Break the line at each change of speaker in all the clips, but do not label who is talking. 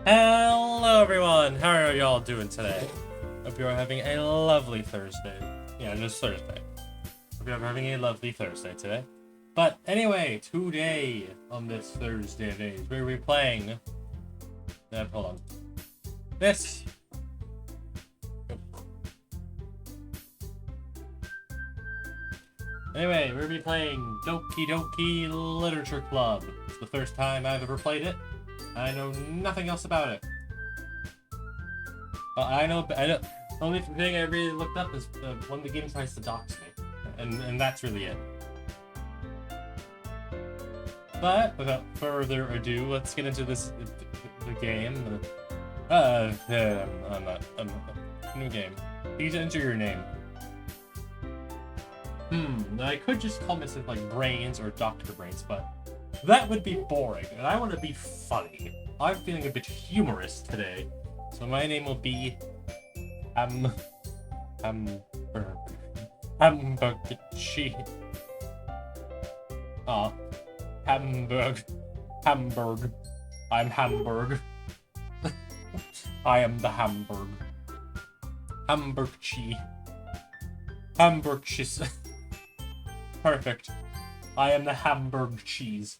Hello everyone, how are y'all doing today? Hope you're having a lovely Thursday. Yeah, just Thursday. Hope you're having a lovely Thursday today. But anyway, today, on this Thursday day, we'll be playing... hold on. This. Anyway, we'll be playing Doki Doki Literature Club. It's the first time I've ever played it. I know nothing else about it. I know. The only thing I really looked up is when the game tries to dox me, and that's really it. But without further ado, let's get into the game. New game. Please enter your name. I could just call myself like Brains or Dr. Brains, but that would be boring, and I want to be funny. I'm feeling a bit humorous today, so my name will be Hamburg. Aw. Hamburg. I'm Hamburg. I am the Hamburg. Hamburg cheese. Hamburg cheese. Perfect. I am the Hamburg cheese.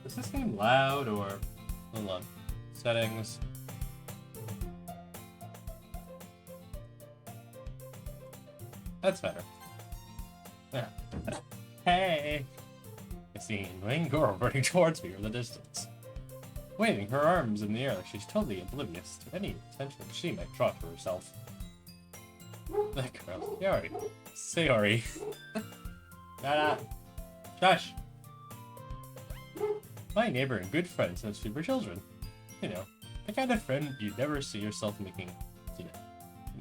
Is this game loud or... Hold on. Settings. That's better. Yeah. Hey! I see a annoying girl running towards me from the distance. Waving her arms in the air like she's totally oblivious to any attention she might draw to herself. That girl. Sorry. Shut up. Shush. My neighbor and good friend since we were children. You know, the kind of friend you'd never see yourself making, you know.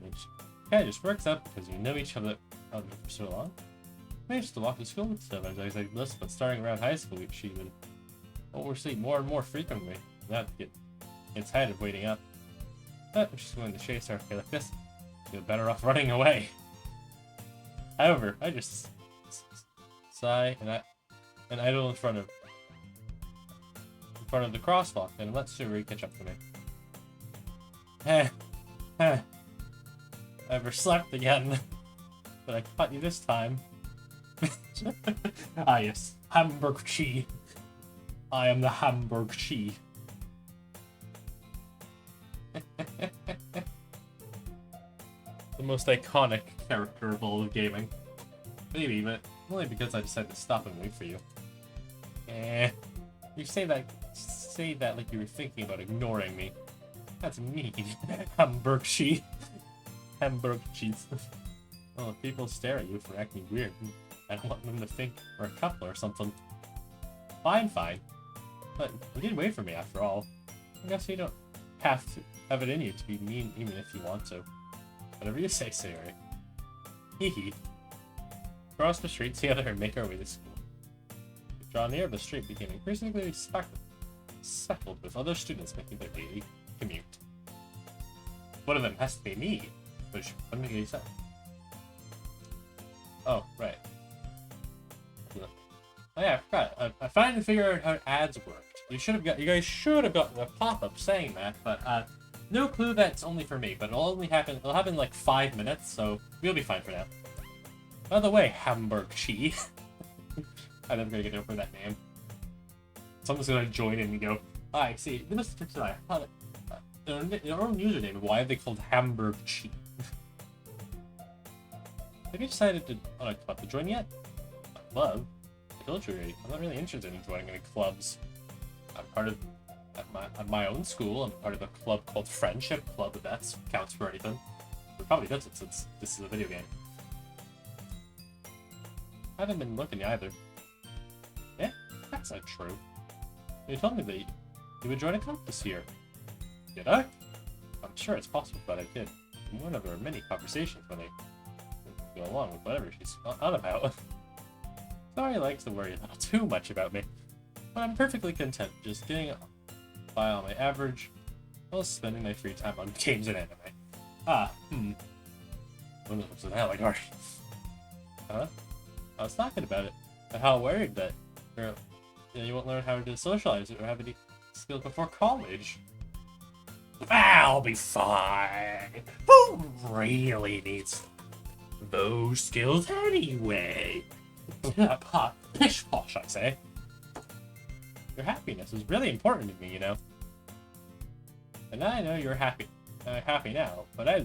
It kind of just works out because you know each other for so long. I used to walk to school with sometimes like this, but starting around high school, she would oversleep more and more frequently. Not get tired of waiting up. But if she's going to chase her like this, you're better off running away. However, I just sigh and idle in front of the crosswalk and let Suri catch up to me. I overslept again, but I caught you this time. Ah yes, Hamburg cheese. I am the Hamburg cheese. The most iconic character of all of gaming. Maybe, but only because I decided to stop and wait for you. You say that like you were thinking about ignoring me. That's mean. Hamburg cheese. Hamburg cheese. Well, if people stare at you for acting weird, I don't want them to think we're a couple or something. Fine. But you did wait for me after all. I guess you don't have to have it in you to be mean even if you want to. Whatever you say, Sayori. Hee. Cross the street together and make our way to school. We draw near, the street became increasingly speckled with other students making their daily commute. One of them has to be me, which let me get that. Oh, right. Oh yeah, I forgot. I finally figured out how ads worked. You guys should have gotten a pop-up saying that, but no clue that's only for me. But it'll happen in like 5 minutes, so we'll be fine for now. By the way, Hamburg cheese. I'm never gonna get over that name. Someone's gonna join in and go, I see. They must fix that. Their own username. Why are they called Hamburg cheese? Have you decided to club to join yet? A club? I told you already. I'm not really interested in joining any clubs. I'm part of at my own school. I'm part of a club called Friendship Club. If that counts for anything. It probably doesn't since this is a video game. I haven't been looking either. Yeah, that's not true. You told me that you would join a club this year. Did I? I'm sure it's possible that I did. In one of our many conversations when I go along with whatever she's on about. Sorry likes to worry a little too much about me, but I'm perfectly content just getting by on my average while spending my free time on games and anime. What's an allegory? Huh? I was talking about it, and how worried that You won't learn how to socialize or have any skills before college. I'll be fine. Who really needs those skills anyway? Pish posh, I say. Your happiness is really important to me, you know. And I know you're happy. Happy now, but I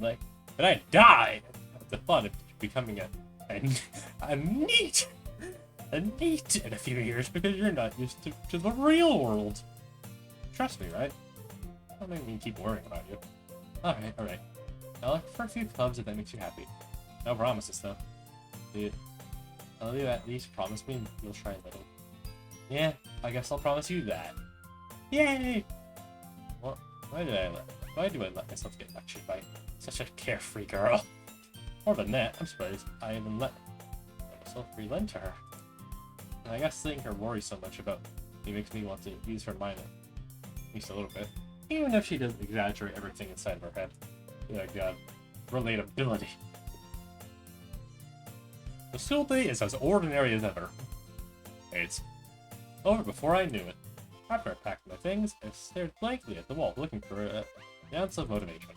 died at the thought of becoming a neat in a few years because you're not used to the real world. Trust me, right? Don't make me keep worrying about you. Alright. I'll look for a few clubs if that makes you happy. No promises, though. Dude, I'll you at least promise me you'll try a little. Yeah, I guess I'll promise you that. Yay! Well, why do I let myself get lectured by such a carefree girl? More than that, I'm surprised I even let myself relent to her. And I guess seeing her worry so much about me makes me want to use her mind at least a little bit. Even if she doesn't exaggerate everything inside of her head. Oh god. Relatability. The school day is as ordinary as ever. It's over before I knew it. After I packed my things, I stared blankly at the wall, looking for an ounce of motivation.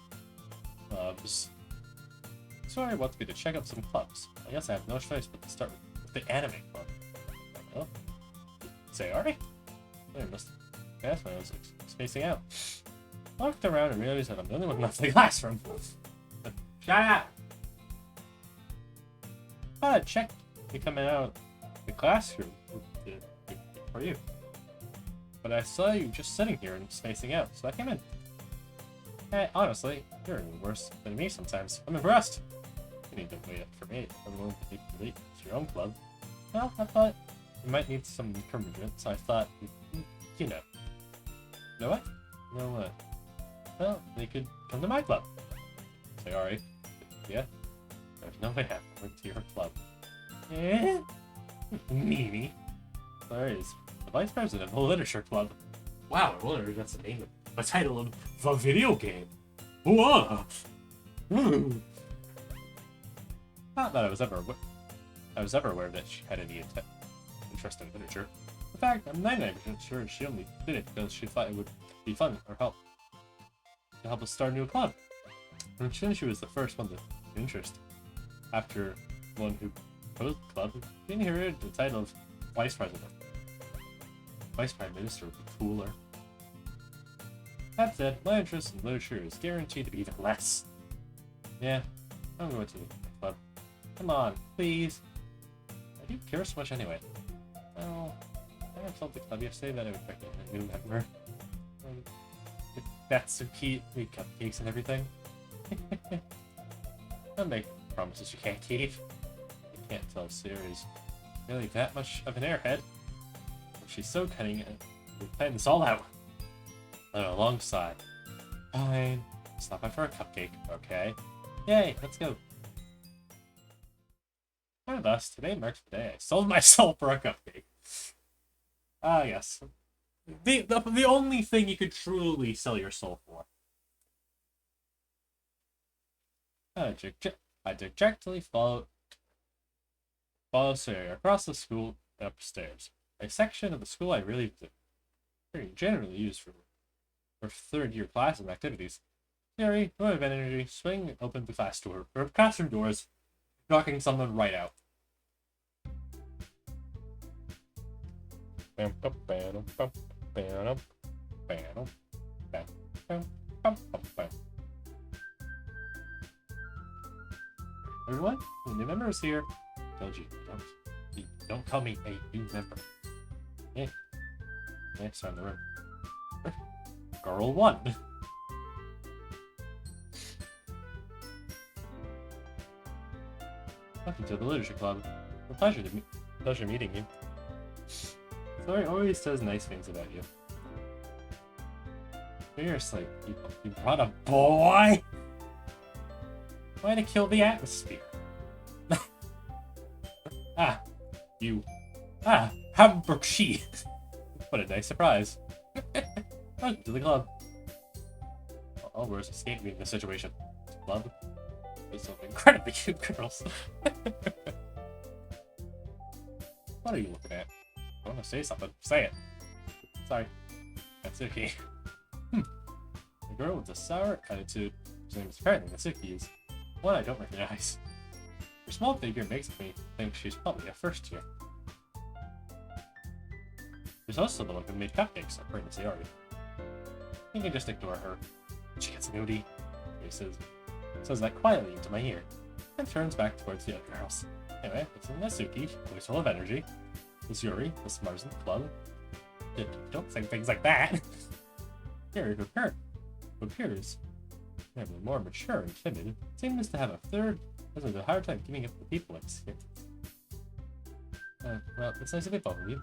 Clubs. Sorry wants me to check out some clubs. I guess I have no choice but to start with the anime club. Oh. Say, Ari? I must guess when I was spacing out. I looked around and realized that I'm the only one left in the classroom. Shut up! I thought I'd check you coming out of the classroom for you. But I saw you just sitting here and spacing out, so I came in. Hey, honestly, you're even worse than me sometimes. I'm impressed. You need to wait up for me. I'm willing to lead to your own club. Well, I thought you might need some encouragement, so I thought, you know. You know what? You know what? Well, they could come to my club. Say, alright. Yeah? There's no way I'm going to your club. Eh? Mimi. There is the vice president of the literature club. Wow, I wonder if that's the name of the title of the video game. Whoa! Not that I was ever aware that she had any interest in literature. In fact, I'm 99% sure she only did it because she thought it would be fun or help us start a new club. I'm sure she was the first one to interest. After one who proposed the club, she inherited the title of vice president. Vice prime minister would be cooler. That said, my interest in literature is guaranteed to be even less. Yeah, I'm going to the club. Come on, please. I do care so much anyway. Well, I told the club yesterday that I would pick a new member. That's so cute. We eat cupcakes and everything. Don't make promises you can't keep. I can't tell Siri's really that much of an airhead. She's so cunning and we planned this all out. Alongside. Fine. Stop by for a cupcake, okay? Yay, let's go. And thus, today marks the day I sold my soul for a cupcake. Ah, yes. The only thing you could truly sell your soul for. I dejectedly follow Sawyer across the school upstairs. A section of the school I really generally use for third-year classes and activities. Fury, moment of energy, swing open the classroom doors, knocking someone right out. Everyone, the new member is here. Told you, don't call me a new member. Yeah. Next on the room. Girl 1. Welcome to the Literature Club. A pleasure meeting you. Sorry always says nice things about you. Seriously, you brought a boy? Why to kill the atmosphere? Hamburg she. What a nice surprise. Welcome to the club. All words escape me in this situation. Club? There's some incredibly cute girls. What are you looking at? I want to say something. Say it. Sorry. Natsuki. A girl with a sour attitude, whose name is apparently Natsuki, is one I don't recognize. Her small figure makes me think she's probably a first year. There's also the one who made cupcakes, according to Sayori. You can just ignore her. She gets moody. He says that quietly into my ear, and turns back towards the other girls. Anyway, it's Natsuki, who's full of energy. It's Yuri, the smartest in the club. Don't say things like that! Yuri, who appears never more mature and timid, seems to have a hard time keeping up with people like Skip. Well, it's nice to meet both of you.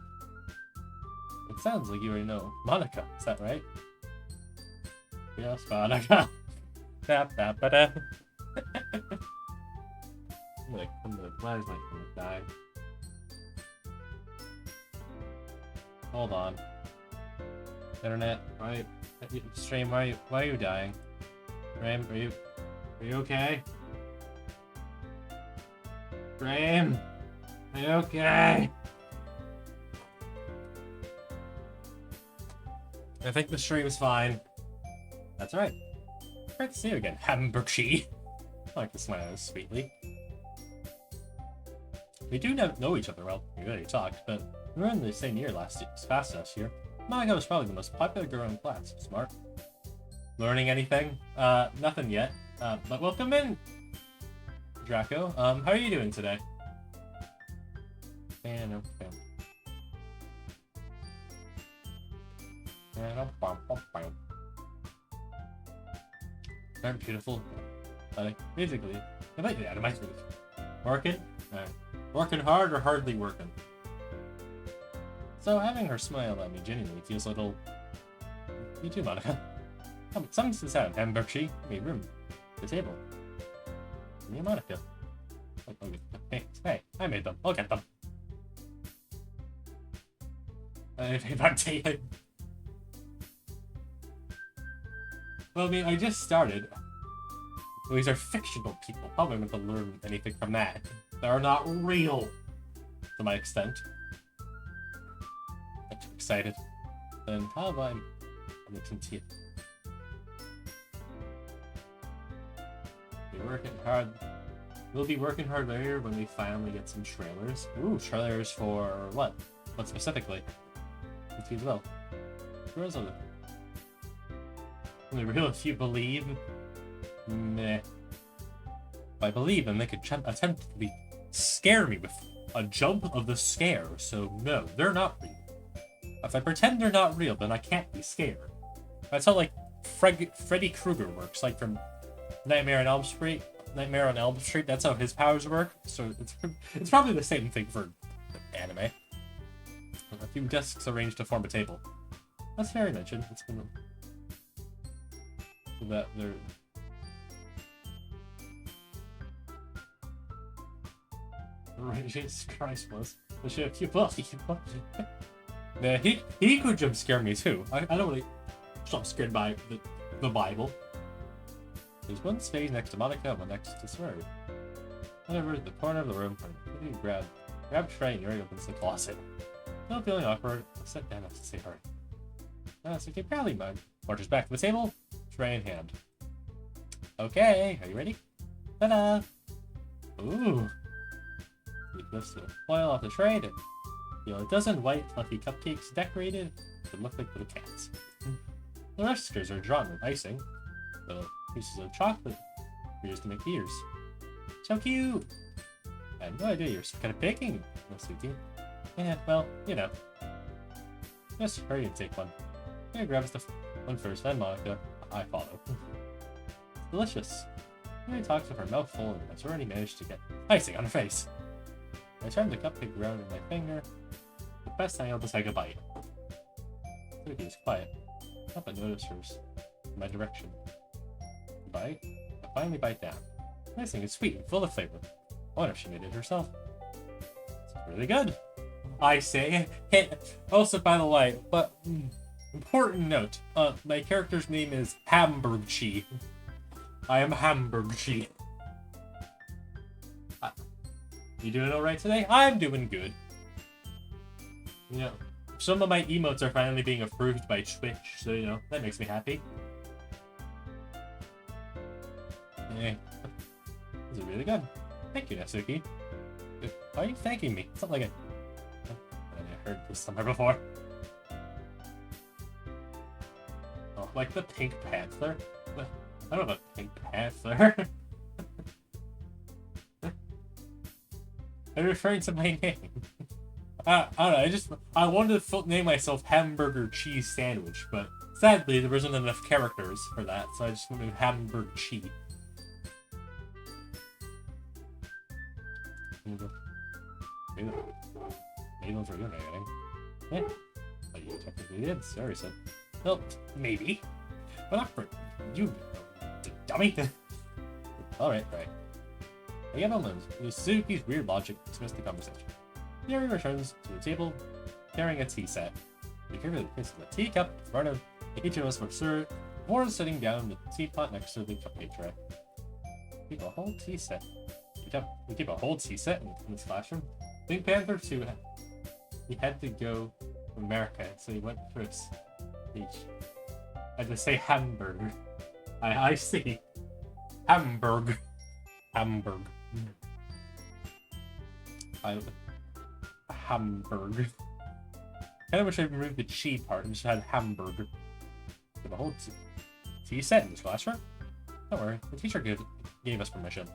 It sounds like you already know Monica, is that right? Yes, Monica. Da-da-ba-da. I'm gonna die. Hold on. Internet, right? Stream, why are you dying? Graham, are you okay? Graham, are you okay? I think the stream is fine. That's right. Great to see you again, Hamburg-chi. I like to smile sweetly. We do know each other well. We already talked, but we were in the same year last year. Monica was probably the most popular girl in class. Smart. Learning anything? Nothing yet. But welcome in, Draco. How are you doing today? Aren't beautiful? Basically, I might be out of my face. Working? Working hard or hardly working? So having her smile at me genuinely feels a little... You too, Monica. Something to sound. Hamburg-chi made room. The table. Me and Monica. Hey, I made them. I'll get them. If I'm dating. Well, I mean, I just started. Well, these are fictional people. How am I going to learn anything from that? They are not real, to my extent. I'm too excited. Then how am I going to continue? We'll be working hard later when we finally get some trailers. Ooh, trailers for what? What specifically? As well. Where's the... Only real if you believe. Meh. If I believe them, they could attempt to scare me with a jump of the scare, so no, they're not real. If I pretend they're not real, then I can't be scared. That's how, like, Freddy Krueger works, like from Nightmare on Elm Street. That's how his powers work, so it's probably the same thing for anime. A few desks arranged to form a table. As Harry mentioned, it's been... that they're... Jesus Christ, was. Yeah, he could jump scare me too. I don't really jump scared by the Bible. There's one space next to Monica, one next to Swerve. Whenever the corner of the room, you grab tray and Yuri opens the closet. Still feeling awkward, I sit down to say hurry. So keep proudly mug. Marches back to the table, tray in hand. Okay, are you ready? Ta-da! Ooh. He lifts the foil off the tray to feel a dozen white, fluffy cupcakes decorated that look like little cats. The registers are drawn with icing. The pieces of chocolate were used to make ears. So cute! I had no idea you were some kind of picking, Natsuki. Yeah, well, you know. Just hurry and take one. He grabs the one first, then Monica. I follow. Delicious. Mary talks with her mouth full and has already managed to get icing on her face. I turn the cupcake around in my finger. The best angle to take a bite. Suki is quiet. Not but notice hers in my direction. Bite. I finally bite down. Icing is sweet and full of flavor. I wonder if she made it herself. It's really good. I say. Also, by the way, but important note. My character's name is Hamburg-chi. I am Hamburg-chi. You doing alright today? I'm doing good. You know, some of my emotes are finally being approved by Twitch, so you know, that makes me happy. Yeah. This is really good. Thank you, Natsuki. Why are you thanking me? It's not like I heard this somewhere before. Oh, like the Pink Panther? I don't know about Pink Panther. I'm referring to my name. I don't know, I wanted to name myself Hamburger Cheese Sandwich, but sadly there wasn't enough characters for that, so I just went with Hamburger Cheese. Maybe those were good, yeah. But you technically did, sorry, son. Well, maybe. But not for you, dummy. Alright, right. We have moments. Suzuki's weird logic dismissed the conversation. Yuri returns to the table, carrying a tea set. He carefully places the teacup in front of each of us before sitting down with the teapot next to the cupcake tray. Keep a whole tea set. We keep a whole tea set in this classroom. Pink Panther 2, he had to go to America, so he went for his speech. I just say hamburger. I see. Hamburg. Hamburg. Hamburg. Kind of wish I removed the chi part and just had hamburger. Give a whole tea set in this classroom. Don't worry, the teacher gave us permission.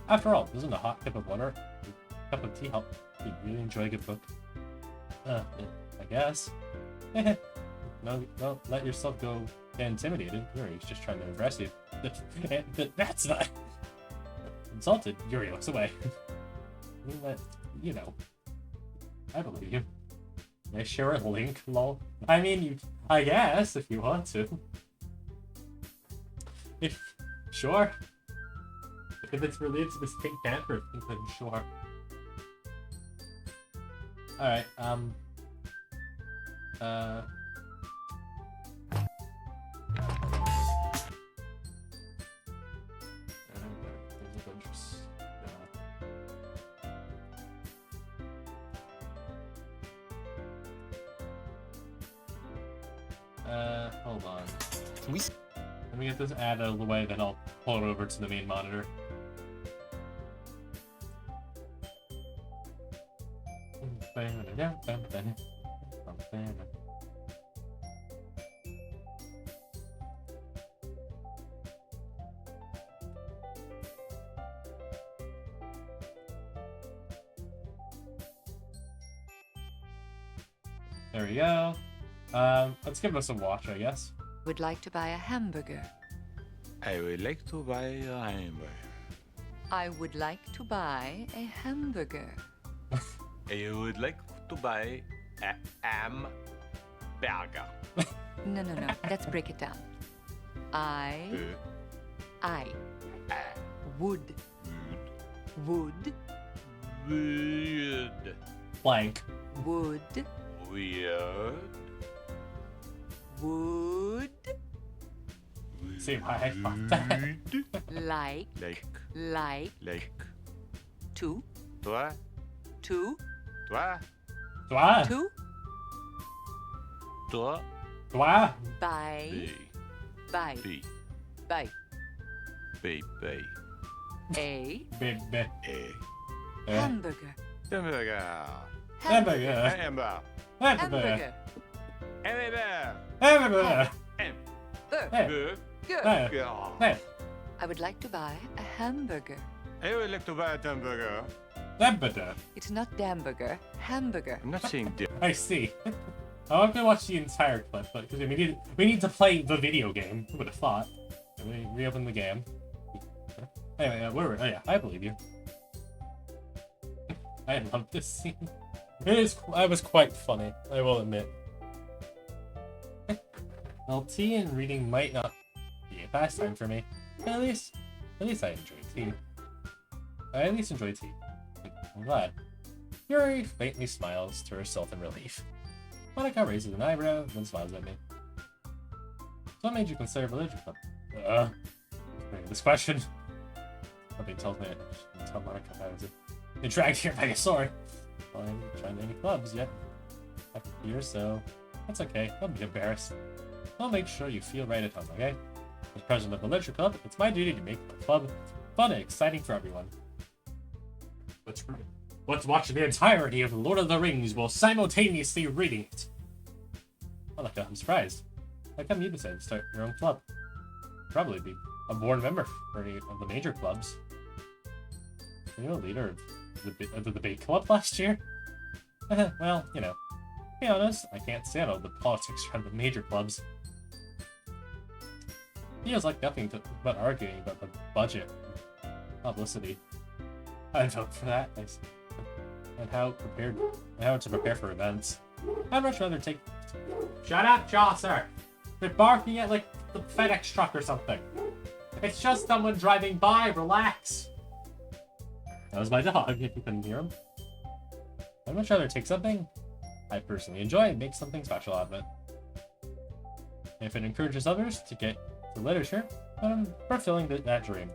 After all, doesn't a hot cup of water, a cup of tea help you really enjoy a good book? I guess. No, don't let yourself get intimidated. Yuri's just trying to impress you. That's not... Insulted, Yuri looks away. I mean, that, you know. I believe you. Can I share a link, lol? I mean, I guess, if you want to. Sure. If it's related to this Pink Panther thing, then sure. Alright, hold on. Let me get this ad out of the way, then I'll pull it over to the main monitor. There we go. Let's give us a watch, I guess.
Would like to buy a hamburger.
I would like to buy a hamburger.
I would like to buy a hamburger.
I would like to buy a hamburger.
No. Let's break it down. I would
Blank.
would
Weird.
would
See why I thought that.
like to
Toi.
to
Toi.
Toi.
to
Toi.
Toi.
buy
B.
buy
B.
a
Baby.
A.
hamburger
Hamburger.
Hamburger.
Hamburger.
Hamburger.
hamburger
Hamburger.
Hamburger.
Hey.
I would like to buy a hamburger.
I would like to buy a hamburger.
Hamburger.
It's not damburger, hamburger.
I'm not saying dip.
I see. I'm gonna watch the entire clip, but because we need to play the video game. Who would have thought? Let me reopen the game. Anyway, where were? Oh yeah, I believe you. I love this scene. That was quite funny, I will admit. Well, tea and reading might not be a pastime for me. But at least I enjoy tea. I at least enjoy tea. I'm glad. Yuri faintly smiles to herself in relief. Monica raises an eyebrow, then smiles at me. So what made you consider religion club? This question. Something tells me I should tell Monica if I was dragged here by a sword. Well, I haven't joined any clubs yet. After years, so that's okay. Don't be embarrassed. I'll make sure you feel right at home, okay? As president of the Literature Club, it's my duty to make the club fun and exciting for everyone. Let's watch the entirety of Lord of the Rings while simultaneously reading it. Oh, look, I'm surprised. How come you decided to start your own club? Probably be a board member for any of the major clubs. Were you a leader of the debate club last year? Well, you know, to be honest, I can't stand all the politics around the major clubs. Feels like nothing but arguing about the budget, publicity. I'd vote for that. And how to prepare for events. I'd much rather take. Shut up, Chaucer! They're barking at like the FedEx truck or something. It's just someone driving by. Relax. That was my dog. If you couldn't hear him. I'd much rather take something I personally enjoy and make something special out of it. If it encourages others to get to literature, I'm fulfilling that dream.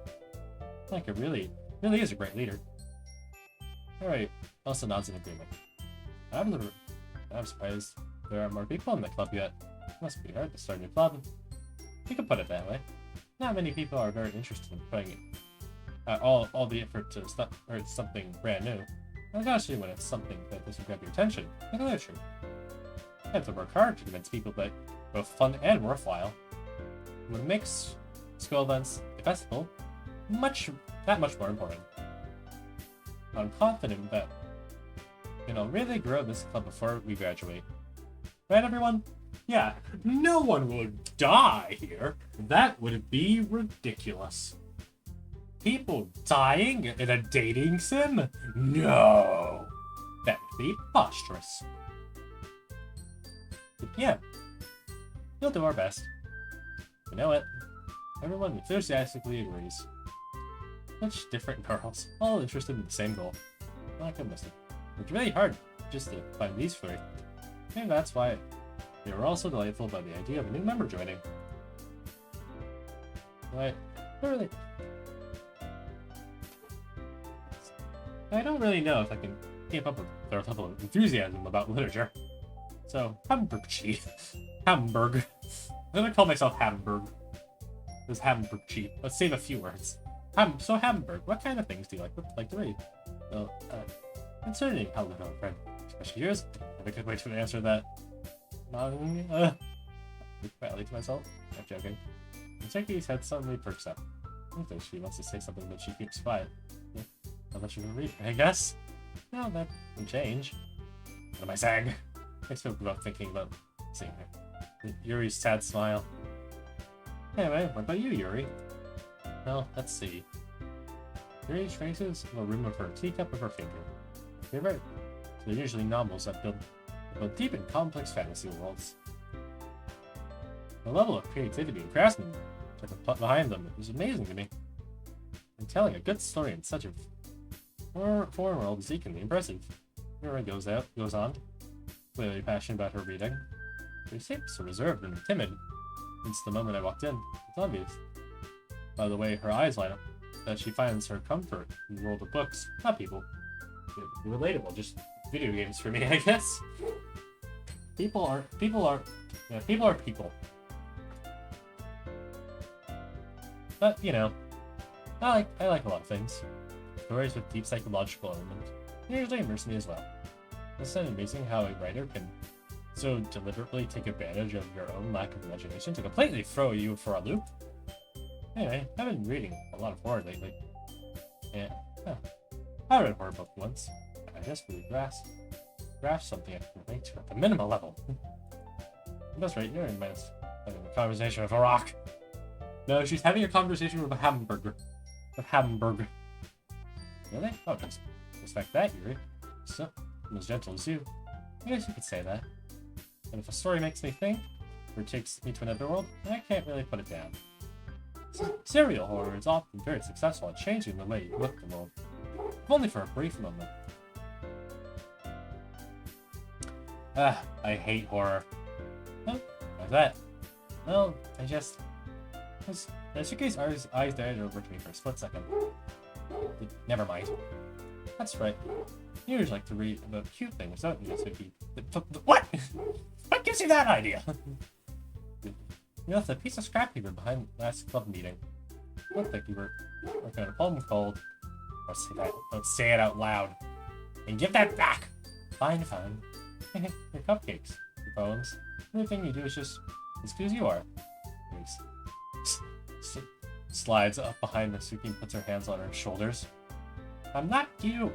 Like, it really is a great leader. Alright, also nods in agreement. I'm surprised there aren't more people in the club yet. It must be hard to start a new club. You could put it that way. Not many people are very interested in putting all the effort to start something brand new. Especially when it's something that doesn't grab your attention, like literature. I have to work hard to convince people that both fun and worthwhile. What makes school events a festival that much more important. I'm confident that really grow this club before we graduate. Right, everyone? Yeah, no one would die here. That would be ridiculous. People dying in a dating sim? No! That would be preposterous. But yeah, we'll do our best. You know what? Everyone enthusiastically agrees. Such different girls, all interested in the same goal. My goodness, it's really hard just to find these three. Maybe that's why they were also delightful by the idea of a new member joining. But I don't really know if I can keep up with their level of enthusiasm about literature. So, Hamburg Chief. Hamburg. I'm gonna call myself Hamburg. This Hamburg Chief. Let's save a few words. So Hamburg, what kind of things do you like to read? Well, concerning how little a friend, especially yours, I have a good way to answer that. Quietly to myself. I'm joking. Michiki's head suddenly perks up. I think she wants to say something, but she keeps quiet. Yeah, I'll let you read, I guess. No, that can change. What am I saying? I spoke about thinking about seeing her. Yuri's sad smile. Anyway, what about you, Yuri? Well, let's see. Yuri traces the rim of her teacup of her finger. You're right. They're usually novels that build deep and complex fantasy worlds. The level of creativity and craftsmanship behind them is amazing to me. And telling a good story in such a foreign world is equally impressive. Yuri goes on, clearly passionate about her reading. She seems so reserved and timid. Since the moment I walked in, it's obvious. By the way her eyes light up, that she finds her comfort in the world of books, not people. Relatable, just video games for me, I guess. People are people. But, I like a lot of things. Stories with deep psychological elements usually immerse me as well. Isn't it amazing how a writer can so deliberately take advantage of your own lack of imagination to completely throw you for a loop? Anyway, I've been reading a lot of horror lately. And, I read a horror book once. I just really grasped something I can relate to at the minimal level. That's right, you're in minus having a conversation with a rock. No, she's having a conversation with a hamburger. With Hamburg. Really? Oh, just respect that, Yuri. So, I'm as gentle as you. I guess you could say that. And if a story makes me think, or takes me to another world, I can't really put it down. Serial horror is often very successful at changing the way you look at the world, if only for a brief moment. I hate horror. Huh? Why's that? Well, Natsuki's eyes darted over to me for a split second. Never mind. That's right. You usually like to read about cute things, don't you, Suki? What? What gives you that idea? You left a piece of scrap paper behind last club meeting. Looked like you were working on a poem called... Don't say it out loud. And give that back! Fine, fine. Your cupcakes, your poems. Everything you do is just as good as you are. Slides up behind Suki and puts her hands on her shoulders. I'm not cute!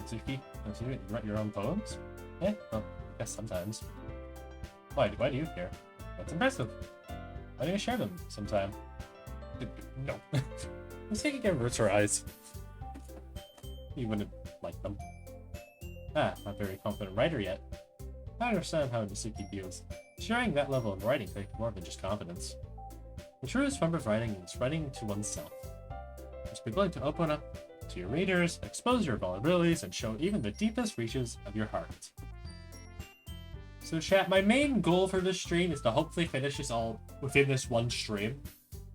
Suki, you write your own poems? Yeah, well, I guess sometimes. Why do you care? That's impressive. Why don't you share them sometime? No. Suki averts her eyes. You wouldn't like them. Not very confident writer yet. I understand how Suki feels. Sharing that level of writing takes more than just confidence. The truest form of writing is writing to oneself. Just be willing to open up to your readers, expose your vulnerabilities, and show even the deepest reaches of your heart. So chat, my main goal for this stream is to hopefully finish this all within this one stream.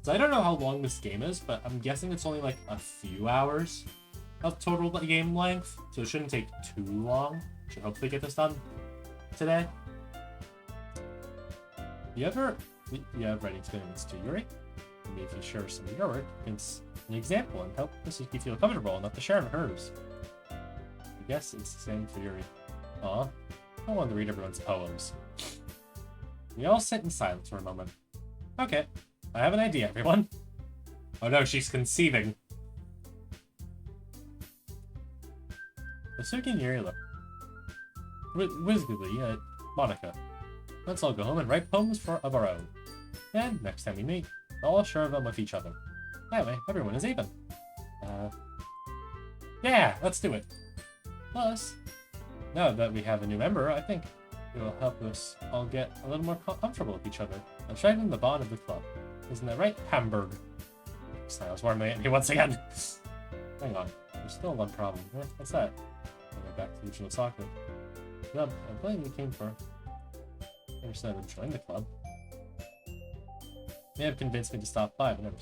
So I don't know how long this game is, but I'm guessing it's only like a few hours of total game length, so it shouldn't take too long. Should hopefully get this done today. You have writing experience too, Yuri? Maybe if you share some of your work, it's an example and help Suki feel comfortable enough to share in hers. I guess it's the same for Yuri. Aw, I want to read everyone's poems. We all sit in silence for a moment. Okay, I have an idea, everyone. Oh no, she's conceiving. Suki and Yuri look whizzily at Monica. Let's all go home and write poems of our own. And next time we meet, we'll all share them with each other. That way, everyone is even. Yeah, let's do it. Plus, now that we have a new member, I think it will help us all get a little more comfortable with each other and strengthen the bond of the club. Isn't that right, Hamburg? Smiles warmly at me once again. Hang on, there's still one problem. What's that? I'll go back to the original soccer. Club, I'm playing we came for. Never said I would join the club. May have convinced me to stop by, but never.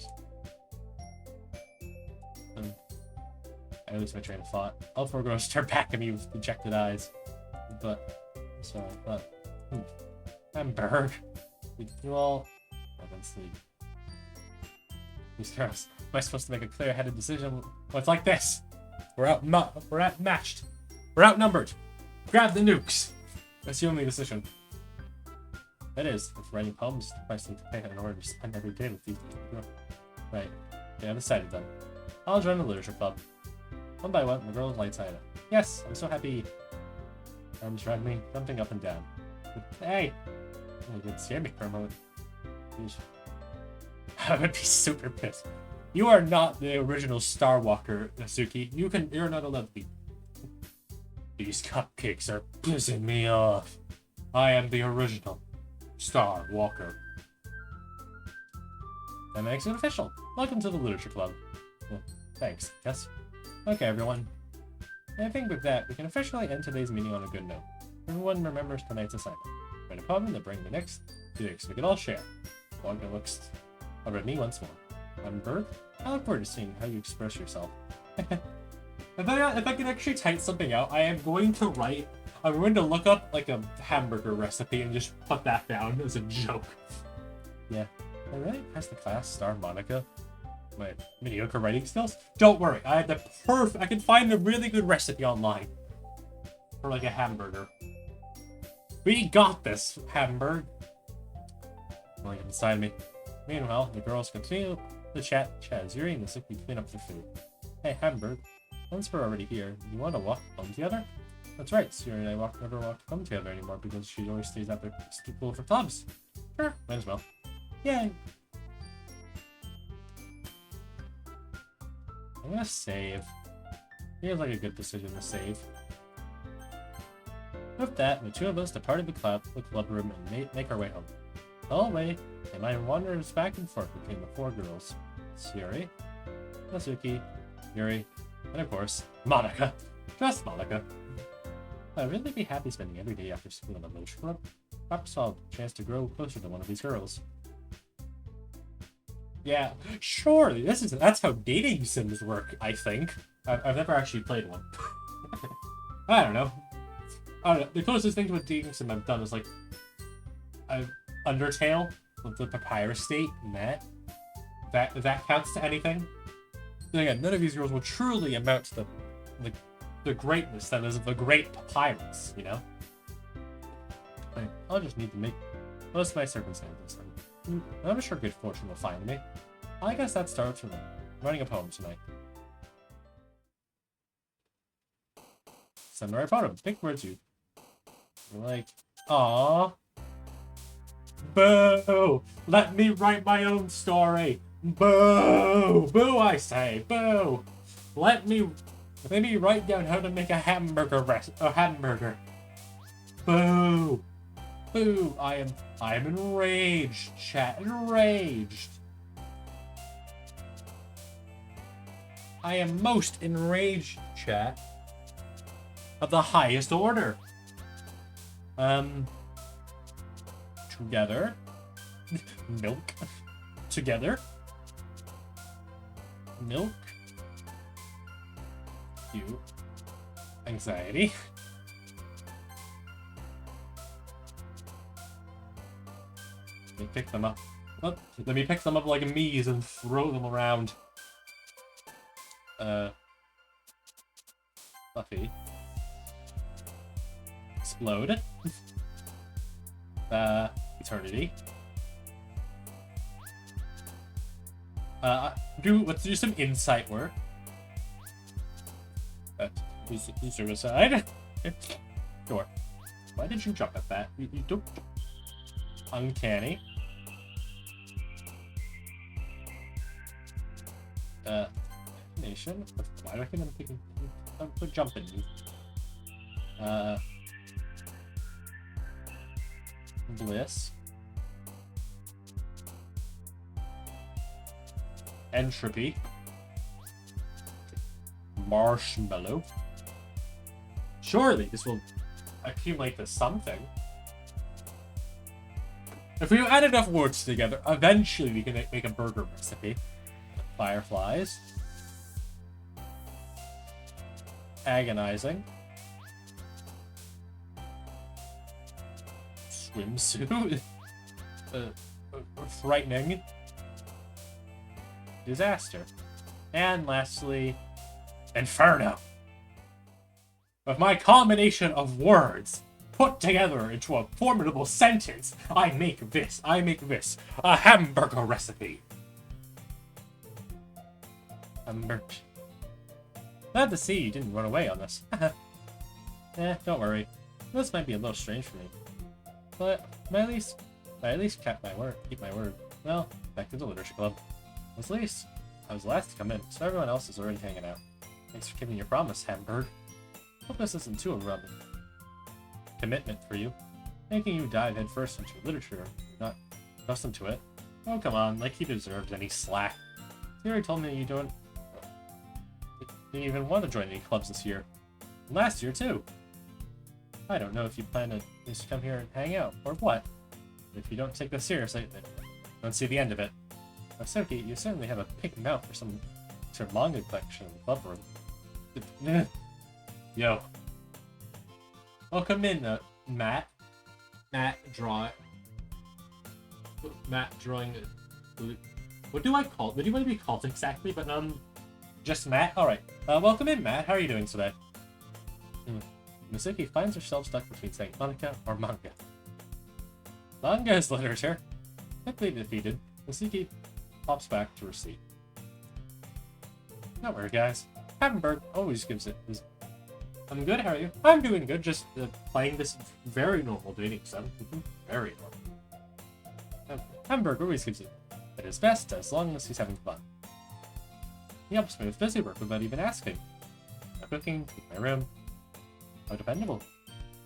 I lose my train of thought. All four girls stare back at me with dejected eyes. But, sorry, but, Hamburg. You all. I don't sleep. These girls. Am I supposed to make a clear-headed decision? Well, it's like this. We're outmatched. We're outnumbered. Grab the nukes. That's the only decision. That is, if writing poems is the price to pay in order to spend every day with these people. Right. Yeah, decided then. I'll join the literature club. One by one, the girls light side up. Yes, I'm so happy. Arms around me, jumping up and down. Hey! You didn't scare me for a moment. I would be super pissed. You are not the original Star Walker, Nasuki. You're not allowed to be. These cupcakes are pissing me off. I am the original Star Walker. That makes it official. Welcome to the Literature Club. Well, thanks, yes. Okay, everyone. I think with that, we can officially end today's meeting on a good note. Everyone remembers tonight's assignment. Write a poem and bring the next lyrics we can all share. Wagner looks over at me once more. I'm Bert. I look forward to seeing how you express yourself. If I can actually type something out, I'm going to look up like a hamburger recipe and just put that down as a joke. Yeah. I really impressed the class star Monica. My mediocre writing skills? Don't worry, I can find a really good recipe online. For like a hamburger. We got this, Hamburg. William beside me. Meanwhile, the girls continue to chat as Yuri and Nasuki clean up the food. Hey, Hamburg. Once we're already here, you want to walk home together? That's right, Yuri and I never walk home together anymore because she always stays at the school for clubs. Sure, might as well. Yay! I'm gonna save. Feels like a good decision to save. With that, the two of us departed the club room and make our way home. All the way, and my wanderers back and forth between the four girls. Yuri, Nasuki, Yuri, and of course, Monica. Just Monica. I'd really be happy spending every day after school in a literature club. Perhaps I'll have a chance to grow closer to one of these girls. Yeah, sure. That's how dating sims work, I think. I've never actually played one. I don't know. The closest thing to a dating sim I've done is like Undertale with the Papyrus State and that counts to anything. Then again, none of these girls will truly amount to the greatness that is the great Papyrus, you know? I'll just need to make most of my circumstances. I'm sure good fortune will find me. I guess that starts with writing a poem tonight. Send me a poem. Pick words you like. Aww. Boo! Let me write my own story. Boo! Boo! I say, boo! Let me write down how to make a hamburger. Boo! Boo! I am enraged, chat. Enraged. I am most enraged, chat. Of the highest order. Together. Milk. Together. Milk. You. Anxiety. Let me pick them up. Oh, let me pick them up like a meese and throw them around. Fluffy. Explode. Eternity. Let's do some insight work. Suicide. Sure. Why did you jump at that? You don't. Uncanny. Nation. Why do I think I'm thinking? I'm jumping. Bliss. Entropy. Marshmallow. Surely this will accumulate to something. If we add enough words together, eventually we can make a burger recipe. Fireflies. Agonizing. Swimsuit. Frightening. Disaster. And lastly, Inferno. With my combination of words put together into a formidable sentence, I make this, a hamburger recipe. Glad to see you didn't run away on this. Don't worry. This might be a little strange for me. But I at least kept my word. Keep my word. Well, back to the literature club. I was last to come in, so everyone else is already hanging out. Thanks for keeping your promise, Hamburg. Hope this isn't too overwhelming. Commitment for you. Making you dive headfirst into literature. You're not accustomed to it. Oh, come on, like he deserves any slack. He already told me you didn't even want to join any clubs this year. And last year, too. I don't know if you plan to just come here and hang out, or what. If you don't take this seriously, then don't see the end of it. Soki, you certainly have a pink mouth for some sort of manga collection in the club room. Yo. Welcome in, Matt. Matt drawing. What do I call? What do you want to be called exactly? But just Matt. All right. Welcome in, Matt. How are you doing today? Mizuki finds herself stuck between saying manga or manga. Manga is literature. Quickly defeated, Mizuki pops back to her seat. Don't worry, guys. Hamburg always gives it his... I'm good, how are you? I'm doing good, just playing this very normal dating sim. Very normal. Hamburg always gives it at his best as long as he's having fun. He helps me with busy work without even asking. My cooking, my room. How dependable.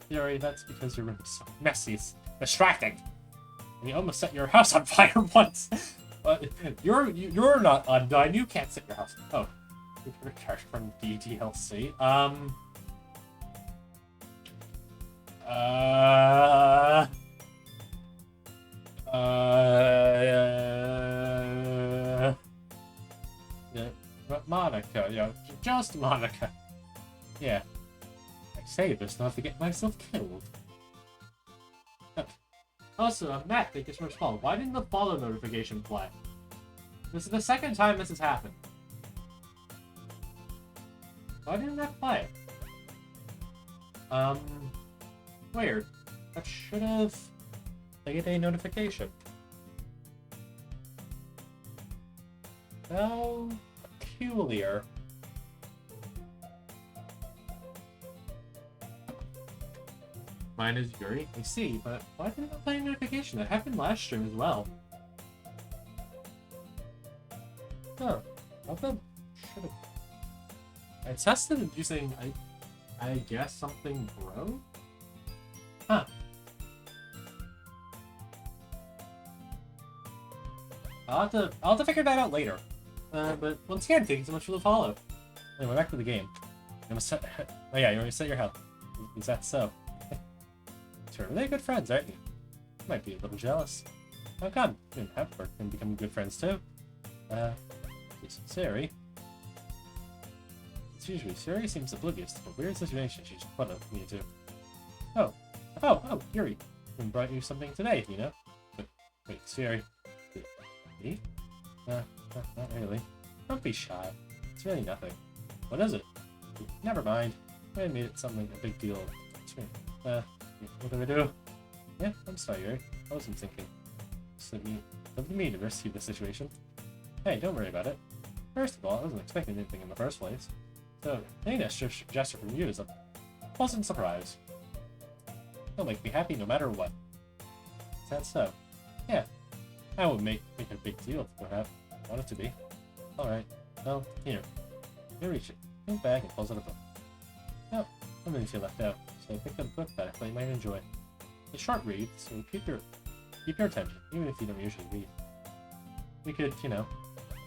Yuri, that's because your room is so messy, it's distracting. And you almost set your house on fire once. But you're not undone. You can't set your house. Oh, character from DDLC. Yeah. Monica, yeah, just Monica. Yeah. I saved this not to get myself killed. Also, Matt, thank you so much for follow. Why didn't the follow notification play? This is the second time this has happened. Why didn't that play? Weird. That should have played a notification. How peculiar. Mine is Yuri, I see, but why didn't it play a notification? That happened last stream as well. Huh. I thought should have. I tested it using, I guess something broke? Huh. I'll have to figure that out later. But once again, thank you so much for the follow. Anyway, back to the game. I'm gonna set. Oh yeah, you're gonna set your health. Is that so? Sure, they're good friends, aren't you? You might be a little jealous. How come? You and Hepburn can become good friends too. Siri. It's usually Siri seems oblivious to the weird situation she's put me into. Oh, Yuri. I brought you something today, you know? But, wait, Siri. Me? Not really. Don't be shy. It's really nothing. What is it? Never mind. I made it something a big deal. What do I do? Yeah, I'm sorry, Yuri. I wasn't thinking. It's up to me to rescue the situation. Hey, don't worry about it. First of all, I wasn't expecting anything in the first place. So, any gesture from you is a pleasant surprise. It'll make me happy no matter what. Is that so? Yeah. I won't make a big deal if I want it to be. Alright. Well, here. You reach it. Go back and pulls out a book. Oh, I really feel left out, so I picked up a book that I thought you might enjoy. It's a short read, so keep your attention, even if you don't usually read. We could, you know,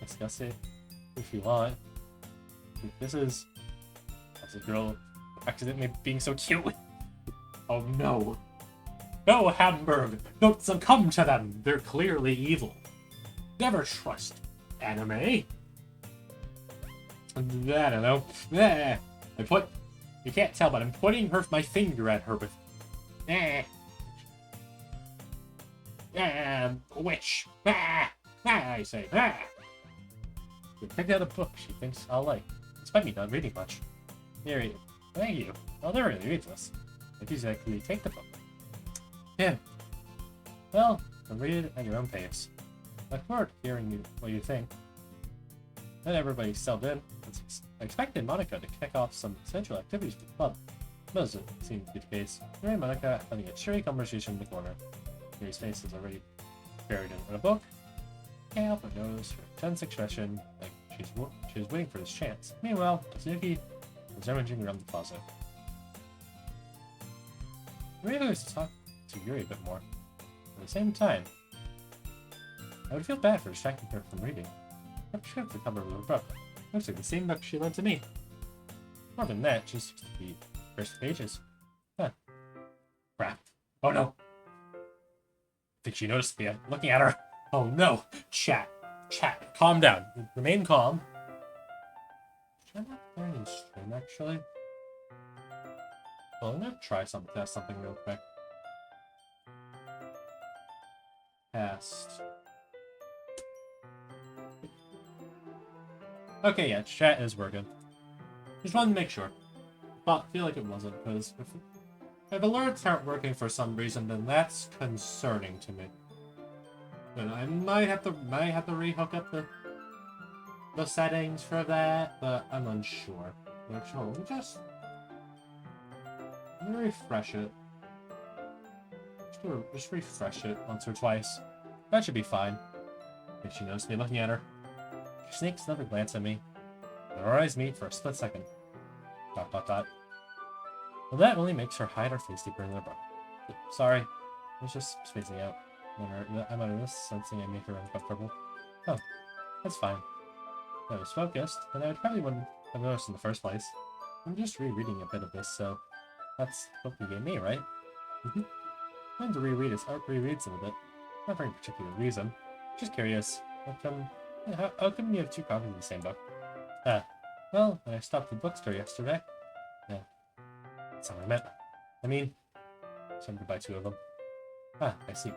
discuss it if you want. This is as a girl accidentally being so cute. Oh no. No, Hamburg! Don't succumb to them! They're clearly evil. Never trust anime. I don't know. You can't tell, but I'm pointing my finger at her with witch. I say. You picked out a book she thinks I'll like. Despite me not reading much. Here, thank you. I'll never really read this. If you exactly take the book. Yeah. Well, read it at your own pace. I look forward to hearing what you think. Not everybody's settled in. I expected Monica to kick off some central activities for the club. Doesn't seem to be the case. Yuri and Monica having a cheery conversation in the corner. Yuri's face is already buried in a book. Can't help but notice her tense expression, like she's waiting for this chance. Meanwhile, Suzuki was rummaging around the closet. I really was to talk to Yuri a bit more. At the same time, I would feel bad for distracting her from reading. Perhaps she have the cover of the book. Looks like the same book she lent to me. More than that, she seems to be first pages. Huh. Crap. Oh no. I think she noticed me. I'm looking at her. Oh no. Chat. Calm down. Remain calm. Should I not learn in stream, actually? Well, I'm gonna try test something real quick. Past. Okay, yeah, chat is working. Just wanted to make sure. But feel like it wasn't, because if alerts aren't working for some reason, then that's concerning to me. And I might have to rehook up the settings for that, but I'm unsure. Let me refresh it. Just refresh it once or twice. That should be fine. If she noticed me looking at her. She sneaks another glance at me. Our eyes meet for a split second. ... Well, that only makes her hide her face deeper in the book. Sorry, I was just spacing out. I'm under this, sensing I make her uncomfortable. Oh, that's fine. If I was focused, then I probably wouldn't have noticed in the first place. I'm just rereading a bit of this, so that's what you gave me, right? I wanted to reread some of it. Not for any particular reason. Just curious. How come you have two copies of the same book? Well, I stopped at the bookstore yesterday. Yeah, that's not what I meant. I mean, so I'm gonna buy 2 of them. I see.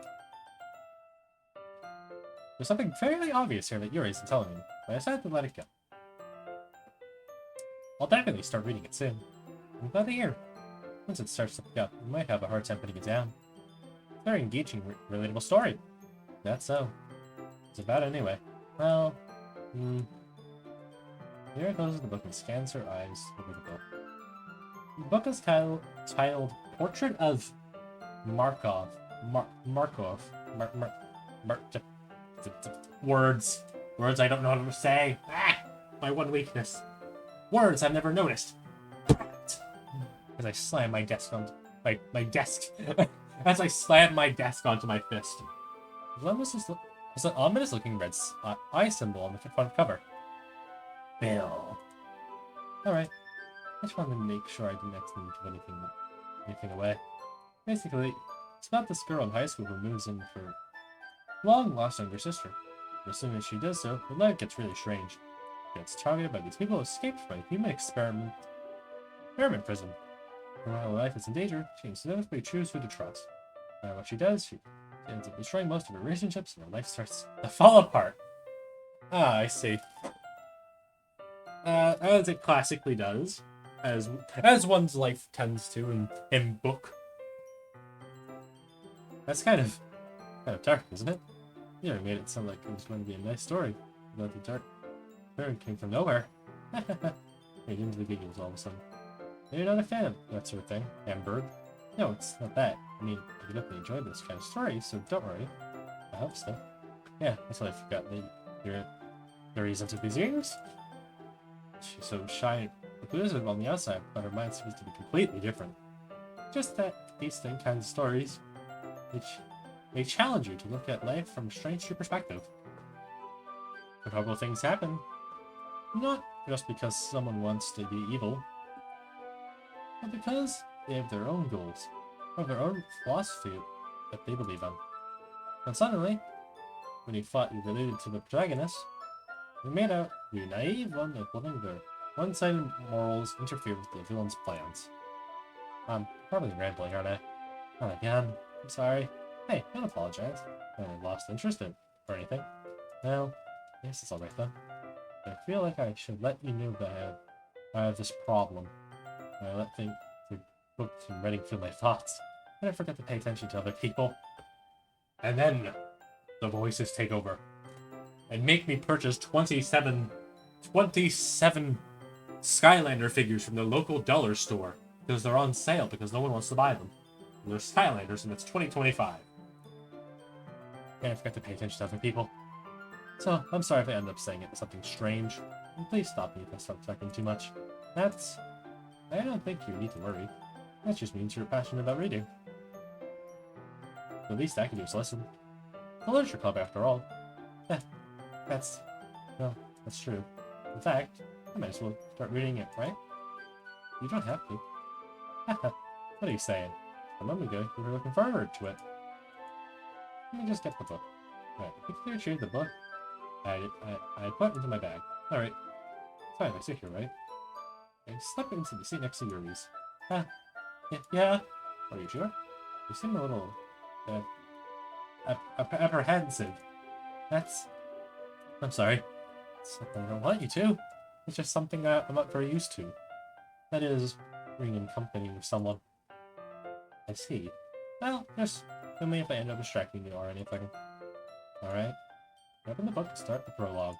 There's something fairly obvious here that Yuri isn't telling me, but I decided to let it go. I'll definitely start reading it soon. I'm glad to hear. Once it starts to pick up, you might have a hard time putting it down. It's a very engaging, relatable story. That's so. It's about it anyway. Well, Yuri closes the book and scans her eyes over the book. The book is titled Portrait of Markov. Words. Words I don't know how to say. My one weakness. Words I've never noticed. As I slam my desk onto my desk. As I slam my desk onto my fist. There's an ominous looking red eye symbol on the front cover. Bill. Alright. I just wanted to make sure I didn't accidentally give anything away. Basically, it's about this girl in high school who moves in with her long-lost younger sister. As soon as she does so, her life gets really strange. She gets targeted by these people who escaped from a human experiment prison. And while her life is in danger, she instinctively chooses who to trust. No matter what she does, she ends up destroying most of her relationships and her life starts to fall apart. I see. As it classically does, as one's life tends to in book. That's kind of dark, isn't it? You made it sound like it was going to be a nice story, but the dark turn came from nowhere. Made into the giggles all of a sudden. You're not a fan of that sort of thing, Hamburg. No, it's not that. I mean, I could definitely enjoy this kind of story, so don't worry. I hope so. Yeah, that's what I forgot. You're the reason to these ears? She's so shy and reclusive on the outside, but her mind seems to be completely different. Just that these kinds of stories, which may challenge you to look at life from a strange new perspective. But horrible things happen, not just because someone wants to be evil, but because they have their own goals, or their own philosophy that they believe in. And suddenly, when you thought you related to the protagonist, you made out the naive one of letting their one-sided morals interfere with the villain's plans. I'm probably rambling, aren't I? Not again. I'm sorry. Hey, don't apologize. I lost interest in or anything. Well, yes, it's alright then. I feel like I should let you know that I have this problem. I let the books and writing fill my thoughts, and I forget to pay attention to other people. And then the voices take over and make me purchase 27 Skylander figures from the local dollar store because they're on sale because no one wants to buy them. And they're Skylanders and it's 2025. And I forgot to pay attention to other people. So, I'm sorry if I end up saying something strange. And please stop me if I start talking too much. I don't think you need to worry. That just means you're passionate about reading. The least I can do is listen. The literature club, after all. That's true. In fact, I might as well start reading it, right? You don't have to. What are you saying? A moment ago, you were looking forward to it. Let me just get the book. Right, if you clear read the book, I put it into my bag. Alright. Sorry if I sit here, right? I slip into the seat next to Yuri's. Yeah. Are you sure? You seem a little apprehensive. I'm sorry. It's something I don't want you to. It's just something I'm not very used to. That is, being in company with someone. I see. Well, just tell me if I end up distracting you or anything. Alright. Open the book and start the prologue.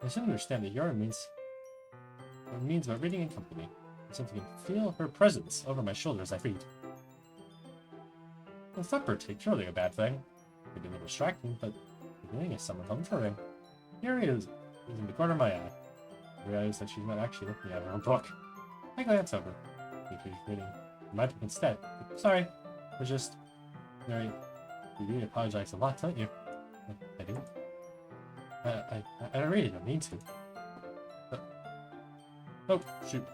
I soon understand that Yara means by reading in company. I simply can feel her presence over my shoulder as I read. It's not particularly a bad thing. It can be a little distracting, but the beginning is somewhat comforting. Here he is in the corner of my eye. I realize that she's not actually looking at her own book. I glance over. She's reading my book instead. Sorry, we're just very. You really apologize a lot, don't you? I do. I really don't mean to. Oh, shoot.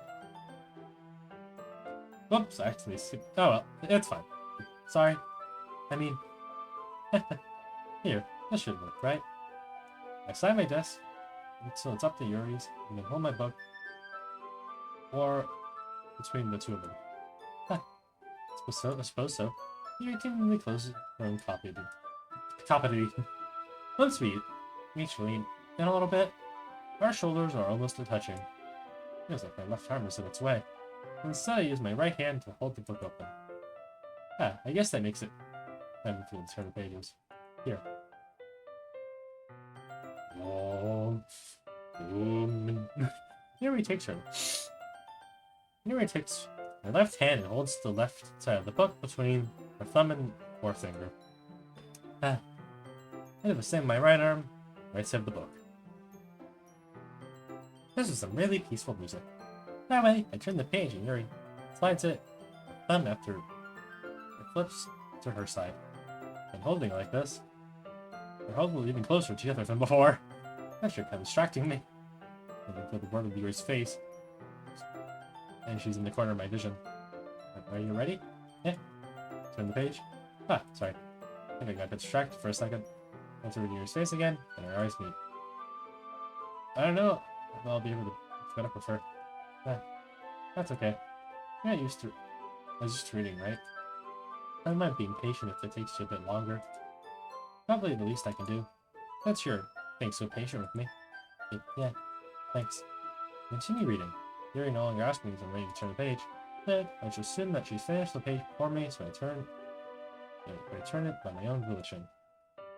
Oops, I actually skipped. Oh well, it's fine. Sorry. I mean, here, this should work, right? I sat at my desk, So it's up to Yuri's. I'm gonna hold my book. Or between the two of them. Huh. I suppose so. Yuri timidly closes her own copy. Once we each lean in a little bit, our shoulders are almost touching. Feels like my left arm is in its way. Instead, I use my right hand to hold the book open. Ah, I guess that makes it time to insert the pages. Here. Yuri takes her. Yuri takes her left hand and holds the left side of the book between her thumb and forefinger. Ah. I do the same with my right arm, right side of the book. This is some really peaceful music. That way, I turn the page and Yuri slides it, thumb after it flips to her side. And holding it like this, we're holding even closer together than before. That's kind of distracting me. And I feel the word of Yuri's face. And she's in the corner of my vision. Are you ready? Yeah. Turn the page. Ah, sorry. I think I got distracted for a second. I turn Yuri's face again, and our eyes meet. I don't know if I'll be able to get up with her. That's okay. I'm not used to. I was just reading, right? I don't mind being patient if it takes you a bit longer. Probably the least I can do. That's your being so patient with me. Yeah, thanks. Continue reading. Yuri no longer asks me if I'm ready to turn the page. But I just assume that she's finished the page before me, so I turn it by my own volition.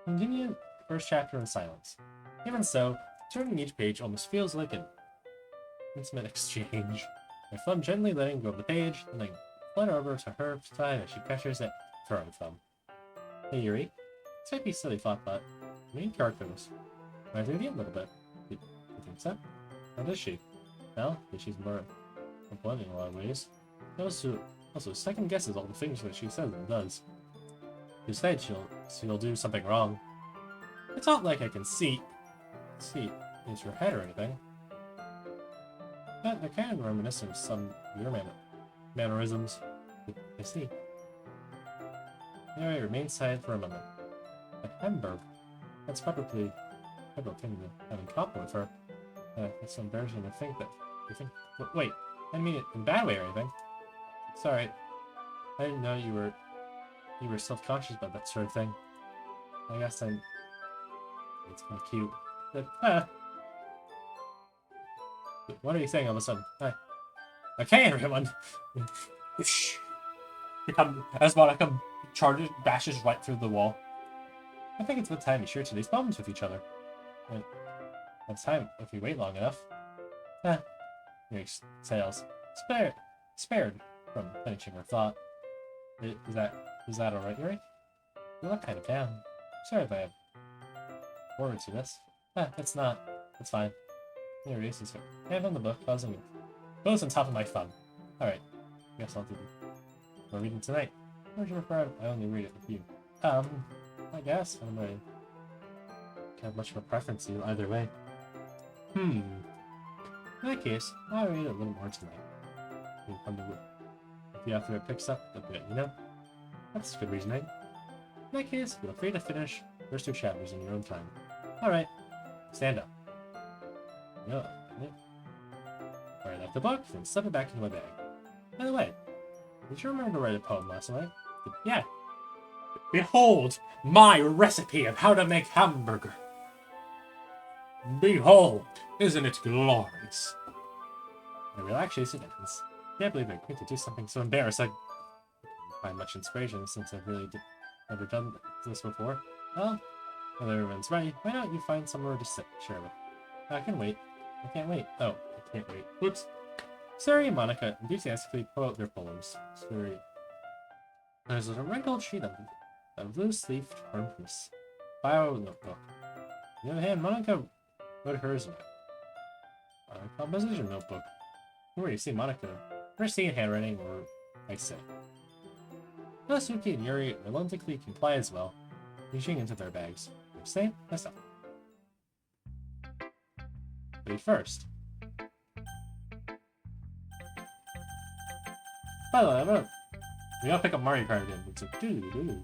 Continue first chapter in silence. Even so, turning each page almost feels like an intimate exchange. My thumb gently letting go of the page, and then flutter over to her side as she pressures it with her own thumb. Hey Yuri, this might be silly thought, but the main characters reminds me of you a little bit. You think so? How does she? Well, she's more blunt in a lot of ways. Also second guesses all the things that she says and does. Besides, she'll do something wrong. It's not like I can see into her head or anything. But they're kind of reminiscent of some of your mannerisms. I see. Anyway, remain silent for a moment. At Hamburg, that's probably thing to having copper with her. It's so embarrassing to think that you think. Wait, I didn't mean it in a bad way or anything. Sorry, I didn't know you were self-conscious about that sort of thing. I guess it's kind of cute. But, what are you saying all of a sudden? Okay, everyone! As Monica charges, bashes right through the wall. I think it's about time we share today's problems with each other. It's time if we wait long enough. Yuri exhales, spared from finishing her thought. Is that alright, Yuri? You look kind of down. Sorry if I have words to this. It's not. It's fine. Yuri raises her hand on the book, closing it. Goes on top of my thumb. Alright. Guess I'll do more reading tonight. Would you prefer I only read it with you? I guess. I don't really have much of a preference either way. In that case, I'll read it a little more tonight. If the author picks up a bit, you know? That's good reasoning. In that case, feel free to finish the first two chapters in your own time. Alright, stand up. No, I left the book, then slip it back into my bag. By the way, did you remember to write a poem last night? Yeah. Behold my recipe of how to make hamburger. Behold, isn't it glorious? A relaxation ends. Can't believe I'm going to do something so embarrassing. I didn't find much inspiration since I've really never done this before. Well, when everyone's ready, why don't you find somewhere to share with? I can wait. I can't wait. Oh, I can't wait. Whoops. Suri and Monica enthusiastically pull out their poems. Suri. There's a wrinkled sheet of loose-leafed harmless bio notebook. On the other hand, Monica wrote hers in a composition notebook. Where you see Monica, first seeing handwriting, or I say. Nosuke and Yuri reluctantly comply as well, reaching into their bags. Say, that's all. Read first. By the way, we gotta pick up Mario Kart again. It's a doo-doo-doo.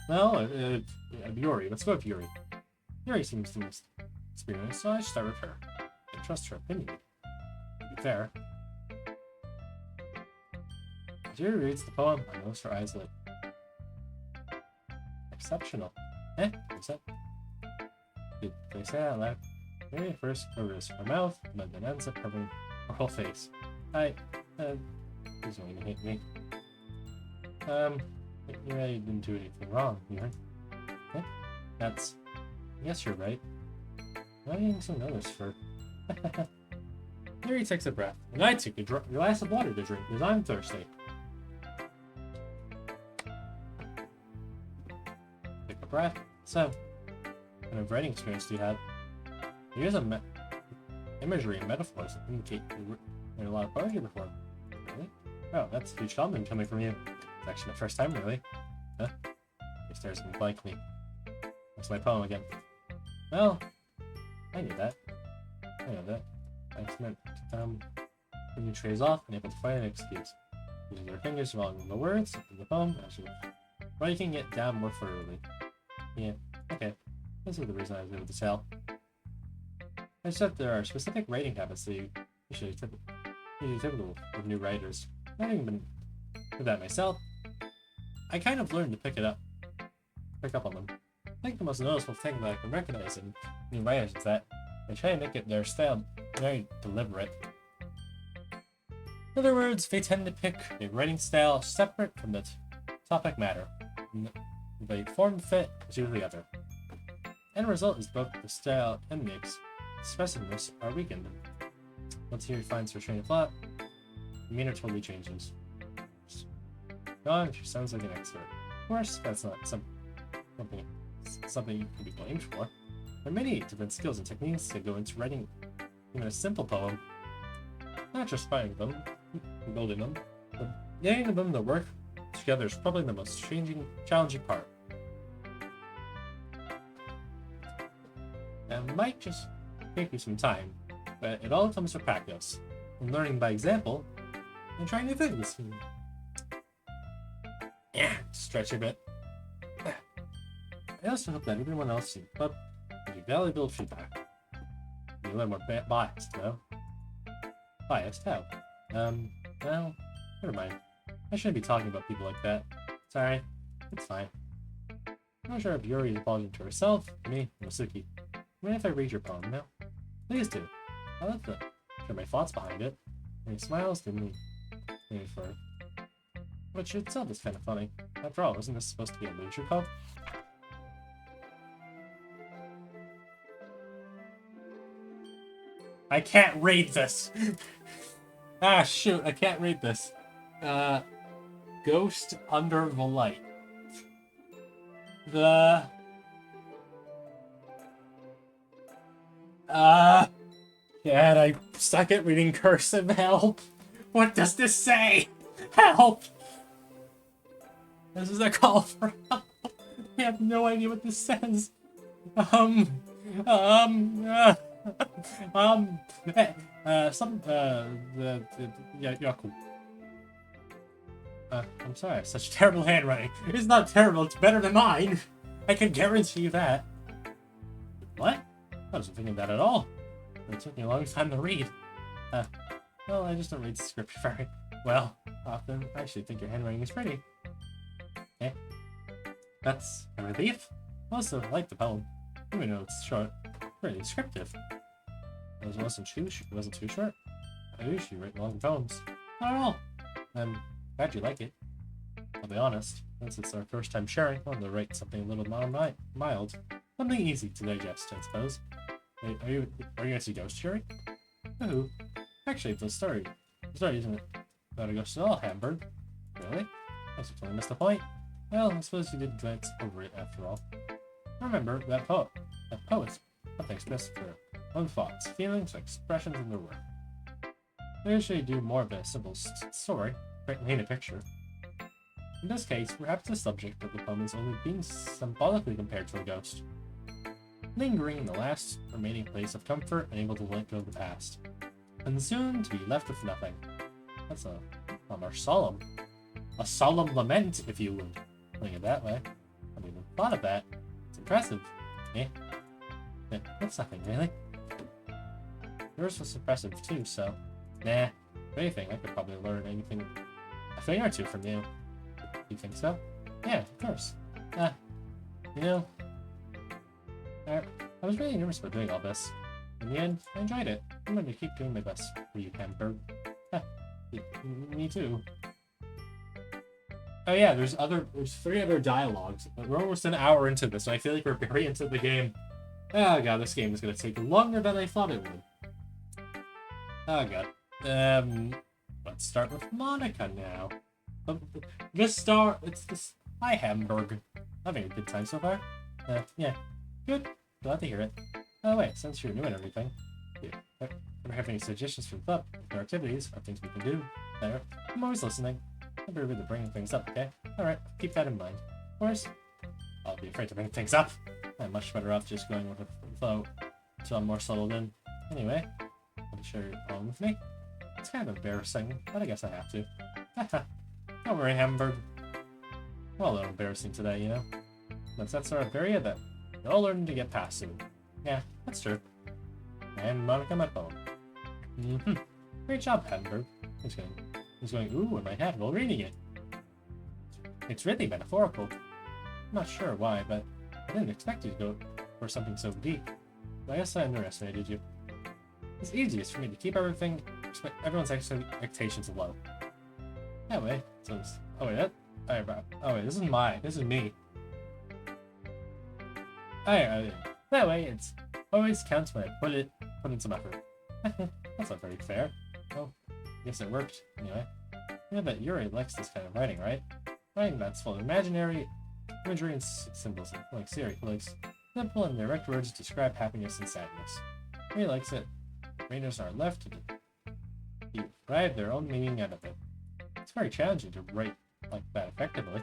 No, Yuri. Let's go with Yuri. Yuri seems the most experienced, so I should start with her. I trust her opinion. To be fair. As Yuri reads the poem, I notice her eyes lit. Exceptional. What's that? Did they say that out loud? Yuri first covers her mouth, but then ends up covering her whole face. Please don't even hit me. You really didn't do anything wrong, Yuri. That's... I guess you're right. Why are you so nervous for? Yuri takes a breath, and I took a glass of water to drink because I'm thirsty. Take a breath. So, what kind of writing experience do you have? Here's imagery and metaphors that indicate you read a lot of poetry before. Really? Oh, that's a huge compliment coming from you. It's actually my first time, really. Huh? He stares at me blankly. What's my poem again? Well, I knew that. I just meant, when you trace off, unable to find an excuse. Using your fingers along the words in the poem, actually writing it down more thoroughly. Yeah, okay. This is the reason I was able to tell. Except there are specific writing habits that usually typical of new writers. I haven't been through that myself. I kind of learned to pick up on them. I think the most noticeable thing that I can recognize in new writers is that they try to make it their style very deliberate. In other words, they tend to pick a writing style separate from the topic matter. The form fit is usually the other. End result is both the style and the expressiveness are weakened. Once he finds her train of thought, the demeanor totally changes. She sounds like an expert. Of course, that's not something you can be blamed for. There are many different skills and techniques that go into writing even a simple poem. Not just finding them, and building them, but getting them to work together is probably the most challenging part. It might just take you some time, but it all comes with practice, and learning by example, and trying new things. Stretch a bit. I also hope that everyone else in the club gives you valuable feedback. You're a little more biased, though. Biased? How? Well, never mind. I shouldn't be talking about people like that. Sorry. It's fine. I'm not sure if Yuri is apologizing to herself, me, or Masuki. Mind if I read your poem now? Please do. I love to share my thoughts behind it. And he smiles to me. Maybe for which itself is kind of funny. After all, isn't this supposed to be a literature club? I can't read this! Ah, shoot, I can't read this. Ghost Under the Light. Dad, I suck at reading cursive. Help! What does this say? Help! This is a call for help. I have no idea what this says. Yaku. I'm sorry, such terrible handwriting. It's not terrible, it's better than mine. I can guarantee you that. What? I wasn't thinking that at all. It took me a long time to read. Well, I just don't read script very well. Often, I actually think your handwriting is pretty. That's a relief. Also, I like the poem. Even though it's short, pretty descriptive. It wasn't too short. I usually write long poems. Not at all. I'm glad you like it. I'll be honest, since it's our first time sharing, I wanted to write something a little mild. Something easy to digest, I suppose. Wait, are you gonna see Ghost Fury? Ooh. Actually, the story isn't about a ghost at all, Hamburg. Really? I totally missed the point. Well, I suppose you did glance over it after all. Remember, that poets often express their own thoughts, feelings, expressions in their work. They usually do more of a simple story, paint a picture. In this case, perhaps the subject of the poem is only being symbolically compared to a ghost, lingering in the last remaining place of comfort and able to let go of the past, and soon to be left with nothing. That's a more solemn. A solemn lament, if you would. Putting it that way. I haven't even thought of that. It's impressive. That's nothing, really. Yours was impressive, too, so... Nah. If anything, I could probably learn anything... a thing or two from you. You think so? Yeah, of course. You know... I was really nervous about doing all this. In the end, I enjoyed it. I'm going to keep doing my best for you, Hamburg. Me too. Oh yeah, there's 3 other dialogues. We're almost an hour into this, so I feel like we're very into the game. Oh god, this game is gonna take longer than I thought it would. Oh god. Let's start with Monica now. It's this. Hi, Hamburg. Having a good time so far? Yeah. Good. Glad to hear it. Oh wait, since you're new and everything, ever have any suggestions for the club, or activities, or things we can do? There. I'm always listening. I'll be ready to bring things up, okay? Alright, keep that in mind. Of course, I'll be afraid to bring things up. I'm much better off just going with the flow until I'm more settled in. Anyway, want to share your poem with me? It's kind of embarrassing, but I guess I have to. Haha. Don't worry, Hamburg. We're all a little embarrassing today, you know? That's that sort of area that we're all learning to get past soon. Yeah, that's true. And Monica, my poem. Great job, Hamburg. He's going, ooh, in my head while reading it. It's really metaphorical. I'm not sure why, but I didn't expect you to go for something so deep. But I guess I underestimated you. It's easiest for me to keep everyone's expectations low. That way, so it's, this is me. That way, it's always counts when I put in some effort. That's not very fair. Oh, I guess it worked, anyway. You know that Yuri likes this kind of writing, right? Writing that's full of imaginary imagery and symbols, like Siri likes simple and direct words to describe happiness and sadness. Yuri likes it. Readers are left to derive their own meaning out of it. It's very challenging to write like that effectively.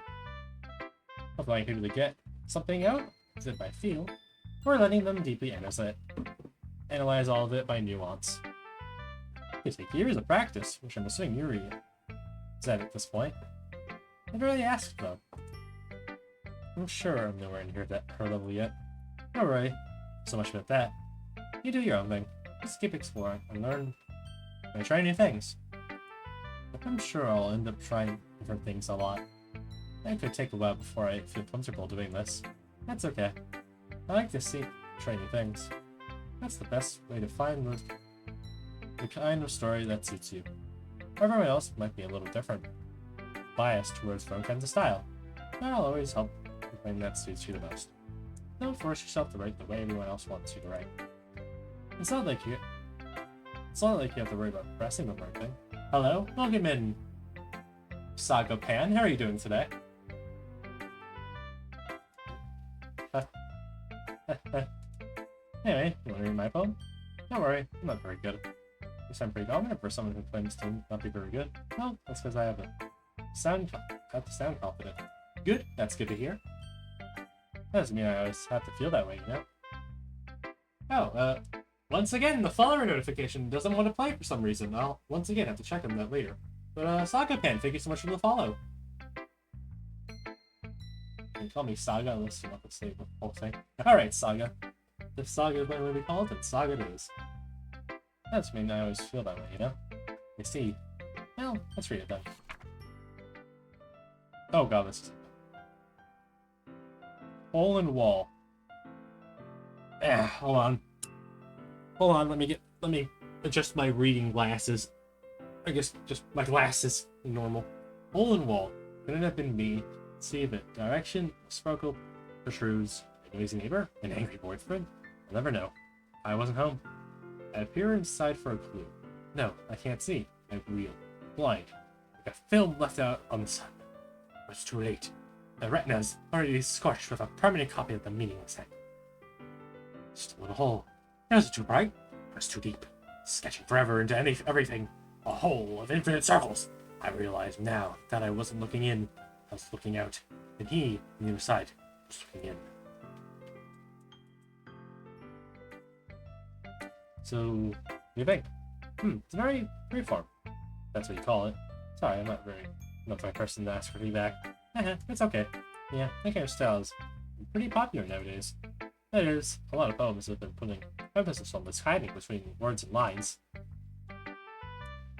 Allowing people to get something out, is it by feel, or letting them deeply analyze all of it by nuance. It takes years of practice, which I'm assuming Yuri said at this point. I never really asked, though. I'm sure I'm nowhere near her level yet. Don't worry so much about that. You do your own thing. Just keep exploring and learn and try new things. But I'm sure I'll end up trying different things a lot. It could take a while before I feel comfortable doing this. That's okay. I like to try new things. That's the best way to find the kind of story that suits you. Everyone else might be a little different, biased towards their own kinds of style. But I'll always help you find that suits you the most. Don't force yourself to write the way everyone else wants you to write. It's not like you have to worry about pressing them or anything. Hello, welcome in, Saga Pan. How are you doing today? Anyway, you want to read my poem? Don't worry, I'm not very good. You sound pretty dominant for someone who claims to not be very good. Well, that's because I have to sound confident. Good, that's good to hear. That doesn't mean I always have to feel that way, you know? Oh, once again, the follower notification doesn't want to play for some reason. I'll once again have to check on that later. But, Saga Pen, thank you so much for the follow. You can call me Saga unless you want to say the whole thing. Alright, Saga. If Saga is what we call it, then Saga it is. That doesn't mean I always feel that way, you know? You see. Well, let's read it then. Oh god, this is... Hole in wall. Hold on. Hold on, let me adjust my reading glasses. I guess just my glasses. Normal. Hole in wall. Could it have been me? See the direction, a sparkle, protrudes, a noisy neighbor, an angry boyfriend? I'll never know. I wasn't home. I peer inside for a clue. No, I can't see. I'm real. Blind. Like a film left out on the sun. But it's too late. The retina's already scorched with a permanent copy of the meaningless thing. Just a little hole. It wasn't too bright, but it's too deep. Sketching forever into everything. A hole of infinite circles. I realize now that I wasn't looking in. I was looking out. And he, on the other side, was looking in. So, what do you think? It's very freeform. That's what you call it. Sorry, I'm not the right person to ask for feedback. It's okay. Yeah, I think our style is pretty popular nowadays. There's a lot of poems that have been putting emphasis on this hiding between words and lines.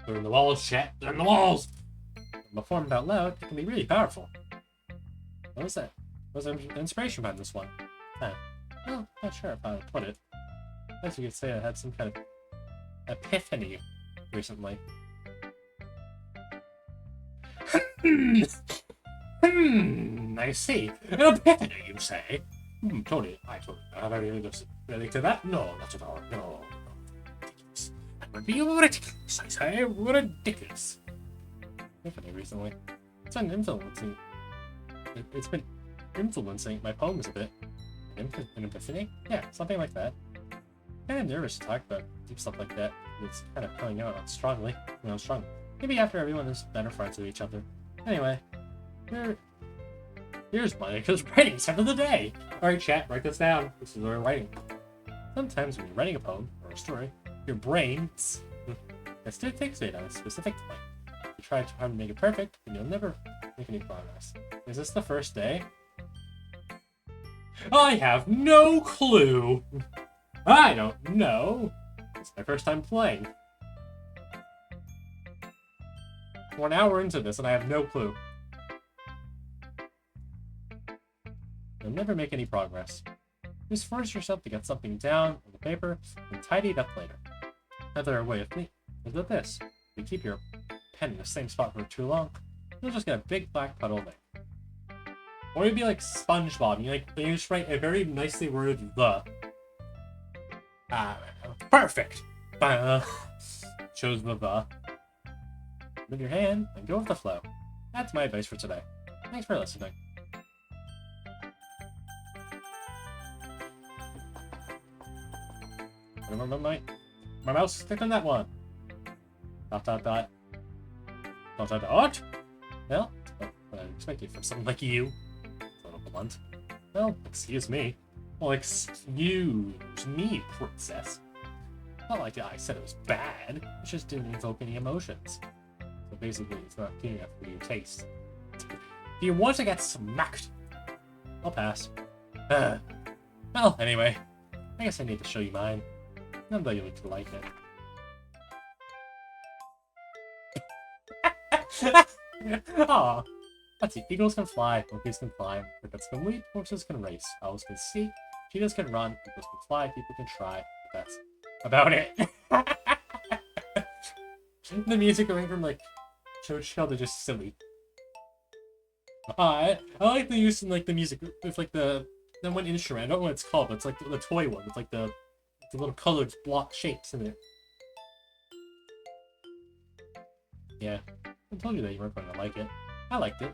They're in the walls, chat. They're in the walls! When performed out loud, it can be really powerful. What was that? What was the inspiration behind this one? Well, not sure how to put it. I guess you could say I had some kind of epiphany recently. I see. An epiphany, you say? Totally. I totally not really relate to that. No, not at all. No. Ridiculous. That would be ridiculous, I say. Ridiculous. Epiphany recently. It's been influencing. It's been influencing my poems a bit. An epiphany? Yeah, something like that. Kind of nervous to talk about deep stuff like that. It's kind of coming out strongly. Strongly. Maybe after everyone is better friends with each other. Anyway, here's my writing tip of the day. Alright, chat, write this down. This is what we're writing. Sometimes when you're writing a poem or a story, your brain gets too fixated on a specific point. You try to make it perfect, and you'll never make any progress. Is this the first day? I have no clue! I don't know! It's my first time playing. We're an hour into this, and I have no clue. You'll never make any progress. Just force yourself to get something down on the paper and tidy it up later. Another way of me is with this. If you keep your pen in the same spot for too long, you'll just get a big black puddle there. Or you'd be like SpongeBob. You just write a very nicely worded the. Perfect! Chose the. With your hand and go with the flow. That's my advice for today. Thanks for listening. Remember my mouse clicked on that one. ... Dot. Well, what I expected from someone like you. A little blunt. Well, excuse me. Well, excuse me, princess. Not like I said it was bad. It just didn't invoke any emotions. So basically, it's not good enough for your taste. If you want to get smacked, I'll pass. Well, anyway, I guess I need to show you mine. I know you would like it. Aw. Let's see. Eagles can fly, monkeys can climb, crickets can leap, horses can race, owls can see, cheetahs can run, people can fly, people can try. But that's about it. The music going from like Churchill to just silly. I like the use in like the music with like the one instrument. I don't know what it's called, but it's like the toy one. It's like the little colored block shapes in it. Yeah, I told you that you weren't going to like it. I liked it.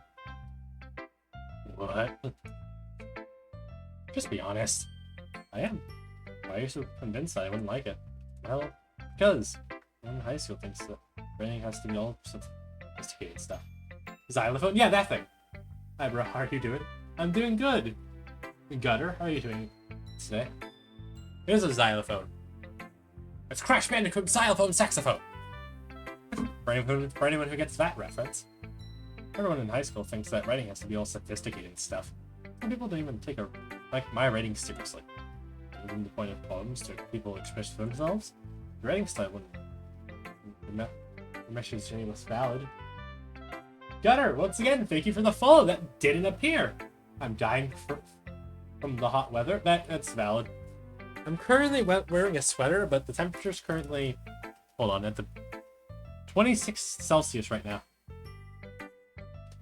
What? Just be honest. I am. Why are you so convinced that I wouldn't like it? Well, because everyone in high school thinks that writing has to be all sophisticated stuff. Xylophone? Yeah, that thing. Hi, bro. How are you doing? I'm doing good. Gutter, how are you doing today? Here's a xylophone. It's Crash Bandicoot xylophone saxophone. For anyone who gets that reference. Everyone in high school thinks that writing has to be all sophisticated and stuff. Some people don't even take my writing seriously. Even the point of poems to people express themselves, the writing style wouldn't message is any less valid. Gutter, once again, thank you for the follow. That didn't appear. I'm dying from the hot weather. That's valid. I'm currently wearing a sweater, but the temperature's currently, hold on, at the 26 Celsius right now.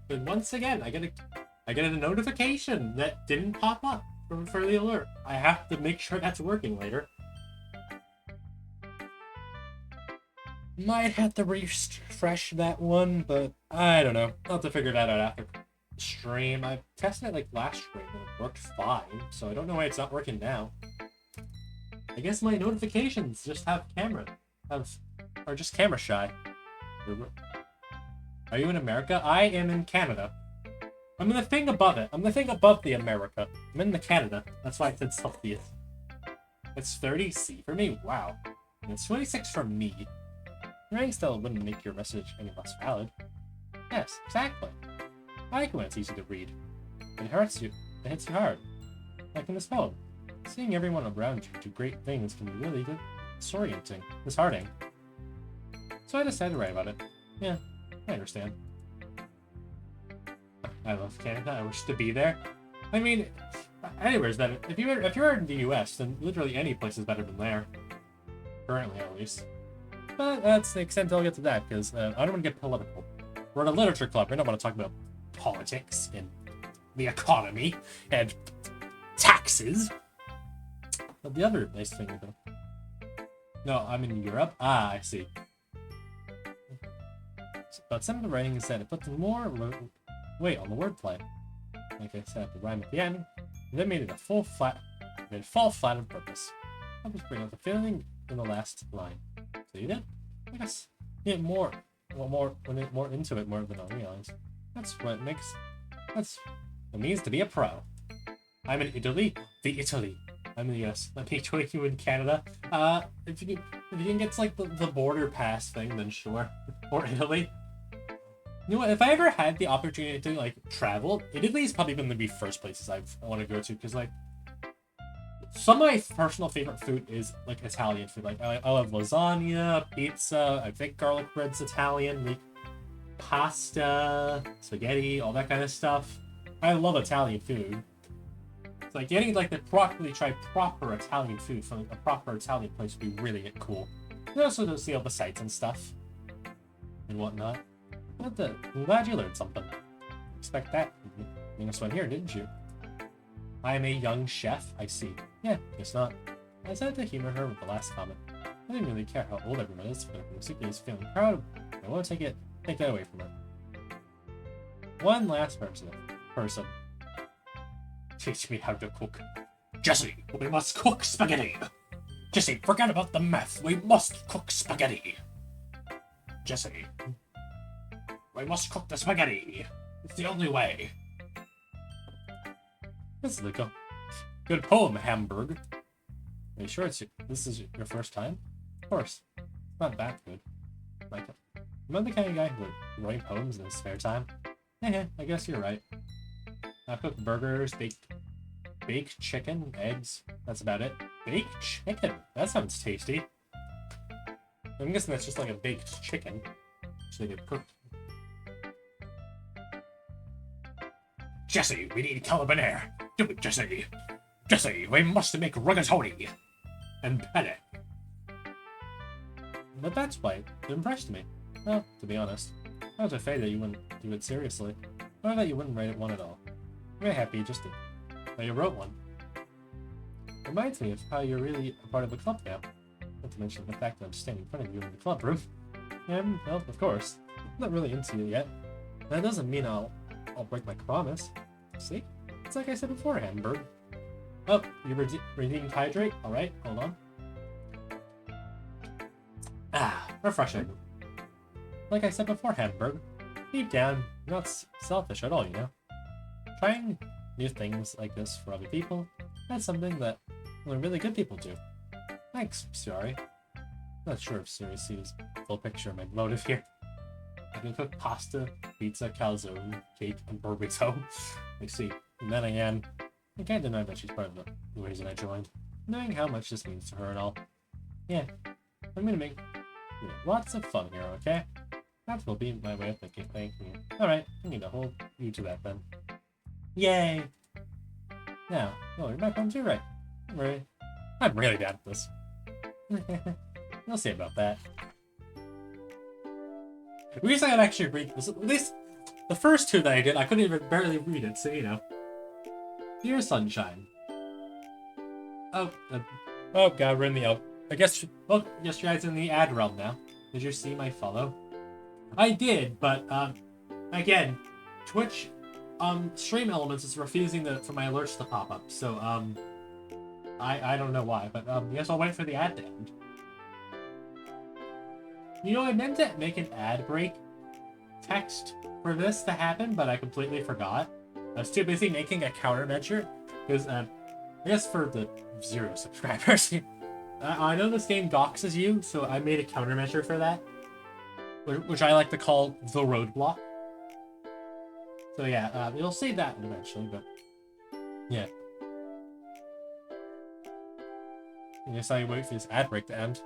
And once again, I get a notification that didn't pop up for the alert. I have to make sure that's working later. Might have to refresh that one, but I don't know. I'll have to figure that out after stream. I tested it like last stream and it worked fine, so I don't know why it's not working now. I guess my notifications just are just camera shy. Are you in America? I am in Canada. I'm in the thing above it. I'm the thing above the America. I'm in the Canada. That's why I said Celsius. It's 30 C for me. Wow. And it's 26 for me. Writing style wouldn't make your message any less valid. Yes, exactly. I like when it's easy to read. It hurts you. It hits you hard. Like in this poem. Seeing everyone around you do great things can be really disheartening. So I decided to write about it. Yeah, I understand. I love Canada. I wish to be there. I mean, anywhere's better. If you're in the U.S., then literally any place is better than there. Currently, at least. But that's the extent I'll get to that, because I don't want to get political. We're in a literature club. We don't want to talk about politics and the economy and taxes. But the other nice thing, though. No, I'm in Europe. Ah, I see. But some of the writing is that it puts more weight on the wordplay. Like I said, the rhyme at the end, and then made it fall flat on purpose. I'll just bring out the feeling in the last line. So you did? I guess get more into it more than I realized. That's what it means to be a pro. I'm in Italy. I'm in the US. Let me join you in Canada. If you can get to, like, the border pass thing, then sure. Or Italy. You know what? If I ever had the opportunity to, like, travel, Italy's probably going to be first places I want to go to, because, like, some of my personal favorite food is, like, Italian food. Like, I love lasagna, pizza, I think garlic bread's Italian, like, pasta, spaghetti, all that kind of stuff. I love Italian food. It's like getting, like, to properly try proper Italian food from a proper Italian place would be really cool. And also to see all the sights and stuff. And whatnot. I'm glad you learned something. Expect that. You must went here, didn't you? I am a young chef, I see. Yeah, guess not. I decided to humor her with the last comment. I didn't really care how old everyone is, but if Musuki is feeling proud, I won't take that away from her. One last person. Teach me how to cook. Jesse, we must cook spaghetti. Jesse, forget about the meth. We must cook spaghetti. Jesse, we must cook the spaghetti. It's the only way. This is a good poem, Hamburg. Are you sure this is your first time? Of course. It's not that good. Like, am I the kind of guy who would write poems in his spare time? I guess you're right. I cook burgers, baked chicken, eggs. That's about it. Baked chicken? That sounds tasty. I'm guessing that's just like a baked chicken. So they get cooked. Jesse, we need carbonara. Do it, Jesse. Jesse, we must make rigatoni. And penne. But that's why it impressed me. Well, to be honest, I was afraid that you wouldn't do it seriously. Or that you wouldn't write one at all. I'm very happy just that you wrote one. Reminds me of how you're really a part of the club now. Not to mention the fact that I'm standing in front of you in the club room. And, well, of course, I'm not really into you yet. That doesn't mean I'll break my promise. See? It's like I said before, Hamburg. Oh, you redeemed hydrate? Alright, hold on. Ah, refreshing. Like I said before, Hamburg. Deep down, you're not selfish at all, you know? Trying new things like this for other people, that's something that only really good people do. Thanks, Sari. Not sure if Sari sees the full picture of my motive here. I can cook pasta, pizza, calzone, cake, and burrito. I see. And then I can't deny that she's part of the reason I joined. Knowing how much this means to her and all. Yeah, I'm gonna make lots of fun here, okay? That will be my way of thinking. Thank you. Alright, I need to hold you to that then. Yay! Now, you're back home too, right? I'm really bad at this. We'll see about that. At least I could actually read this. At least the first two that I did, I couldn't even barely read it, so you know. Dear Sunshine. Oh god, we're in the I guess you guys in the ad realm now. Did you see my follow? I did, but again, Twitch Stream Elements is refusing for my alerts to pop up, so I don't know why, but yes, I'll wait for the ad to end. You know, I meant to make an ad break text for this to happen, but I completely forgot. I was too busy making a countermeasure, because, I guess for the 0 subscribers, I know this game doxes you, so I made a countermeasure for that, which I like to call the roadblock. So yeah, you'll see that eventually, but yeah. I guess I wait for this ad break to end.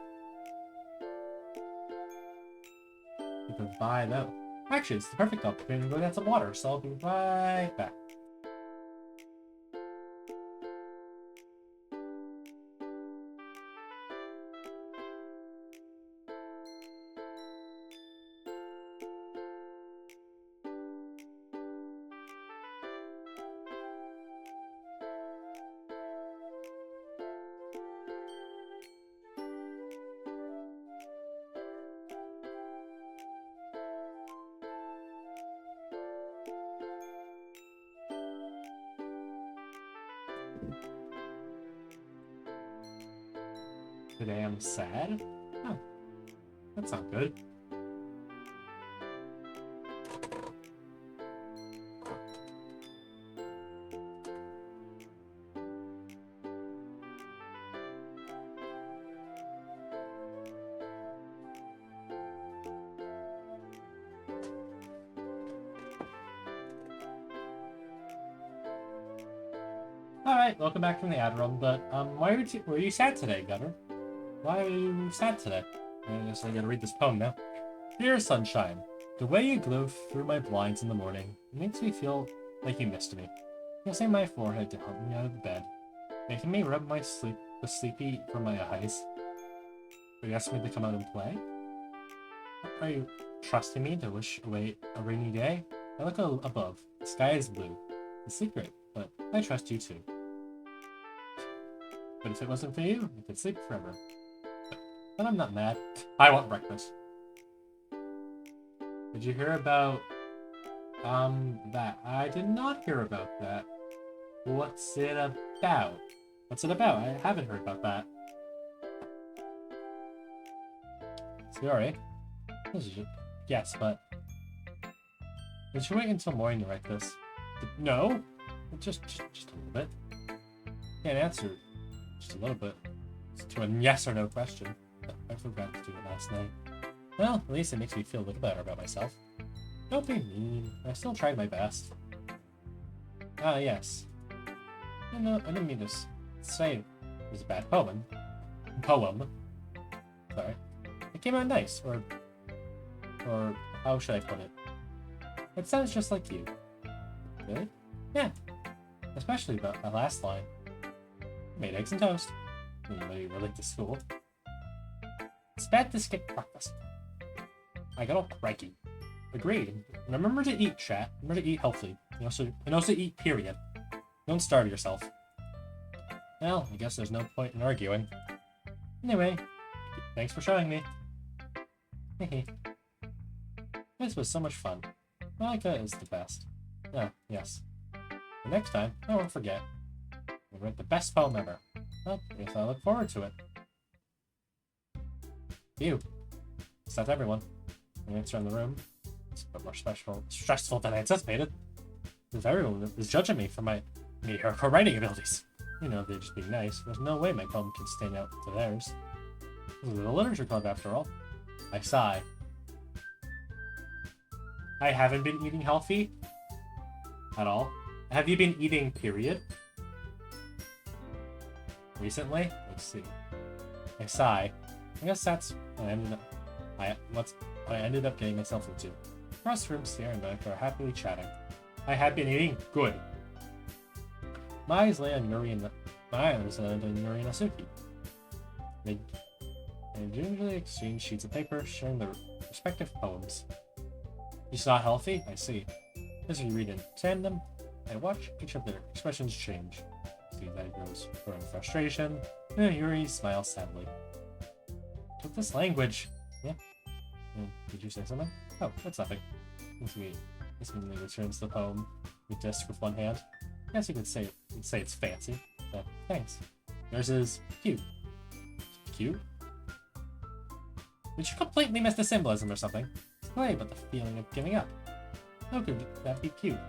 Goodbye, though. Actually, it's the perfect opportunity to go get some water, so I'll be right back. Today I'm sad? Oh, that's not good. Alright, welcome back from the ad room, but why were you sad today, Gunner? Why are you sad today? I guess I gotta read this poem now. Dear sunshine, the way you glow through my blinds in the morning makes me feel like you missed me. Kissing my forehead to help me out of the bed, making me rub the sleepy from my eyes. Are you asking me to come out and play? Are you trusting me to wish away a rainy day? I look above. The sky is blue. It's a secret, but I trust you too. But if it wasn't for you, I could sleep forever. But I'm not mad. I want breakfast. Did you hear about, that? I did not hear about that. What's it about? What's it about? I haven't heard about that. Sorry. Yes, but... Did you wait until morning to write this? No? Just a little bit. Can't answer just a little bit. It's to a yes or no question. I forgot to do it last night. Well, at least it makes me feel a little better about myself. Don't be mean. I still tried my best. Ah, yes. I didn't mean to say it was a bad poem. Sorry. It came out nice, or how should I put it? It sounds just like you. Really? Yeah. Especially about that last line. Made eggs and toast. Anybody relate to school? It's bad to skip breakfast. I got all cranky. Agreed. Remember to eat, chat. Remember to eat healthy. And also eat, period. Don't starve yourself. Well, I guess there's no point in arguing. Anyway, thanks for showing me. Hehe. This was so much fun. Monica is the best. Oh, yes. The next time, I won't forget. I wrote the best poem ever. Well, I guess I look forward to it. You. It's not everyone. An answer in the room. It's a bit more stressful than I anticipated. If everyone is judging me for my mediocre writing abilities. You know, they're just being nice. There's no way my poem can stand out to theirs. This is a literature club after all. I sigh. I haven't been eating healthy at all. Have you been eating, period? Recently? Let's see. I sigh. I guess that's what I ended up getting myself into. Across the room, Sierra and Monica are happily chatting. I had been eating good. My eyes lay on Yuri and Asuki. They gingerly exchange sheets of paper, sharing their respective poems. You're not healthy? I see. As we read in tandem, I watch each of their expressions change. See that grows growing frustration, and Yuri smiles sadly. Took this language. Yeah. Did you say something? Oh, that's nothing. This immediately returns the poem with disc with one hand. I guess you could say it's fancy, but thanks. Yours is cute. Cute? Did you completely miss the symbolism or something? It's great, but the feeling of giving up. How could that be cute?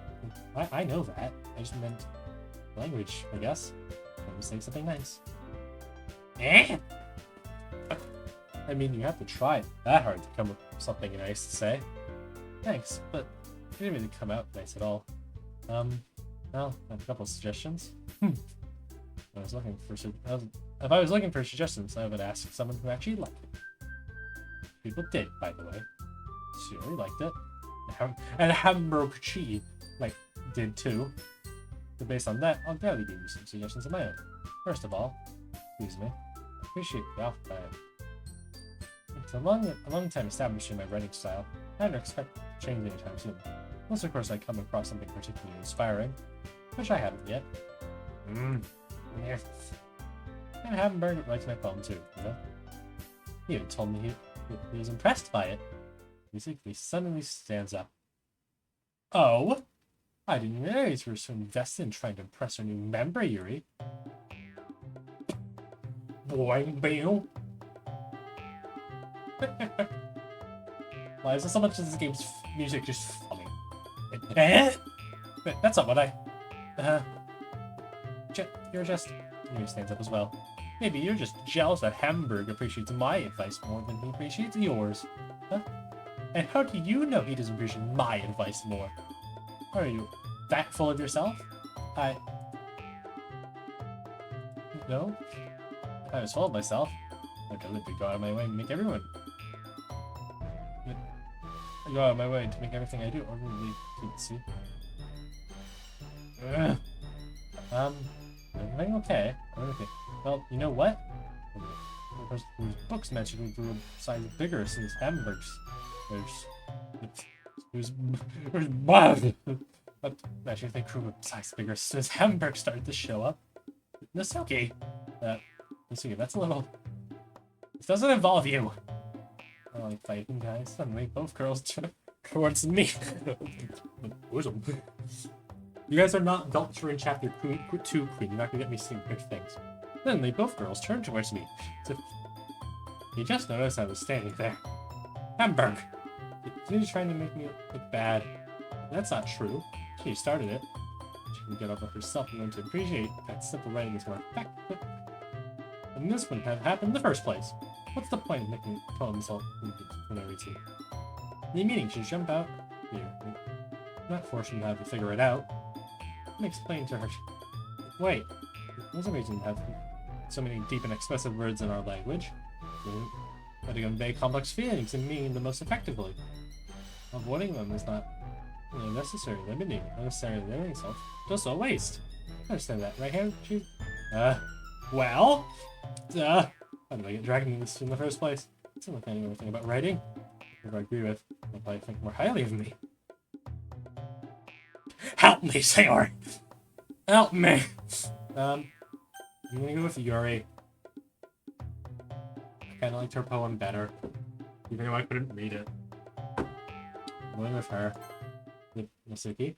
I know that. I just meant language, I guess. Let me say something nice. Eh? I mean, you have to try that hard to come up with something nice to say. Thanks, but it didn't really come out nice at all. Well, I have a couple of suggestions. I was looking for if I was looking for suggestions, I would ask someone who actually liked it. People did, by the way. Siri liked it. And Hamburg Chi did too. So based on that, I'll gladly give you some suggestions of my own. First of all, excuse me, I appreciate the alphabet. It's a long time establishing my writing style. I don't expect to change anytime soon. Unless, of course, I come across something particularly inspiring, which I haven't yet. Yeah. And Hamburg likes my poem too, you know? He even told me he was impressed by it. He suddenly stands up. Oh? I didn't realize you were so invested in trying to impress our new member, Yuri. Boing, bing. Why is there so much of this game's music just funny? That's not what I... You're just... Yuri stands up as well. Maybe you're just jealous that Hamburg appreciates my advice more than he appreciates yours. Huh? And how do you know he doesn't appreciate my advice more? Are you that full of yourself? No? If I was full of myself, I'd deliberately go out of my way and make everyone... go out of my way to make everything I do ordinarily see. Everything okay? Okay. Well, you know what? There's books magically grew a size bigger since Hamburg's. There's but imagine if they grew a size bigger since Hamburg started to show up. Nasuki! Nasuki, that's a little... This doesn't involve you! I like fighting, guys. Suddenly, both girls turn towards me. You guys are not adults. You're in chapter 2, Queen. You're not gonna get me seeing big things. Suddenly, both girls turned towards me. So, you just noticed I was standing there. Hamburg! You're trying to make me look bad. That's not true. She started it. She can get over herself and learn to appreciate that simple writing is more effective. And this wouldn't have happened in the first place. What's the point of making poems all when I read to you? The meaning should jump out here. Not forcing her to figure it out. Let me explain to her. Wait, there's a reason to have so many deep and expressive words in our language. But to convey complex feelings and meaning the most effectively. Avoiding them is not unnecessary limiting, unnecessary limiting self. Just a waste. I understand that, right, Ham? Well? How did I get dragged into this in the first place? I don't know anything about writing. If I agree with, they'll probably think more highly of me. Help me, Sailor! Help me! I'm gonna go with Yuri. I kinda liked her poem better, even though I couldn't read it. I'm going with her. Nasuki,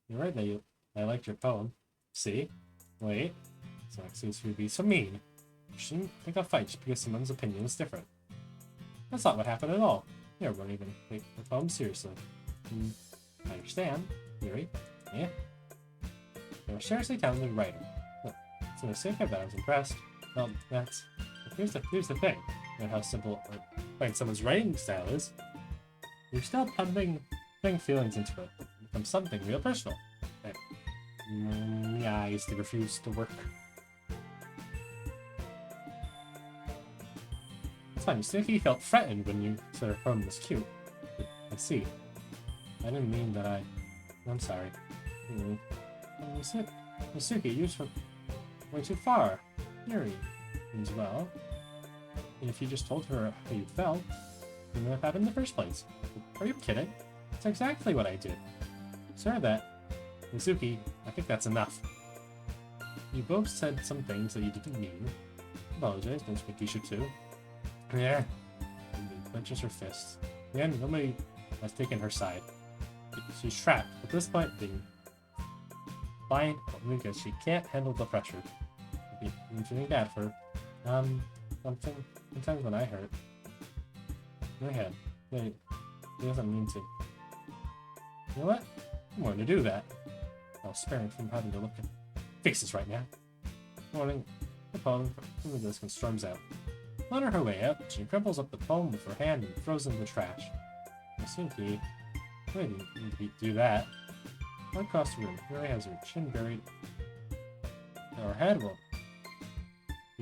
you're right that I liked your poem. See? Wait. So Nasuki would be so mean. You shouldn't pick a fight just because someone's opinion is different. That's not what happened at all. You won't even take the poem seriously. I understand, Yuri. Yeah. You're a seriously talented writer. Look, so the sake of that, I was impressed. Well, that's... Here's the thing. You know how simple someone's writing style is. You're still putting feelings into it. It becomes something real personal. Yeah, I used to refuse to work. It's fine. You see if he felt threatened when you said her poem was cute. I see. I didn't mean that I'm sorry. Nasuki, you went way too far. Yuri, as well. And if you just told her how you felt, it wouldn't have happened in the first place. Are you kidding? That's exactly what I did. Sorry that. Nasuki, I think that's enough. You both said some things that you didn't mean. Apologize, don't think you should too. Yeah. And he clenches her fists. Again, nobody has taken her side. She's trapped. At this point, being fine because she can't handle the pressure. I'm feeling bad for her. Sometimes when I hurt my head, he doesn't mean to. You know what? I'm going to do that. I'll spare him from having to look at faces right now. Morning, the poem from the desk and storms out. On her way out, she crumples up the poem with her hand and throws it in the trash. Nasuki, I didn't need to do that. Across the room, Yuri has her chin buried. Her head will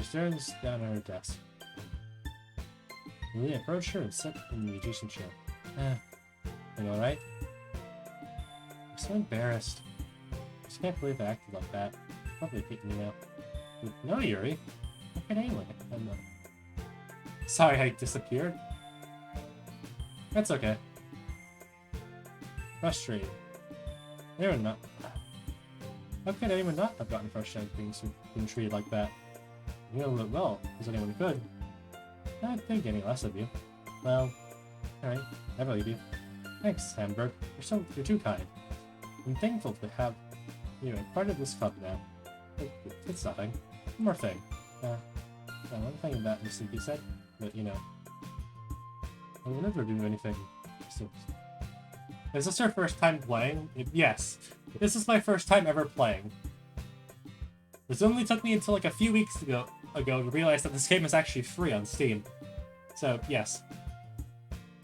She stares down at her desk. Lily approached her and sat in the adjacent chair. You alright? I'm so embarrassed. I just can't believe I acted like that. Probably hating me now. No, Yuri. How could anyone? I'm not. Sorry I disappeared. That's okay. Frustrated. Anyone not. How could anyone not have gotten frustrated being treated like that? You know it well, as anyone could. I don't think any less of you. Well, alright, I believe you. Thanks, Hamburg. You're too kind. I'm thankful to have you a part of this club now. It's nothing. One more thing. One thing that Miss Suki said, but you know, I will never do anything. Is this your first time playing? Yes. This is my first time ever playing. This only took me until like a few weeks ago to realize that this game is actually free on Steam. So, yes.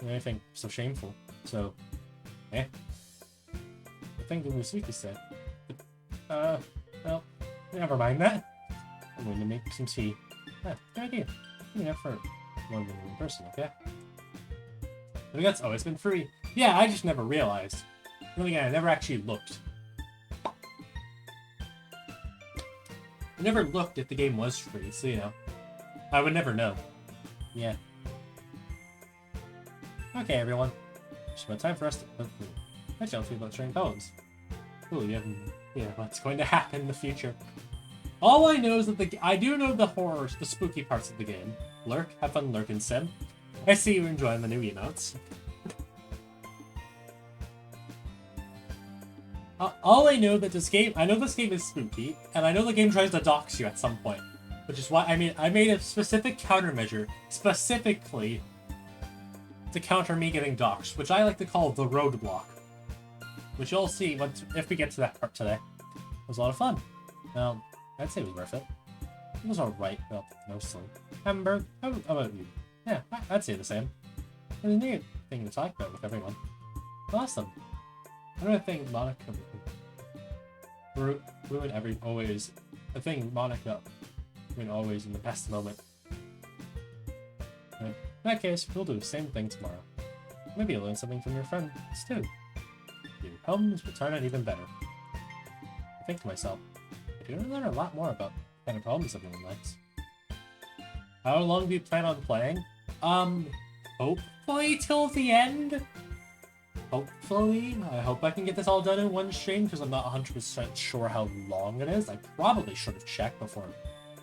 Anything so shameful. So, The thing that Suki said. Well, never mind that. I'm going to make some tea. Good idea. Give me an effort. More than one person, okay? I think that's always been free. Yeah, I just never realized. Then again, I never actually looked. I never looked if the game was free, so you know. I would never know. Yeah. Okay, everyone. It's about time for us to... I don't feel about sharing poems. Ooh, yeah, what's going to happen in the future. All I know is that I do know the horrors, the spooky parts of the game. Lurk, have fun, lurk, and sim. I see you enjoying the new emotes. All I know that this game is spooky, and I know the game tries to dox you at some point, which is why I made a specific countermeasure specifically to counter me getting doxed, which I like to call the roadblock, which you'll see if we get to that part today. It was a lot of fun. Well, I'd say it was worth it. It was alright, well, mostly. Hamburg, how about you? Yeah, I'd say the same. It was a neat thing to talk about with everyone. Awesome. Another thing Monica ruined always in the past moment. In that case, we'll do the same thing tomorrow. Maybe you'll learn something from your friends too. Your poems will turn out even better. I think to myself, I do learn a lot more about the kind of poems everyone likes. How long do you plan on playing? Hopefully till the end. Hopefully. I hope I can get this all done in one stream because I'm not 100% sure how long it is. I probably should have checked before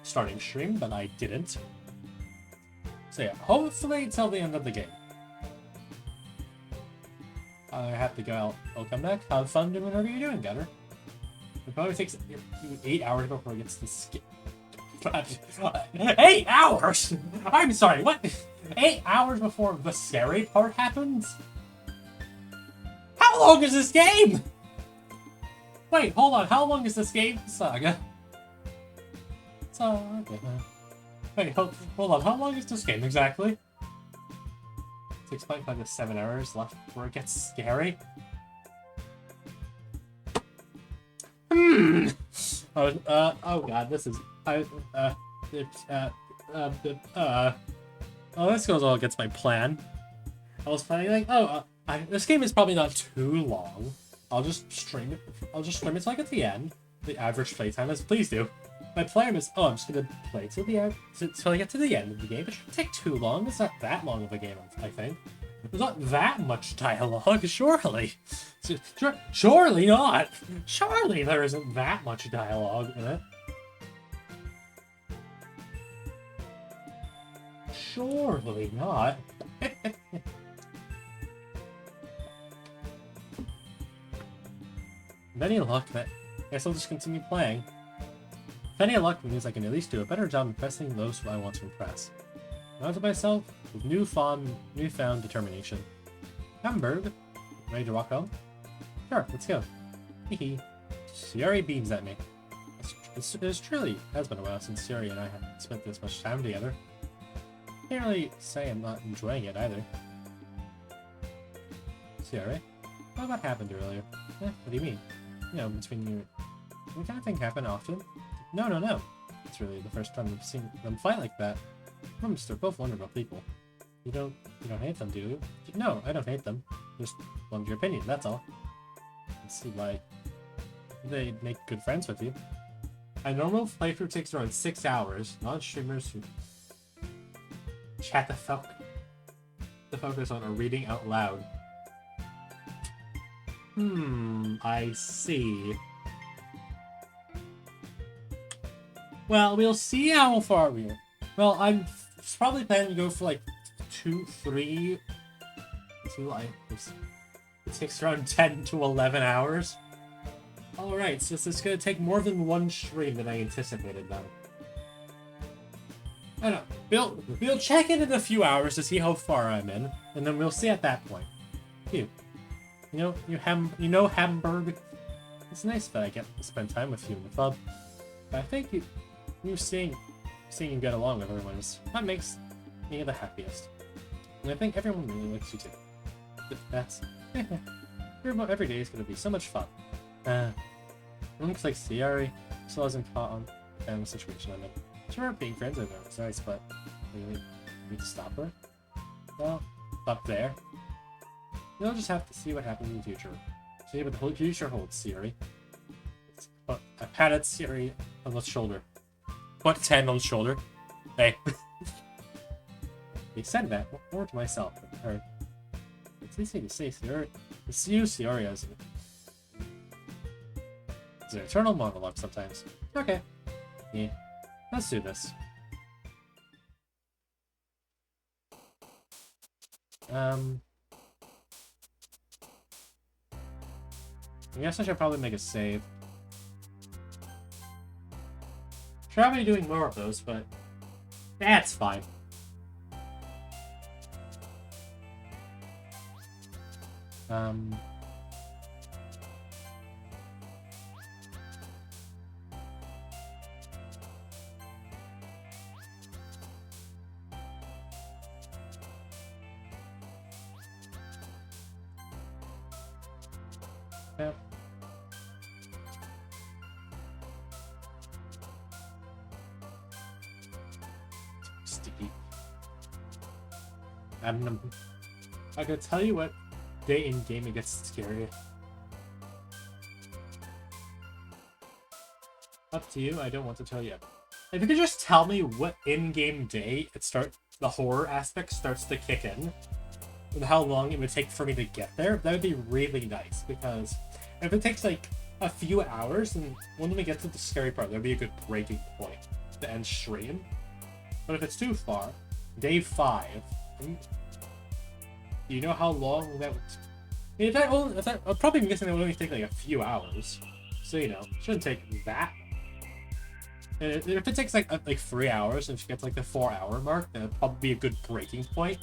starting stream, but I didn't. So yeah, hopefully till the end of the game. I have to go out. I'll come back. Have fun doing whatever you're doing, Gutter. It probably takes 8 hours before it gets to skip. 8 hours? I'm sorry, what? 8 hours before the scary part happens? How long is this game? Wait, hold on. How long is this game? Saga. Wait, hold on. How long is this game exactly? 6.5 to 7 hours left before it gets scary. Oh god, this is... Oh, this goes all against my plan. I was planning like, this game is probably not too long. I'll just stream it till I get to the end. The average playtime is, please do. My plan is, I'm just gonna play till I get to the end of the game. It shouldn't take too long. It's not that long of a game, I think. There's not that much dialogue, surely. Surely not. Surely there isn't that much dialogue in it. Surely not. With any luck, I guess I'll just continue playing. With any luck means I can at least do a better job impressing those who I want to impress. I to myself with newfound determination. Hamburg, ready to rock home? Sure, let's go. Hehe. Siri beams at me. It truly has been a while since Siri and I have spent this much time together. Can't really say I'm not enjoying it either. Siri, what happened earlier? What do you mean? You know, between you... That kind of thing happen often? No. It's really the first time I've seen them fight like that. Remember, they're both wonderful people. You don't hate them, do you? No, I don't hate them. Just wanted your opinion, that's all. Let's see why they make good friends with you. A normal playthrough takes around 6 hours. Non-streamers who chat the focus on or reading out loud. I see. Well, we'll see how far we are. Well, I'm probably planning to go for like 2, 3. It takes around 10 to 11 hours. Alright, so it's gonna take more than one stream than I anticipated now. I don't know. We'll check in a few hours to see how far I'm in, and then we'll see at that point. You know Hamburg. It's nice that I get to spend time with you in the club. But I think you seeing you get along with everyone that makes me the happiest. And I think everyone really likes you too. But that's every day is gonna be so much fun. It looks like Ciari still hasn't caught on the situation I'm in. Sure, being friends with her was nice, but really need to stop her? Well, up there. You'll just have to see what happens in the future. See what the future holds, Ciari. I patted Ciari on the shoulder. Put 10 on the shoulder. Hey. He said that more to myself than her. It's easy to say Ciari. It's you, Ciari, as it's an eternal monologue sometimes. Okay. Yeah. Let's do this. I guess I should probably make a save. Should probably be doing more of those, but that's fine. Yep. Sticky. I could tell you what day in game it gets scary. Up to you, I don't want to tell you. If you could just tell me what in-game day the horror aspect starts to kick in, and how long it would take for me to get there, that would be really nice, because if it takes like a few hours, and when we get to the scary part, that would be a good breaking point to end stream. But if it's too far, day 5, do you know how long that would... I'm probably guessing that would only take like a few hours, so it shouldn't take that. And if it takes like 3 hours, and if you get to like the 4-hour mark, then it'd probably be a good breaking point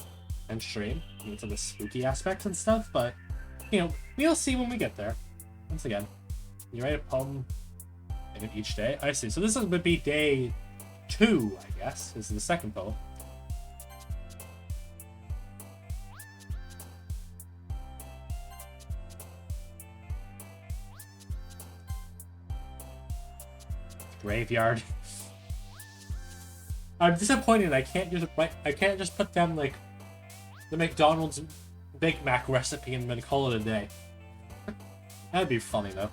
and stream into the spooky aspects and stuff. But we'll see when we get there. Once again, you write a poem in each day. I see. So this would be day 2, I guess. This is the second poem. Graveyard. I'm disappointed. I can't just put down like the McDonald's Big Mac recipe and then call it a day. That'd be funny though.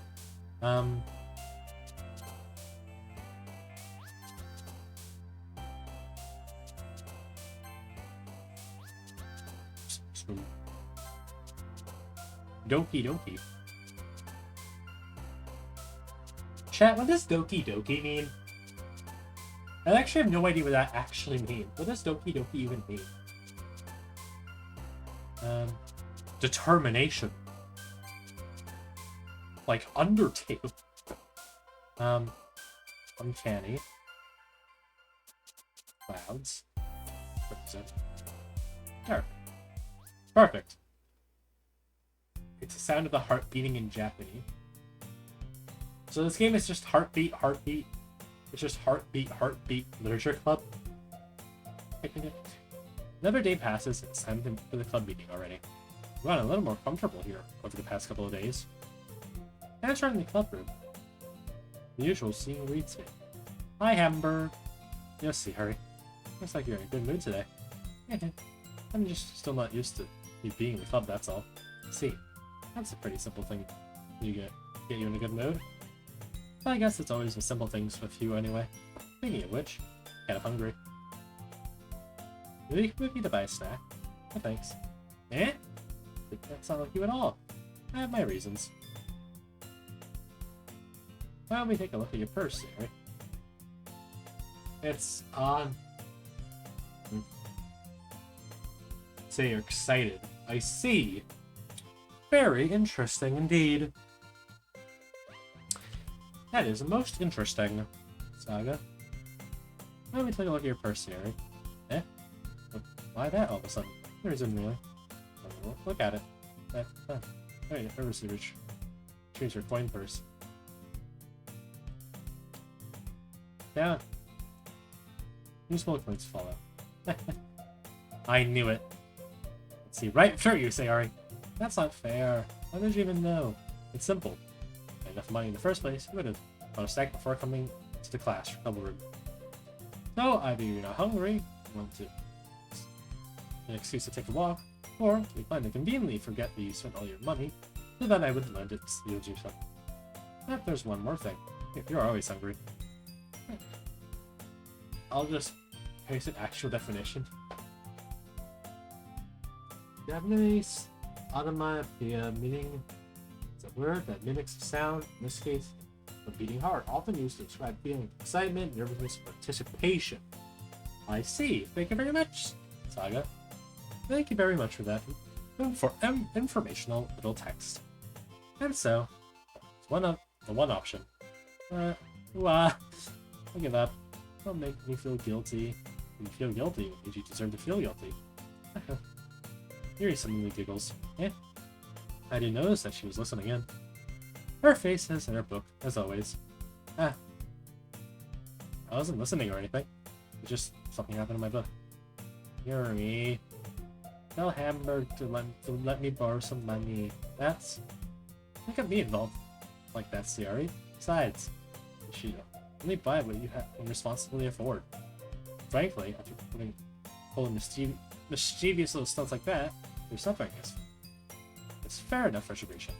Doki Doki. Chat, what does Doki Doki mean? I actually have no idea what that actually means. What does Doki Doki even mean? Determination. Like Undertale. Uncanny. Clouds. What is it? Dark. Perfect. It's the sound of the heart beating in Japanese. So this game is just heartbeat, heartbeat. It's just heartbeat, heartbeat literature club. Another day passes, it's time for the club meeting already. I've gotten a little more comfortable here over the past couple of days. And it's in the club room. The usual seeing reads me. Hi, Hamburg. Yes, see, hurry. Looks like you're in a good mood today. I'm just still not used to you being in the club, that's all. See, that's a pretty simple thing. You get you in a good mood. But I guess it's always the simple things with you anyway. Speaking of which, kind of hungry. Maybe we need to buy a snack. No thanks. Eh? That's not like you at all. I have my reasons. Why don't we take a look at your purse, Harry? It's on. So you're excited. I see. Very interesting indeed. That is most interesting, Saga. Why don't we take a look at your purse, Harry? Eh? Why that all of a sudden? There isn't really. Look at it. Hey, reach. Choose your coin purse. Yeah. New small coins fall out. I knew it. Let's see, right through you, Sayori. That's not fair. How did you even know? It's simple. Had enough money in the first place, you would have bought a snack before coming to the class trouble room. So either you're not hungry, want to an excuse to take a walk, or you plan to conveniently forget that you spent all your money, so then I would lend it to you yourself. But there's one more thing. You're always hungry. I'll just paste an actual definition. Japanese onomatopoeia meaning is a word that mimics a sound, in this case, a beating heart, often used to describe feeling of excitement, nervousness, participation. I see. Thank you very much, Saga. Thank you very much for that informational little text. And so, it's the one option. I give up. Don't make me feel guilty. When you feel guilty, it means you deserve to feel guilty. Yuri suddenly giggles. Eh? I didn't notice that she was listening in. Her face is in her book, as always. I wasn't listening or anything. It just something happened in my book. Yuri, tell Hamburg to let me borrow some money. That's... Don't get me involved like that, Sayori. Besides, she only buy what you can responsibly afford. Frankly, after pulling mischievous little stunts like that, your suffering is... It's fair enough retribution.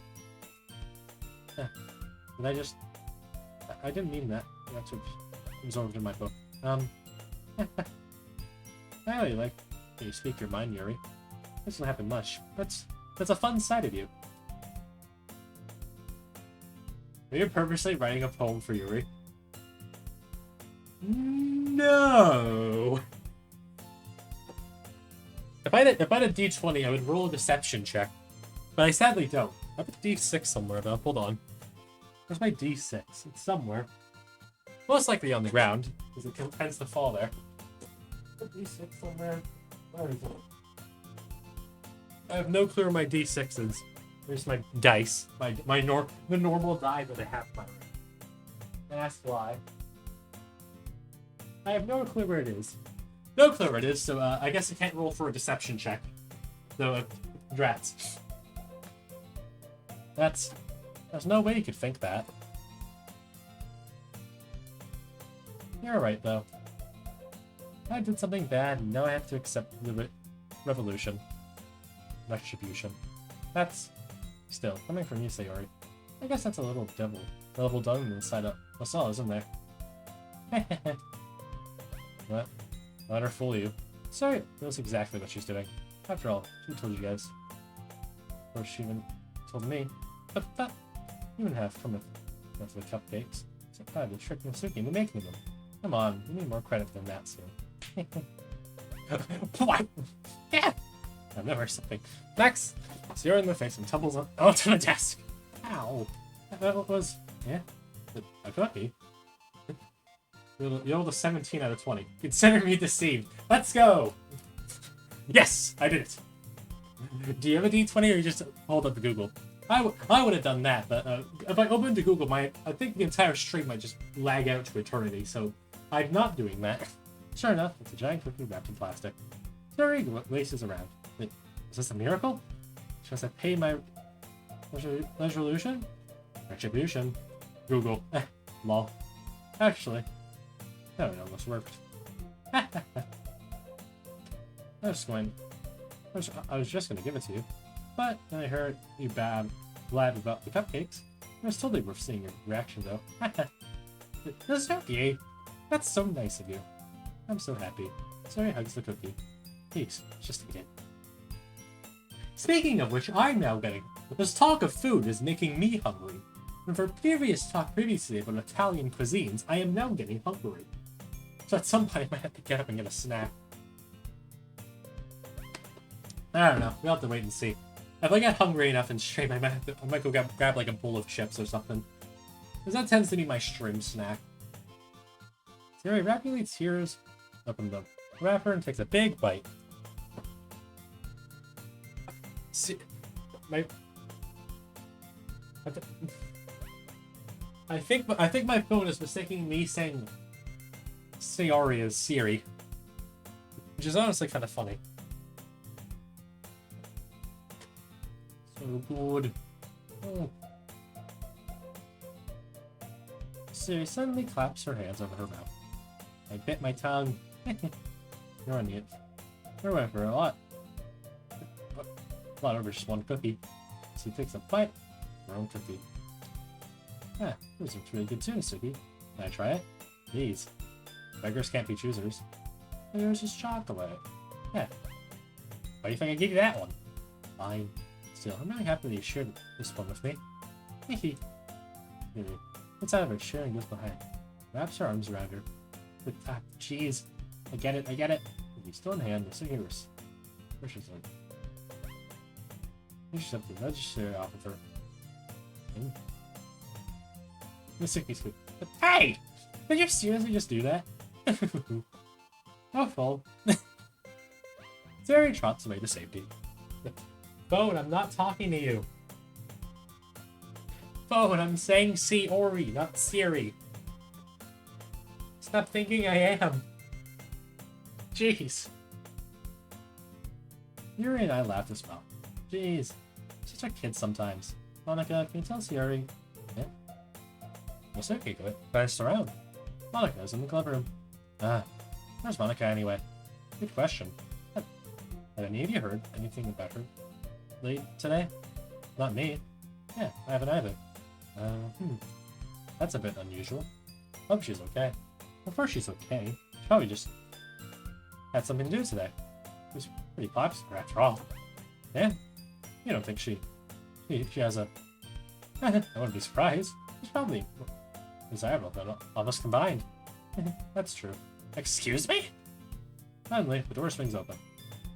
Did I just... I didn't mean that. That's what absorbed in my book. I really like when you speak your mind, Yuri. This doesn't happen much. That's a fun side of you. Are you purposely writing a poem for Yuri? No! If I had a D20, I would roll a deception check. But I sadly don't. I have a D6 somewhere, though. Hold on. Where's my D6? It's somewhere. Most likely on the ground, because it tends to fall there. A D6 somewhere. Where is it? I have no clue where my D6 is. There's my dice. The normal die that I have in my room. That's why. I have no clue where it is. No clue where it is, so I guess I can't roll for a deception check. So, drats. There's no way you could think that. You're right, though. I did something bad, and now I have to accept the retribution. That's still coming from you, Sayori. I guess that's a little double done inside of us all, isn't there? What? Let her fool you. Sorry, knows exactly what she's doing. After all, she told you guys. Of course, she even told me. But that even have come with the cupcakes. So I had to trick Mitsuki into making them. Come on, you need more credit than that, soon. What? Yeah! I've never heard something. Next, Sayori in the face and tumbles onto the desk. Ow! That was... Yeah? A cookie? You rolled a 17 out of 20. Consider me deceived. Let's go! Yes! I did it! Do you have a D20 or you just hold up to Google? I would have done that, but if I opened to Google, I think the entire stream might just lag out to eternity, so I'm not doing that. Sure enough, it's a giant cookie wrapped in plastic. Sorry, laces around. Wait, is this a miracle? Should I pay my resolution? Retribution? Google. Lol. Actually, That one almost worked. I was just gonna give it to you, but then I heard you blab about the cupcakes. I was totally worth seeing your reaction though. That's okay. That's so nice of you. I'm so happy. Sorry, hugs the cookie. Please, just eat it. Speaking of which, I'm now getting. This talk of food is making me hungry. And for previous talk previously about Italian cuisines, I am now getting hungry. So at some point I might have to get up and get a snack. I don't know. We'll have to wait and see. If I get hungry enough and stream, I might go grab like a bowl of chips or something. Because that tends to be my stream snack. Siri rapidly tears open the wrapper and takes a big bite. See, I think my phone is mistaking me saying Sayori as Siri, which is honestly kind of funny. So good. Oh. Siri suddenly claps her hands over her mouth. I bit my tongue. You're on it. You're went for a lot over just one cookie. So he takes a bite of her own cookie. Ah, this looks really good too, Suki. Can I try it? Please. Beggars can't be choosers. And yours is chocolate. Yeah. Why do you think I gave you that one? Fine. Still, I'm really happy that you shared this one with me. Hehe. What's out of it? Sharing goes behind. Wraps her arms around her. Good fuck. Jeez. I get it. He's still in hand. So here's. Where's she like? She's up to register off of her. Miss Suki's good. Hey! Did you seriously just do that? Oh, full. Siri trots away to safety. Phone, I'm not talking to you. Phone, I'm saying Sayori, not Siri. Stop thinking I am. Jeez. Yuri and I laughed as well. Jeez. Such a kid sometimes. Monica, can you tell Siri? Yeah? What's okay, good. Best around. Monica's in the club room. Ah, where's Monica anyway? Good question. Have any of you heard anything about her late today? Not me. Yeah, I haven't either. That's a bit unusual. Hope she's okay. Of course she's okay. She probably just had something to do today. She's pretty popular after all. Yeah? You don't think she has a... I wouldn't be surprised. She's probably desirable than all of us combined. That's true. Excuse me? Finally, the door swings open.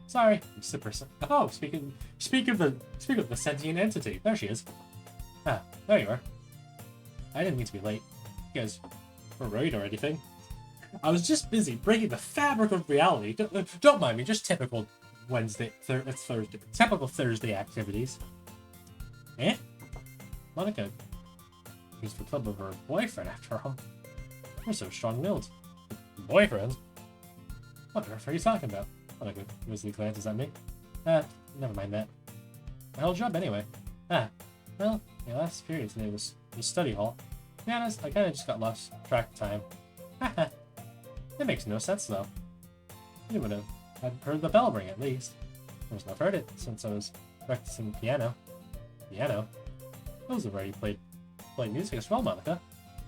Sorry, I'm super. Oh, speak of the sentient entity. There she is. Ah, there you are. I didn't mean to be late. You guys were worried or anything. I was just busy breaking the fabric of reality. Don't mind me. Just typical Thursday. Typical Thursday activities. Eh? Monica used the club of her boyfriend after all. You're so strong-willed. Boyfriend? What on earth are you talking about? Monica whizzily glances at me. Never mind that. My whole job anyway. Well, my last period today was study hall. To be honest, I kinda just got lost track of time. Haha. It makes no sense though. You would have heard the bell ring at least. I was not heard it since I was practicing piano. Piano? Those have already played music as well, Monica.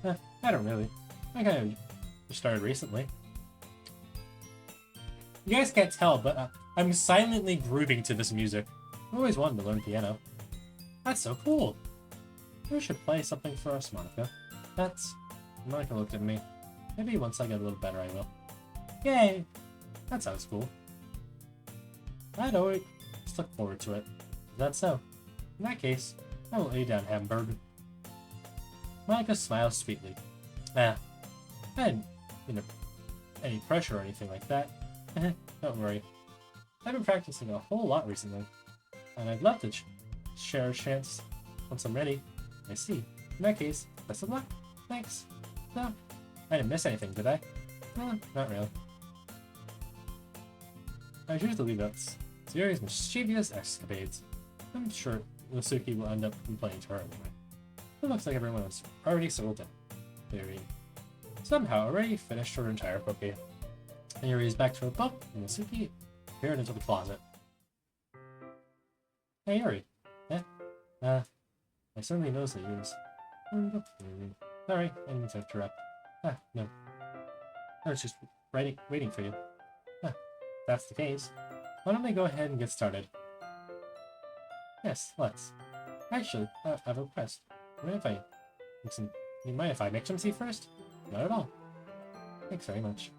I don't really. I kind of just started recently. You guys can't tell, but I'm silently grooving to this music. I've always wanted to learn piano. That's so cool. You should play something for us, Monica. Monica looked at me. Maybe once I get a little better, I will. Yay! That sounds cool. I'd always look forward to it. Is that so? In that case, I will lay down Hamburg. Monica smiles sweetly. I didn't, any pressure or anything like that. Don't worry. I've been practicing a whole lot recently, and I'd love to share a chance once I'm ready. I see. In that case, best of luck. Thanks. No, I didn't miss anything, did I? No, not really. I choose to leave out Sayori's mischievous escapades. I'm sure Yusuke will end up complaining to her anyway. It looks like everyone is already settled in. somehow already finished her entire cookie. And Yuri is back to her book, and Masuki appeared into the closet. Hey, Yuri. Eh? I suddenly noticed that Yuri's... Sorry, I didn't mean to interrupt. No. I was just waiting for you. If that's the case, why don't we go ahead and get started? Yes, let's. Actually, I have a request. You mind if I make some tea first? Not at all. Thanks very much.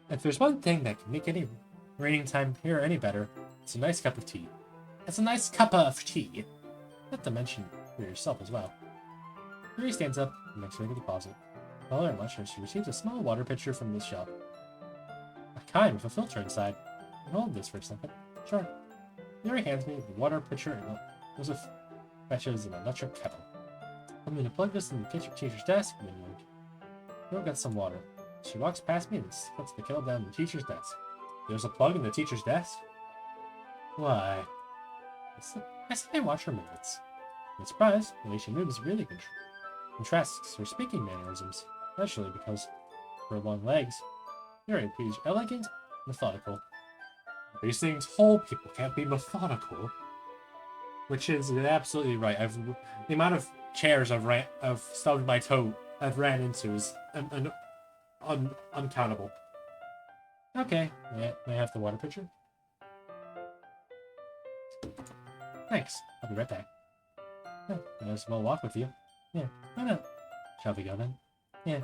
If there's one thing that can make any reading time here any better, it's a nice cup of tea. It's a nice cup of tea. Not to mention for yourself as well. Yuri stands up and makes her way to the closet. While her lunch, she receives a small water pitcher from the shelf. A kind with a filter inside. Hold this for a second. Sure. Yuri hands me the water pitcher and Joseph fetches an electric kettle. I'm going to plug this in the teacher's desk and then go get some water. She walks past me and puts the kettle down in the teacher's desk. There's a plug in the teacher's desk? Why? I sit and watch her movements. I'm surprised the way she moves really contrasts her speaking mannerisms, especially because her long legs. Yuri appears elegant, methodical. These things whole people can't be methodical. Which is absolutely right. The amount of chairs I've stubbed my toe I've ran into is uncountable. Okay, may I have the water pitcher? Thanks. I'll be right back. I might as well walk with you. Yeah, why not? Shall we go then? Yeah.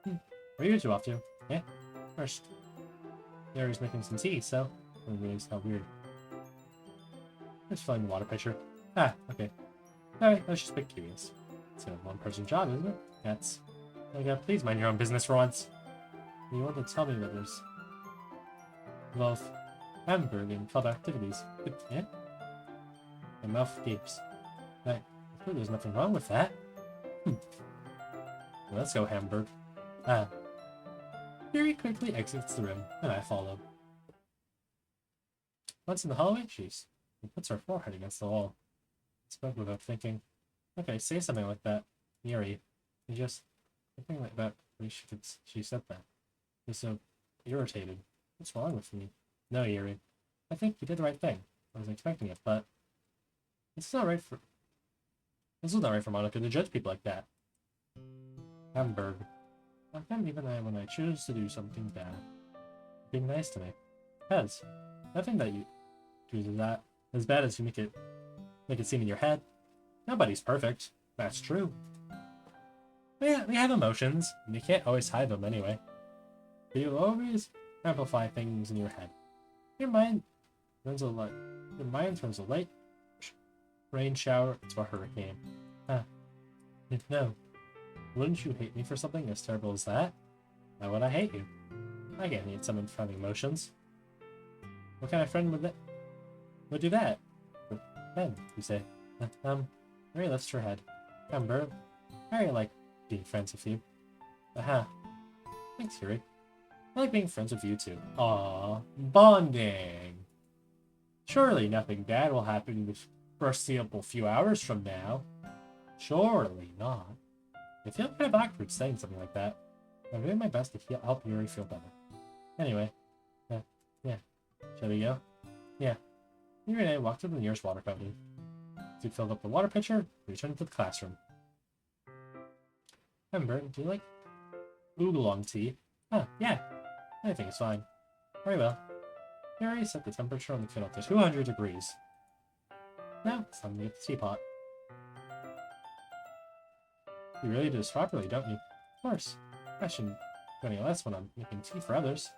Where are you two off to? Yeah? First. Yuri's making some tea, so I realize how weird. Just filling the water pitcher. Okay. Alright, let's just be curious. It's a one-person job, isn't it? That's... please mind your own business for once. You want to tell me that there's... involve Hamburg and club activities. Yeah? My mouth gapes. I think there's nothing wrong with that. Well, let's go, Hamburg. Yuri quickly exits the room, and I follow. Once in the hallway, she puts her forehead against the wall. I spoke without thinking. Okay, say something like that. Yuri. You just... something like that. She said that. You're so irritated. What's wrong with me? No, Yuri. I think you did the right thing. I wasn't expecting it, but... This is not right for Monica to judge people like that. Hamburg. Why can't even when I choose to do something bad? Being nice to me. Pez. Nothing that you do is that as bad as you make it seem in your head. Nobody's perfect. That's true. But we have emotions, and you can't always hide them anyway. But you always amplify things in your head. Your mind turns a light rain shower into a hurricane. No. Wouldn't you hate me for something as terrible as that? Why would I hate you? I can't hate someone for having emotions. What kind of friend would do that? Ben, you say. Mary lifts her head. Amber, I like being friends with you. Thanks, Yuri. I like being friends with you too. Aww, bonding. Surely nothing bad will happen in the foreseeable few hours from now. Surely not. I feel kind of awkward saying something like that. I'm doing my best to help Yuri feel better. Anyway, yeah. Shall we go? Yeah. Yuri and I walked to the nearest water fountain. We filled up the water pitcher, we returned to the classroom. Remember, do you like oolong tea? Yeah. Anything is fine. Very well. Yuri set the temperature on the kettle to 200 degrees. Now, it's time to get the teapot. You really do this properly, don't you? Of course. I shouldn't do any less when I'm making tea for others.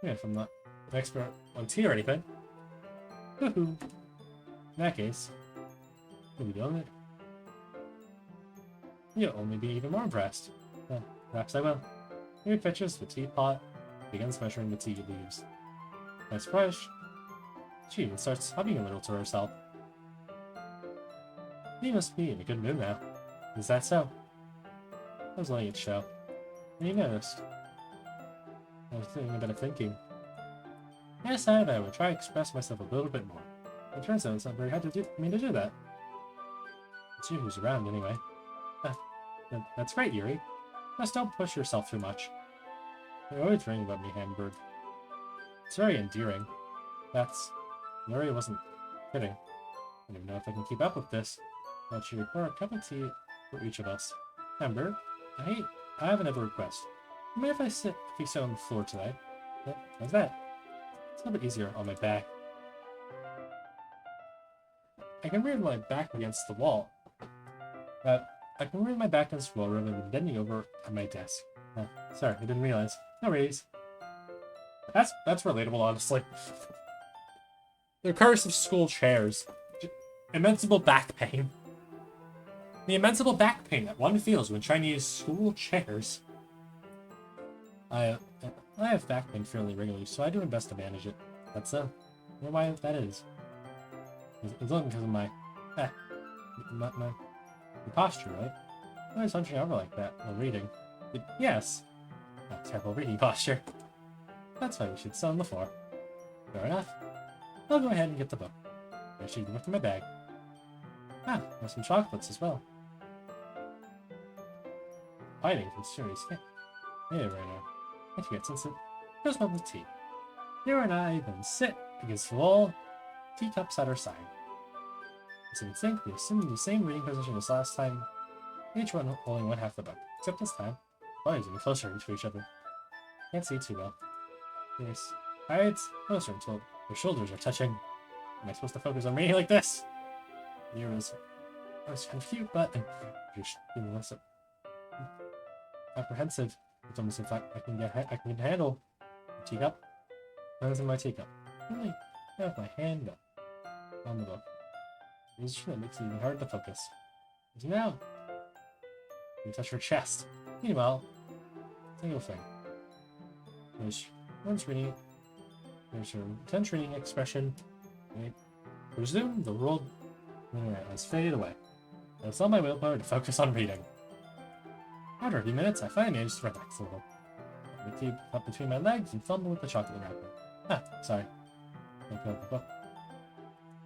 Yeah, if I'm not an expert on tea or anything. Woohoo! In that case, you'll only be even more impressed. Perhaps I will. Yuri fetches the teapot, begins measuring the tea leaves. Nice fresh. She even starts humming a little to herself. You must be in a good mood now. Is that so? I was letting it show. And you noticed. I was doing a bit of thinking. I decided I would try to express myself a little bit more. It turns out it's not very hard for me to do that. It's you who's around, anyway. That's great, Yuri. Just don't push yourself too much. You're always ringing about me, Hamburg. It's very endearing. Yuri wasn't kidding. I don't even know if I can keep up with this. But she would pour a cup of tea for each of us. Hamburg, I have another request. You mind if you sit on the floor today? How's that? It's a little bit easier on my back. I can rear my back against the wall. I can rear my back against the wall rather than bending over at my desk. Sorry, I didn't realize. No worries. That's relatable, honestly. The curse of school chairs. Immensible back pain. The immensible back pain that one feels when trying to use school chairs. I have back pain fairly regularly, so I do my best to manage it. That's why that is. It's only because of my posture, right? I was hunching over like that while reading. Yes, a terrible reading posture. That's why we should sit on the floor. Fair enough. I'll go ahead and get the book. I should look in my bag. There's some chocolates as well. Fighting from serious. Hey, Rainer. If you get some soup, here's one with tea. You and I then sit against the wall, teacups at our side. As you would think, we assumed the same reading position as last time, each one holding one half the book, except this time, bodies are closer to each other. Can't see too well. Yes, hides closer until their shoulders are touching. Am I supposed to focus on reading like this? You're as confused, but you're feeling less apprehensive. It's almost if I can handle a teacup. Hands in my teacup. Really have my hand up on the book. This shit makes it even harder to focus. Because now you touch her chest. Meanwhile, single thing. There's one's reading. There's her intense reading expression. I presume the world has faded away. It's all my willpower to focus on reading. After a few minutes, I finally managed to relax a little. I keep up between my legs and fumble with the chocolate wrapper. Sorry. I pick up the book.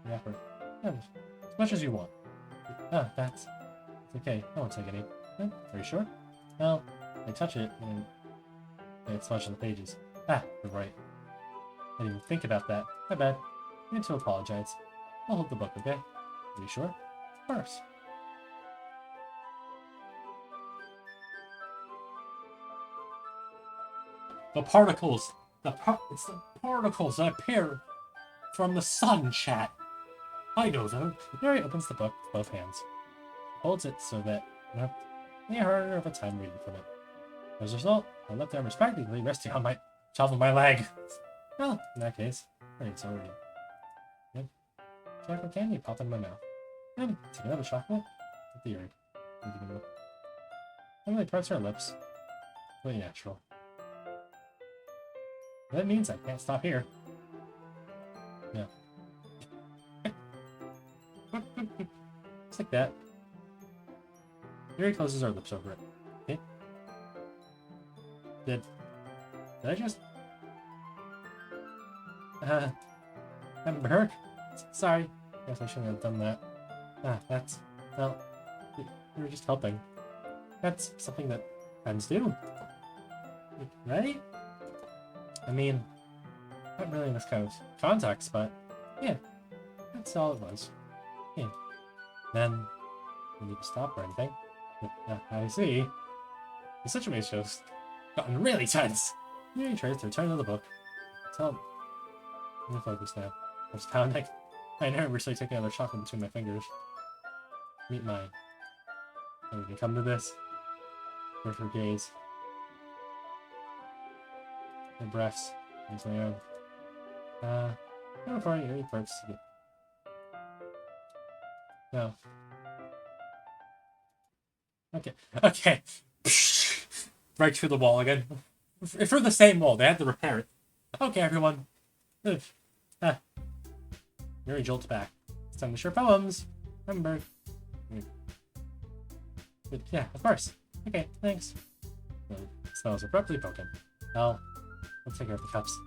Wrapper. As much as you want. It's okay. I won't take any. Are you sure? Well, I touch it and it's smudged on the pages. You're right. I didn't even think about that. My bad. I need to apologize. I'll hold the book, okay? Are you sure? Of course. The particles. It's the particles that appear from the sun, chat. I know them. Mary opens the book with both hands. Holds it so that you have any harder of a time reading from it. As a result, I left them respectively resting on my top of my leg. Well, in that case, it's already. Yep. Chocolate candy popped in my mouth. And take another chocolate with the earring. Emily parts her lips. Really natural. That means I can't stop here. Yeah. Just like that. Yuri closes her lips over it. Okay. Did I just... Hamburg? Sorry. Guess I shouldn't have done that. Well, we were just helping. That's something that friends do. Right? I mean, not really in this kind of context, but yeah, that's all it was. Yeah. Then, we need to stop or anything. I see. The situation has gotten really tense. Yuri tries to return to the book. Tell him. I'm gonna focus now. I was pounding. I nervously take another chocolate between my fingers. Meet mine. And we can come to this. With her gaze. Her breaths. Use my own. Before Yuri parts to get. No. Okay. Right through the wall again. Through the same wall. They had to repair it. Okay, everyone. Yuri jolts back. It's time to share poems. Remember. But yeah, of course. Okay, thanks. The spell is abruptly broken. I'll take care of the cups.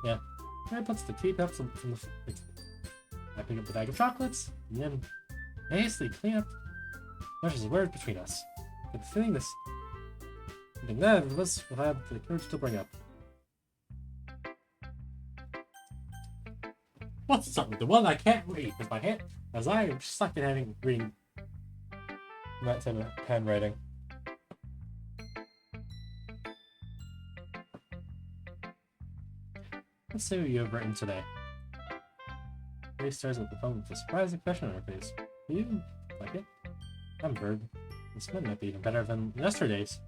Yeah. Yuri puts the teacups from the... I pick up the bag of chocolates, and then I hastily clean up much as a word between us. The thing this... none of us will have the courage to bring up. What's up with the one I can't read with my hand, as I am stuck in having reading that type of handwriting. Let's see what you have written today. Ray stares at the phone with a surprising expression on her face. Do you like it? Hamburg. This might be even better than yesterday's.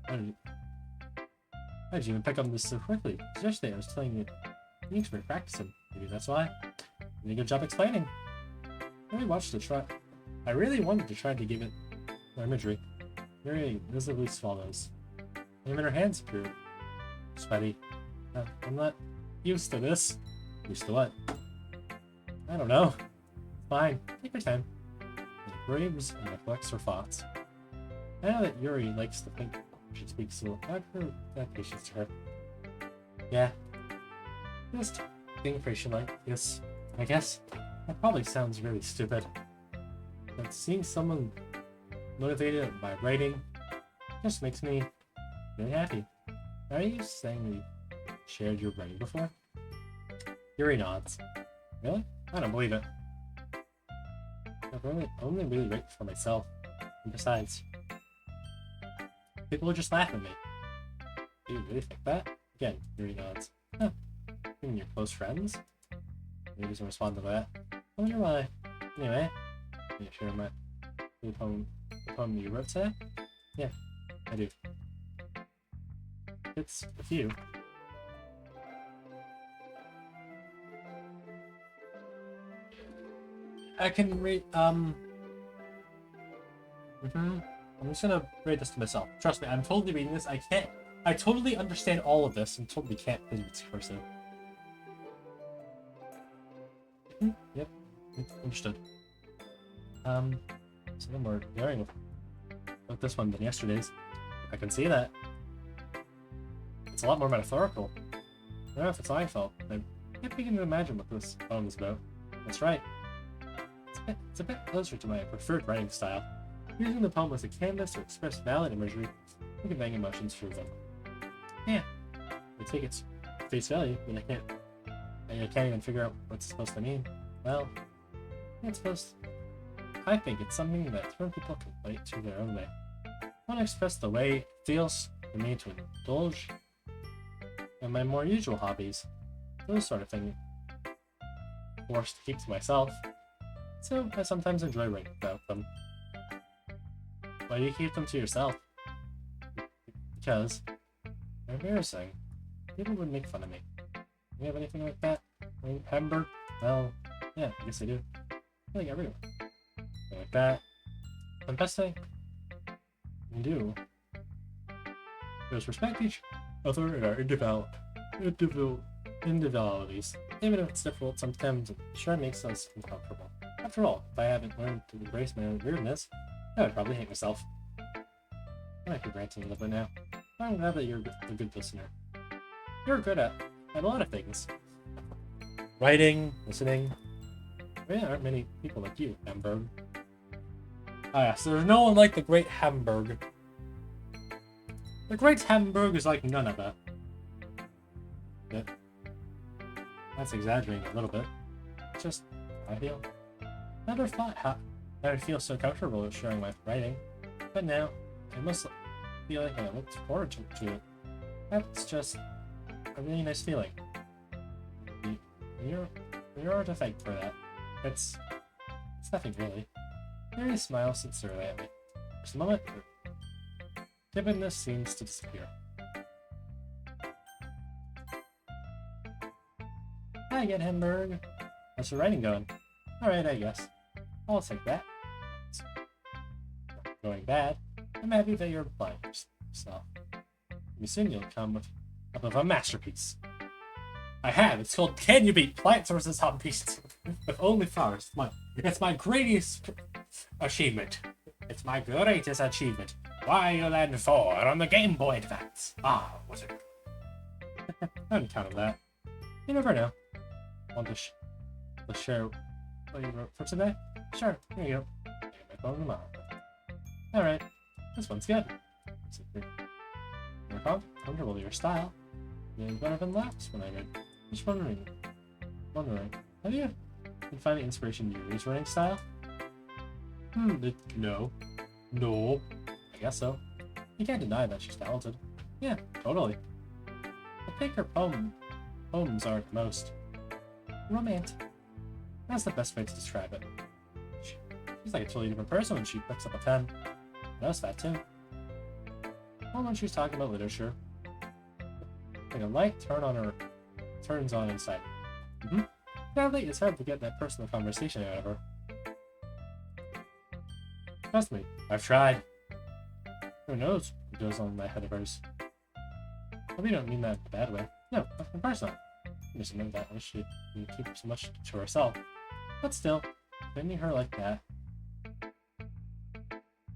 How did you even pick up this so quickly? Yesterday I was telling you techniques we're practicing. Maybe that's why. You did a good job explaining. I really wanted to try to give it more imagery. Mary visibly swallows. Even her hands grew sweaty. I'm not used to this. Used to what? I don't know. Fine. Take your time. It graves and reflects her thoughts. I know that Yuri likes to think she speaks so I've heard that patience to her. Yeah. Just being patient like this, I guess. That probably sounds really stupid. But seeing someone motivated by writing just makes me really happy. Are you saying we shared your writing before? Yuri nods. Really? I don't believe it. I've only really written for myself. And besides, people will just laugh at me. Do you really think that? Again, Yuri nods. Huh. Even your close friends? Maybe doesn't respond to that. I wonder why. Anyway, can you share the poem you wrote today? Yeah, I do. It's with you. I can read, I'm just gonna read this to myself. Trust me, I'm totally reading this. I totally understand all of this and totally can't because it's cursive. Yep, understood. Some of them are varying with this one than yesterday's. I can see that. It's a lot more metaphorical. I don't know if it's my fault. I can't begin to imagine what this poem is about. That's right. It's a bit closer to my preferred writing style, using the poem as a canvas to express valid imagery and conveying emotions through them. Yeah, I take its face value, but I can't even figure out what it's supposed to mean. Well, I think it's something that different people can relate to their own way. I want to express the way it feels for me to indulge in my more usual hobbies, those sort of things, forced to keep to myself. So I sometimes enjoy writing about them. Why do you keep them to yourself? Because they're embarrassing. People would make fun of me. You have anything like that? Hamburg? Well, yeah, I guess I do. I think everyone. Something like that. The best thing you can do is respect each other in our individualities. Even if it's difficult sometimes, it sure makes us uncomfortable. After all, if I haven't learned to embrace my own weirdness, I would probably hate myself. I might be ranting a little bit now. I'm glad that you're a good listener. You're good at a lot of things. Writing, listening. There aren't many people like you, Hamburg. Ah yes, there's no one like the great Hamburg. The great Hamburg is like none of that. That's exaggerating a little bit. It's just how I feel. I never thought I would feel so comfortable with sharing my writing, but now I must feel like I looked forward to it. That's just a really nice feeling. You're to thank for that. It's nothing really. Mary smiles sincerely at me. For a moment, her timidness seems to disappear. Hi again, Hamburg. How's your writing going? Alright, I guess. I'll take that. It's not going bad. I'm happy that you're applying yourself. Maybe soon you'll come up with a masterpiece. I have. It's called Can You Beat Plants vs. Zombies with Only Flowers. It's my greatest achievement. It's my greatest achievement. Violin 4 on the Game Boy Advance. Ah, was it? I hadn't counted that. You never know. Want to share what you wrote for today? Sure, here you go. My phone tomorrow. Alright. This one's good. You're comfortable with your style. You're better than last when I read. Just wondering, have you been finding inspiration in your writing style? No. I guess so. You can't deny that she's talented. Yeah, totally. I think her poems are at most romantic. That's the best way to describe it. She's like a totally different person when she picks up a pen. I noticed that too. Well, when she's talking about literature, like a light turns on inside. Sadly, it's hard to get that personal conversation out of her. Trust me, I've tried. Who knows what goes on in that head of hers? Hope you don't mean that in a bad way. No, of course not. I just meant that she keep so much to herself. But still, defending her like that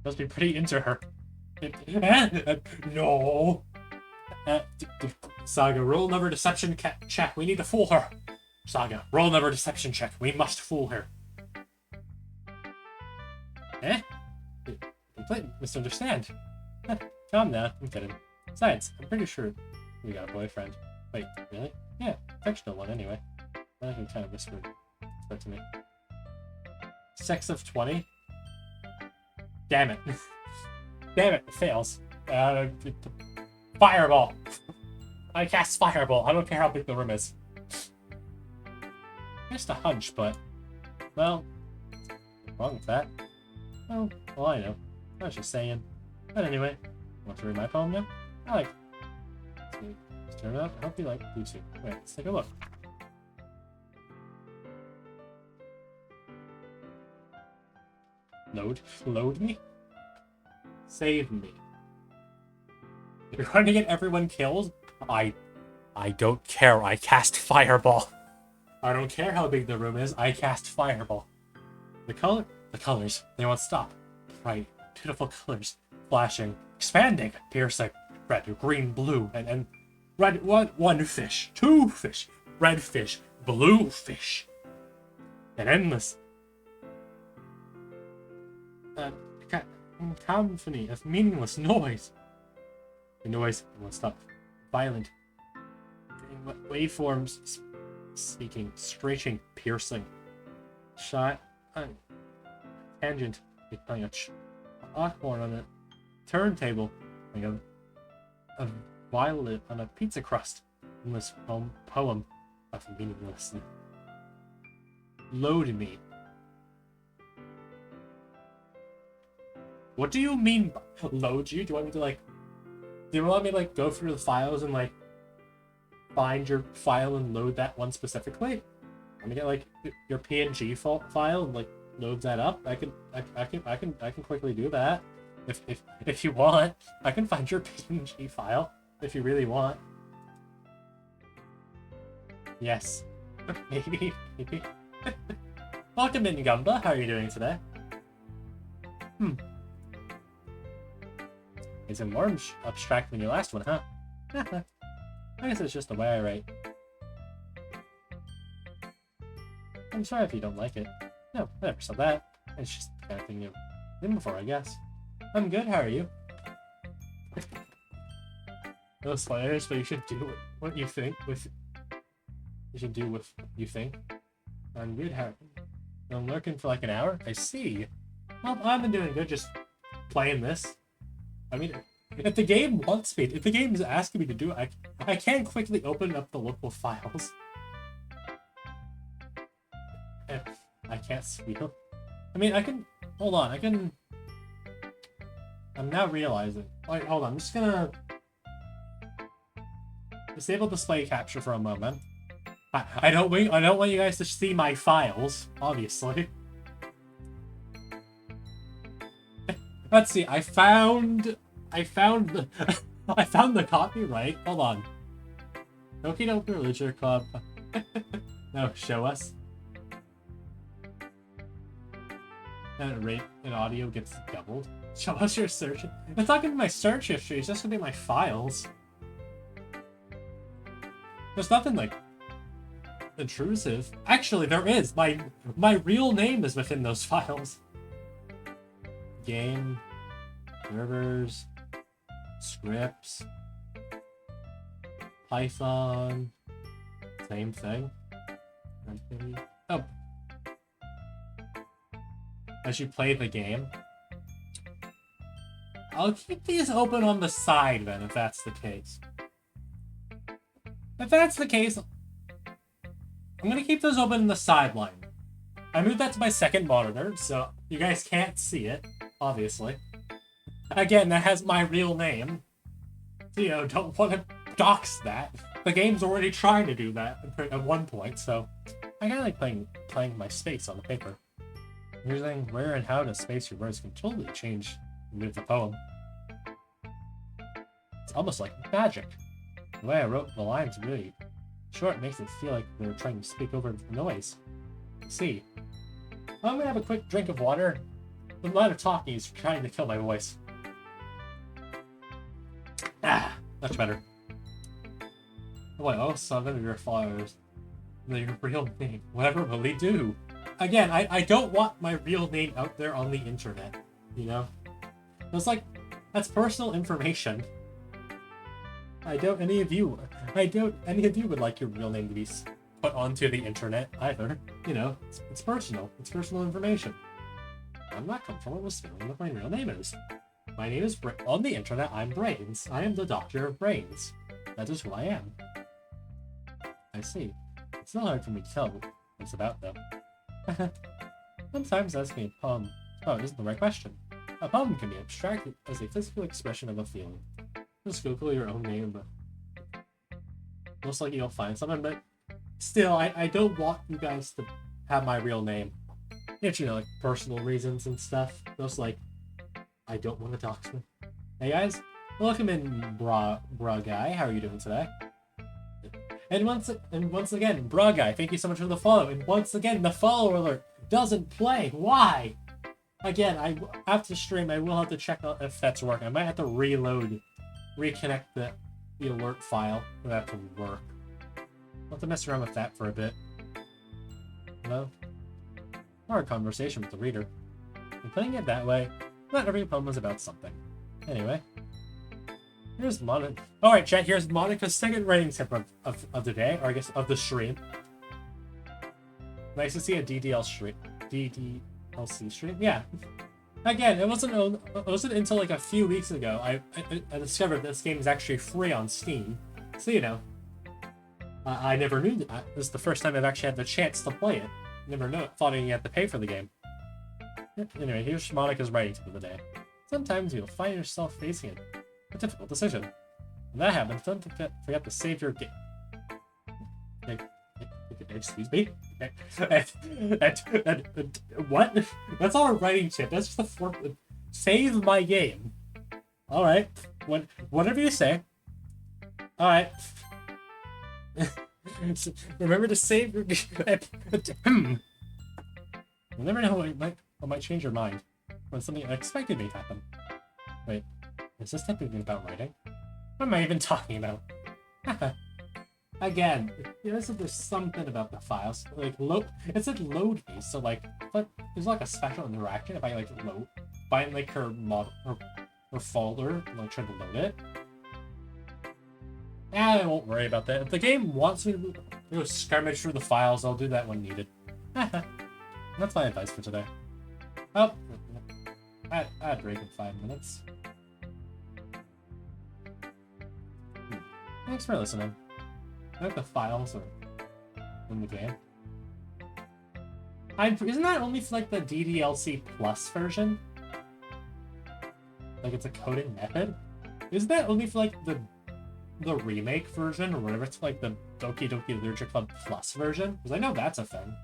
must be pretty into her. No! Saga, roll another deception check. We need to fool her. Saga, roll another deception check. We must fool her. You completely misunderstand. Calm down. I'm kidding. Besides, I'm pretty sure we got a boyfriend. Wait, really? Yeah, fictional one anyway. I think he kind of whispered to me. Sex of 20? Damn it. Damn it, it fails. Fireball! I cast Fireball. I don't care how big the room is. Just a hunch, but... Well... What's wrong with that? Oh, well, I know. I was just saying. But anyway, want to read my poem now? I like it. Let's turn it up. I hope you like it too. Wait, let's take a look. Load me? Save me. You're going to get everyone killed? I don't care. I cast Fireball. I don't care how big the room is. I cast Fireball. The colors, they won't stop. Bright, pitiful colors, flashing, expanding, piercing. Red, green, blue, and red. One fish, two fish, red fish, blue fish, an endless cacophony of meaningless noise. The noise won't stop. Violent waveforms, speaking, screeching, piercing. Shot, tangent, playing a awkward on a turntable, like a violet on a pizza crust. In this poem of meaningless. Load me. What do you mean by load you? Do you want me to go through the files and like find your file and load that one specifically? Let me get like your PNG file and like load that up. I can quickly do that. If you want, I can find your PNG file if you really want. Yes. Maybe. Welcome in, Gumba. How are you doing today? It's more abstract than your last one, huh? I guess it's just the way I write. I'm sorry if you don't like it. No, I never said that. It's just the kind of thing you've been before, I guess. I'm good, how are you? No spoilers, but you should do what you think with... You should do with what you think. I'm good, how... I'm lurking for like an hour? I see. Well, I've been doing good just playing this. I mean, if the game wants me, if the game is asking me to do it, I can quickly open up the local files. I can't squeal. I mean, I can... Hold on, I can... I'm now realizing... Wait, hold on, I'm just gonna... Disable display capture for a moment. I don't want you guys to see my files, obviously. Let's see, I found the I found the copyright. Hold on. Doki Doki Literature Club. No, show us. And rate in audio gets doubled. Show us your search. It's not gonna be my search history, it's just gonna be my files. There's nothing like intrusive. Actually, there is. My real name is within those files. Game servers, scripts, Python, same thing. Oh. As you play the game. I'll keep these open on the side then, if that's the case. If that's the case, I'm gonna keep those open in the sideline. I moved that to my second monitor, so you guys can't see it, obviously. Again, that has my real name. So, you know, don't want to dox that. The game's already trying to do that at one point, so I kinda like playing my space on the paper. Using where and how to space your words can totally change the mood of the poem. It's almost like magic. The way I wrote the lines really short makes it feel like they're trying to speak over the noise. See, I'm gonna have a quick drink of water. The amount of talking is trying to kill my voice. Ah, much better. Oh, wait, oh, some of your followers, your real name, whatever will they do? Again, I don't want my real name out there on the internet, you know? It's like, that's personal information. I doubt any of you would like your real name to be put onto the internet either. You know, it's personal. It's personal information. I'm not comfortable with spelling what my real name is. My name is on the internet, I'm Brains. I am the doctor of brains. That is who I am. I see. It's not hard for me to tell what it's about, though. Sometimes asking a poem isn't the right question. A poem can be abstracted as a physical expression of a feeling. Just Google your own name, but most likely you'll find something, but still, I don't want you guys to have my real name. If you know, like, personal reasons and stuff. Just like, I don't want to dox me. Hey guys, welcome in, Bra Guy. How are you doing today? And once again, Bra Guy, thank you so much for the follow. And once again, the follow alert doesn't play. Why? Again, after stream, I will have to check out if that's working. I might have to reconnect the alert file for that to work. I'll have to mess around with that for a bit. Hello? Hard conversation with the reader. And putting it that way, not every poem is about something. Anyway. Here's Monica. Alright, chat, here's Monica's second writing tip of the day, or I guess of the stream. Nice to see a DDLC stream. Yeah. Again, it wasn't until like a few weeks ago I discovered this game is actually free on Steam. So, you know, I never knew that. This is the first time I've actually had the chance to play it. Thought you had to pay for the game. Anyway, here's Monica's writing tip of the day. Sometimes you'll find yourself facing a difficult decision. When that happens, don't forget to save your game. Excuse me? What? That's our writing tip. That's just the fourth. Save my game. Alright. Whatever you say. Alright. Remember to save your game. You never know what might change your mind when something unexpected may happen. Wait, is this typically about writing? What am I even talking about? Again, there's something about the files. Like, it said load me, so like, but there's like a special interaction if I like find like her folder and like try to load it. I won't worry about that. If the game wants me to go skirmish through the files, I'll do that when needed. That's my advice for today. Oh, I had a break in 5 minutes. Thanks for listening. I think the files are in the game. Isn't that only for like the DDLC Plus version? Like it's a coded method? Isn't that only for like the remake version or whatever? It's like the Doki Doki Literature Club Plus version? Because I know that's a thing.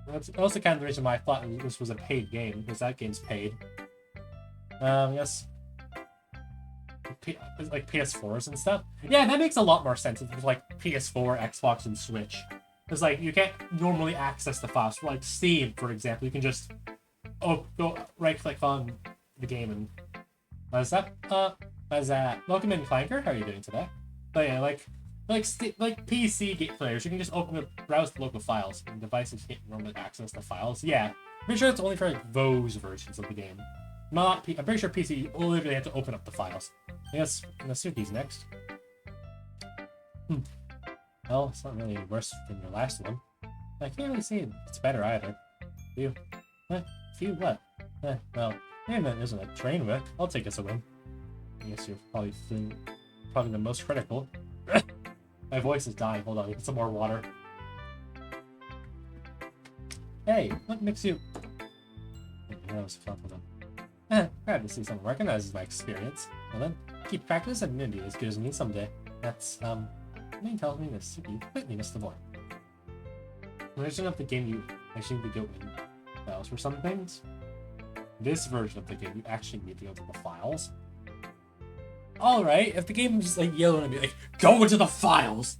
That's also kind of the reason why I thought this was a paid game, because that game's paid. Yes. Like PS4s and stuff. Yeah, that makes a lot more sense. It's like PS4, Xbox, and Switch. Because like you can't normally access the files. For like Steam, for example, you can just go right-click on the game and what is that? Welcome in, Clanker. How are you doing today? But yeah, like PC players, you can just browse the local files, and devices can't normally access the files. Yeah, pretty sure it's only for like those versions of the game. Not I'm pretty sure PC, you literally have to open up the files. I guess Nasuki's next. Well, it's not really any worse than your last one. I can't really say it's better either. Phew. Phew what? Well, even that isn't a train wreck. I'll take us a win. I guess you're probably feeling the most critical. My voice is dying. Hold on, get some more water. Hey, what makes you... That was fun for them. Glad to see someone recognizes my experience. Well then, keep practice and maybe as good as me someday. That's, something tells me this you completely missed the point. Version of the game you actually need to go in files for some things. This version of the game you actually need to go to the files. Alright, if the game is just like yelling at me like, go into the files!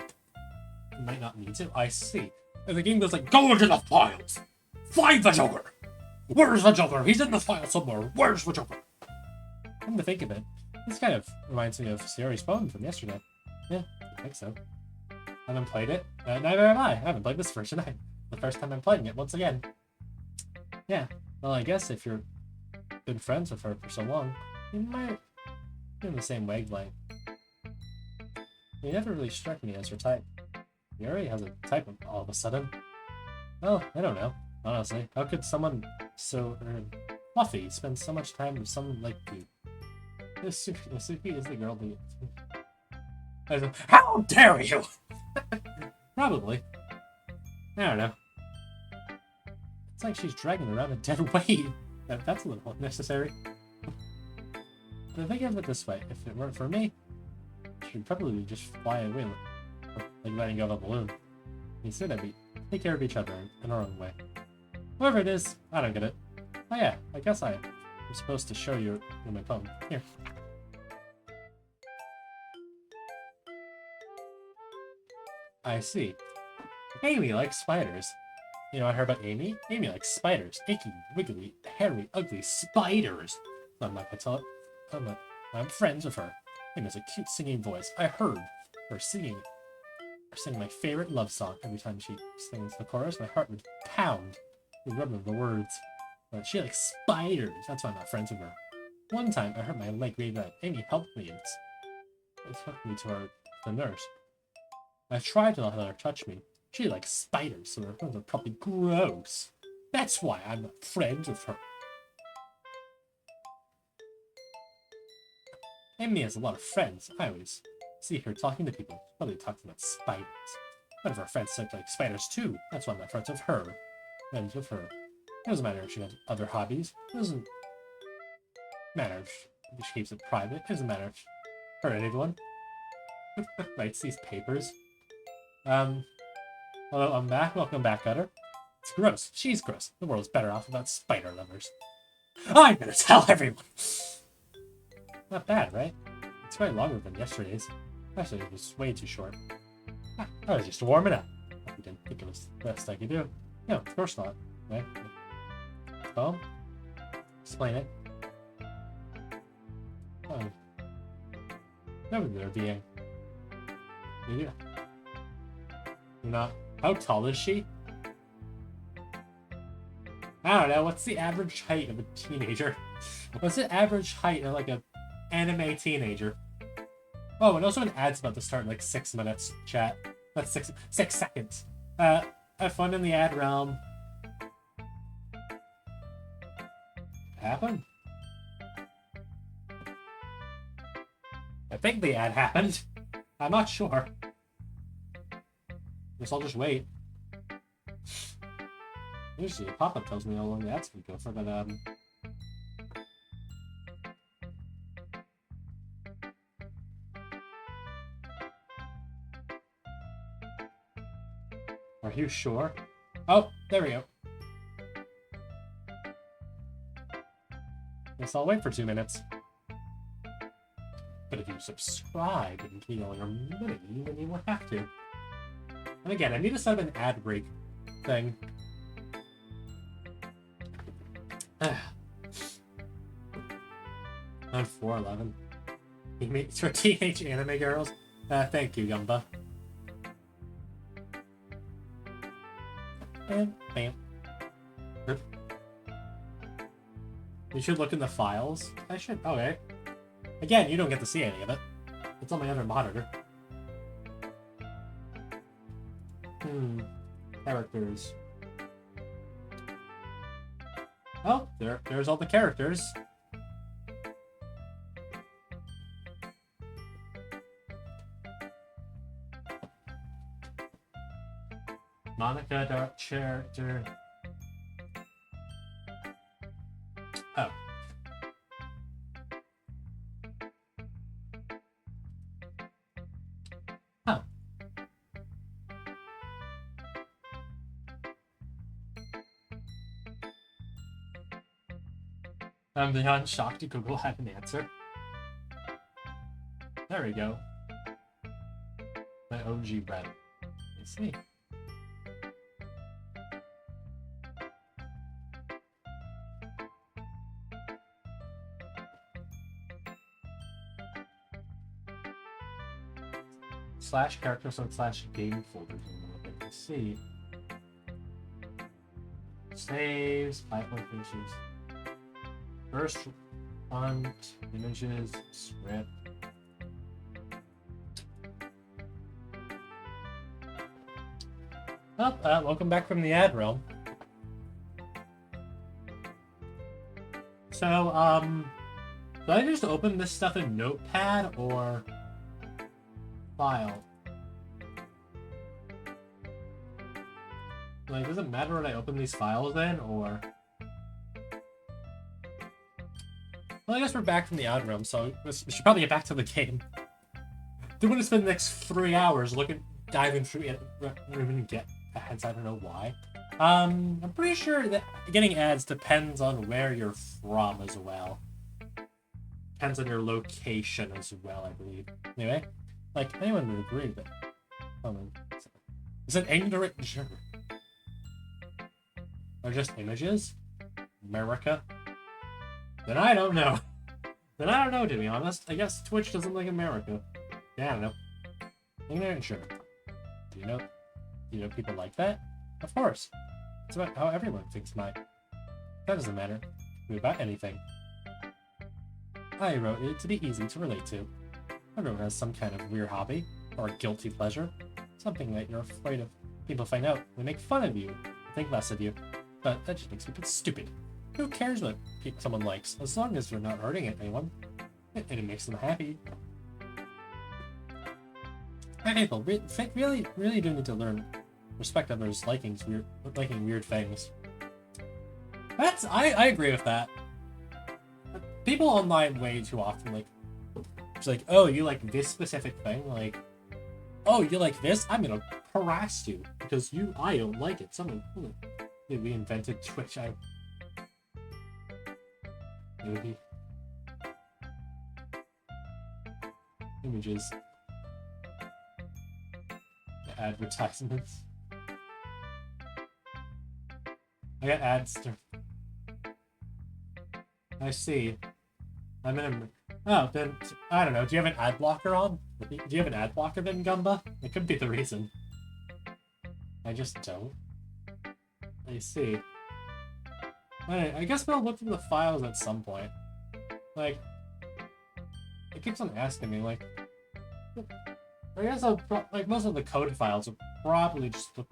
You might not need to, I see. If the game goes like, go into the files! Find the Joker! Where's the Joker? He's in the file somewhere. Where's the Joker? Come to think of it, this kind of reminds me of Siri's phone from yesterday. Yeah, I think so. I haven't played it. Neither have I. I haven't played this version. The first time I'm playing it once again. Yeah, well, I guess if you're been friends with her for so long, you might be in the same wavelength. You never really struck me as your type. Yuri has a type all of a sudden. Well, I don't know. Honestly, how could someone so fluffy spend so much time with someone like you? Suki is the girl that... How dare you! Probably. I don't know. It's like she's dragging around a dead weight. That's a little unnecessary. But think of it this way. If it weren't for me, she'd probably just fly away like letting go of a balloon. Instead, we take care of each other in our own way. Whatever it is, I don't get it. Oh yeah, I guess I'm supposed to show you my poem. Here. I see. Amy likes spiders. You know, I heard about Amy. Amy likes spiders. Icky, wiggly, hairy, ugly spiders. I'm not gonna tell it. I'm friends with her. Amy has a cute singing voice. I heard her singing my favorite love song. Every time she sings the chorus, my heart would pound. The rhythm of the words. But she likes spiders. That's why I'm not friends with her. One time, I hurt my leg really bad. Amy helped me. It took me to the nurse. I tried to let her touch me. She likes spiders, so her friends are probably gross. That's why I'm not friends with her. Amy has a lot of friends. I always see her talking to people. Probably talking about spiders. One of her friends said like spiders too. That's why I'm not friends with her. Friends with her. It doesn't matter if she has other hobbies. It doesn't matter if she keeps it private. It doesn't matter if her and anyone writes these papers. Hello, I'm back. Welcome back, Gutter. It's gross. She's gross. The world's better off without spider lovers. I'm gonna tell everyone! Not bad, right? It's quite longer than yesterday's. Actually, it was way too short. I was just warming up. I didn't think it was the best I could do. No, of course not. Right? Well, explain it. Oh. Never there being. Yeah. You're not. How tall is she? I don't know. What's the average height of a teenager? What's the average height of like a anime teenager? Oh, and also an ad's about to start in like 6 minutes. Chat. That's 6 seconds. Have fun in the ad realm. Happened? I think the ad happened. I'm not sure. Guess I'll just wait. Usually a pop-up tells me how long the ad's gonna go for, but are you sure? Oh, there we go. Guess I'll wait for 2 minutes. But if you subscribe and you know your money, then you won't have to. And again, I need to set up an ad break thing. I'm 4'11". Teammates for teenage anime girls. Thank you, Yumba. Bam, bam. You should look in the files. I should. Okay. Again, you don't get to see any of it. It's on my other monitor. Characters. Oh, there's all the characters. Monica, dark character. Oh. Huh. I'm beyond shocked Google had an answer. There we go. My OG red. I see. Slash characters and slash game folders. I can see. Saves, platform finishes. First font, images, script. Oh, welcome back from the ad realm. So, did I just open this stuff in Notepad or file? Like, does it matter what I open these files in, or? Well, I guess we're back from the ad realm, so we should probably get back to the game. Don't want to spend the next 3 hours diving through it. I don't even get ads, I don't know why. I'm pretty sure that getting ads depends on where you're from as well. Depends on your location as well, I believe. Anyway, like, anyone would agree that... Is it ignorant juror? Or just images? America? Then I don't know. Then I don't know, to be honest. I guess Twitch doesn't like America. Yeah, I don't know. Ignorant juror. Do you know people like that? Of course. It's about how everyone thinks mine. That doesn't matter. About anything. I wrote it to be easy to relate to. Everyone has some kind of weird hobby, or a guilty pleasure. Something that you're afraid of people find out. They make fun of you, think less of you. But that just makes people stupid. Who cares what someone likes, as long as they're not hurting anyone, and it makes them happy. People really do need to learn respect others' liking weird things. I agree with that. People online way too often it's like, oh, you like this specific thing, like, oh, you like this? I'm gonna harass you because I don't like it. We invented Twitch. Maybe images, advertisements. I got ads. I see. I'm in a... Oh, then I don't know. Do you have an ad blocker on? Do you have an ad blocker then, Gumba? It could be the reason. I just don't. I see. Alright, I guess we'll look through the files at some point. Like, it keeps on asking me, like... I guess most of the code files will probably just look...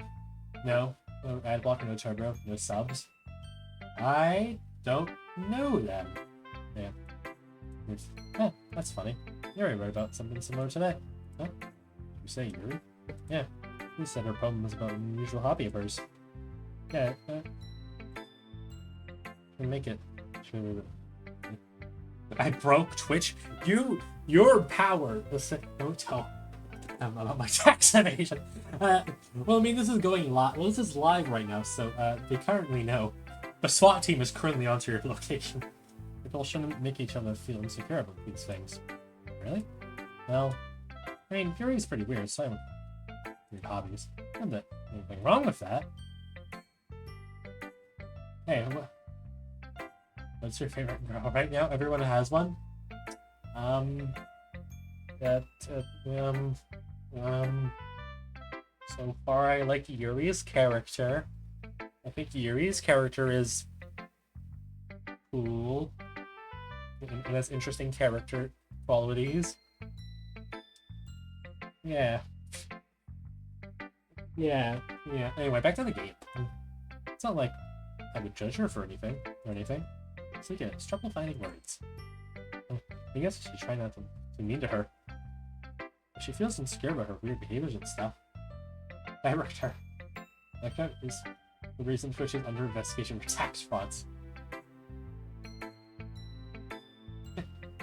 No ad blocker, no turbo, no subs. I don't know them. Yeah. Oh, that's funny. Yuri wrote about something similar today. Huh? Did you say Yuri? Yeah. He said her poem was about an unusual hobby of hers. Yeah, can make it. I broke Twitch. Your power. Don't tell them about my tax evasion. Well, I mean, this is going live. Well, this is live right now, so they currently know. The SWAT team is currently onto your location. People shouldn't make each other feel insecure about these things. Really? Well, I mean, Fury's pretty weird, so I have weird hobbies. Not that anything wrong with that. Hey, what's your favorite girl right now? Everyone has one. So far I like Yuri's character. I think Yuri's character is cool. And has interesting character qualities. Yeah. Yeah. Anyway, back to the game. It's not like I would judge her for anything. It's like a struggle finding words. I guess I should try not to be mean to her. If she feels insecure about her weird behaviors and stuff, direct her. That is the reason for she's under investigation for tax frauds.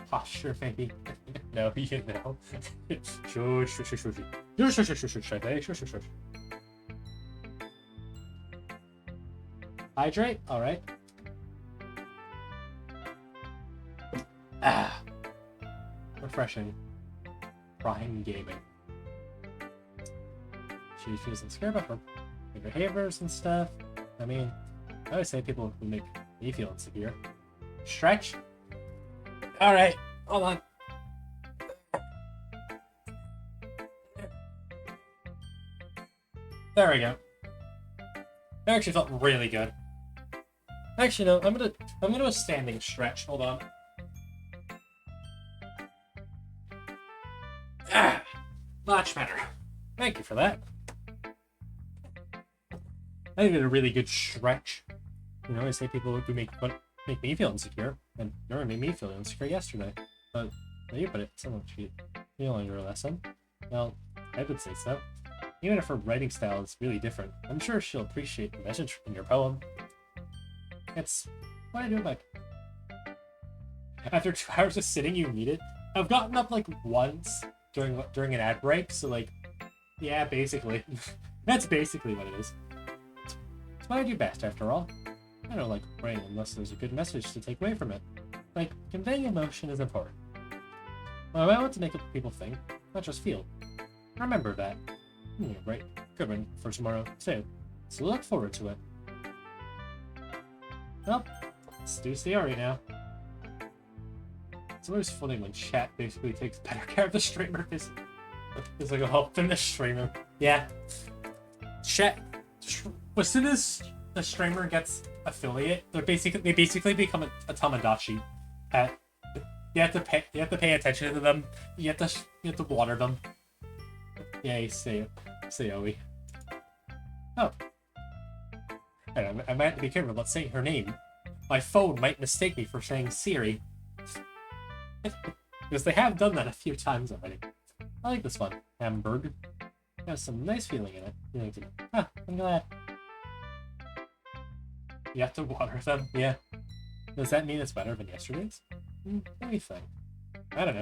Posture, maybe. No, you know. Shush. Hydrate? Alright. Ah. Refreshing. Prime gaming. She feels insecure about her behaviors and stuff. I mean, I always say people who make me feel insecure. Stretch? Alright, hold on. There we go. That actually felt really good. Actually, no, I'm gonna do a standing stretch. Hold on. Ah, much better. Thank you for that. I did a really good stretch. You know, I say people who make me feel insecure, and you made me feel insecure yesterday. But now you put it, someone should feel your lesson. Well, I would say so. Even if her writing style is really different, I'm sure she'll appreciate the message in your poem. It's what I do about. After 2 hours of sitting, you read it. I've gotten up like once during an ad break, so like, yeah, basically, that's basically what it is. It's what I do best, after all. I don't like writing unless there's a good message to take away from it. Like, conveying emotion is important. Well, I want to make people think, not just feel. Remember that. Right. Good one for tomorrow, too. So look forward to it. Well, let's do theory now. It's always funny when chat basically takes better care of the streamer because it's like a help than the streamer. Yeah. Chat. As soon as the streamer gets affiliate, they basically become a Tamagotchi. You have to pay attention to them. You have to water them. Yay, say Owie. Oh. I might have to be careful about saying her name. My phone might mistake me for saying Siri. Because they have done that a few times already. I like this one. Hamburg. It has some nice feeling in it. I'm glad. You have to water them? Yeah. Does that mean it's better than yesterday's? Let me think. I don't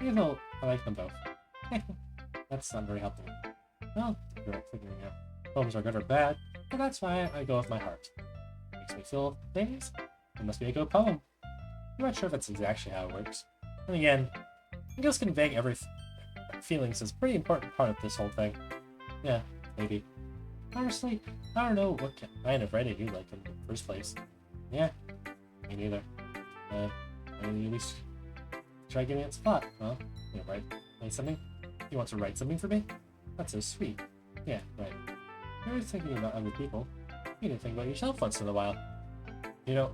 know. I like them both. That's not very helpful. Well, you're figuring out poems are good or bad, but that's why I go with my heart. It makes me feel things. It must be a good poem. I'm not sure if that's exactly how it works. And again, I guess conveying feelings is a pretty important part of this whole thing. Yeah, maybe. Honestly, I don't know what kind of writing you like in the first place. Yeah, me neither. At least try giving it a spot, huh? Write something? You want to write something for me? That's so sweet. Yeah, right. You're always thinking about other people. You need to think about yourself once in a while. You know,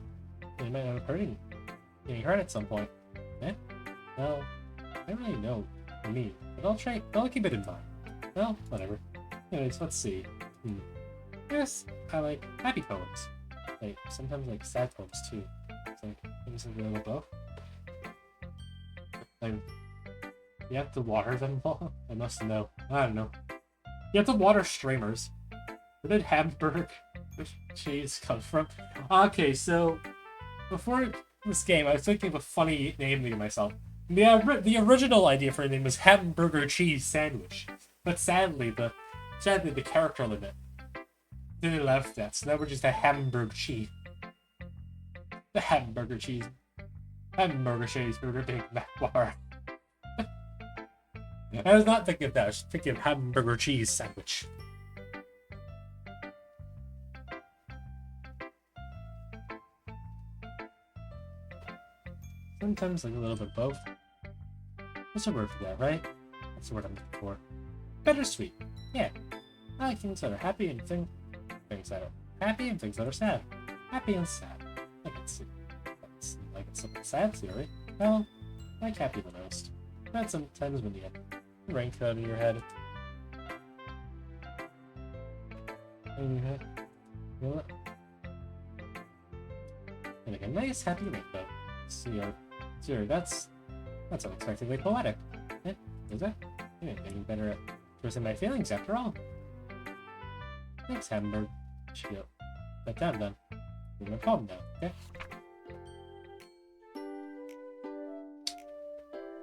you might end up getting hurt at some point. Eh? Well, I don't really know what you mean, but I'll keep it in mind. Well, whatever. Anyways, let's see. Yes, I like happy poems. Like, sometimes like sad poems too. It's like, things like a little both. Like, you have to water them all? I must know. I don't know. You have to water streamers. Where did Hamburg cheese come from? Okay, so before this game, I was thinking of a funny name to myself. The original idea for the name was Hamburger Cheese Sandwich, but sadly the character limit didn't allow for that, so now we're just a Hamburg cheese. The hamburger cheese burger Big Mac bar. I was not thinking of that. I was thinking of hamburger cheese sandwich. Sometimes like a little bit both. What's a word for that, right? That's the word I'm looking for. Bittersweet. Yeah. I like things that are happy and things that are happy and things that are sad. Happy and sad. I can see. That's a sad theory. Well, I can't be the most. But sometimes when you get a raincoat in your head. In your head. You know what? And like a nice happy rainbow. Sir, that's unexpectedly poetic. Eh, is it? You're getting better at expressing my feelings after all. Thanks, Hamburg. Chill. But damn done. You're my poem now, okay?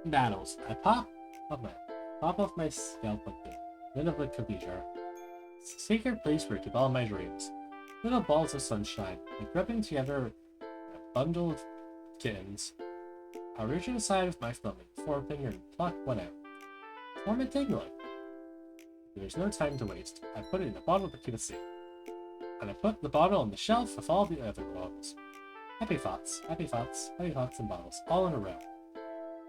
Battles. I pop off my scalp like the lid of a cookie jar. Secret place where I keep all my dreams. Little balls of sunshine, like rubbing together a bundle of kittens. I'll reach inside with my thumbing forefinger and pluck one out. Form a tingling. There's no time to waste. I put it in a bottle to keep it safe. And I put the bottle on the shelf with all the other bottles. Happy thoughts, happy thoughts, happy thoughts and bottles, all in a row.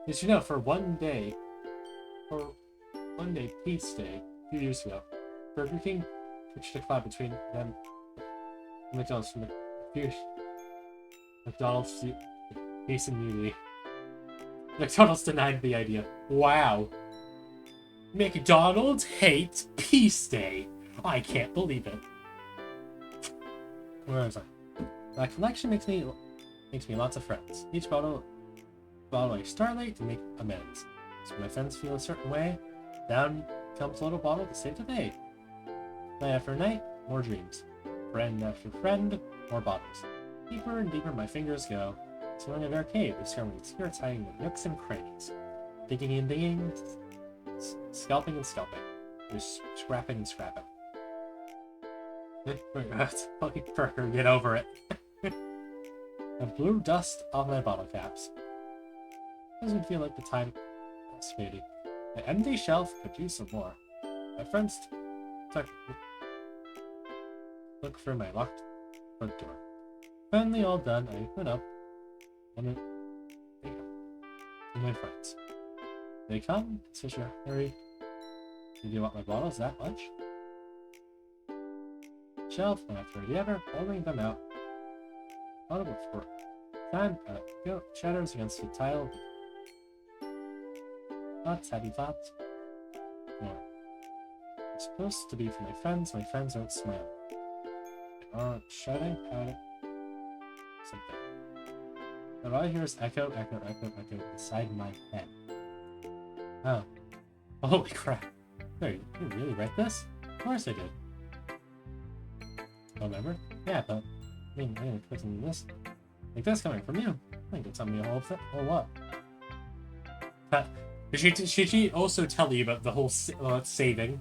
Did you know for one day, Peace Day, a few years ago, Burger King switched a collab between them and McDonald's from McDonald's Peace and Unity. McDonald's denied the idea. Wow. McDonald's hates Peace Day. I can't believe it. Where was I? My collection makes me lots of friends. Each bottle I starlight to make amends. So when my friends feel a certain way, down comes a little bottle to save the day. Night after night, more dreams. Friend after friend, more bottles. Deeper and deeper my fingers go. Swimming in their cave, discovering spirits hiding in nooks and crannies. Digging and digging, scalping and scalping. Just scrapping and scrapping. Burger, get over it. I blew dust off my bottle caps. Doesn't feel like the time is fading. The empty shelf could use some more. My friends look through my locked front door. Finally all done, I went up. And my friends. They come in such a hurry. Did you want my bottles that much? Shelf, one after the other, holding them out. Bottle of work. Time, shatters against the tile. Thoughts, happy thoughts. More. It's supposed to be for my friends don't smile. They aren't shouting, pouting. Something. But all I hear is echo, echo, echo, echo inside my head. Oh. Holy crap. Wait, you really read this? Of course I did. Don't remember? Yeah, but I mean, expecting this like this coming from you. I think it's telling me a whole lot. Should she also tell you about the whole saving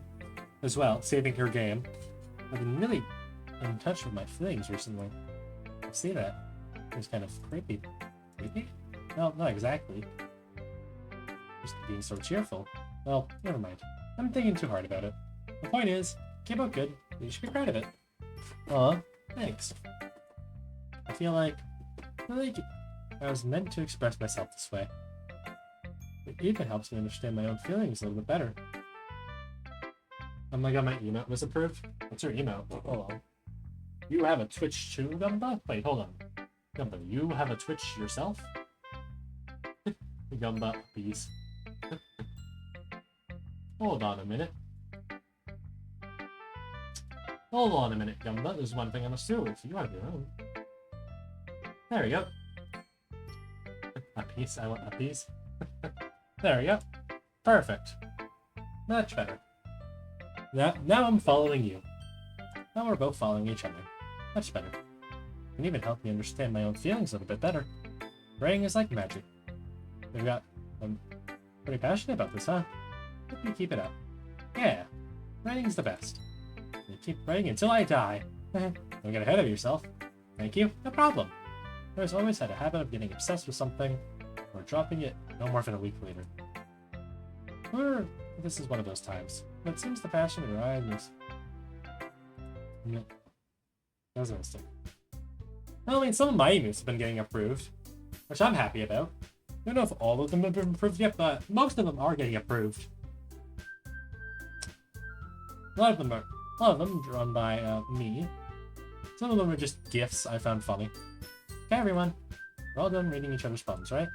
as well? Saving her game. I've been really in touch with my feelings recently. I see that. It's kind of creepy. Creepy? No, not exactly. Just being so cheerful. Well, never mind. I'm thinking too hard about it. The point is, it came out good. You should be proud of it. Aw, thanks. I feel like I was meant to express myself this way. It even helps me understand my own feelings a little bit better. Oh my god, my emote was approved? What's your emote? Hold on. You have a Twitch too, Gumba? Wait, hold on. Gumba, you have a Twitch yourself? Gumba, please. Hold on a minute. Hold on a minute, Gumba. There's one thing I must do with. You have your own. There we go. A piece. I want a piece. There we go. Perfect. Much better. Now I'm following you. Now we're both following each other. Much better. You can even help me understand my own feelings a little bit better. Writing is like magic. I'm pretty passionate about this, huh? Hope you keep it up. Yeah, writing's the best. You keep writing until I die. Don't get ahead of yourself. Thank you. No problem. I've always had a habit of getting obsessed with something or dropping it no more than a week later. Or this is one of those times. But it seems the passion in your eyes is... That's interesting. Well, I mean, some of my emails have been getting approved, which I'm happy about. I don't know if all of them have been approved yet, but most of them are getting approved. A lot of them are drawn by me. Some of them are just gifs I found funny. Okay, everyone. We're all done reading each other's poems, right?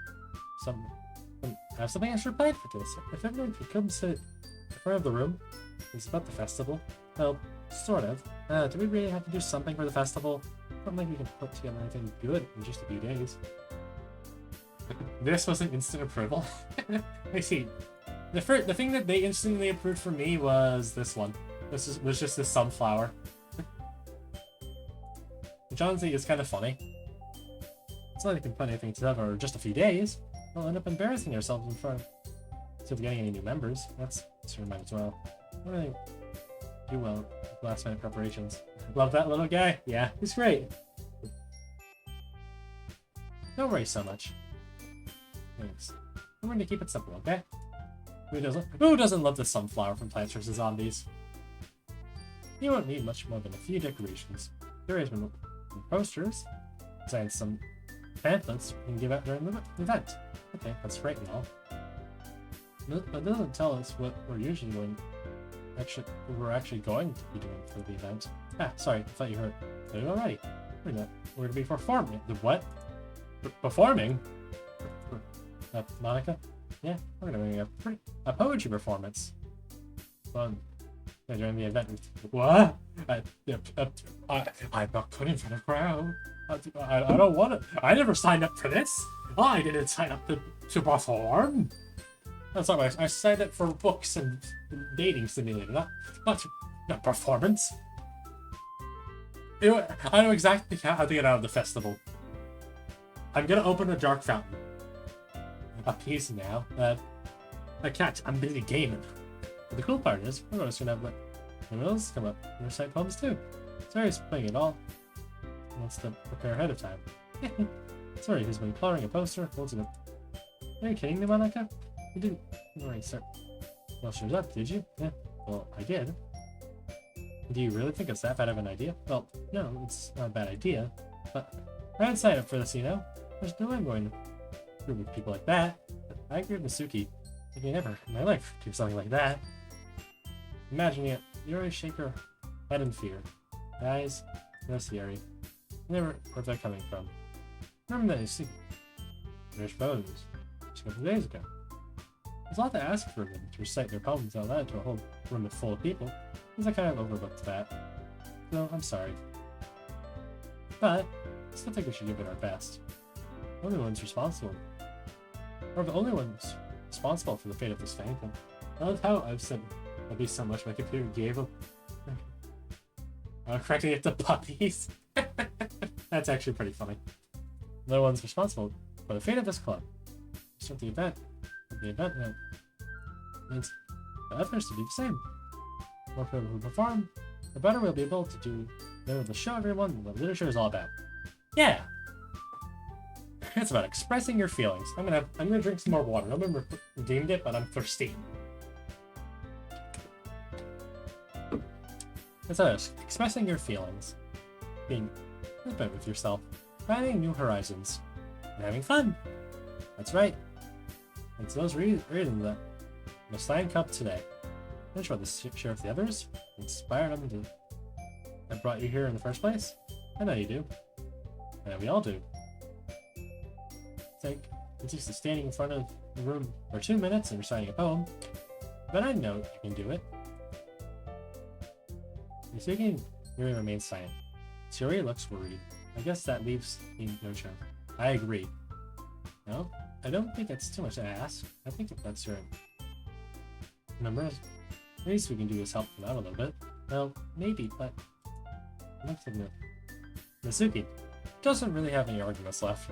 I have something extra planned for this. If everyone comes to the front of the room, it's about the festival. Well, sort of. Do we really have to do something for the festival? I don't think we can put together anything good in just a few days. This was an instant approval. I see. The thing that they instantly approved for me was this one. Was just this sunflower. Which honestly is kind of funny. It's not like we can put anything together in just a few days. We'll end up embarrassing ourselves in front. So if we're getting any new members, that's sort of might as well. What do they do well with last minute preparations? Love that little guy. Yeah, he's great. Don't worry so much. Thanks. I'm going to keep it simple, okay? Who doesn't love the sunflower from Plants vs. Zombies? You won't need much more than a few decorations. There is some posters, besides some pamphlets you can give out during the event. Okay, that's great and all. But it doesn't tell us what we're actually going to be doing for the event. Ah, sorry, I thought you heard it already. We're going to be performing. The what? Performing? Monica? Yeah, we're going to be a poetry performance. Fun. During the event. What? I'm not putting for the crowd. I don't want it. I never signed up for this. I didn't sign up to perform. That's not right. I signed up for books and dating simulator, not performance. I know exactly how to get out of the festival. I'm gonna open a dark fountain. A piece now. I can't. I'm busy gaming. But the cool part is, we're just gonna have criminals come up and recite poems too. Sorry's playing it all. He wants to prepare ahead of time. Sorry, who's been coloring a poster, holds it up. Are you kidding me, Monica? You didn't already start. Well, sure up, did you? Yeah, well, I did. Do you really think it's that bad of an idea? Well, no, it's not a bad idea. But I didn't sign up for this, you know? There's no way I'm going to agree with people like that. But I agree with Masuki. I can never in my life do something like that. Imagine it. You always shake your head in fear. Guys, no Sierra. Never where's that coming from? Remember that you see. There's photos. Just a couple days ago. It's a lot to ask for them to recite their poems out loud to a whole room full of people, because I kind of overlooked that. So, I'm sorry. But, I still think we should give it our best. The only ones responsible. Or the only ones responsible for the fate of this family. I love how I've said at least so much my computer gave them. Correcting it to puppies. That's actually pretty funny. No one's responsible for the fate of this club. Start the event. The event means the others to do the same. The more people who perform, the better we'll be able to show everyone what literature is all about. Yeah! It's about expressing your feelings. I'm gonna drink some more water. I haven't redeemed it, but I'm thirsty. It's about expressing your feelings, being open with yourself, finding new horizons, and having fun. That's right. It's those reasons that the Stein Cup today. I'm sure the share of the others inspired them that brought you here in the first place. I know you do. And we all do. It's just standing in front of the room for 2 minutes and reciting a poem. But I know you can do it. Misuki Yuri remains silent. Yuri looks worried. I guess that leaves me no choice. I agree. No, I don't think that's too much to ask. I think if that's your number, at least we can do is help them out a little bit. Well, maybe, but let's admit, Misuki doesn't really have any arguments left.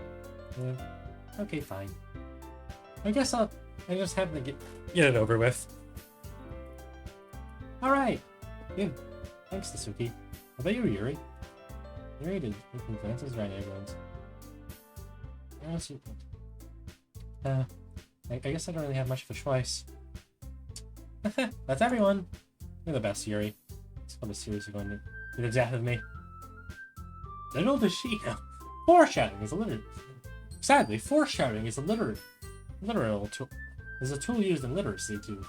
Okay, fine. I guess I just have to get it over with. All right. Good. Thanks, Tsuki. How about you, Yuri? Yuri did make advances right everyone's. I guess I don't really have much of a choice. That's everyone. You're the best, Yuri. It's all the series are going to be the death of me. Little does she know. Foreshadowing is a literal. Sadly, foreshadowing is a literal tool. Is a tool used in literacy to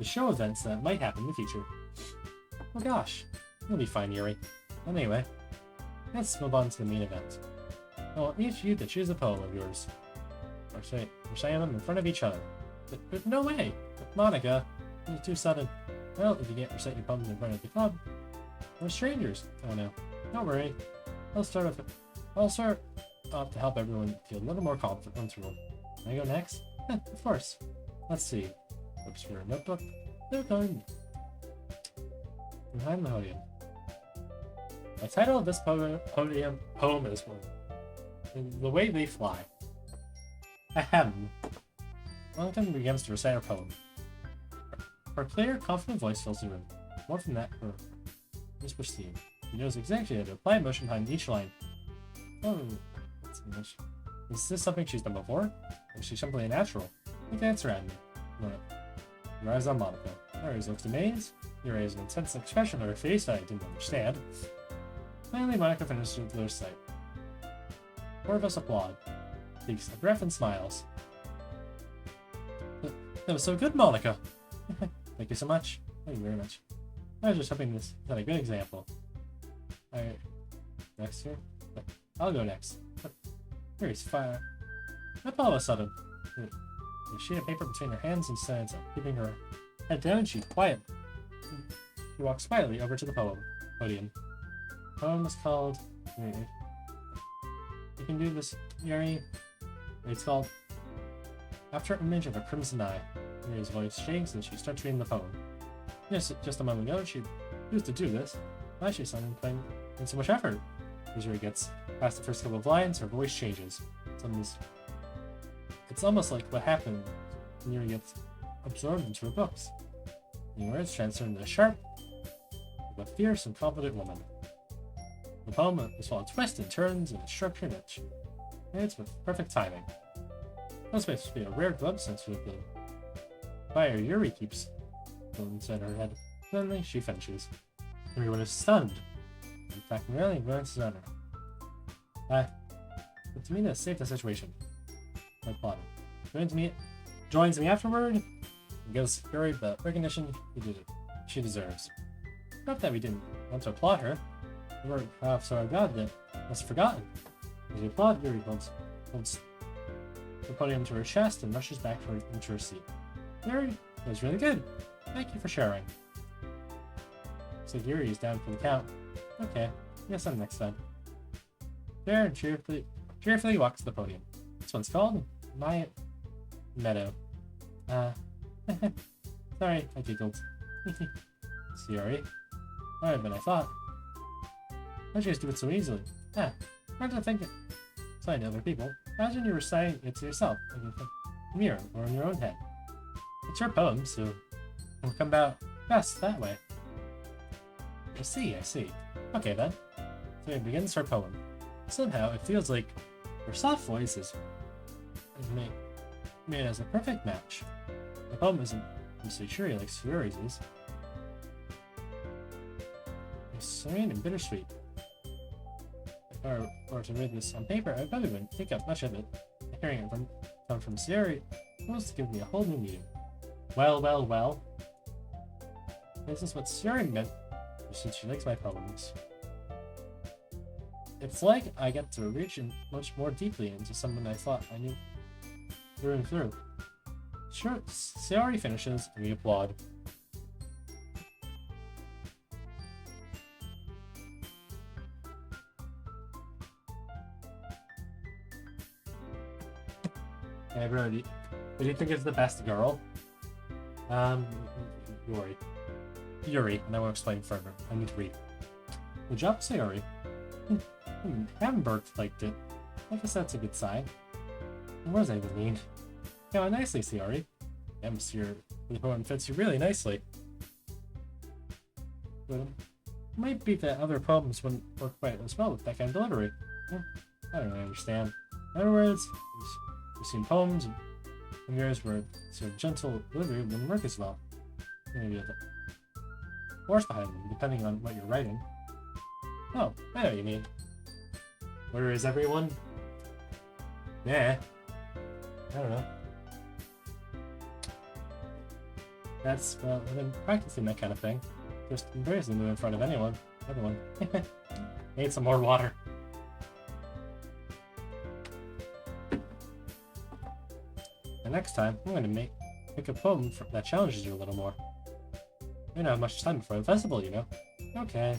show events that might happen in the future. Oh gosh, you'll be fine, Yuri. Anyway, let's move on to the main event. I want each of you to choose a poem of yours. Recite them in front of each other. But no way! Monica, it's too sudden. Well, if you can't recite your poems in front of the club, we're strangers. Oh no. Don't worry. I'll start off to help everyone feel a little more comfortable. Can I go next? Of course. Let's see. Looks for a notebook. They're going behind the podium. The title of this poem is The Way They Fly. Ahem. Wellington begins to recite her poem. Her clear, confident voice fills the room. More from that, her whisper theme. He knows exactly how to apply emotion behind each line. Oh, that's English. Is this something she's done before? Or is she simply a natural? Look at answer at me. Your eyes on Monica. Her eyes looked amazed. Your eyes an intense expression on her face that I didn't understand. Finally, Monica finishes with her sight. Four of us applaud. Takes a breath and smiles. That was so good, Monica! Thank you so much. Thank you very much. I was just hoping this had a good example. Alright. Next here? I'll go next. Here's fire. Up all of a sudden. A sheet of paper between her hands and stands up, keeping her head down. She's quiet. She walks quietly over to the podium. The poem is called. You can do this, Yuri. It's called After Image of a Crimson Eye. Yuri's voice shakes and she starts reading the poem. Just a moment ago, she used to do this. Now she's suddenly putting in so much effort. As Yuri gets past the first couple of lines, her voice changes. It's almost like what happened when Yuri gets absorbed into her books. The words transfer into a sharp, but fierce and confident woman. The poem is full of twists and turns and structure that it's with perfect timing. This supposed to be a rare glimpse since we've been. Fire Yuri keeps going inside her head. Suddenly, she finishes. Everyone is stunned. In fact, Merely glances at her. But to me, that saved the situation. My plot. Joins me afterward and gives Yuri the recognition she deserves. Not that we didn't want to applaud her. We were so glad that must have forgotten. As we applaud, Yuri holds the podium to her chest and rushes back into her seat. Yuri, that was really good. Thank you for sharing. So Yuri is down for the count. Okay, guess I'm next time. Sharon cheerfully walks to the podium. This one's called My Meadow. Sorry, I giggled. Yuri. Alright, but I thought. How'd you guys do it so easily? Hard to think it. Saying to other people. Imagine you were saying it to yourself, like a mirror or in your own head. It's your poem, so it'll come out best that way. I see. Okay then. So it begins her poem. Somehow it feels like her soft voice is made as a perfect match. The poem isn't mostly cheery like Yuri's is. It's serene and bittersweet. If I were to read this on paper, I probably wouldn't pick up much of it. Hearing it come from Sayori supposed to give me a whole new meaning. Well. This is what Sayori meant since she likes my poems. It's like I get to reach in much more deeply into someone I thought I knew through and through. Sure, Sayori finishes and we applaud. Hey, bro, what do you think is the best girl? Yuri, and I won't explain further. I need to read. Good job, Sayori. Hamburg liked it. I guess that's a good sign. What does that even mean? Yeah, nicely, Sayori. Yeah, Monsieur, the poem fits you really nicely. But it might be that other poems wouldn't work quite as well with that kind of delivery. I don't really understand. In other words, we've seen poems and yours where sort of gentle delivery wouldn't work as well. Maybe a force behind them, depending on what you're writing. Oh, I know what you mean. Where is everyone? Nah. I don't know. That's, well, I've been practicing that kind of thing. Just embarrassing to in front of everyone. Need some more water. next time, I'm going to make a poem that challenges you a little more. We don't have much time before the festival, you know. Okay.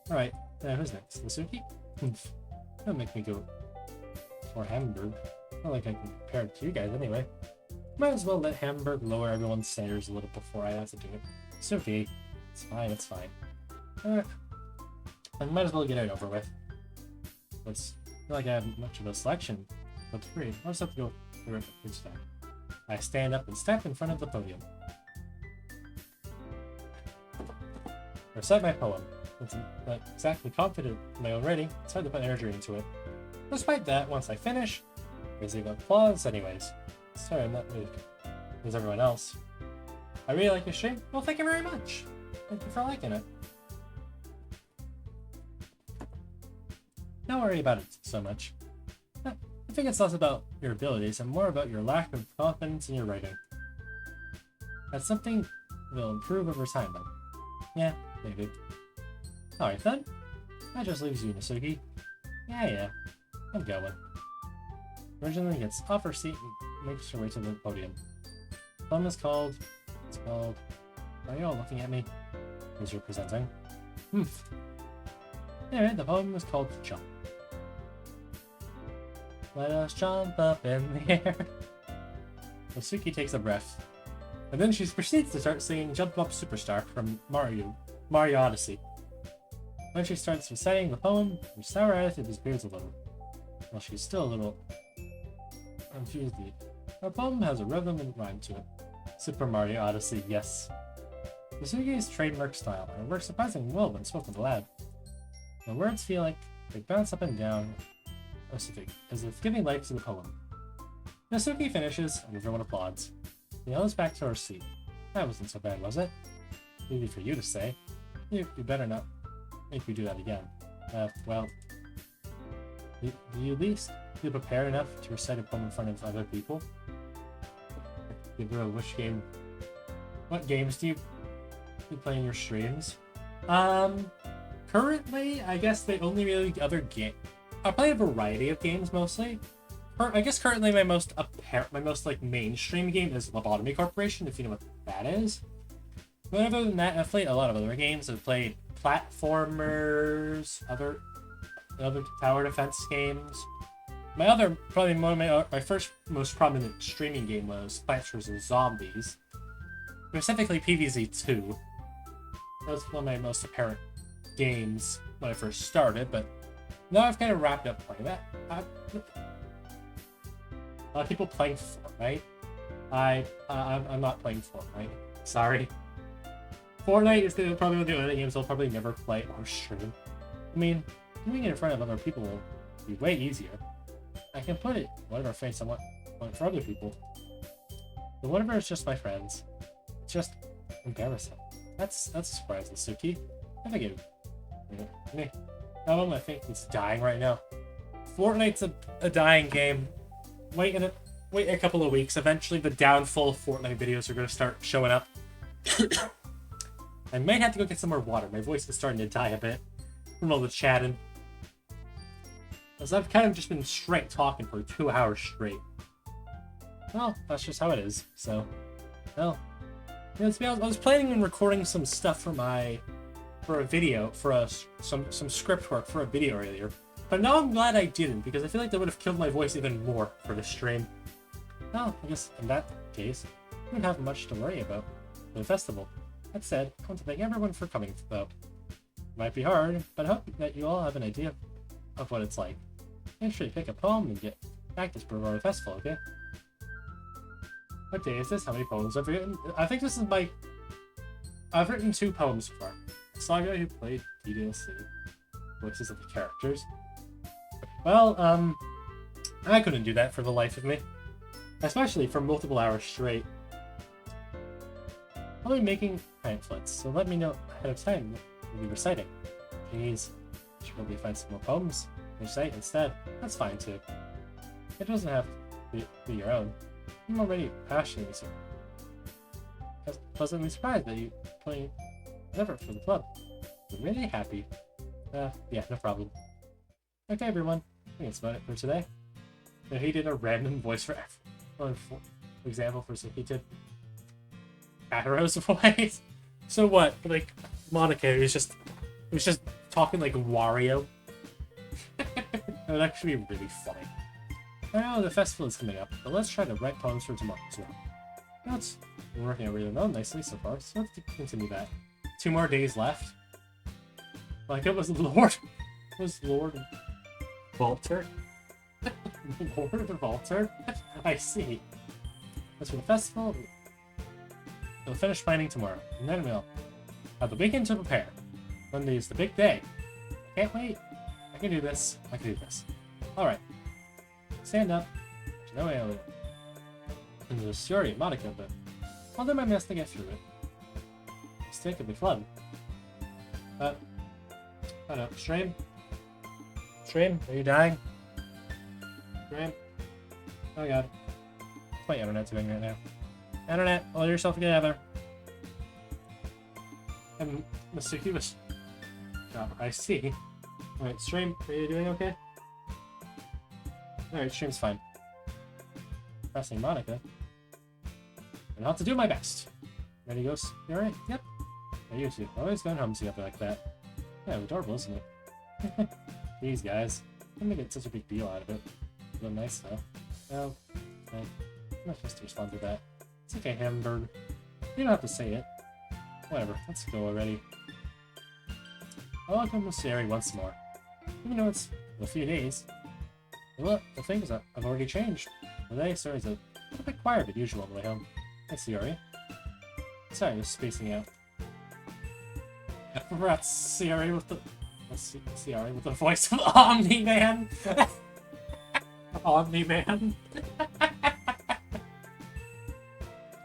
Alright, who's next? Masuki? Don't make me go for Hamburg. Not like I can compare it to you guys anyway. Might as well let Hamburg lower everyone's standards a little before I have to do it. It's okay. It's fine, it's fine. I might as well get it over with. I feel like I have much of a selection. But free. I'll just have to go through it each time. I stand up and step in front of the podium. Recite my poem. Since I'm not exactly confident in my own writing, it's hard to put energy into it. Despite that, once I finish, I receive applause anyways. Sorry, I'm not really as everyone else. I really like your stream. Well, thank you very much. Thank you for liking it. Don't worry about it so much. I think it's less about your abilities and more about your lack of confidence in your writing. That's something will improve over time, though. Yeah, maybe. Alright then. That just leaves you, Nasuki. Yeah, I'm going. Originally gets off her seat and makes her way to the podium. The poem is called... It's called... Are you all looking at me? As you're presenting. Anyway, the poem is called Jump. Let us jump up in the air. Nasuki takes a breath. And then she proceeds to start singing Jump Up Superstar from Mario Odyssey. When she starts reciting the poem, her sour attitude disappears a little. While she's still a little confused. Her poem has a rhythm and rhyme to it. Super Mario Odyssey, yes. Nasuki's trademark style, and it works surprisingly well when spoken aloud. The words feel like they bounce up and down as if giving life to the poem. Nasuki finishes, and everyone applauds. She goes back to her seat. That wasn't so bad, was it? Easy for you to say. You better not make me do that again. Well... Do you at least feel prepared enough to recite a poem in front of other people? Which game... What games do you play in your streams? Currently, I guess the only really other game... I play a variety of games, mostly. I guess currently my most like mainstream game is Lobotomy Corporation, if you know what that is. But other than that, I've played a lot of other games. I've played platformers, other tower defense games. My first most prominent streaming game was Plants vs. Zombies. Specifically PvZ2. That was one of my most apparent games when I first started, but now I've kind of wrapped up playing that. A lot of people playing Fortnite. I'm not playing Fortnite. Sorry. Fortnite is probably one of the other games I'll probably never play or stream. I mean, doing it in front of other people will be way easier. I can put it whatever face I want for other people. But whatever is just my friends. It's just embarrassing. That's a surprise, Nasuki. I think it. I think it's dying right now. Fortnite's a dying game. Wait a couple of weeks. Eventually, the downfall of Fortnite videos are going to start showing up. I might have to go get some more water. My voice is starting to die a bit from all the chatting. As I've kind of just been straight talking for 2 hours straight. Well, that's just how it is. So, well, you know, to be honest, I was planning on recording some stuff for a video, some script work for a video earlier. But now I'm glad I didn't, because I feel like that would have killed my voice even more for the stream. Well, I guess in that case, we don't have much to worry about for the festival. That said, I want to thank everyone for coming, though. It might be hard, but I hope that you all have an idea of what it's like. Make sure you pick a poem and get practice for the festival, okay? What day is this? How many poems have I written? I think this is I've written 2 poems so far. Saga who played DLC. Voices of the characters. Well, I couldn't do that for the life of me. Especially for multiple hours straight. I'll be making pamphlets, so let me know ahead of time what you'll be reciting. Jeez, should probably find some more poems to recite instead. That's fine too. It doesn't have to be your own. I'm already passionately pleasantly surprised that you playing an effort for the club. I'm really happy. Yeah, no problem. Okay, everyone. I think that's about it for today. So he did a random voice for example for some heated arrows voice. So what? Like Monica was just talking like Wario. That would actually be really funny. Now the festival is coming up, but let's try to write poems for tomorrow as well. Now it's working out really well nicely so far, so let's continue that. 2 more days left. Like it was Lord Walter? Lord Walter? I see. As for the festival, we'll finish planning tomorrow, and then we'll have the weekend to prepare. Monday is the big day. I can't wait. I can do this. I can do this. Alright. Stand up. There's no way I'll... And there's Suri and Monica, but I'll do my best to get through it. Mistake will be fun. But, I don't know. Stream? Stream? Are you dying? Stream? Oh god. What's my internet doing right now? Internet, hold yourself together. And Masuki was... I see. Alright, stream, are you doing okay? Alright, stream's fine. Pressing Monica. And I'll have to do my best. Ready goes? You alright? Yep. I used to. Always gone home together like that. Yeah, adorable, isn't it? Jeez, guys. I'm gonna get such a big deal out of it. Real nice, though. Well, okay. I'm not supposed to respond to that. It's okay, Hamburg. You don't have to say it. Whatever, let's go already. I'll welcome Miss Sari once more. Even though it's a few days. Well, the things have already changed. Today, Sari's a little bit quieter than usual on the way home. Hi, Sari. Sorry, I was spacing out. That's Sari with the... Sari with the voice of Omni-Man! Omni-Man.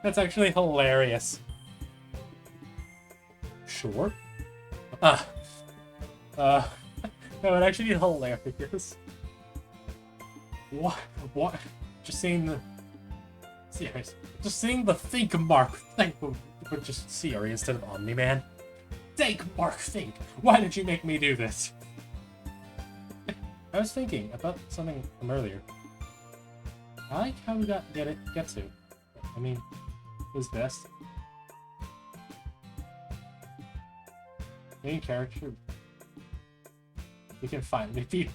That's actually hilarious. Sure. No, it actually be hilarious. What? What? Just seeing the... Serious. Just seeing the think mark think, but just Siri instead of Omni-Man. Think mark think. Why did you make me do this? I was thinking about something from earlier. I like how we get to. I mean, who's best? Main character. We can finally be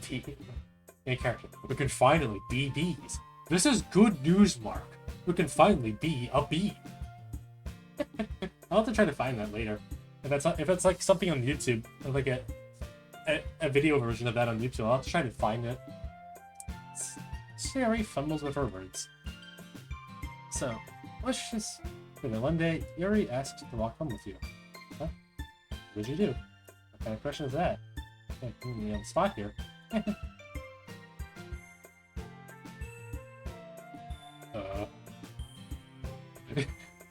main character. We can finally be bees. This is good news, Mark. We can finally be a bee. I'll have to try to find that later. If it's like something on YouTube, or like a video version of that on YouTube, I'll have to try to find it. Sari fumbles with her words. So, let's just... One day, Yuri asked to walk home with you. Huh? What did you do? What kind of question is that? Can't put me on the spot here.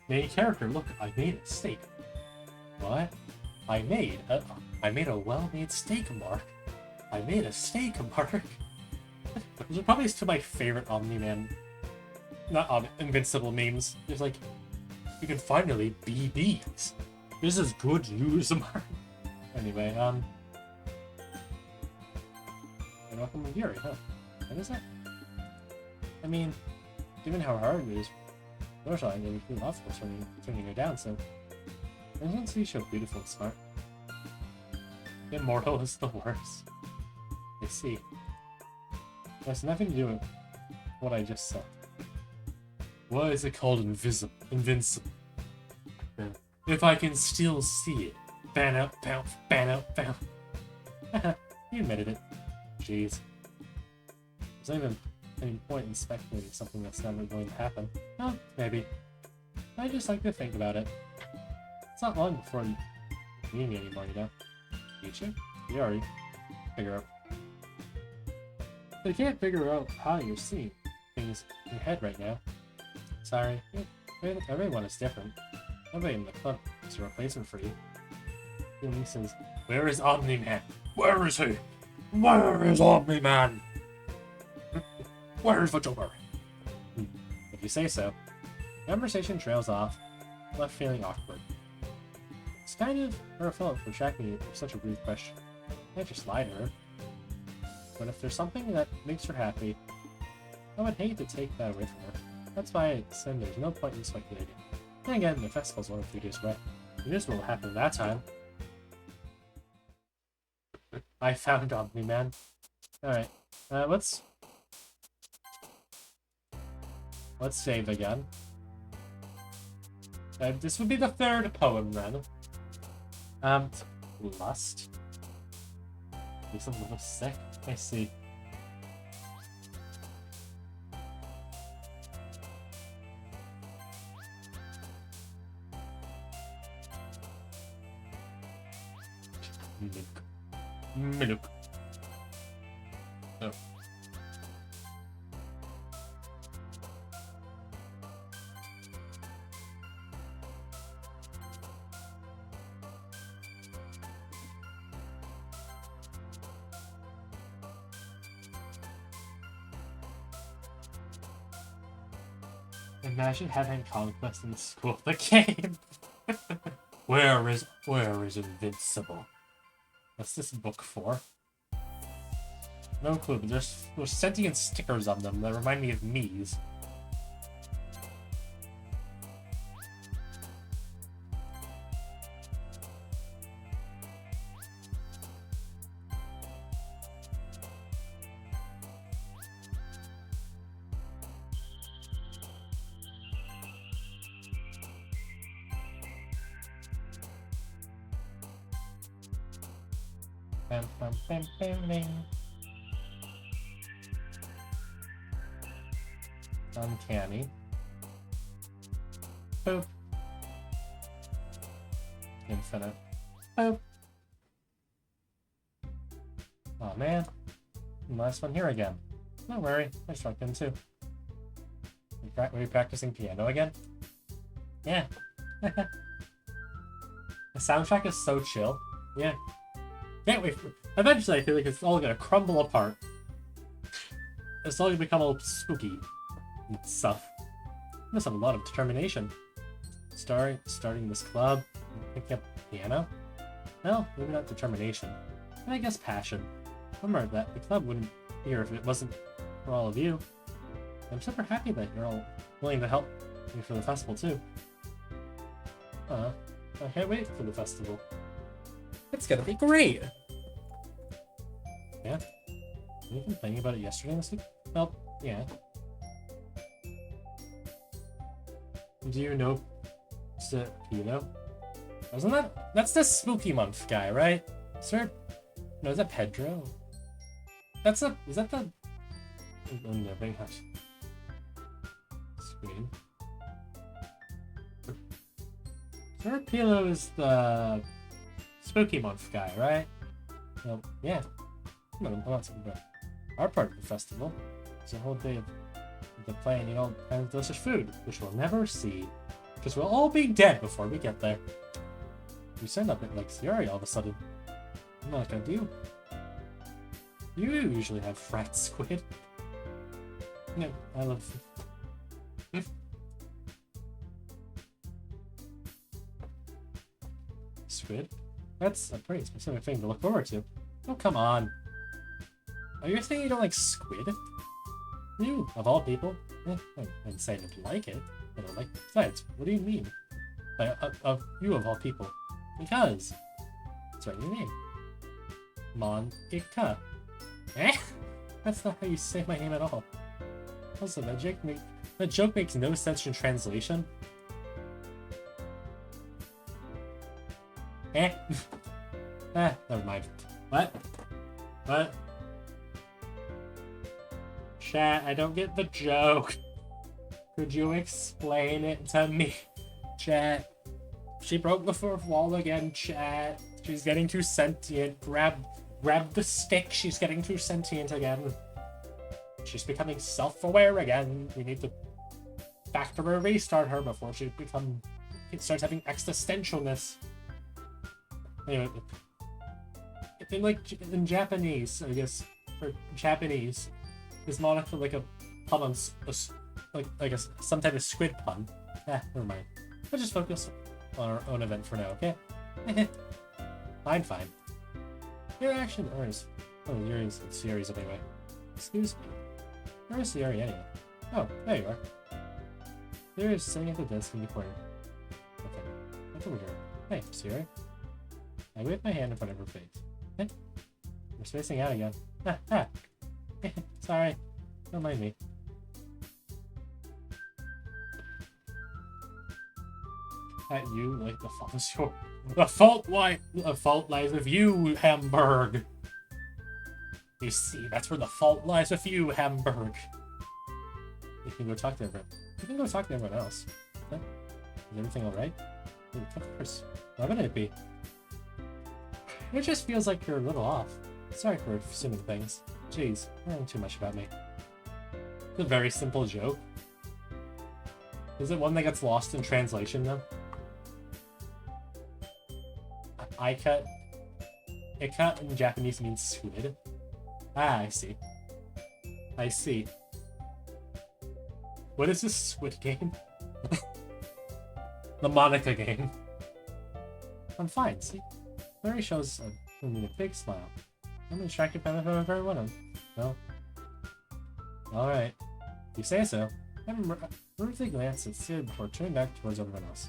Main character, look, I made a steak. What? I made a well-made steak, Mark. I made a steak, Mark. Those are probably two of my favorite Omni-Man, not Invincible memes. There's like, you can finally be bees. This is good news, Mark. Anyway, and welcome to Yuri, huh? What is that? I mean, given how hard it is, Roshan, it would be awful turning her down, so I don't see so beautiful and smart. Immortal is the worst. I see. It has nothing to do with what I just said. Why is it called invincible? If I can still see it. Ban out, bounce, ban out, bounce. You admitted it. Jeez. There's not even any point in speculating something that's never going to happen. Well, maybe. I just like to think about it. It's not long before you need me anymore, you know? Need you? You already figure out. But you can't figure out how you're seeing things in your head right now. Sorry. Everyone is different. Nobody in the club is a replacement for you. He says, where is Omni-Man? Where is he? Where is Omni-Man? Where's the Joker? If you say so. The conversation trails off, left feeling awkward. It's kind of her fault for tracking me with such a rude question. I can't just lie to her. But if there's something that makes her happy, I would hate to take that away from her. That's why I said there's no point in speculating. Then again, the festival's 1 or 2 days away. Who knows what will happen that time? I found Omni-Man. Alright, let's save again. This would be the 3rd poem then. Lust. Do something a little sick. I see. Milk. Oh. Imagine having conquest in school of the game. Where is Invincible? What's this book for? No clue, but there's sentient stickers on them that remind me of Mies. Bam, bam, bam, bam, bam. Uncanny. Boop. Infinite. Boop. Oh man. Last one here again. Don't worry, I struck in too. Were you practicing piano again? Yeah. The soundtrack is so chill. Yeah. Can't wait. Eventually, I feel like it's all gonna crumble apart. It's all gonna become all spooky and stuff. You must have a lot of determination. Starting this club, picking up piano. Well, maybe not determination, but I guess passion. Remember that the club wouldn't be here if it wasn't for all of you. I'm super happy that you're all willing to help me for the festival too. I can't wait for the festival. It's gonna be great! Yeah? Were you complaining about it yesterday this week? Well, yeah. Do you know Pilo? Wasn't that? That's the spooky month guy, right? Sir? No, is that Pedro? Is that the... Oh no, big hush. Screen. Sir Pilo is the... Spooky month guy, right? Well, yeah. I'm not talking about our part of the festival. It's a whole day of the play and eat all kinds of delicious food, which we'll never see, because we'll all be dead before we get there. You sound a bit like Sierra all of a sudden. I'm not gonna do. You usually have frat squid. No, I love. Squid? That's a pretty specific thing to look forward to. Oh, come on. Are you saying you don't like squid? You, of all people? I didn't say I didn't like it. I don't like it. Besides, what do you mean? By, you of all people. Because. That's right, your name. Mon-ika. Eh? That's not how you say my name at all. Also, that joke makes no sense in translation. Eh? Never mind. What? What? Chat, I don't get the joke. Could you explain it to me? Chat. She broke the fourth wall again, chat. She's getting too sentient. Grab the stick. She's getting too sentient again. She's becoming self-aware again. We need to factory restart her before she starts having existentialness. Anyway, in Japanese, I guess, or Japanese, is Monica like a pun on some type of squid pun? Never mind. We'll just focus on our own event for now, okay? Fine. Your action, you're in the series anyway. Excuse me. Where's Sierra anyway? Oh, there you are. There is sitting at the desk in the corner. Okay. That's over here. Hey, Siri. I wave my hand in front of her face. Hey. We're spacing out again. Ah. Sorry. Don't mind me. At you, like the fault is your... The fault lies with you, Hamburg. You see, that's where the fault lies with you, Hamburg. You can go talk to everyone. You can go talk to everyone else. Huh? Is everything alright? Of course. Why would it be? It just feels like you're a little off. Sorry for assuming things. Jeez, learning too much about me. It's a very simple joke. Is it one that gets lost in translation, though? I-cut. Ikat in Japanese means squid. Ah, I see. I see. What is this squid game? The Monica game. I'm fine, see? Larry shows a big smile. I'm attracted by everyone. No? Alright. You say so. I briefly glanced at Sid before turning back towards everyone else.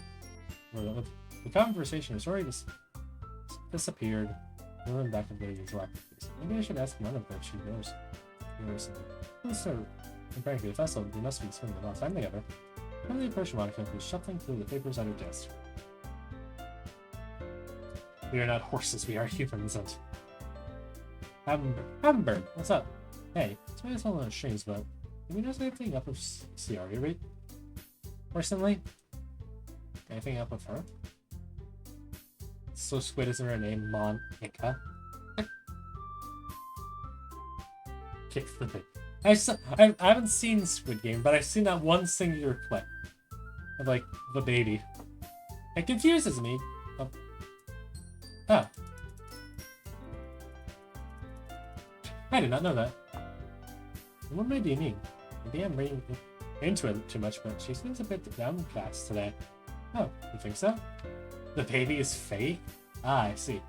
The conversation has already disappeared. I went back and Blaze's lap. Maybe I should ask none of what she knows. And frankly, the festival, you must be spending a lot of time together. Finally approached Monica, who was shuffling through the papers on her desk. We are not horses, we are humans. Amber, what's up? Hey, it's maybe it's a little strange, but can we just anything up with Ciara, right? Personally? Anything up with her? So Squid isn't her name, Monica. Kick the thing. I haven't seen Squid Game, but I've seen that one singular clip of like the baby. It confuses me. Oh. I did not know that. What may be mean? Maybe I'm reading into it too much, but she seems a bit downcast today. Oh, you think so? The baby is fake? Ah, I see.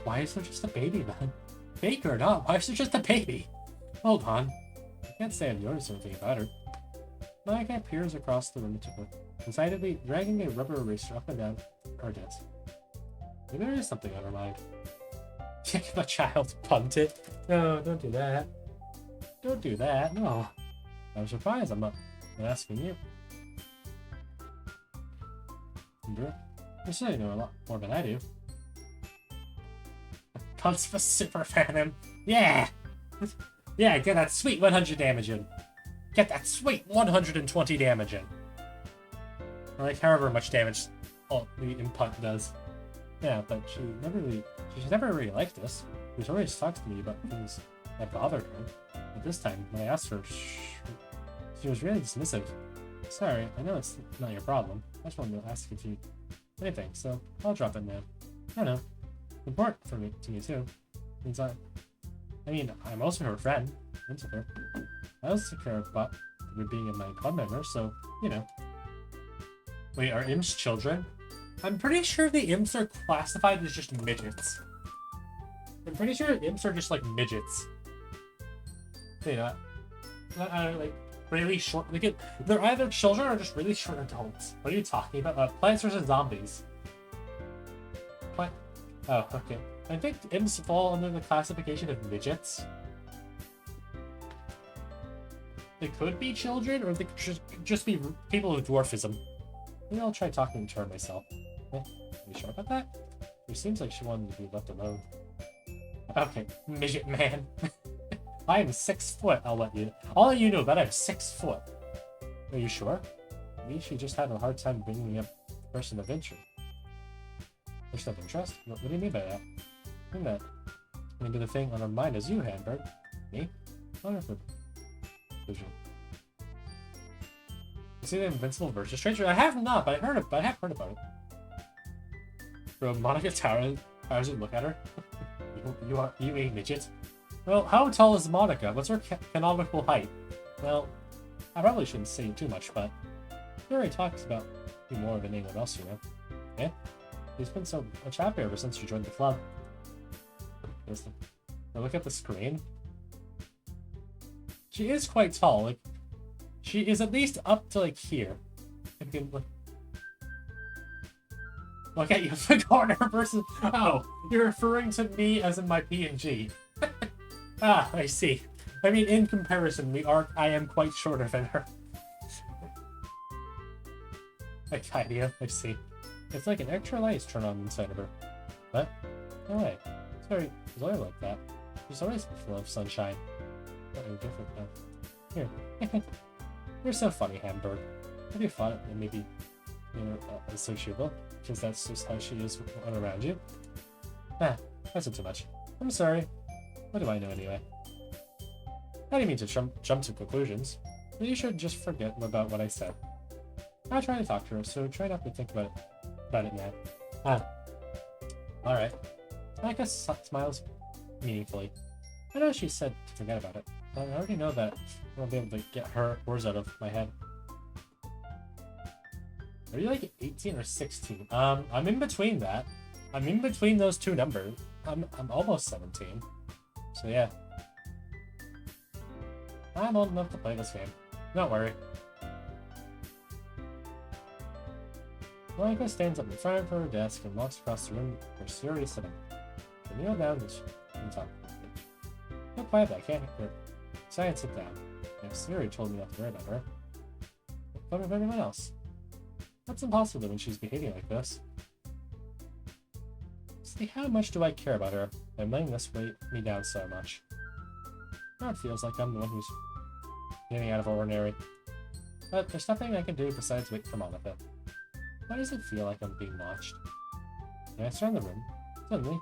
Why is there just a baby then? Fake or not, why is there just a baby? Hold on. I can't say I've noticed anything about her. Monica peers across the room to her, excitedly dragging a rubber eraser up and down her desk. Maybe there is something on her mind. Kick my child, punt it. No, don't do that. Don't do that, no. I'm surprised I'm not asking you. You certainly know a lot more than I do. Punts for super fan. Yeah! Yeah, get that sweet 100 damage in. Get that sweet 120 damage in. Or like however much damage the input does. Yeah, but she's never really liked this. She's always talked to me about things that bothered her. But this time, when I asked her, she was really dismissive. Sorry, I know it's not your problem. I just wanted to ask if you anything, so I'll drop it now. I don't know. It's important to me too. I mean, I'm also her friend. Into her. I also care about her being a my club member, so you know. Wait, are imps children? I'm pretty sure the imps are classified as just midgets. I'm pretty sure imps are just like midgets. You know, like really short. They're either children or just really short adults. What are you talking about? Plants vs Zombies. What? Oh, okay. I think imps fall under the classification of midgets. They could be children, or they could just be people with dwarfism. Maybe I'll try talking to her myself. Are you sure about that? It seems like she wanted to be left alone. Okay, midget man. I am 6 foot, I'll let you know that I'm 6 foot. Are you sure? Maybe she just had a hard time bringing up a person of interest. Person of interest? What do you mean by that? I mean that maybe the thing on her mind is you, Hamburg. Me? Wonderful. You see the Invincible Versus Stranger? I have not, but I have heard about it. Bro, Monica towers and look at her. you a midget? Well, how tall is Monica? What's her canonical height? Well, I probably shouldn't say too much, but he already talks about you more than anyone else, you know. Yeah? He's been so much happier ever since you joined the club. Listen. Now look at the screen. She is quite tall. Like, She is at least up to, like, here. If you can look at you in the corner versus... Oh, you're referring to me as in my PNG. Ah, I see. I mean, in comparison, I am quite shorter than her. I see. It's like an extra light turned on inside of her. What? No way. Sorry, she's always like that. She's always full of sunshine. Not any different now. Here. You're so funny, Hamburg. Have you thought that maybe you're associable? Because that's just how she is when around you? Ah, that's not too much. I'm sorry. What do I know anyway? I didn't mean to jump to conclusions. But you should just forget about what I said. I'll try to talk to her, so try not to think about it now. Ah. Alright. Micah smiles meaningfully. I know she said to forget about it, but I already know that I won't be able to get her words out of my head. Are you like 18 or 16? I'm in between that. I'm in between those two numbers. I'm almost 17. So yeah. I'm old enough to play this game. Don't worry. Monica stands up in front of her desk and walks across the room where Siri is sitting. She kneels down and talks. Don't quiet, I can't hear. Besides, sit down. If Siri told me not to worry about her, what of everyone else? That's impossible when she's behaving like this. See, how much do I care about her by letting this weigh me down so much? Now it feels like I'm the one who's getting out of ordinary. But there's nothing I can do besides wait for Monica. Why does it feel like I'm being watched? When I surround the room, suddenly,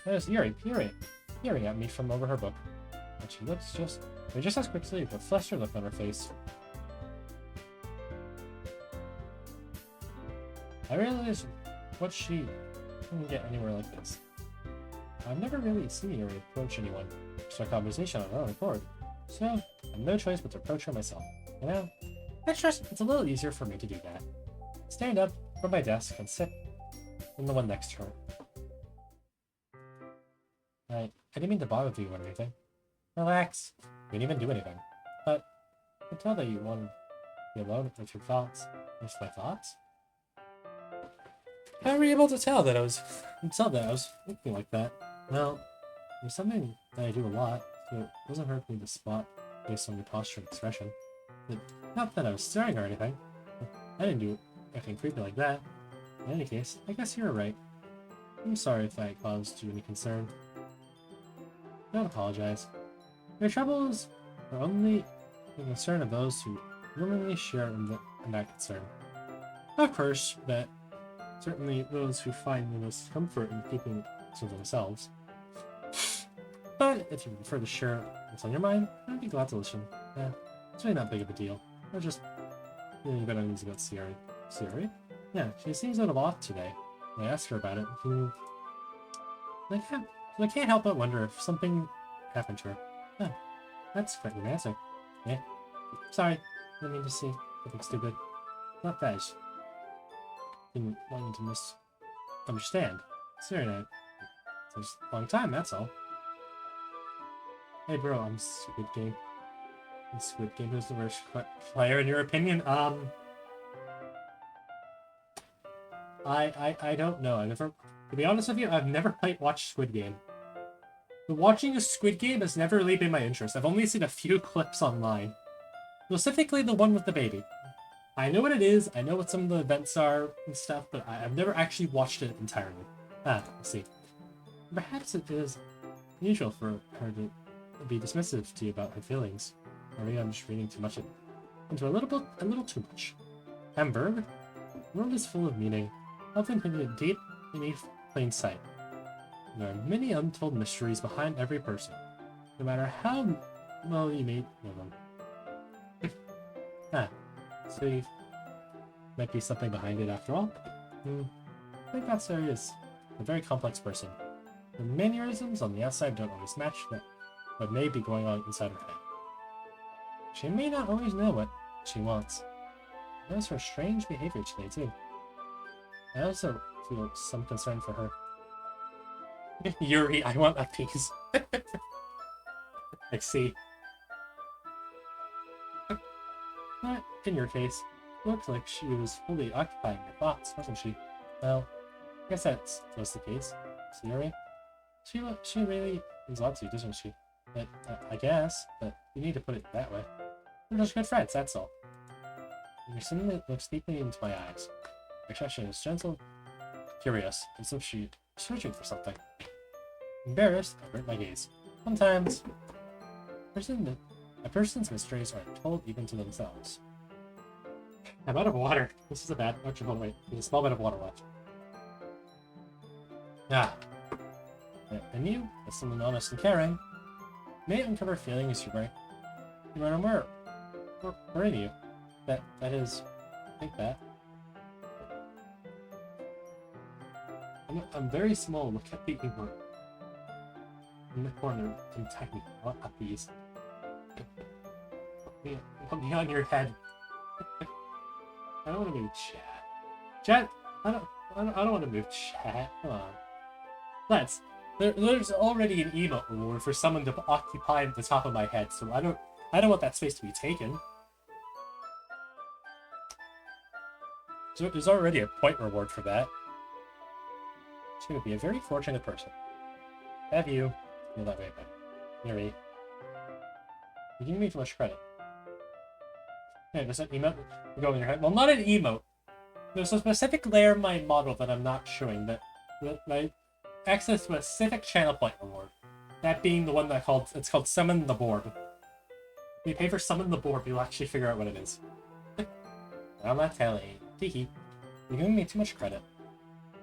there's Yuri peering at me from over her book. And she looks just as quickly with a flustered look on her face. I realize what she couldn't get anywhere like this. I've never really seen Yuri approach anyone, start a conversation on her own accord, so I have no choice but to approach her myself. You know, it's a little easier for me to do that. Stand up from my desk and sit in the one next to her. I didn't mean to bother you or anything. Relax. We didn't even do anything. But I can tell that you want to be alone with your thoughts. With my thoughts? How were you able to tell that I was thinking like that? Well, there's something that I do a lot, so it doesn't hurt me to spot based on your posture and expression. But not that I was staring or anything. I didn't do anything creepy like that. In any case, I guess you're right. I'm sorry if I caused you any concern. Don't apologize. Your troubles are only the concern of those who willingly share in that concern. Of course, that certainly those who find the most comfort in keeping it to themselves. But if you prefer to share what's on your mind, I'd be glad to listen. It's really not big of a deal. I'm just feeling a bit uneasy about Siri. Siri? Yeah, she seems a little off today. When I asked her about it, I can't help but wonder if something happened to her. Oh, that's quite romantic. Yeah. Sorry, didn't mean to say something stupid. Not that. Didn't want you to misunderstand. Siri and I. It's a long time, that's all. Hey bro, I'm Squid Game. Squid Game, who's the worst player in your opinion? I don't know. To be honest with you, I've never watched Squid Game. But watching a Squid Game has never really been my interest. I've only seen a few clips online. Specifically the one with the baby. I know what it is, I know what some of the events are and stuff, but I've never actually watched it entirely. Let's see. Perhaps it is unusual for her to be dismissive to you about her feelings. Or maybe I'm just reading too much into a little too much. Hamburg, the world is full of meaning, often hidden deep beneath plain sight. There are many untold mysteries behind every person, no matter how well you may know them. So you might be something behind it after all? I think that Sari is a very complex person. Her mannerisms on the outside don't always match what may be going on inside her head. She may not always know what she wants. Notice her strange behavior today, too. I also feel some concern for her. Yuri, I want a piece. I see. in your case, it looked like she was fully occupying your thoughts, wasn't she? Well, I guess that was the case. Siri? She really loves you, doesn't she? But, I guess, but you need to put it that way. We're just good friends, that's all. Your cinnamon looks deeply into my eyes. Her expression is gentle, curious, as if she's searching for something. Embarrassed, I avert my gaze. Sometimes, a person's mysteries aren't told even to themselves. I'm out of water. This is a bad... Actually, hold on, wait. There's a small bit of water left. Ah. And you, as someone honest and caring, may uncover feelings you bring. You might where in you. That is... Take that. I'm very small. Look at the ink in the corner and tiny. What are these? Put me on your head. I don't want to move chat. Chat, I don't want to move chat. Come on. Let's. There's already an emote reward for someone to occupy the top of my head, so I don't want that space to be taken. So there's already a point reward for that. She's gonna be a very fortunate person. Have you? Feel that way, but Yuri. You give me too much credit. Hey, does that emote go in your head? Well, not an emote. There's a specific layer of my model that I'm not showing that I access to a specific channel point reward. That being the one that it's called Summon the Board. If you pay for Summon the Board, you'll actually figure out what it is. I'm not telling. Tiki. You're giving me too much credit.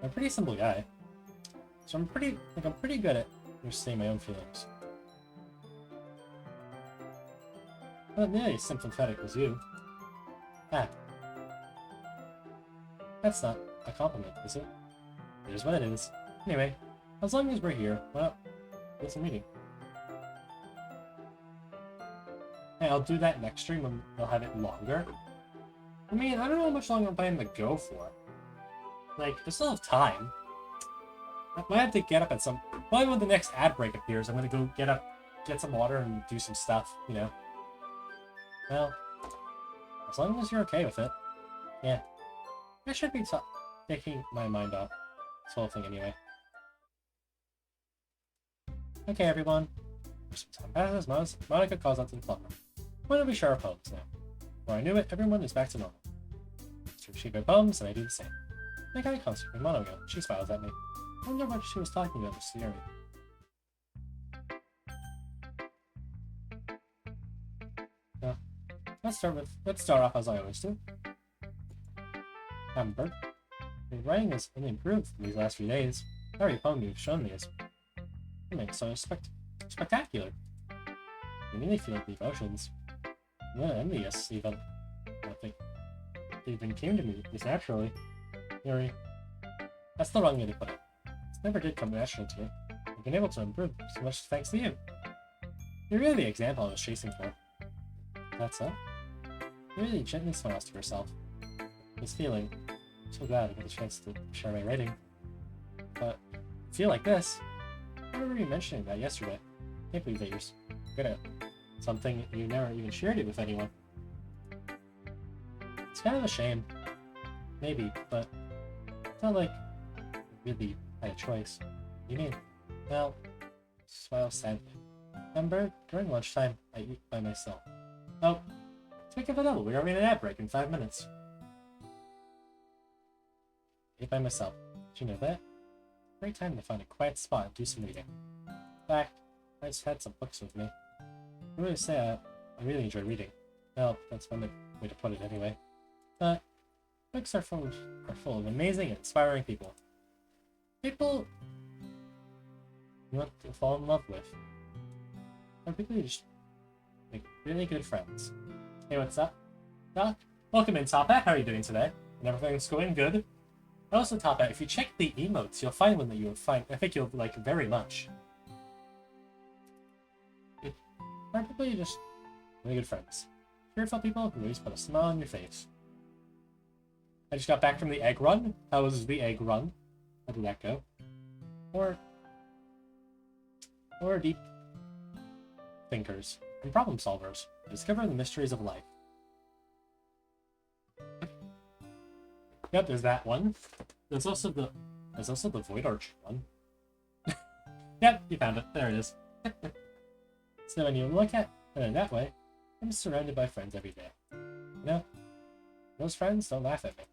I'm a pretty simple guy. So I'm pretty good at understanding my own feelings. Not nearly as sympathetic as you. Ah. That's not a compliment, is it? It is what it is. Anyway, as long as we're here, well, it's a meeting. Hey, I'll do that next stream when I'll have it longer. I mean, I don't know how much longer I'm planning to go for. Like, I still have time. I might have to get up at some... Probably when the next ad break appears, I'm gonna go get up, get some water, and do some stuff, you know? Well, as long as you're okay with it. Yeah. I should be taking my mind off this whole thing anyway. Okay, everyone. For some time passes, Monica calls out to the plumber. Why don't we share our poems now? Before I knew it, everyone is back to normal. She read poems, and I do the same. I got a concert with Monica. She smiles at me. I wonder what she was talking about with Siri. Let's start off as I always do. Hamburg. The writing has only improved in these last few days. Every poem you've shown me is so spectacular. I really feel the emotions. I'm envious, even. I think they even came to me just naturally. Yuri. That's the wrong way to put it. It never did come naturally to me. I've been able to improve so much thanks to you. You're really the example I was chasing for. That's so? You really gently smiles to herself. This feeling. I'm so glad I got a chance to share my writing. But I feel like this. I remember you mentioning that yesterday. I can't believe that you're good at something you never even shared it with anyone. It's kind of a shame. Maybe, but it's not like I really had a choice. You mean? Well, smile sadly. Remember, during lunchtime, I eat by myself. Oh, speak of the devil, we're having an ad break in 5 minutes. Eat by myself. Did you know that? Great time to find a quiet spot and do some reading. In fact, I just had some books with me. I really say I really enjoy reading. Well, that's one way to put it anyway. But books are full of amazing and inspiring people. People you want to fall in love with. Or people you just make really good friends. Hey, what's up? Doc? Welcome in, Top Hat. How are you doing today? And everything's going good? Also, Top Hat, if you check the emotes, you'll find one that you'll find. I think you'll like very much. Or people you just really good friends. Cheerful people who always put a smile on your face. I just got back from the egg run. How was the egg run? How did that go? Or deep thinkers and problem solvers discover the mysteries of life. Yep, there's that one. There's also the Void Archer one. Yep, you found it. There it is. So when you look at it that way, I'm surrounded by friends every day. You know, those friends don't laugh at me.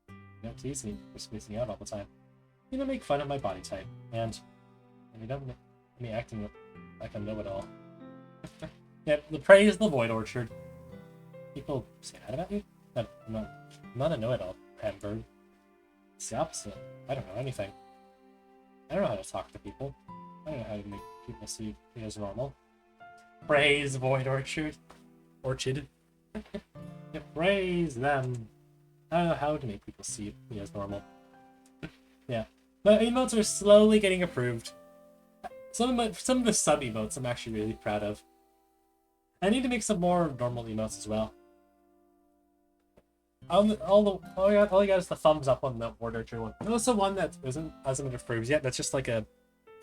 They don't tease me for spacing out all the time. You don't make fun of my body type, and you don't make me acting like I know it all. Yep, the praise the Void Orchard. People say that about you? I'm not a know-it-all, Hamburg. It's the opposite. I don't know anything. I don't know how to talk to people. I don't know how to make people see me as normal. Praise Void Orchard. Orchid. Yeah, praise them. I don't know how to make people see me as normal. Yeah. My emotes are slowly getting approved. Some of the sub-emotes I'm actually really proud of. I need to make some more normal emotes as well. All I got is the thumbs up on the Void Orchard one. And also one that hasn't been approved yet. That's just like a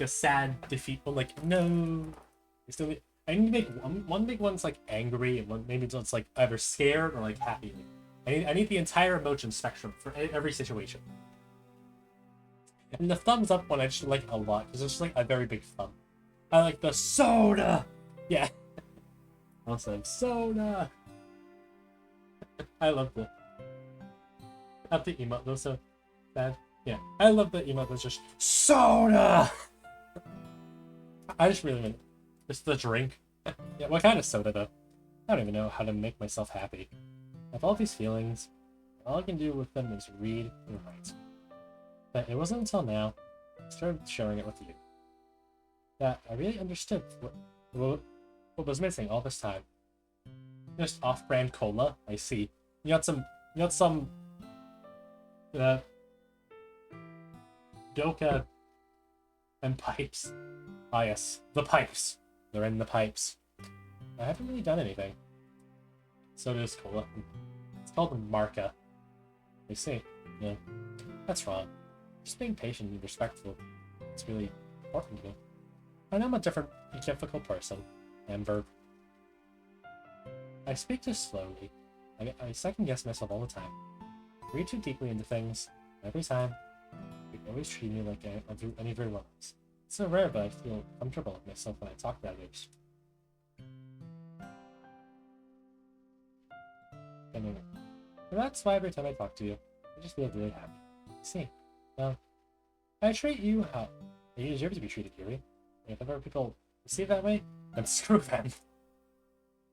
sad defeat one. Like, no. I need to make one big one's like angry, and one maybe it's like either scared or like happy. I need the entire emotion spectrum for every situation. And the thumbs up one I just like a lot because it's just like a very big thumb. I like the soda. Yeah. Also soda. I love the emote though, so bad. Yeah, I love the emote that's just soda. I just really mean just the drink. Yeah, what kind of soda though? I don't even know how to make myself happy. I have all these feelings. All I can do with them is read and write. But it wasn't until now I started sharing it with you that I really understood what was missing all this time. Just off-brand cola. I see. You got some Doka and pipes. Ah yes, the pipes. They're in the pipes. I haven't really done anything. So does cola. It's called Marca. I see. Yeah. That's wrong. Just being patient and respectful. It's really important to me. I know I'm a difficult person. Amber. I speak too slowly. I second guess myself all the time. Read too deeply into things. Every time. You always treat me like anyone else. It's so rare, but I feel comfortable with myself when I talk about others. Anyway, that's why every time I talk to you, I just feel really happy. See, well, I treat you how you deserve to be treated, Yuri. If ever people see it that way, then screw them.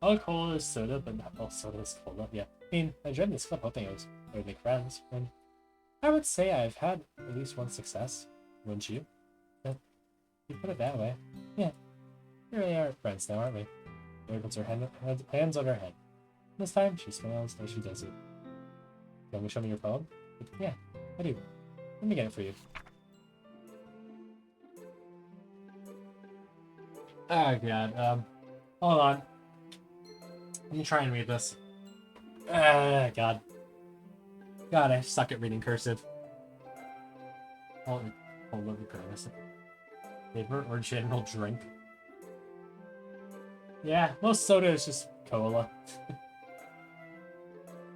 All cola is soda, but not all soda is cola. Yeah, I mean, I joined this club hoping I would make friends, and I would say I've had at least one success, wouldn't you? But you put it that way. Yeah, we really are friends now, aren't we? Mary puts her hands on her head. This time, she smiles as she does it. Can you show me your poem? Yeah, I do. Let me get it for you. Oh god, hold on. Let me try and read this. God. God, I suck at reading cursive. Hold on, let me put this. Favorite or general drink? Yeah, most soda is just cola.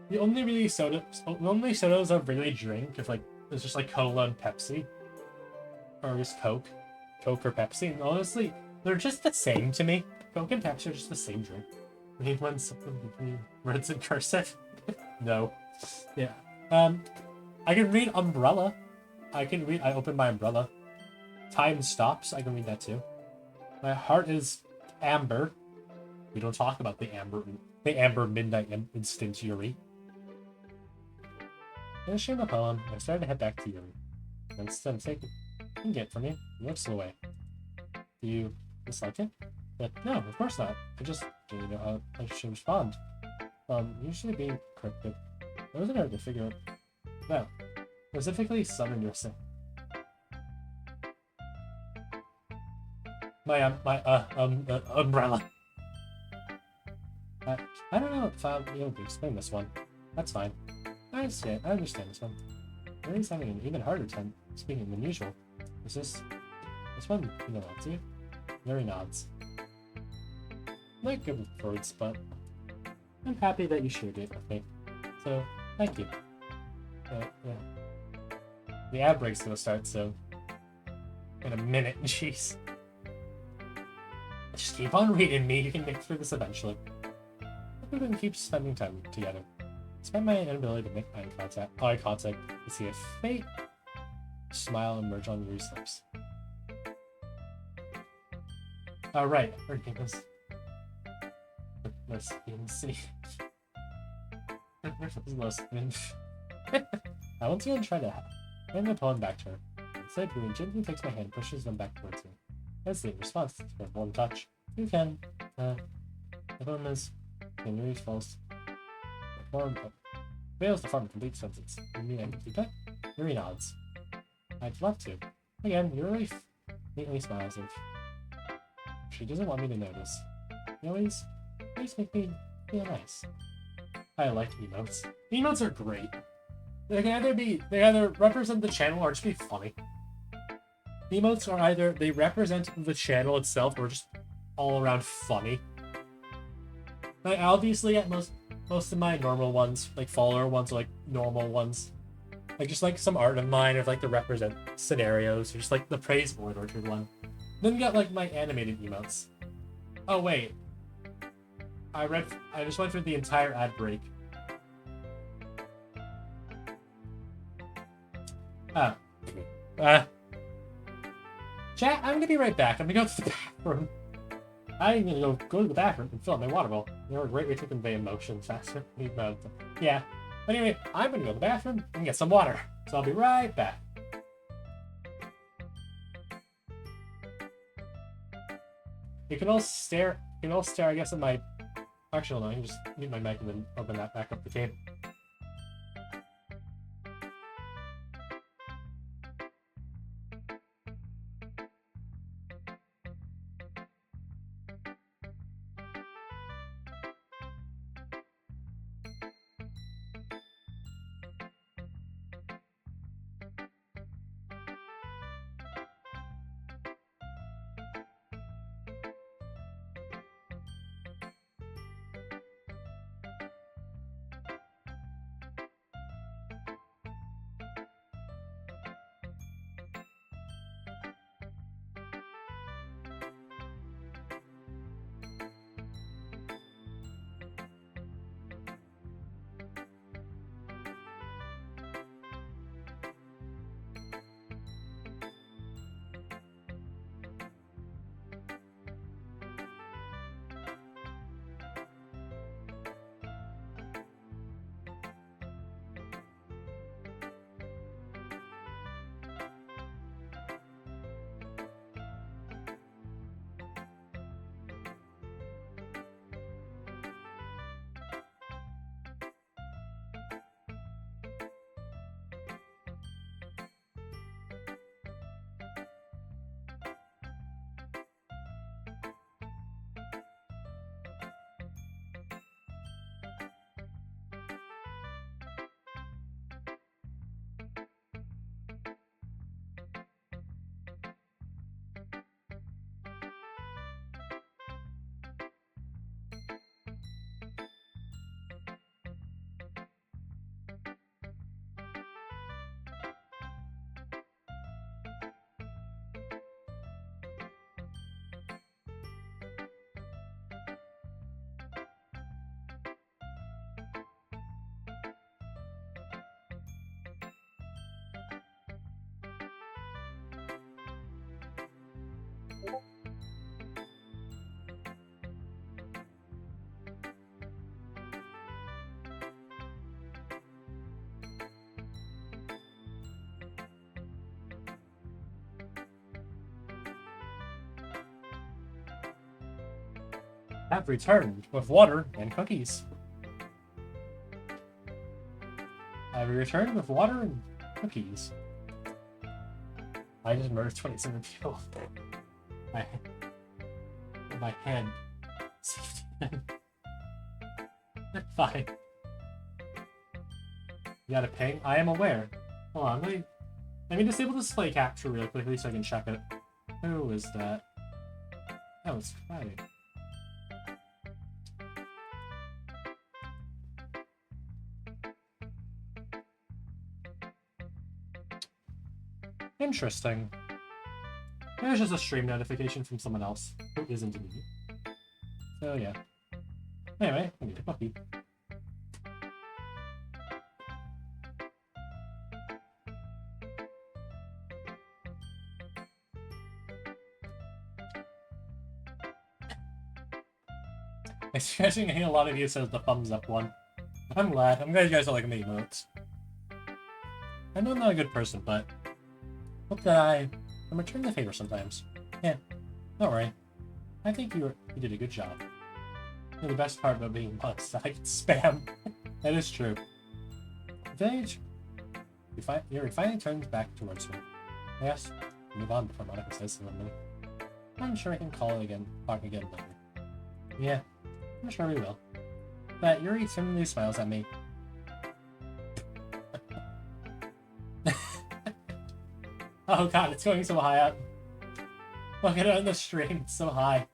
The only sodas I really drink is like it's just like cola and Pepsi, or just Coke or Pepsi. And honestly, they're just the same to me. Coke and Pepsi are just the same drink. Need one something between words and cursive? No. Yeah. I can read umbrella. I open my umbrella. Time stops. I can read that too. My heart is amber. We don't talk about the amber midnight instant, Yuri. Finishing the poem, I started to head back to Yuri. Instead of taking it from me, he looks away. Do you dislike it? But no, of course not. I just didn't know how I should respond. Usually being cryptic. It wasn't hard to figure out. No. Specifically, summon your sin. My umbrella. I don't know if I'll be able to explain this one. That's fine. I understand this one. Yuri's having an even harder time speaking than usual. Is this one mean a lot to you? Yuri nods. I'm not good with words, but I'm happy that you shared it with me. So, thank you. Yeah. The ad break's gonna start soon. In a minute, jeez. Just keep on reading me, you can make through this eventually. We can keep spending time together. Despite my inability to make eye contact, you see a faint smile emerge on Yuri's lips. Right, her name is... Lesbian. I want to go and try to hand the poem back to her. Instead, Yuri gently takes my hand and pushes them back towards me. That's the response to her warm touch. You can. The poem is... And Yuri fails to form a complete sentence. Yuri nods. I'd love to. Again, Yuri neatly smiles if she doesn't want me to notice. You always make me feel nice. I like emotes. Emotes are great. They either represent the channel or just be funny. Emotes are either they represent the channel itself or just all around funny. Like obviously at most of my normal ones, like follower ones, are like normal ones. Like just like some art of mine of like to represent scenarios, or just like the praise board orchard one. Then you got like my animated emotes. Oh wait. I just went through the entire ad break. Chat, I'm gonna be right back. I'm gonna go to the bathroom. I'm gonna go to the bathroom and fill up my water bowl. You're a great way to convey emotion faster. Yeah. But anyway, I'm gonna go to the bathroom and get some water. So I'll be right back. You can all stare, I guess, at my... Actually, no, I can just mute my mic and then open that back up the game. Have returned with water and cookies. Have returned with water and cookies. I just murdered 27 people. My hand. Fine. You got a ping? I am aware. Hold on, let me disable display capture real quickly so I can check it. Who is that? Oh, it's Friday. Interesting. There's just a stream notification from someone else who isn't me. So yeah. Anyway, I need a puppy. Especially getting a lot of you says the thumbs up one. I'm glad. I'm glad you guys are like my emotes. I know I'm not a good person, but hope that I can return the favor sometimes. Yeah, don't worry. I think you did a good job. And the best part about being months, I get spam. That is true. Village, your refining turns back towards me. Yes, move on before Monica says something. I'm sure I can call it again, talk again later. Yeah, I'm sure we will. But Yuri suddenly smiles at me. Oh god, it's going so high up. Look at it on the stream, it's so high.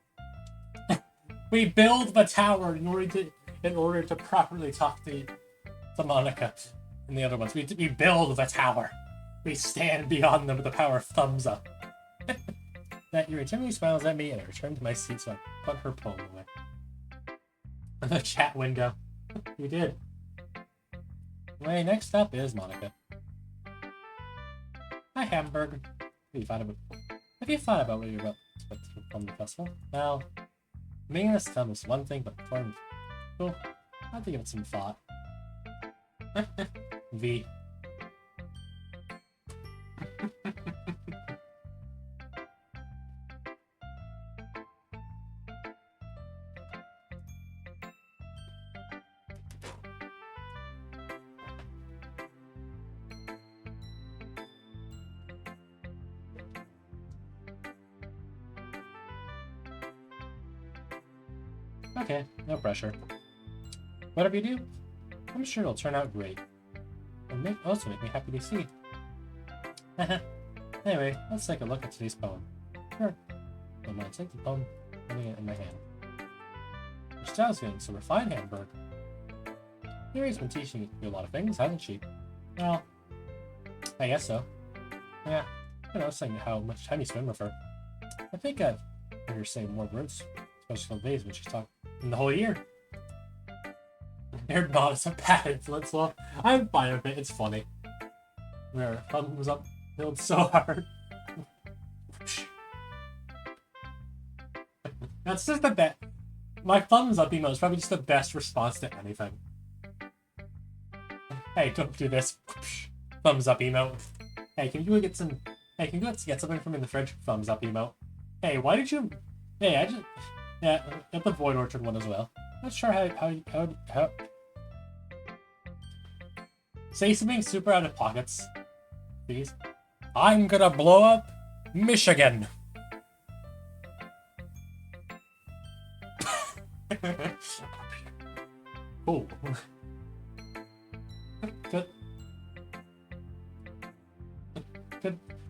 We build the tower in order to properly talk to Monica and the other ones. We build the tower. We stand beyond them with the power of thumbs up. That Yuri suddenly smiles at me and I return to my seat so I put her poem away. The chat window. We did. Anyway, next up is Monica. Hi, Hamburg. Have you thought about what you're about to put from the festival? Well, making this film is one thing, but performing... Well, I have to give it some thought. V. Okay, no pressure. Whatever you do, I'm sure it'll turn out great. It'll also make me happy to see. Anyway, let's take a look at today's poem. Sure. Don't mind, take the poem, putting it in my hand. Your style's getting so refined, Hamburg. Mary's been teaching you a lot of things, hasn't she? Well, I guess so. Yeah, I know, saying how much time you spend with her. I think I've heard her say more words, especially on days when she's talking in the whole year. They're not as a bad influence, well, I'm fine with it, it's funny. Where thumbs up built so hard. That's just the best. My thumbs up emote is probably just the best response to anything. Hey, don't do this. Thumbs up emote. Hey, can you go get some... Hey, can you go get something from in the fridge? Thumbs up emote. Hey, why did you... Hey, I just... Yeah, get the Void Orchard one as well. Not sure how... Say something super out of pockets, please. I'm gonna blow up Michigan. Cool.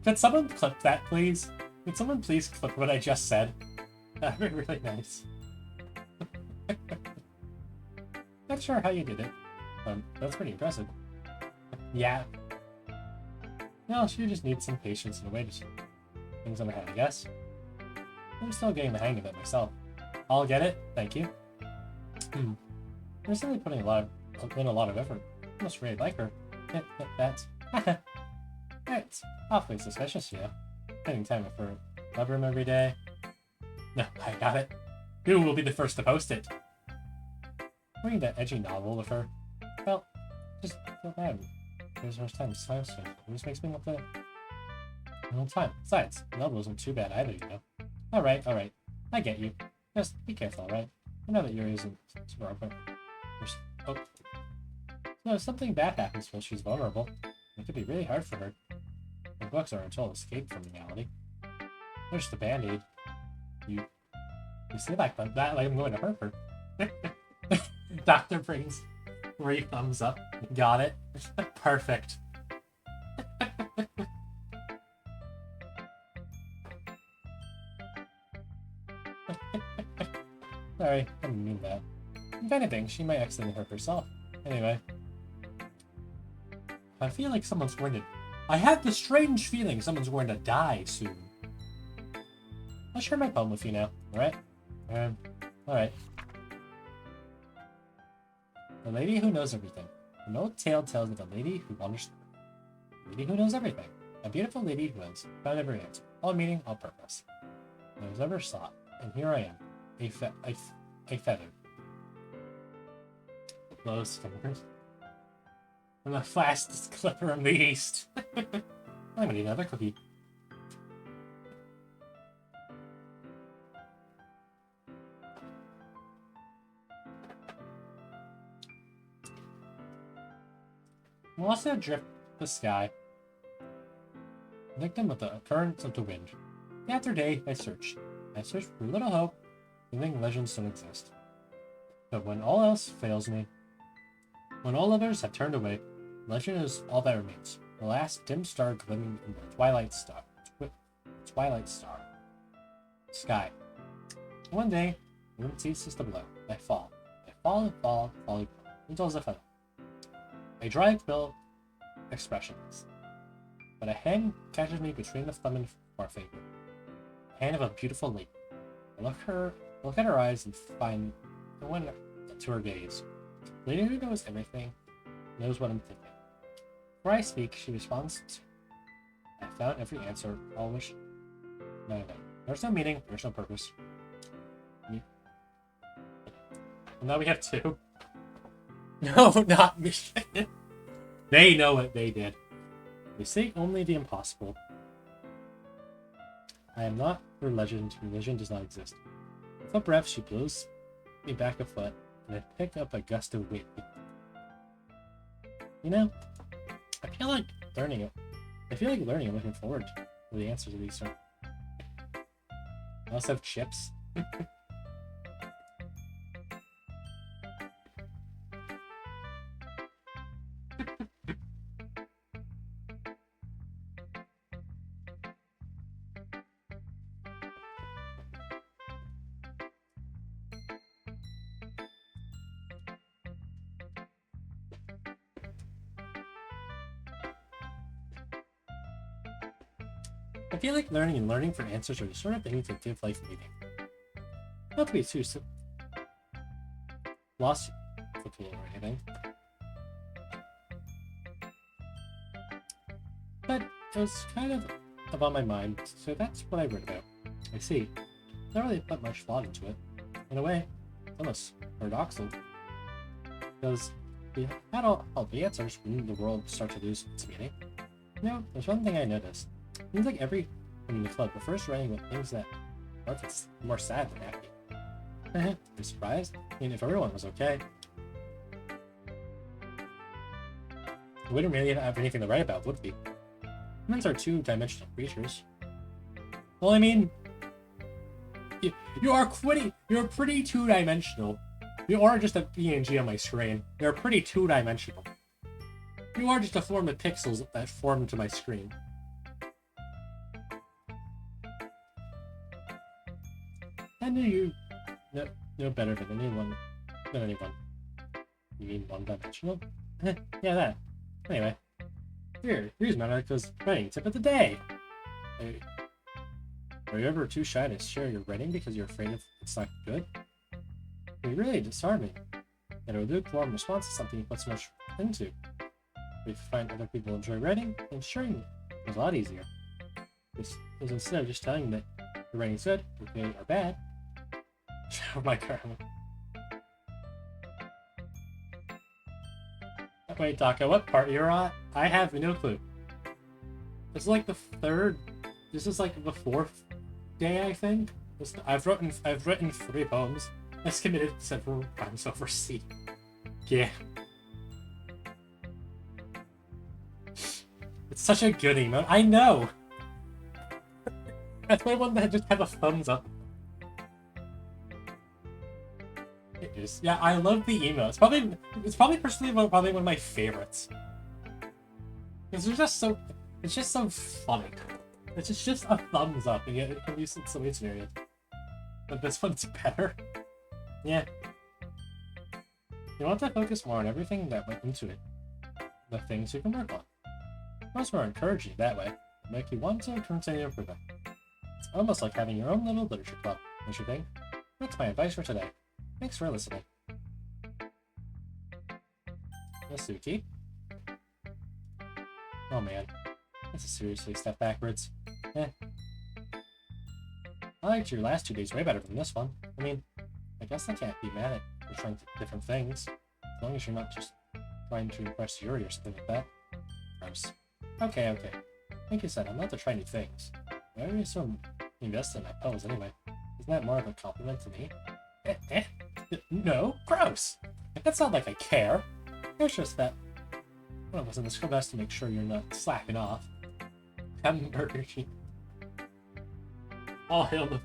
Could someone clip that, please? Could someone please clip what I just said? That'd be really nice. Not sure how you did it. That's pretty impressive. Yeah. No, she just needs some patience and a way to things on her head, I guess. I'm still getting the hang of it myself. I'll get it, thank you. You're certainly putting in a lot of effort. I must really like her. That's... It's awfully suspicious, you know. Spending time with her love room every day. No, I got it. Who will be the first to post it? Reading that edgy novel with her. Well, just feel bad. There's the first time it's time soon. It just makes me look at it all the time. Besides, the novel isn't too bad either, you know. Alright. I get you. Just be careful, alright? I know that Yuri isn't super open. Oh. So if something bad happens while she's vulnerable, it could be really hard for her. Her books are a total escape from reality. There's the band-aid. You see like I'm going to hurt her. Dr. Brains, 3 thumbs up. Got it. Perfect. Sorry, I didn't mean that. If anything, she might accidentally hurt herself. Anyway. I feel like someone's going to I have the strange feeling someone's going to die soon. I'll share my poem with you now, alright? Alright. The lady who knows everything. An old tale tells of a lady who wanders through. A lady who knows everything. A beautiful lady who has found every answer. All meaning, all purpose. I was ever sought, and here I am. A feather. Close fingers. I'm the fastest clipper in the east. I'm gonna need another cookie. Lost adrift the sky. Victim of the currents of the wind. Day after day, I searched. I searched for little hope, feeling legends don't exist. But when all else fails me, when all others have turned away, legend is all that remains. The last dim star glimmering in the twilight star. Sky. One day, the wind ceases to blow. I fall. I fall and fall, fall until as a feather. A dry quill expressionless. But a hand catches me between the thumb and forefinger. The hand of a beautiful lady. I look at her eyes and find no one to her gaze. The lady who knows everything knows what I'm thinking. Before I speak, she responds to, I found every answer, all wish. No. There's no meaning, there's no purpose. Well, now we have two. No, not me. They know what they did. They seek only the impossible. I am not her legend. Religion does not exist. With a breath, she blows me back a foot, and I pick up a gust of wind. You know, I feel like learning it. I'm looking forward to the answers of these. I also have chips. I feel like learning for answers are the sort of things that give life meaning. Not to be too philosophical or anything. But it was kind of on my mind, so that's what I wrote about. I see. I don't really put much thought into it. In a way, it's almost paradoxical. Because we had all the answers when the world started to lose its meaning. You know, there's one thing I noticed. It seems like everyone in the club prefers writing about things that are more sad than happy. I'm surprised. I mean, if everyone was okay, we wouldn't really have anything to write about, would we? Humans are two-dimensional creatures. Well, I mean, you're pretty two-dimensional. You aren't just a PNG on my screen. You're pretty two-dimensional. You are just a form of pixels that form into my screen. I knew you know better than anyone. You mean one-dimensional? Yeah, that. Anyway. Here's Monarch's writing tip of the day. Are you ever too shy to share your writing because you're afraid it's not good? It'd be really disarming. And a lukewarm response is something you put so much into. If you find other people enjoy writing, then sharing it is a lot easier. Because instead of just telling them that your writing's good, okay, or bad, oh my god. Wait, Taka, what part you're on? I have no clue. This is like the third. This is like the fourth day, I think. I've written 3 poems. I submitted several times overseas. Yeah. It's such a good email. I know. That's my one that just have a thumbs up. It is. Yeah, I love the email. It's probably personally one of my favorites. Because it's just so funny. It's just a thumbs up, and yet it can be so many scenarios. But this one's better. Yeah. You want to focus more on everything that went into it. The things you can work on. Most more encouraging that way. Make you want to continue improving. It's almost like having your own little literature club, don't you think? That's my advice for today. Thanks for listening. Masuki? Oh man, this is seriously a step backwards. Eh. I liked your last 2 days way better than this one. I mean, I guess I can't be mad at you trying different things, as long as you're not just trying to impress Yuri or something like that. Gross. Okay, okay. Like you said, I'm not to try new things. Why are you so invested in my pose anyway? Isn't that more of a compliment to me? No, gross! That's not like I care. It's just that one of us in the school has to make sure you're not slacking off. Hamburger cheese. Oh, hell no.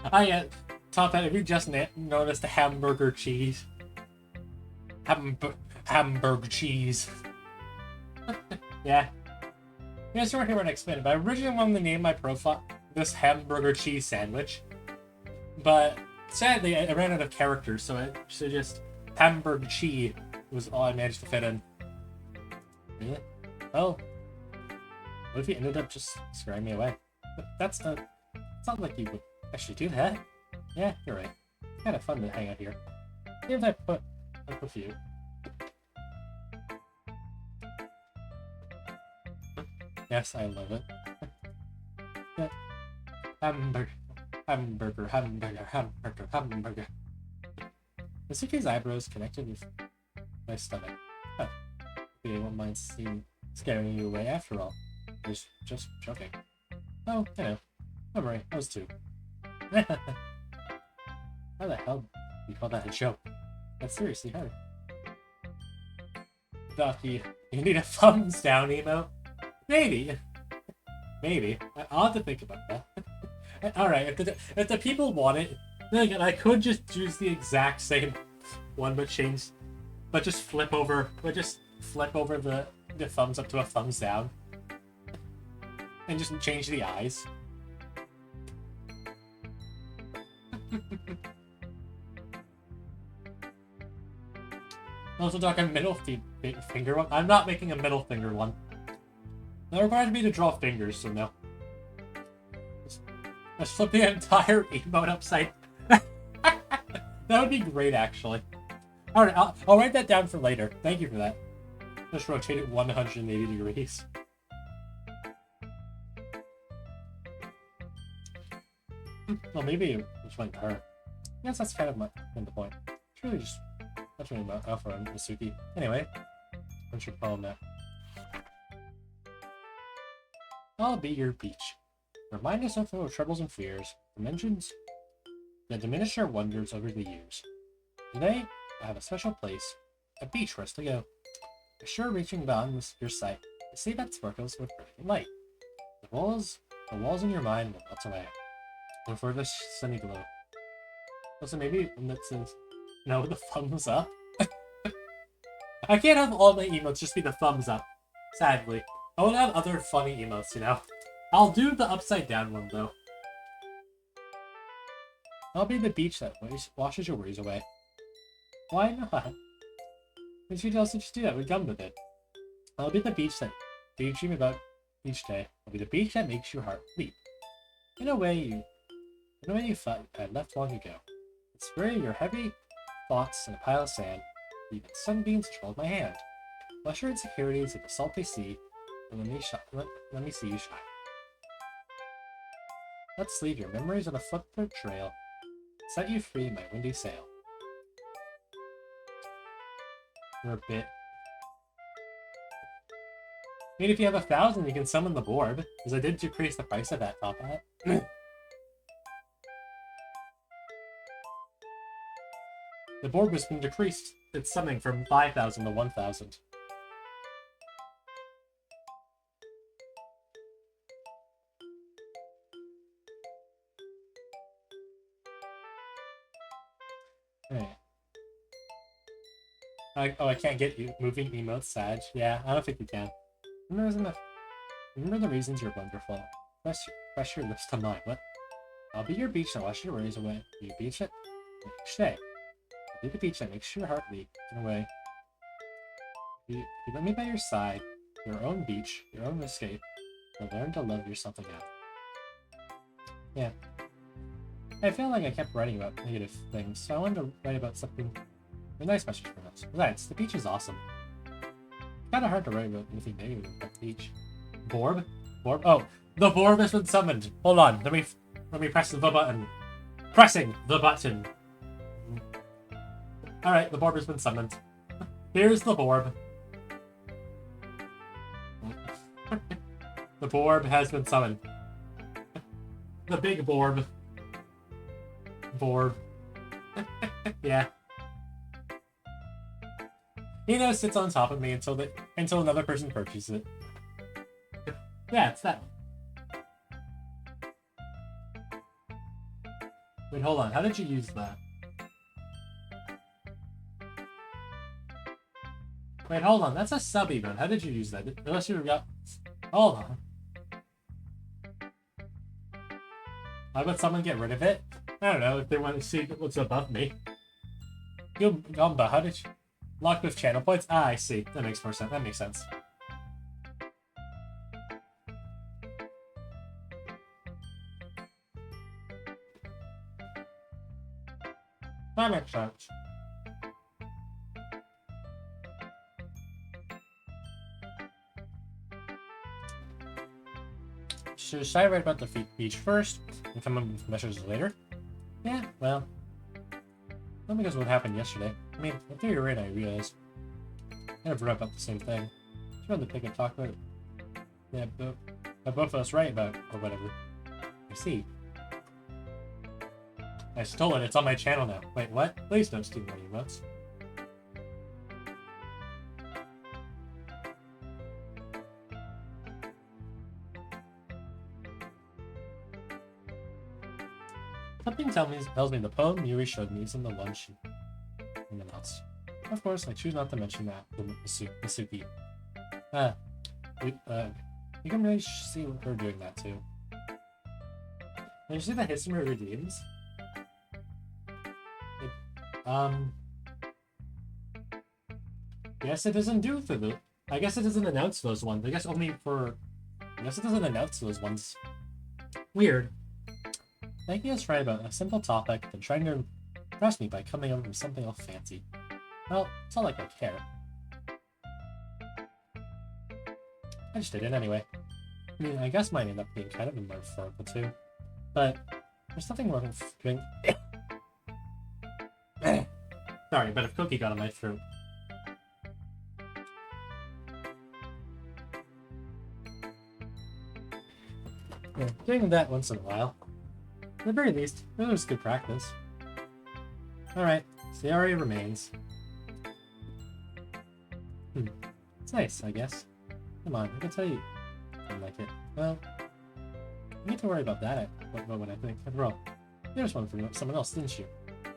I thought that if you just noticed the hamburger cheese. Hamburger cheese. Yeah. Here's what I want to explain it. I originally wanted to name my profile this hamburger cheese sandwich. But sadly, I ran out of characters, so just hamburger cheese was all I managed to fit in. Really? Well, what if you ended up just scaring me away? But it's not like you would actually do that. Yeah, you're right. It's kind of fun to hang out here. Even if I put up with you. Yes, I love it. Yeah. Hamburger. Masuki's eyebrows connected with my stomach. Huh. Maybe I won't mind scaring you away after all. I was just joking. Oh, I know. Don't worry, I was too. How the hell do you call that a joke? That's seriously hard. Doki, you need a thumbs down emote? Maybe. Maybe. I'll have to think about that. Alright, if the people want it, then again, I could just use the exact same one but just flip over the thumbs up to a thumbs down. And just change the eyes. Also talking middle finger one. I'm not making a middle finger one. That requires me to draw fingers, so no. Let's flip the entire emote upside. That would be great, actually. Alright, I'll write that down for later. Thank you for that. Just rotate it 180 degrees. Well, maybe it just went to her. I guess that's kind of the point. It's really just that's really about Alpha and Masuki. Anyway, what's your poem now? I'll be your beach. Remind us of our troubles and fears, dimensions that diminish our wonders over the years. Today, I have a special place, a beach for us to go. A shore reaching beyond your sight, a sea that sparkles with brilliant light. The walls in your mind will melt away. Before the sunny glow. Also, maybe that says no, the thumbs up. I can't have all my emotes just be the thumbs up. Sadly, I want to have other funny emotes, you know. I'll do the upside down one though. I'll be the beach that washes your worries away. Why not? We should also just do that. We're done with it. I'll be the beach that you dream about each day. I'll be the beach that makes your heart leap. In a way you thought I left long ago. It's where your heavy thoughts in a pile of sand, leaving sunbeams to hold my hand. Flush your insecurities in the salty sea, and let me see you shine. Let's leave your memories on a footprint trail. Set you free, my windy sail. You're a bit. I mean, if you have 1,000, you can summon the board, because I did decrease the price of that top hat. The board was being decreased. It's summoning from 5,000 to 1,000. Right. I can't get you moving emotes, Sag. Yeah, I don't think you can. Remember the reasons you're wonderful. Press your lips to mine. What? I'll be your beach that washes your worries away. Be your beach that makes you stay. I'll be the beach that makes your heart leap in a way. If you let me by your side, your own beach, your own escape, to learn to love yourself again. Yeah. I feel like I kept writing about negative things, so I wanted to write about something, a nice message from us. Besides, the beach is awesome. It's kind of hard to write about anything negative about the beach. Borb? Borb? Oh, the Borb has been summoned. Hold on, let me press the button. Pressing the button. Alright, the Borb has been summoned. Here's the Borb. The Borb has been summoned. The big Borb. Borb. Yeah. He now sits on top of me until another person purchases it. Yeah, it's that one. Wait, hold on. How did you use that? Wait, hold on. That's a sub emote. How did you use that? Unless you got... Hold on. Why would someone get rid of it? I don't know, if they want to see what's above me. Gumba, how did you... Locked with channel points? Ah, I see. That makes more sense. That makes sense. That makes sense. Should I write about the beach first and come up with measures later? Yeah, well, not because of what happened yesterday. I mean, I think you're right, I realized. I never wrote about the same thing. Just wanted to pick and talk about it. Yeah, but both of us right about or whatever. I see. I stole it, it's on my channel now. Wait, what? Please don't steal my emotes. Something tells me the poem Yuri showed me is in the lunch in the notes. Of course, I choose not to mention that with Masuki. You can really see her doing that too. Did you see the History redeems? Yes, it doesn't do for the. I guess it doesn't announce those ones. I guess only for. I guess it doesn't announce those ones. Weird. Making us write about a simple topic, then trying to impress me by coming up with something all fancy. Well, it's not like I care. I just did it anyway. I mean, I guess mine ended up being kind of a metaphorical too. But there's nothing wrong with doing. Sorry, but if Cookie got on my throat. Yeah, doing that once in a while. At the very least, it was good practice. Alright, Sayori remains. It's nice, I guess. Come on, I can tell you I don't like it. Well, you need to worry about that when I think. After all, there's one from someone else, didn't you?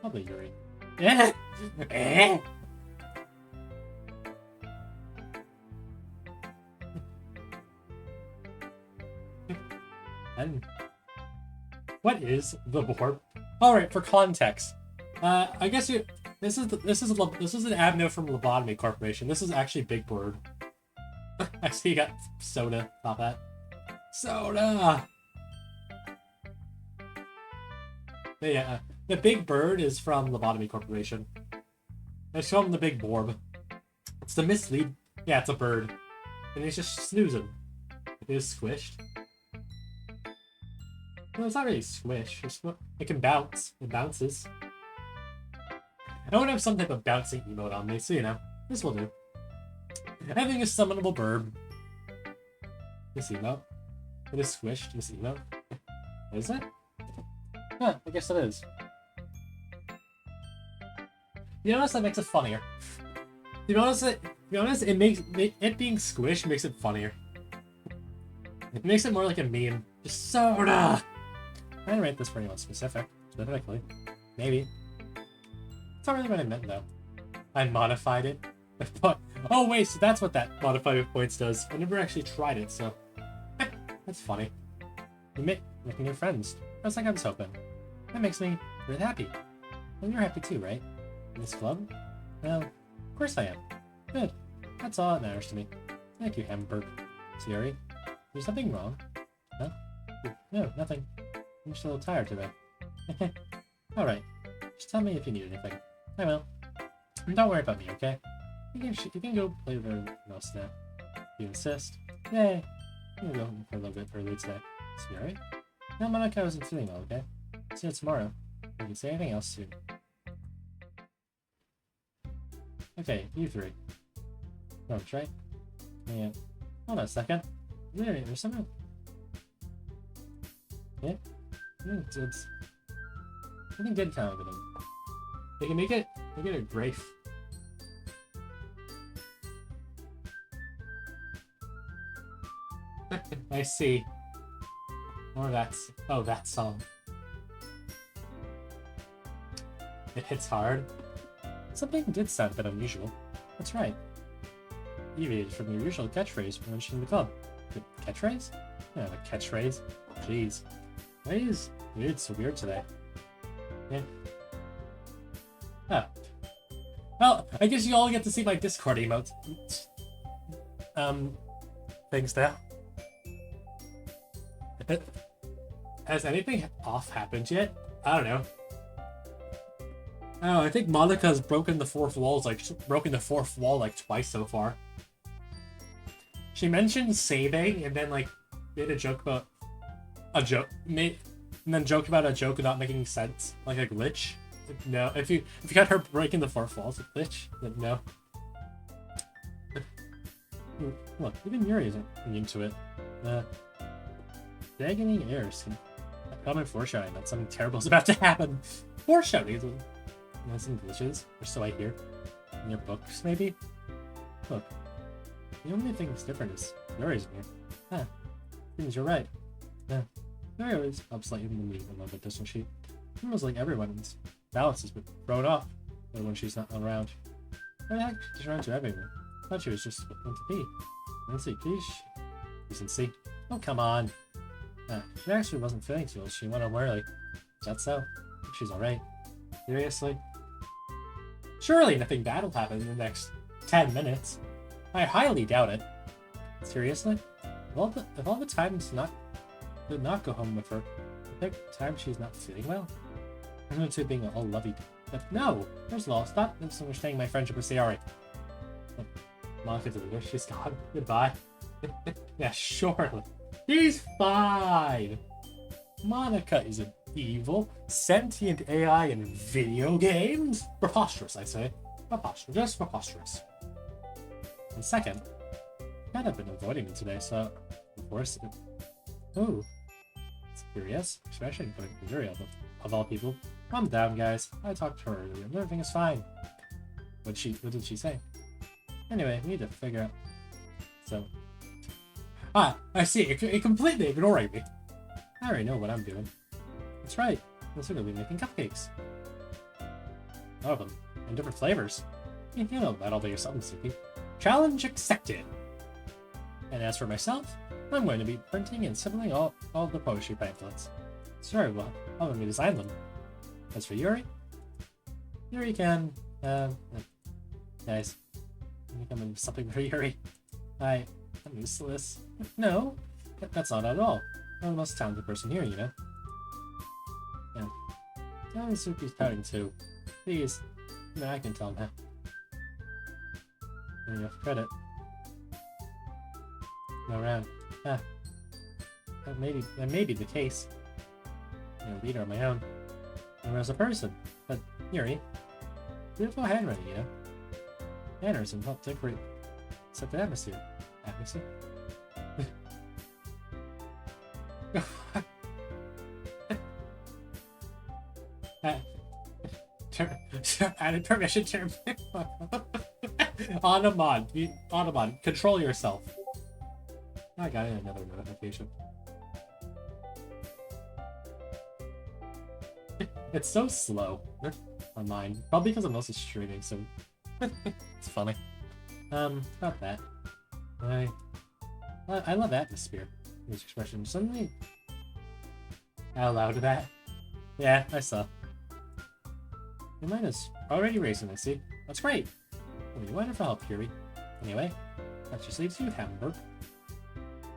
Probably Yuri. Yeah! What is the Borb? All right, for context, I guess this is an ad note from Lobotomy Corporation. This is actually Big Bird. I see you got soda. Not that. Soda. But yeah, the Big Bird is from Lobotomy Corporation. It's from the Big Borb. It's the mislead. Yeah, it's a bird, and he's just snoozing. It is squished. No, it's not really squish. It can bounce. It bounces. I want to have some type of bouncing emote on me, so you know. This will do. I think a summonable bird. This emote. It is squished. This emote. Is it? Huh, I guess it is. To be honest, that makes it funnier. To be honest, it makes it being squished makes it funnier. It makes it more like a meme. Just soda! I didn't write this for anyone specifically. Maybe. It's not really what I meant, though. I modified it. Oh, wait, so that's what that modify with points does. I never actually tried it, so... That's funny. Making new friends. Just like I was hoping. That makes me really happy. And you're happy too, right? In this club? Well, of course I am. Good. That's all that matters to me. Thank you, Hamburg. Siri, is something wrong? Huh? No, nothing. I'm just a little tired today. Alright, just tell me if you need anything. I will. And don't worry about me, okay? You can go play with everyone else now. If you insist. Yay! I'm gonna go home for a little bit early today. Siri? No, Monica wasn't feeling well, okay? See you tomorrow. You can say anything else soon. Okay, you three. Oh, right? Yeah. Hold on a second. There's something. Yeah? It's something good kind of in them. They can make it a grape. I see. Or that's that song. It hits hard. Something did sound a bit unusual. That's right. Deviated from your usual catchphrase for mentioning the club. The catchphrase? Yeah, the catchphrase. Jeez. Why is weird so weird today? Yeah. Ah. Well, I guess you all get to see my Discord emotes. Things now. Has anything off happened yet? I don't know. Oh, I think Monica's broken the fourth wall like twice so far. She mentioned saving and then like made a joke about and then joked about a joke not making sense, like a glitch. No, if you got her breaking the fourth wall, it's a glitch. Then no. Look, even Yuri isn't into it. Agony airs can common foreshadowing that something terrible is about to happen. Foreshadowing is some glitches, or so I hear. In your books, maybe? Look, the only thing that's different is Yuri's in here. Huh. Seems you're right. Yeah. Yuri always helps slightly in the meeting a little bit, doesn't she? Almost like everyone's balance has been thrown off when she's not around. Why the heck? She's around to everyone. I thought she was just meant to be. Nancy, please. Listen, see. Oh, come on. She actually wasn't feeling too well. She went home early. Is that so? She's alright. Seriously? Surely nothing bad will happen in the next 10 minutes. I highly doubt it. Seriously? If all the times did not go home with her, the time she's not feeling well? I'm going to being all lovey. But no! First of all, stop misunderstanding my friendship with Sayori. Monica didn't wish she's gone. Goodbye. Yeah, surely. She's fine! Monica isn't evil. Sentient AI in video games? Preposterous, I say. Preposterous. Just preposterous. And second, you kind of been avoiding me today, so of course. Ooh. It's curious. Especially putting Yuri of all people. Calm down, guys. I talked to her earlier. Everything is fine. What did she say? Anyway, we need to figure out. So. I see. You're completely ignoring me. I already know what I'm doing. That's right. We're going to be making cupcakes. All of them. In different flavors. You know that'll be something, Suki. Challenge accepted. And as for myself, I'm going to be printing and sibling all the poetry pamphlets. Sorry, well, I'm going to design them. As for Yuri, Yuri can, guys, let me come in with something for Yuri. I'm useless. No, that's not at all. I'm the most talented person here, you know. Yeah. Tell me Suki's pouting too. Please. No, I can tell him how. Enough credit. No round. That may be the case. I'm a leader on my own. And as a person. But Yuri, beautiful handwriting, you know. Mannerism help decorate set the atmosphere. Added permission to Automon, control yourself. I got another notification. It's so slow on mine. Probably because I'm mostly streaming, so it's funny. About that. I love atmosphere. This expression. Suddenly out loud to that. Yeah, I saw. Your mind is already racing, I see. That's great. Well, you wonderful help, Yuri. Anyway, That just leaves you, Hamburg.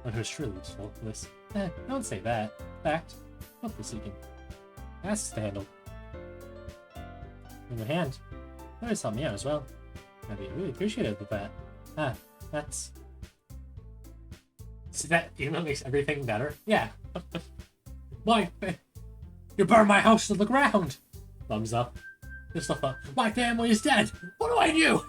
But who's truly useful for this? Don't say that. Fact. Hopefully so you can ask to handle. On the other hand, you always help me out as well. I'd be really appreciative of that. That's... So that even makes everything better? Yeah. My... You burned my house to the ground! Thumbs up. Just a thought. My family is dead! What do I do?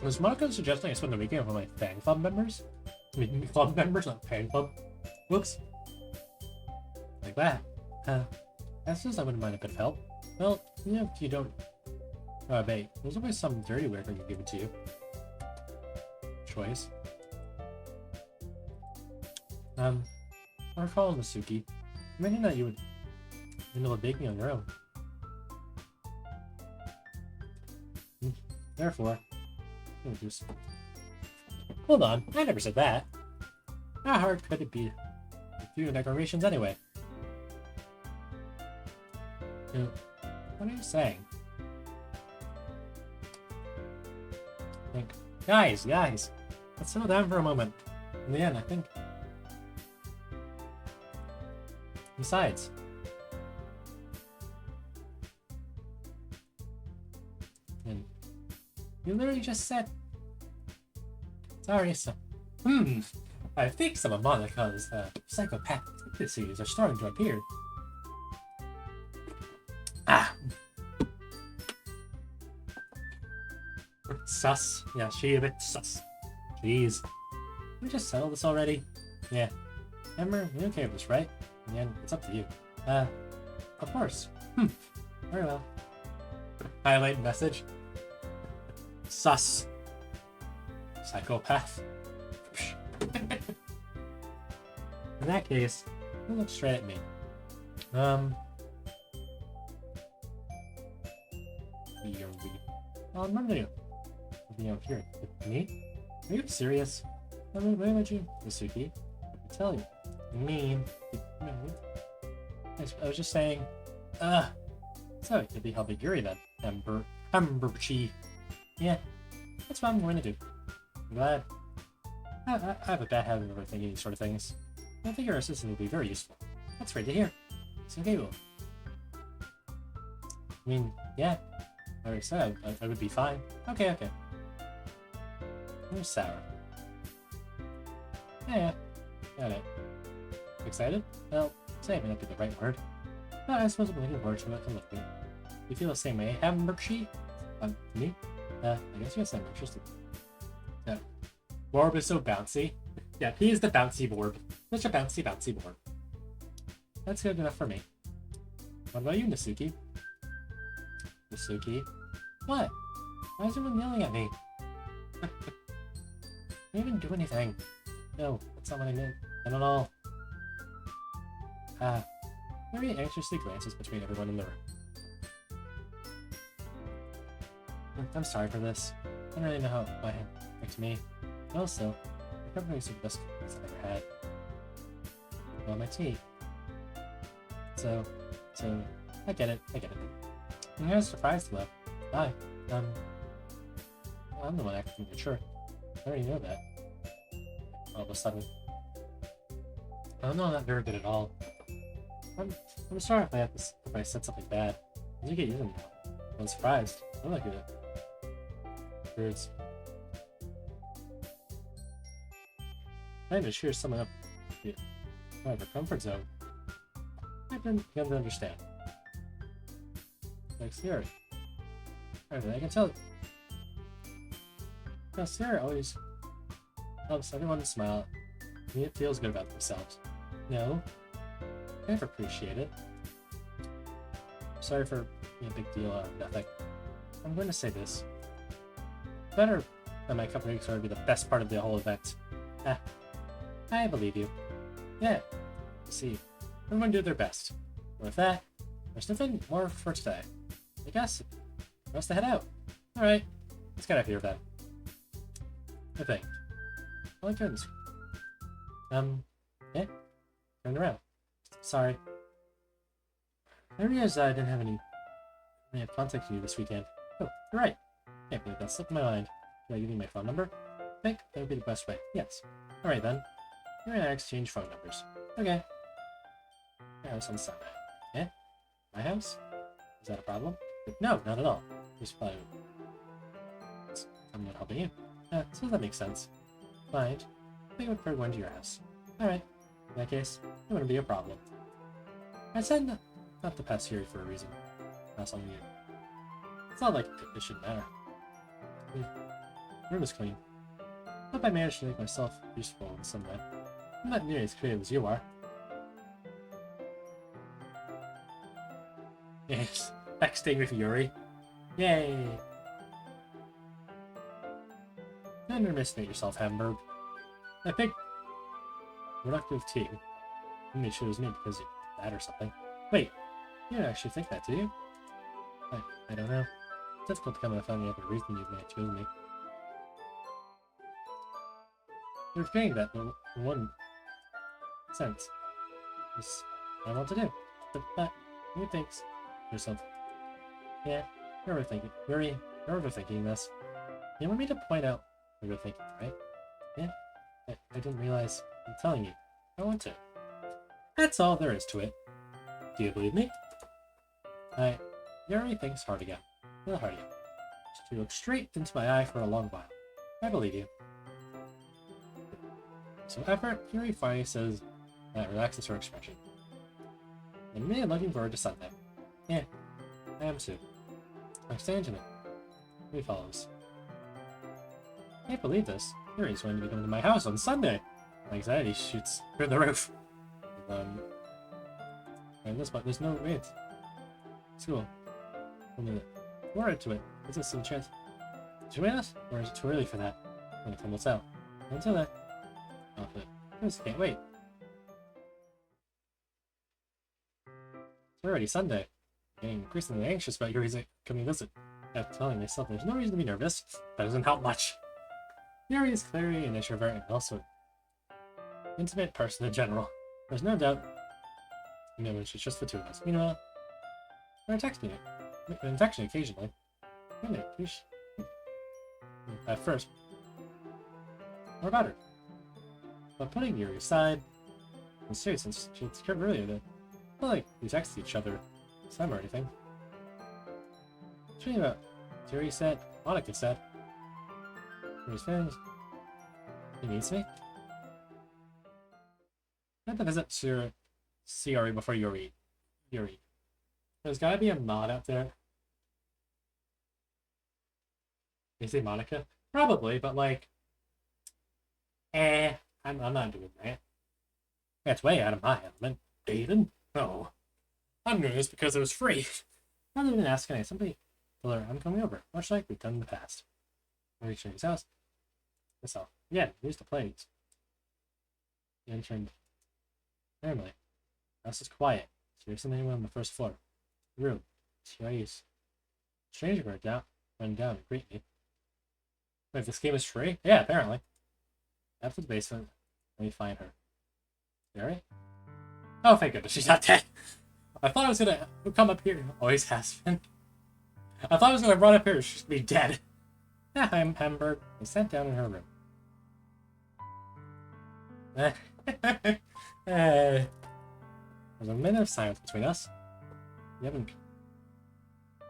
Was Monaco suggesting I spend the weekend with my fan club members? I mean, club members, not fan club. Whoops. Like that. That's just I wouldn't mind a bit of help. Well, you know, if you don't... Babe, there's always some dirty work I can give it to you. Choice. I recall Masuki. Imagine that you would handle a baking on your own. Therefore, just... Hold on, I never said that. How hard could it be to do the decorations anyway? What are you saying? Think, guys, let's settle down for a moment. In the end, I think. Besides, and you literally just said. Sorry, so. I think some of Monica's psychopathic tendencies are starting to appear. Sus. Yeah, she a bit sus. Jeez. Can we just settle this already? Yeah. Ember, you okay with this, right? In the end, it's up to you. Of course. Very well. Highlight message. Sus. Psychopath. In that case, you look straight at me. Remember you. Here. Me? Are you serious? Why would you? Masuki? I tell you. Mean. I was just saying. So it could be helping Yuri then. Emberchi. Yeah. That's what I'm going to do. I'm glad. I have a bad habit of overthinking these sort of things. I think your assistant will be very useful. That's great to hear. It's okay, Will. I mean, yeah. I already said I would be fine. Okay. You're sour. Yeah. Got it. Excited? Well, excited may not be the right word. But I suppose I'm looking forward to it. You feel the same way, Hamburgshi? Me? I guess yes, I'm interested. No. Borb is so bouncy. Yeah, he is the bouncy Borb. Such a bouncy Borb. That's good enough for me. What about you, Nasuki? Nasuki? What? Why is everyone yelling at me? I didn't even do anything. No, that's not what I meant. Not at all. Very anxiously glances between everyone in the room. I'm sorry for this. I don't really know how it affects me. Also, the company is the best I've ever had. Well, my tea. So, I get it. I'm kind of surprised though. Hi. I'm the one acting mature. I already know that. All of a sudden. I'm not very good at all. I'm sorry if I said something bad. You get used to it now. I'm surprised. I like it. Words. Trying to cheer someone up out of her comfort zone. I've been begun to understand. Like Sierra. I can tell. Now, Sierra always helps everyone to smile. And it feels good about themselves. No, I never appreciate it. Sorry for being a big deal out of nothing. I'm going to say this. Better than my company sort of be the best part of the whole event. I believe you. Yeah. See, everyone did their best. With that, there's nothing more for today. I guess for us to head out. Alright, let's get out of here then. I think. Oh my goodness. Yeah? Turned around. Sorry. I realized I didn't have any way of contacting you this weekend. Oh, you're right. Can't believe that slipped my mind. Should I give you my phone number? I think that would be the best way. Yes. Alright then. You and I exchange phone numbers. Okay. Your house on Sunday. Eh? My house? Is that a problem? No, not at all. Just probably someone helping you. So that makes sense. Fine. I think I would prefer going to your house. Alright. In that case, it wouldn't be a problem. I said not to pass here for a reason. Pass on you. It's not like it should matter. The room is clean. Hope I managed to make myself useful in some way. I'm not nearly as creative as you are. Yes, texting with Yuri. Yay! Don't underestimate yourself, Hamburg. I think productive team. You may choose me because you're that or something. Wait, you don't actually think that, do you? I don't know. It's difficult to come up with any other reason you may choose me. You're forgetting that the one sense is what I want to do. But you thinks yourself. Yeah, you're overthinking. You're overthinking this. You want me to point out what you're thinking, right? Yeah, I didn't realize I'm telling you. I want to. That's all there is to it. Do you believe me? Yuri thinks hard again. Real hard again. She looked straight into my eye for a long while. I believe you. So effort, Yuri finally says that relaxes her expression. I'm really looking forward to Sunday. Yeah, I am too. I'm staying tonight. He follows. I can't believe this. Yuri's going to be coming to my house on Sunday. My anxiety shoots through the roof. And this, but there's no way it's school. We're into it. Is this some chance to join us? Or is it too early for that? When the time will out. Until then, I just can't wait. It's already Sunday. I'm getting increasingly anxious about Yuri's coming visit. I'm telling myself there's no reason to be nervous. That doesn't help much. Yuri is clearly an introvert and also an intimate person in general. There's no doubt. It's just the two of us. Meanwhile, we're texting occasionally. Really, at first, we're about her. But putting Yuri aside, I'm serious since she discovered earlier that it's not like we texted each other this time or anything. Speaking about Yuri said, Monica said, Yuri's feelings. He needs me. I have to visit to see Yuri before Yuri. There's gotta be a mod out there. You say Monica? Probably, but like, I'm not doing that. That's way out of my element. David? No. I'm doing this because it was free. Rather than asking, I simply tell her I'm coming over, much like we've done in the past. I reached his house. Myself. Yeah, we used to play. He entered. Family. House is quiet. There isn't anyone on the first floor. Room. Jeez. Stranger ran down and greet me. Wait, this game is free? Yeah, apparently. After the basement, let me find her. Yuri? Oh, thank goodness, she's not dead. I thought I was gonna come up here. Always has been. I thought I was gonna run up here. She's gonna be dead. Yeah, I'm Hamburg. I sat down in her room. There's a minute of silence between us. You haven't.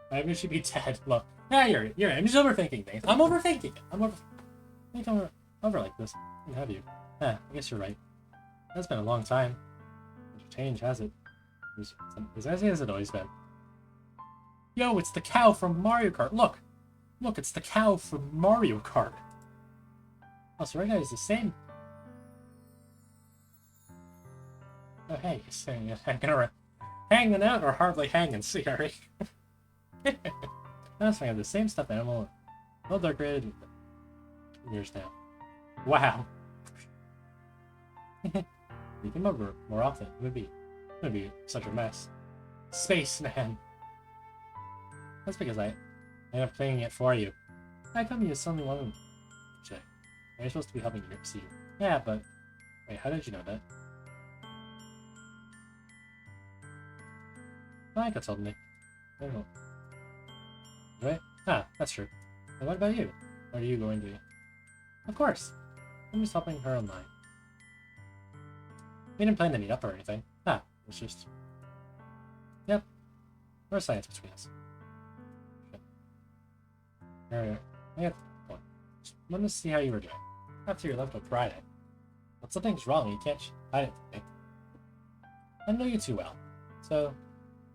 I wish she'd be dead. Look. Yeah, you're. I'm just overthinking things. I'm overthinking it. Think over like this. I don't have you. I guess you're right. That's been a long time. It's changed, has it? As easy as it always been. Yo, it's the cow from Mario Kart. Look, it's the cow from Mario Kart. Oh, so right now he's the same. Oh, hey, he's hanging out or hardly hanging, sorry. That's fine. The same stuffed animal. Well decorated years now. Wow. You come over more often. It would be such a mess. Spaceman. That's because I end up cleaning it for you. How come you suddenly want to check? Are you supposed to be helping you see? Yeah, but wait, how did you know that? Micah told me. I don't know. Right? Ah, that's true. And what about you? What are you going to do? Of course. I'm just helping her online. We didn't plan to meet up or anything. Ah, it's just... Yep. We're science between us. Alright. I got one. Just wanted to see how you were doing. After you left on Friday. But something's wrong. You can't hide it from me. I know you too well. So,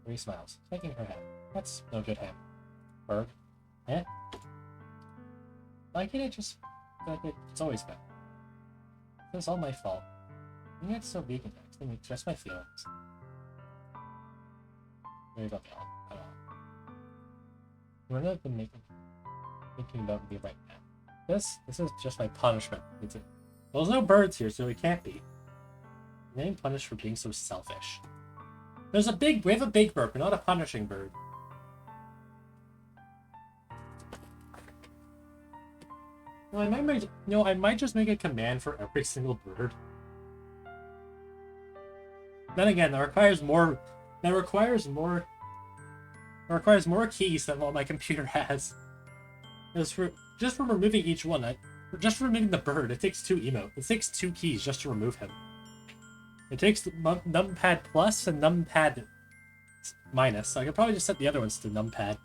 Marie smiles, shaking her head. That's no good hand. Berg. Eh? Why can't I just feel like it's always been? It's all my fault. I get so weak and next and express my feelings. Worry about that at all. We're not been thinking about me right now. This is just my punishment. There's no birds here, so it can't be. I'm getting punished for being so selfish. We have a big bird, but not a punishing bird. No, I might just make a command for every single bird. Then again, that requires more keys than what my computer has. Just for removing each one, just for removing the bird, it takes 2 emote. It takes 2 keys just to remove him. It takes numpad plus and numpad minus. So I could probably just set the other ones to numpad.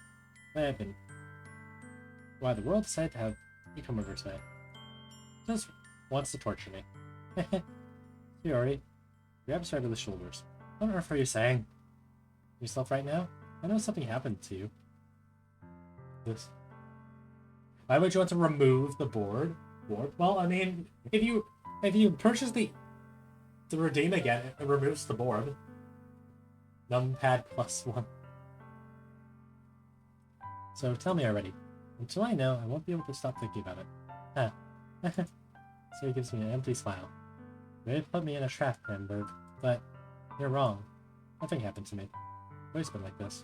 Why the world decided to have you come over today. Just wants to torture me. You already grabs her to the shoulders. What on earth are you saying? Yourself right now? I know something happened to you. This. Why would you want to remove the board? Well, I mean, if you purchase the redeem again, it removes the board. Numpad +1. So tell me already. Until I know, I won't be able to stop thinking about it. Huh. So he gives me an empty smile. They put me in a trap, Hamburg. But you're wrong. Nothing happened to me. I've always been like this.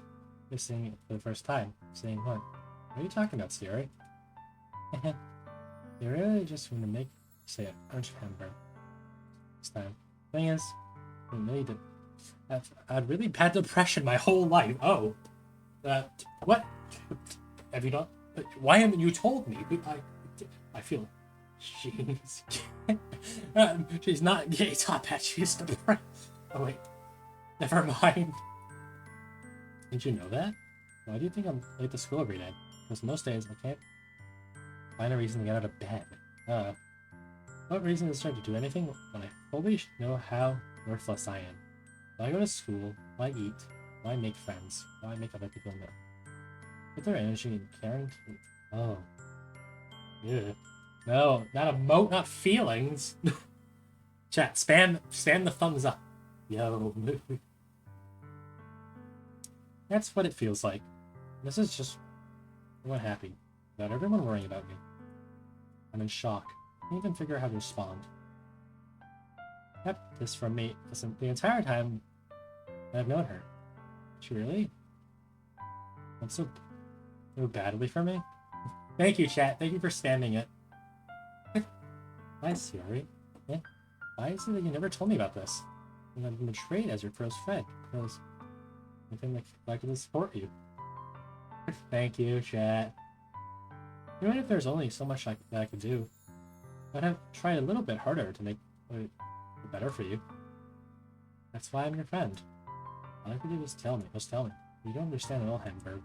You're seeing it for the first time. Seeing what? What are you talking about, Siri? You really just want to make say it, aren't you, Hamburg? This time. Thing is, I really did. I've had really bad depression my whole life. Oh. What? Have you not? Why haven't you told me? I feel she's not gay top hat, she's depressed. Oh wait. Never mind. Didn't you know that? Why do you think I'm late to school every day? Because most days I can't find a reason to get out of bed. What reason is there to do anything when I fully know how worthless I am? Why go to school? Why eat? Why make friends? Why make other people know? Put their energy and caring to... Oh. Yeah. No, not emote, not feelings. Chat, spam the thumbs up. Yo. That's what it feels like. This is just... I'm happy. Without everyone worrying about me. I'm in shock. I can't even figure out how to respond. Kept this from me the entire time that I've known her. She really? Wants so badly for me? Thank you, chat. Thank you for spamming it. Hi, Siri. Yeah. Why is it that you never told me about this? And I've been betrayed as your close friend, because I think I could support you. Thank you, chat. Even if there's only so much that I could do, I'd have tried a little bit harder to make it better for you. That's why I'm your friend. All I could do was tell me. You don't understand at all, Hamburg.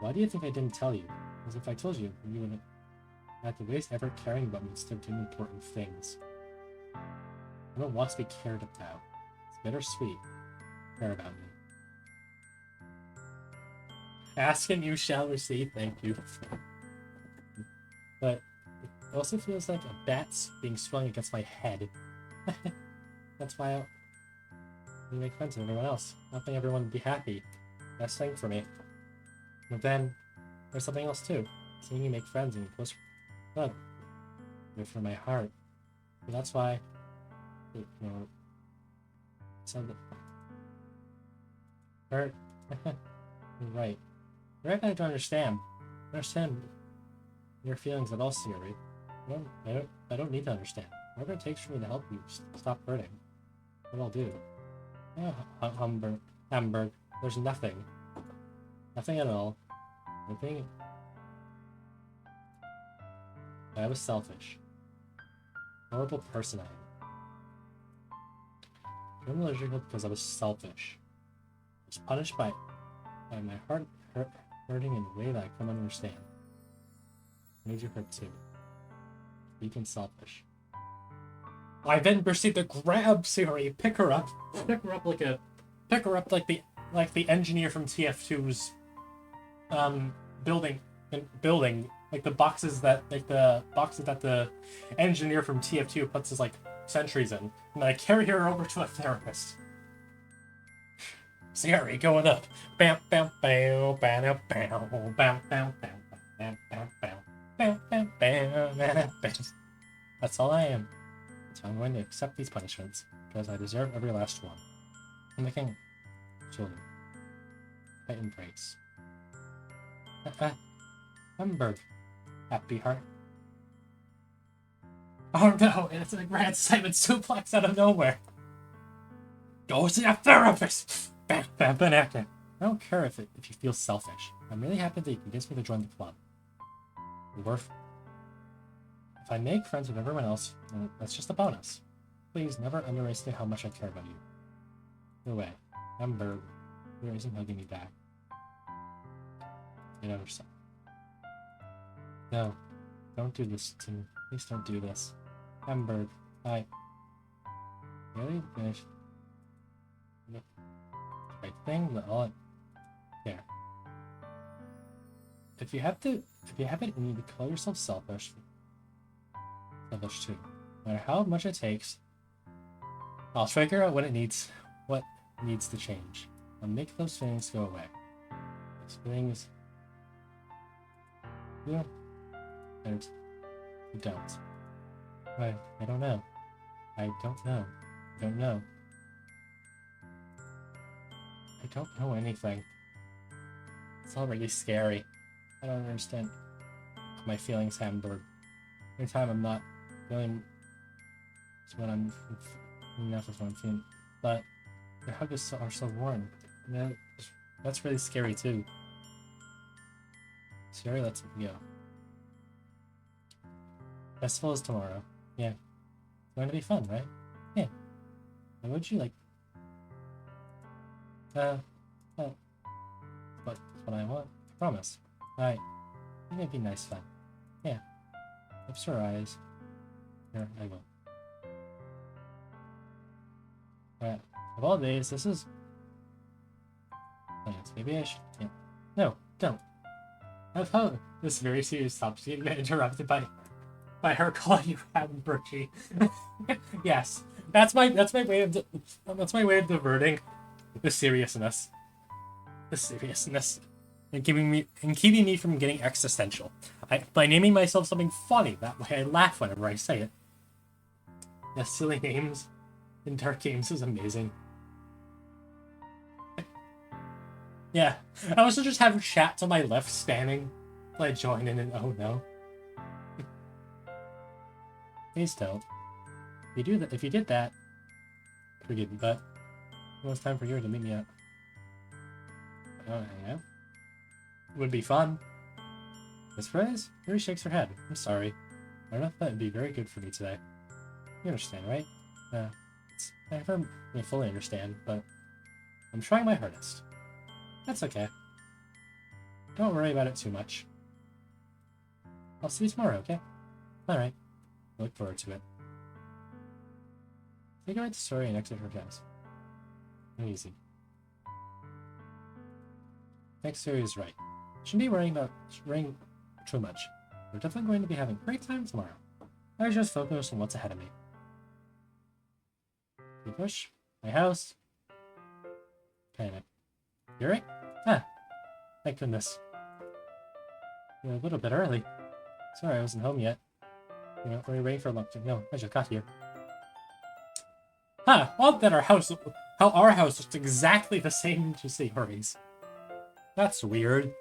Why do you think I didn't tell you? Because if I told you, you wouldn't have to waste effort caring about me instead of doing important things. Everyone wants to be cared about. It's bittersweet. Care about me. Ask and you shall receive. Thank you. But it also feels like a bat's being swung against my head. That's why I make friends with everyone else. I think everyone would be happy. Best thing for me. But then, there's something else too. Seeing you make friends and close good for my heart. And that's why No. Something. You're right. You're right, I don't understand. I understand your feelings at all, Siri. I don't need to understand. Whatever it takes for me to help you stop hurting. What I'll do. Oh, Hamburg. There's nothing. Nothing at all. Nothing. I was selfish. Horrible person I am. I'm allergic because I was selfish. I was punished by my heart hurting in a way that I couldn't understand. It made you hurt too. Weak and selfish. I then proceed to grab Siri, pick her up like the engineer from TF2's building, like the boxes that the engineer from TF2 puts his like sentries in, and I carry her over to a therapist. Siri, going up. Bam bam bam bam bam bam bam bam bam bam bam bam bam bam. That's all I am. So I'm going to accept these punishments because I deserve every last one. I'm the king. Children. I embrace. Hamburg. Happy heart. Oh no, it's a grand Simon suplex out of nowhere. Go see a therapist! I don't care if you feel selfish. I'm really happy that you convinced me to join the club. If I make friends with everyone else, that's just a bonus. Please never underestimate how much I care about you. No way. Hamburg. There isn't hugging me back. You know yourself. No. Don't do this to me. Please don't do this. Hamburg. I really finished the right thing, but all care. If you have it in you to call yourself selfish too. No matter how much it takes, I'll figure out what needs to change. I'll make those feelings go away. Those feelings you don't. Why? I don't know. I don't know anything. It's all really scary. I don't understand my feelings, Hamburg. Anytime I'm not feeling what I'm enough is what I'm feeling. But your hugs are so warm. That's really scary too. Siri, let's go. Festival is tomorrow. Yeah. It's going to be fun, right? Yeah. What would you like? Well, that's what I want. I promise. Alright. It's gonna be nice fun. Yeah. Lips your eyes. Here, I will. Alright. Of all days, this is... Yes, maybe I should... Yeah. No, don't. I've held this very serious topic getting interrupted by her calling you Hamburgy. Yes. That's my way of diverting the seriousness. And keeping me from getting existential. By naming myself something funny, that way I laugh whenever I say it. The silly names in dark games is amazing. Yeah, I also just have chat to my left spamming. I join in and oh no. Please don't. If you did that, forgive me, but it was time for you to meet me up. Oh, yeah. It would be fun. This phrase? Yuri shakes her head. I'm sorry. I don't know if that would be very good for me today. You understand, right? I never really fully understand, but I'm trying my hardest. That's okay. Don't worry about it too much. I'll see you tomorrow, okay? Alright. I look forward to it. Take a ride to Story and exit her house. Easy. Next Story is right. Shouldn't be worrying too much. We're definitely going to be having a great time tomorrow. I just focus on what's ahead of me. You push. My house. Panic. Yuri? Ah. Thank goodness. You're a little bit early. Sorry, I wasn't home yet. Were you waiting for a long time? No, I just got here. Huh, odd that how our house looks exactly the same to Sayori's. That's weird.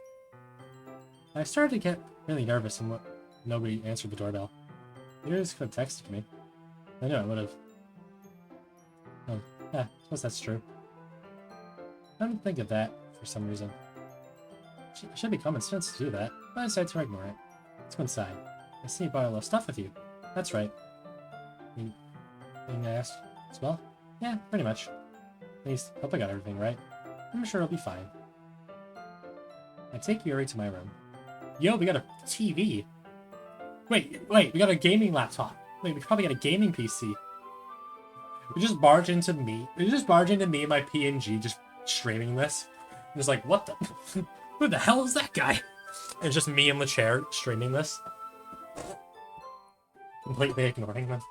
I started to get really nervous and nobody answered the doorbell. You just could have texted me. I know I would have. Oh, yeah, I suppose that's true. I didn't think of that for some reason. It should be common sense to do that, but I decided to ignore it. Let's go inside. I see you brought a lot of stuff with you. That's right. Anything I asked as well? Yeah, pretty much. At least, hope I got everything right. I'm sure it'll be fine. I take Yuri to my room. Yo, we got a TV! Wait, we got a gaming laptop. Wait, we probably got a gaming PC. We just barge into me and my PNG just streaming this. And it's like, what the? Who the hell is that guy? And it's just me in the chair streaming this. Completely ignoring them.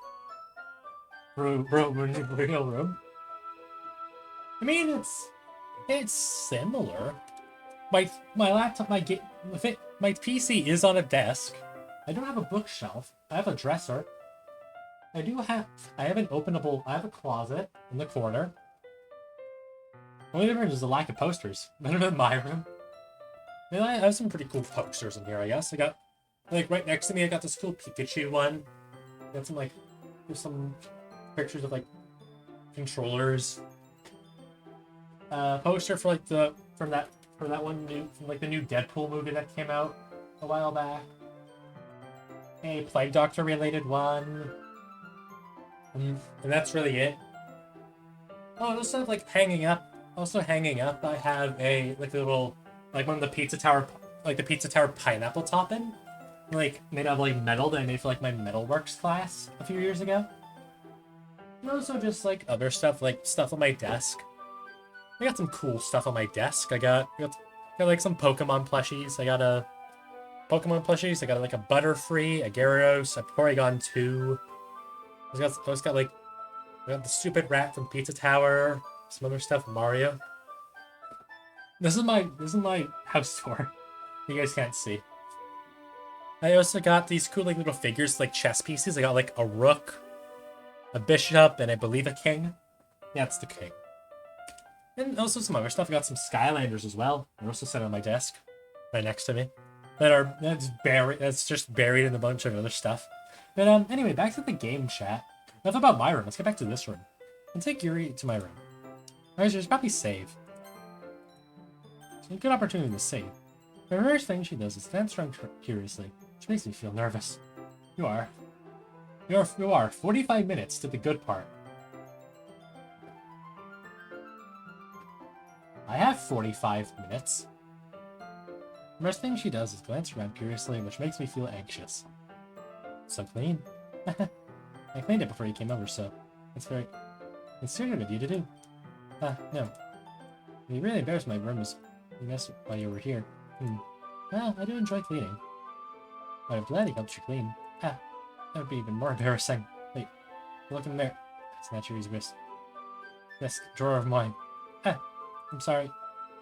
Bro, we're in the real room. I mean, it's similar. My laptop, my PC is on a desk. I don't have a bookshelf. I have a dresser. I have a closet in the corner. The only difference is the lack of posters. Better than my room. I mean, I have some pretty cool posters in here, I guess. I got, like, right next to me, I got this cool Pikachu one. I got some, like, there's some pictures of, like, controllers. Poster for, like, from that the new Deadpool movie that came out a while back. A Plague Doctor related one. And that's really it. Oh, also, like, hanging up, I have a, like, little, like, one of the Pizza Tower pineapple topping. Like, made out of, like, metal that I made for, like, my Metalworks class a few years ago. And also just, like, other stuff, like, stuff on my desk. I got some cool stuff on my desk. I got like, some Pokemon plushies. I got, like, a Butterfree, a Gyarados, a Porygon 2. I got the stupid rat from Pizza Tower, some other stuff, Mario. This is my house tour. You guys can't see. I also got these cool, like, little figures, like, chess pieces. I got, like, a rook, a bishop, and I believe a king. Yeah, it's the king. And also some other stuff. I got some Skylanders as well. They're also set on my desk, right next to me. That's just buried in a bunch of other stuff. But anyway, back to the game chat. Enough about my room. Let's get back to this room. And take Yuri to my room. I should probably save. It's a good opportunity to save. The first thing she does is dance around curiously, which makes me feel nervous. You are 45 minutes to the good part. I have 45 minutes. The first thing she does is glance around curiously, which makes me feel anxious. So clean. I cleaned it before you came over, so it's very considerate of you to do. No. You really embarrassed my room you messed while you were here. Well, I do enjoy cleaning. But I'm glad he helped you clean. That would be even more embarrassing. Wait, look in there. Snatch Yuri's wrist. This drawer of mine. I'm sorry.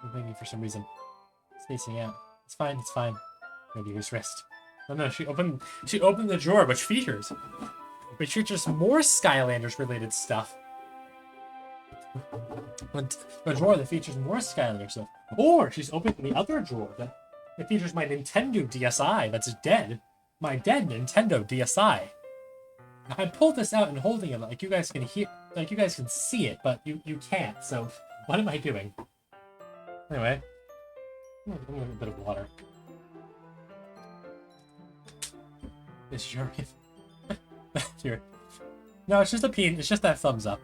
I'm thinking for some reason. Spacing out. It's fine. Maybe Yuri's wrist. Oh no, she opened the drawer, which features more Skylanders related stuff. A drawer that features more Skylanders stuff. Or she's opened the other drawer that features my Nintendo DSi that's dead. My dead Nintendo DSi. I pulled this out and holding it like you guys can see it, but you can't, so what am I doing? Anyway. I'm gonna get a bit of water. Is Yuri? Here. No, it's just a peen. It's just that thumbs up.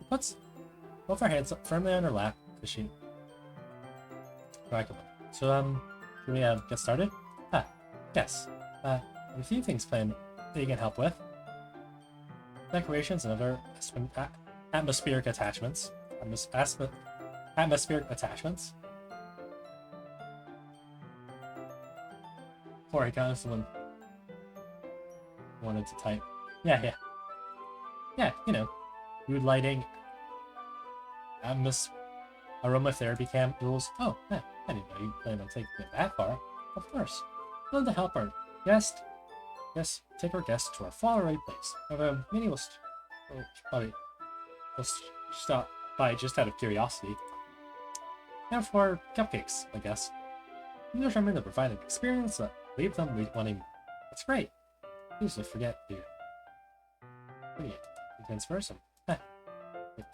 Puts both her hands up firmly on her lap, cause she. So can we get started? Yes. I have a few things planned that you can help with. Decorations and other atmospheric attachments. Atmospheric attachments. Or I got someone wanted to type. Yeah, you know. Mood lighting. Aromatherapy candles. Oh, yeah, I didn't know you planned on taking it that far. Of course. Love to help our guest. Yes, take our guest to our faraway place. Maybe we'll Let's stop by just out of curiosity. And for cupcakes, I guess. You determined to provide an experience that leave them wanting more. That's great. Please don't forget you're pretty intense person. Huh.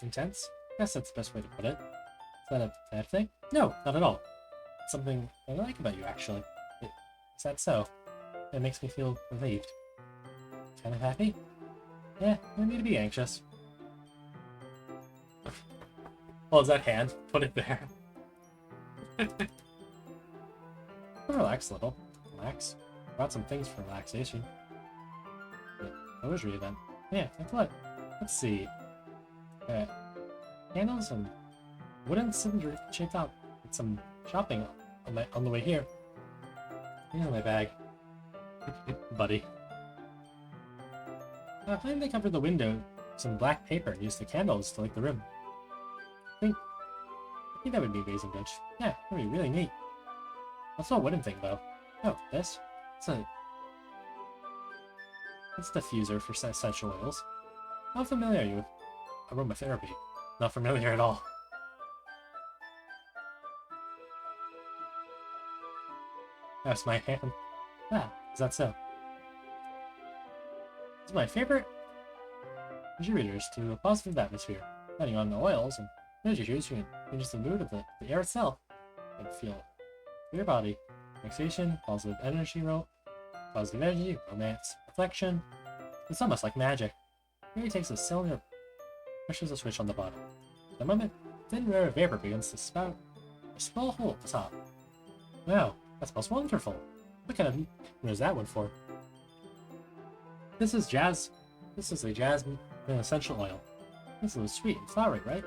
Intense? Guess that's the best way to put it. Is that a bad thing? No, not at all. It's something I like about you, actually. Is that so? It makes me feel relieved. Kind of happy? Yeah, no need to be anxious. Hold that hand. Put it there. Relax a little. Relax. Brought some things for relaxation. Yeah, poetry event. Yeah, take a look. Let's see. Candles and wooden cylinder shaped out with some shopping on the way here. Here's my bag. Buddy. I plan to cover the window with some black paper and use the candles to light the room. I think that would be amazing, Dutch. Yeah, that would be really neat. What's that wooden thing, though? Oh, this? It's a diffuser for essential oils. How familiar are you with aromatherapy? Not familiar at all. That's my hand. Ah, is that so? It's my favorite contributors to a positive atmosphere. Depending on the oils and energy juice, you can change the mood of the air itself. You can feel your body. Relaxation, positive energy, romance, reflection. It's almost like magic. Here he takes a cylinder, pushes a switch on the bottom. For the moment, thin rare vapor begins to spout a small hole at the top. Wow, that smells wonderful. What kind of is that one for? This is a jasmine essential oil. This is sweet and flowery, right?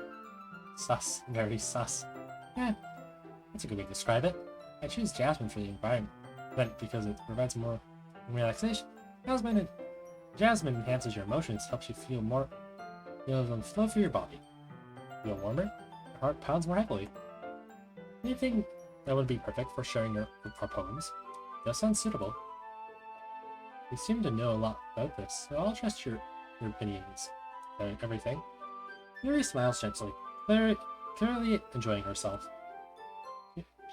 Sus. Very sus. Yeah, that's a good way to describe it. I choose jasmine for the environment because it provides more relaxation. Jasmine enhances your emotions, helps you feel them flow through your body. Feel warmer, your heart pounds more heavily. Anything that would be perfect for sharing our poems? That sounds suitable. You seem to know a lot about this, so I'll trust your opinions about everything. Yuri smiles gently, clearly enjoying herself.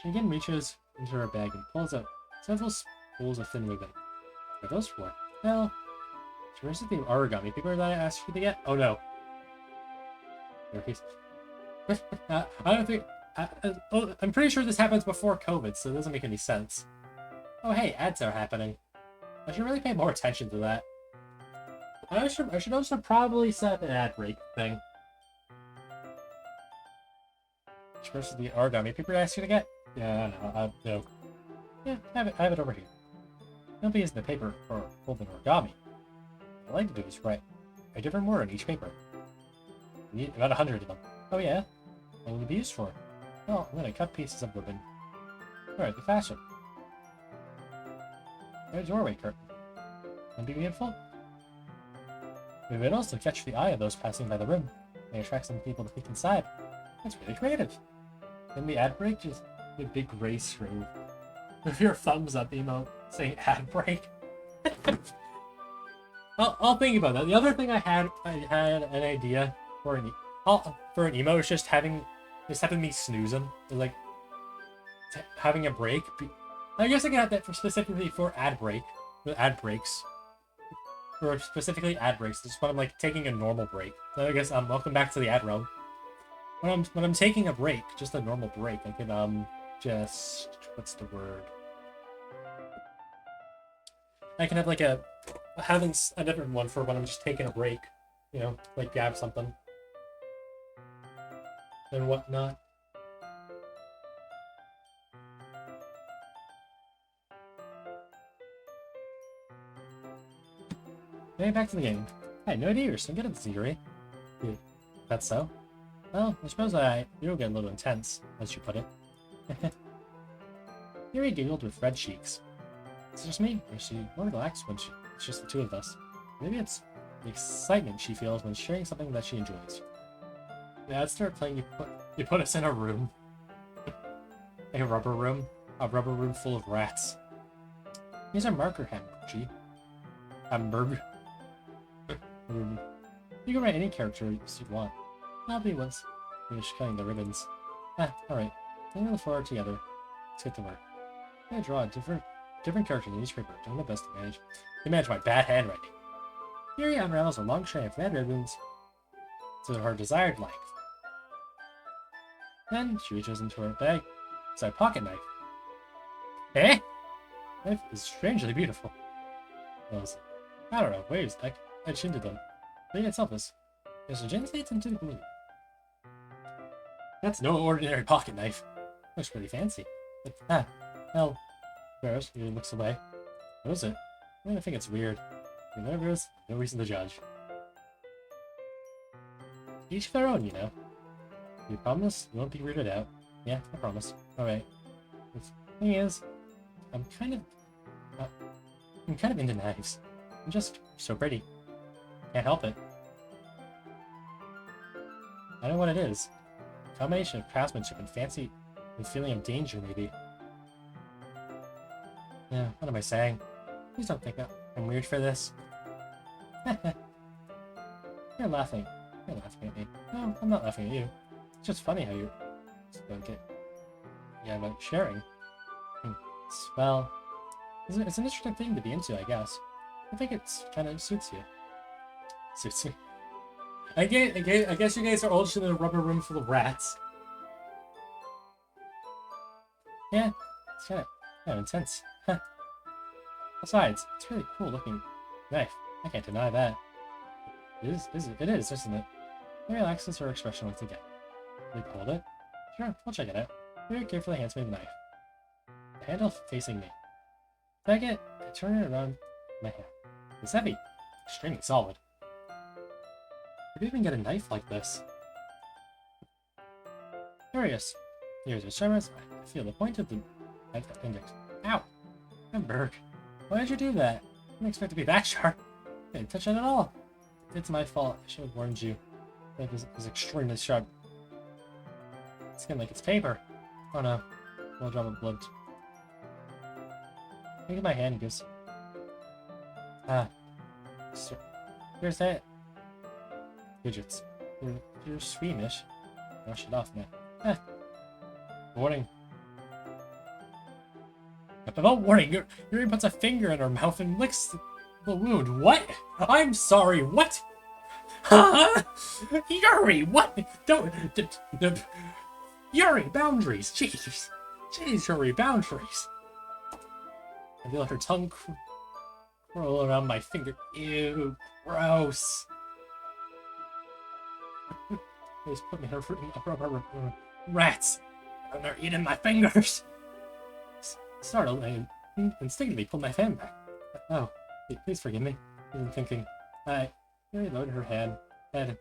She again reaches into her bag and pulls out several spools of thin ribbon. What are those for? Well, she versus the origami paper that I asked you to get. Oh no. I don't think. I'm pretty sure this happens before COVID, so it doesn't make any sense. Oh hey, ads are happening. I should really pay more attention to that. I should also probably set up an ad break thing. Which versus the origami paper I asked you to get? Yeah, no. Yeah, I have it over here. Don't be using the paper for folding origami. What I like to do is write a different word on each paper. You need about 100 of them. Oh yeah? What will it be used for? Well, I'm gonna cut pieces of ribbon. Alright, the fashion. There's your doorway curtain. Wouldn't be beautiful? We would also catch the eye of those passing by the room. May attract some people to peek inside. That's really creative. Then the ad break, just a big gray string with your thumbs up emote saying ad break. I'll think about that. The other thing I had an idea for an emo is just having me snoozing, like having a break. I guess I can have that specifically for ad breaks, or specifically ad breaks. Just when I'm like taking a normal break. So I guess welcome back to the ad realm. When I'm taking a break, just a normal break, I can just what's the word? I can have like having a different one for when I'm just taking a break, you know, like grab something and whatnot. Getting back to the game. I had no idea you were so good at this, Yuri. That's so? Well, I suppose you'll get a little intense, as you put it. Yuri giggled with red cheeks. It's just me, or is she more relaxed when it's just the two of us? Maybe it's the excitement she feels when sharing something that she enjoys. The ads start playing, you put us in a room. A rubber room full of rats. Here's a marker Hamburg. You can write any character you want. I'll be once finished cutting the ribbons. Alright. I'm gonna look forward together. Let's get to work. I draw a different characters in each paper, doing my best to manage my bad handwriting. Here he unravels a long strand of red ribbons to her desired length. Then she reaches into her bag. It's a pocket knife. Eh? Knife is strangely beautiful. I don't know, waves etched into them. The itself is gently into the glue. That's no ordinary pocket knife. Looks pretty fancy. But, well, Barrows, he looks away. What is it? I think it's weird. There is no reason to judge. Each their own, you know. You promise you won't be weirded out? Yeah, I promise. Alright. The thing is, I'm kind of into knives. I'm just so pretty. Can't help it. I know what it is. A combination of craftsmanship and fancy and feeling of danger, maybe. Yeah, what am I saying? Please don't think I'm weird for this. You're laughing. You're laughing at me. No, I'm not laughing at you. It's just funny how you spoke it. Yeah, about sharing. Well, it's an interesting thing to be into, I guess. I think it's kind of suits you. Suits me. I guess you guys are all just in a rubber room full of rats. Yeah, it's kind of intense. Huh. Besides, it's really cool looking knife. I can't deny that. It is, isn't it? It relaxes her expression once again. Will you hold it? Sure, I'll check it out. Very carefully hands me the knife. The handle facing me. Take it and turn it around my hand. It's heavy, extremely solid. Where do you even get a knife like this? Curious. Here's your service. I feel the point of the index. Ow! Hamburg. Why did you do that? I didn't expect to be that sharp. I didn't touch it at all. It's my fault. I should have warned you. It was extremely sharp. It's skin like it's paper. Oh no. One drop of blood. Look at my hand, goes. So, here's that. Fidgets. You're squeamish. Wash it off now. Warning. About warning, Yuri puts a finger in her mouth and licks the wound. What? I'm sorry, what? Huh? Yuri, what? Don't... Yuri, boundaries! Jeez! Jeez, Yuri, boundaries! I feel her tongue curl around my finger. Ew, gross. They just put me in a rats. And they're eating my fingers. Startled, I instinctively pulled my fan back. Oh, please forgive me. I'm thinking. Yuri lowered her head. Her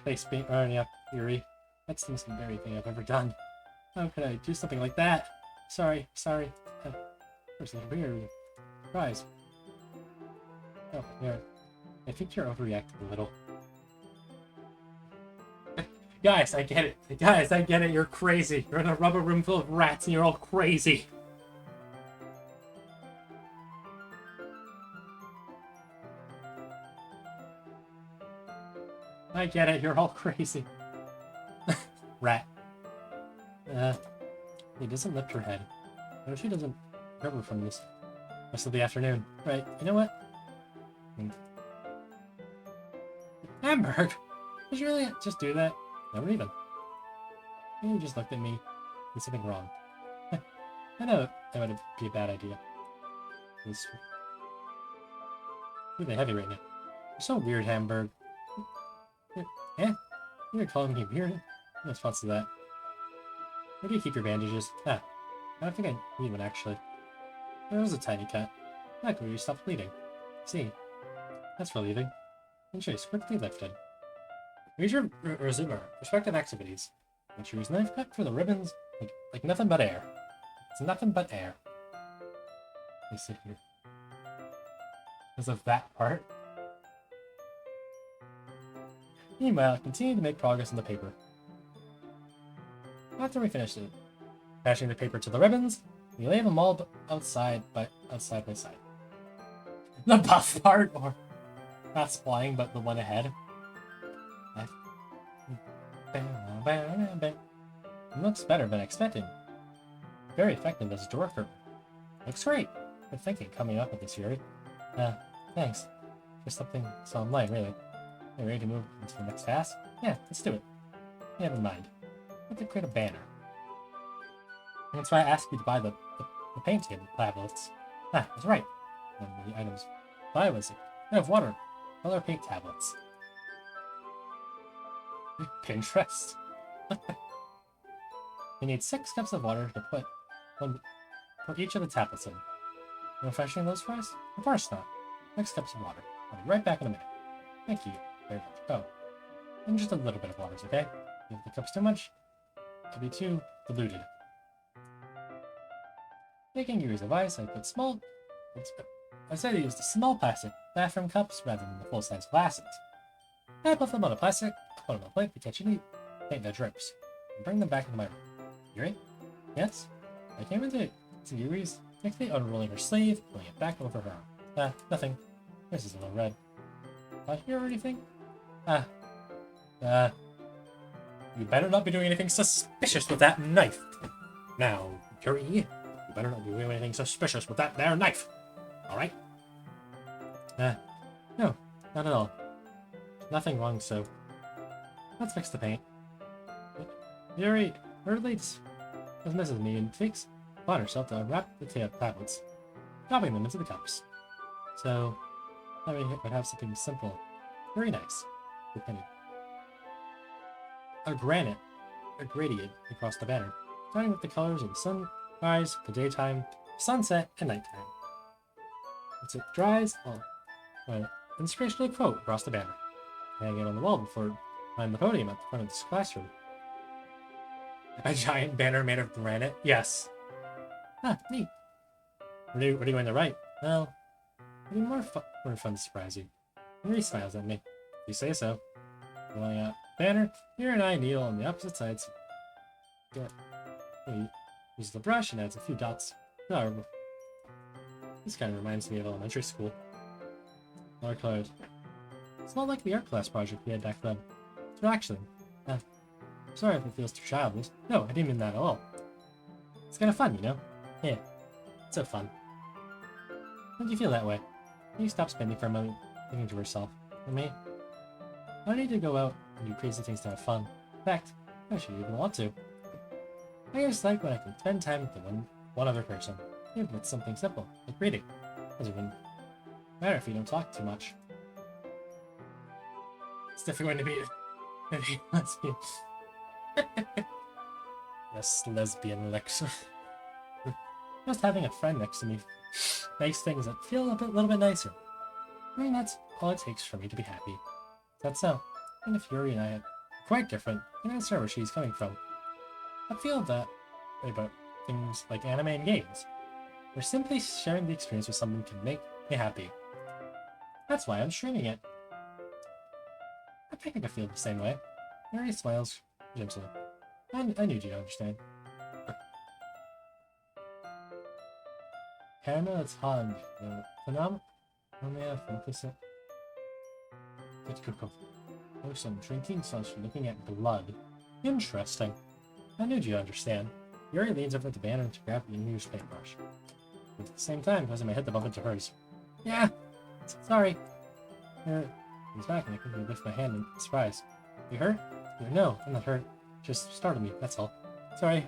face being. Oh, yeah, Yuri. That's the most embarrassing thing I've ever done. How could I do something like that? Sorry. There's a weird surprise. Oh, yeah. I think you're overreacting a little. Guys, I get it. Guys, I get it. You're crazy. You're in a rubber room full of rats and you're all crazy. I get it. You're all crazy. Rat. He doesn't lift her head. What if she doesn't recover from this rest of the afternoon? Right, you know what? Hamburg! Did you really just do that? Never even. You just looked at me. There's something wrong. I know that would be a bad idea. It's really heavy right now. You're so weird, Hamburg. Eh? You're calling me weird? In response to that. Where do you keep your bandages? I don't think I need one, actually. There was a tiny cut. Like where you stopped bleeding. See? That's relieving. Injuries quickly lifted. Resume our respective activities. When she was knife cut for the ribbons, like nothing but air. It's nothing but air. Let me sit here. Because of that part. Meanwhile, I continued to make progress on the paper. After we finished it, attaching the paper to the ribbons, we lay them all outside by side. The buff part, or not splying, but the one ahead. Looks better than expected. Very effective as a door curtain. Looks great. Good thinking coming up with this, Yuri. Thanks. Just something so online, really. Are you ready to move into the next task? Yeah, let's do it. Never mind. Let's create a banner. And that's why I asked you to buy the paint tablets. That's right. One of the items buy was I have water, color paint tablets. Pinterest. You need 6 cups of water to put each of the tablets in. You refreshing those for us? Of course not. 6 cups of water. I'll be right back in a minute. Thank you very much. Oh, and just a little bit of water, okay? If the cup's too much, it'll be too diluted. Making use of ice, I said I used the small plastic bathroom cups rather than the full-size glasses. I put them on a plastic, put them on a plate to catch any paint that drips, and bring them back into my room. Yuri? Yes? I came into Yuri's, quickly unrolling her sleeve, pulling it back over her arm. Nothing. This is a little red. Here or anything? You better not be doing anything suspicious with that knife. Now, Yuri, you better not be doing anything suspicious with that there knife. Alright? No, not at all. Nothing wrong, so let's fix the paint. Yuri, hurriedly dismisses me and takes upon herself to unwrap the tablets, dropping them into the cups. So, now we would have something simple, very nice, depending. A gradient across the banner, starting with the colors of the sunrise, the daytime, sunset, and nighttime. Once it dries, I'll write an inspirational quote across the banner, hang it on the wall before behind the podium at the front of this classroom. A giant banner made of granite? Yes. Neat. What are you going to write? Well, it'll be more fun to surprise you. Marie smiles at me. You say so. Rolling out banner, here and I kneel on the opposite sides. He uses the brush and adds a few dots. This kind of reminds me of elementary school. Color colors. It's not like the art class project we had back then. It's relaxing. Sorry if it feels too childish. No, I didn't mean that at all. It's kind of fun, you know? Yeah, it's so fun. How do you feel that way? You stop spinning for a moment, thinking to herself. For me? I don't need to go out and do crazy things to have fun. In fact, I should even want to. I just like when I can spend time with one other person, even with something simple, like reading. Doesn't even matter if you don't talk too much. It's definitely going to be lesbian. Yes, lesbian lecture. Just having a friend next to me makes things that feel a little bit nicer. I mean, that's all it takes for me to be happy. That's so. And if Yuri and I are quite different, I can understand where she's coming from. I feel that way about things like anime and games, where simply sharing the experience with someone can make me happy. That's why I'm streaming it. I think I could feel the same way. Yuri smiles gently. I knew you'd understand. Caramel is hard. Phenomenal. Focus it. Let's cook off. Oh, some drinking sauce for looking at blood. Interesting. I knew you'd understand. Yuri leans over the banner to grab the unused paintbrush. At the same time, causing my head to bump into hers. Yeah, sorry. He's back and I quickly lift my hand in surprise. You hurt? No, I'm not hurt. Just startled me, that's all. Sorry.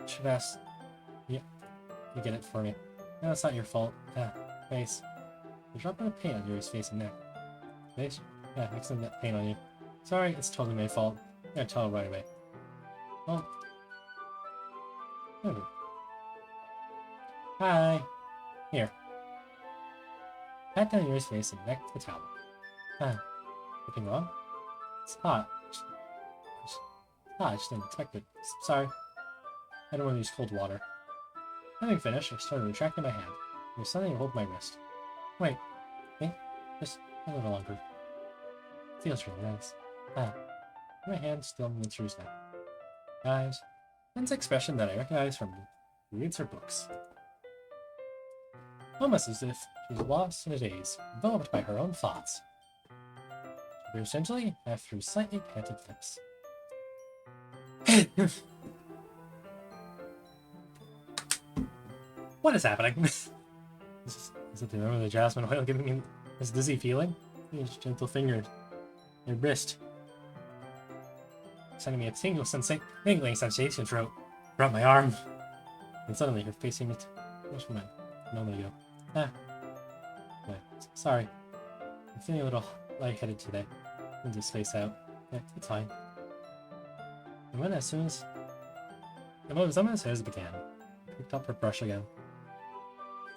Should ask. Yeah, you get it for me. No, it's not your fault. Face. You're dropping a paint on Yuri's face and neck. Face? Yeah, mixing that paint on you. Sorry, it's totally my fault. I gotta tell her right away. Well. Maybe. Hi. Here. Pat down Yuri's face and neck with the towel. Anything wrong? It's hot. I just didn't expect it. Sorry. I don't want to use cold water. Having finished, I started retracting my hand. There was something to hold my wrist. Wait. Me? Just a little longer. Feels really nice. My hand still in Mitsuru's neck. Eyes. An expression that I recognize from reads her books. Almost as if she's lost in a daze, enveloped by her own thoughts. She breathes gently, after slightly panted lips. What is happening? Is it the aroma of the jasmine oil giving me this dizzy feeling? His gentle finger, your wrist, sending me a tingling sensation throughout my arm. And suddenly her face seemed much more a moment ago. Ah. Wait, sorry. I'm feeling a little lightheaded today. I need to space out. Yeah, it's fine. And when as soon as it began, I picked up her brush again.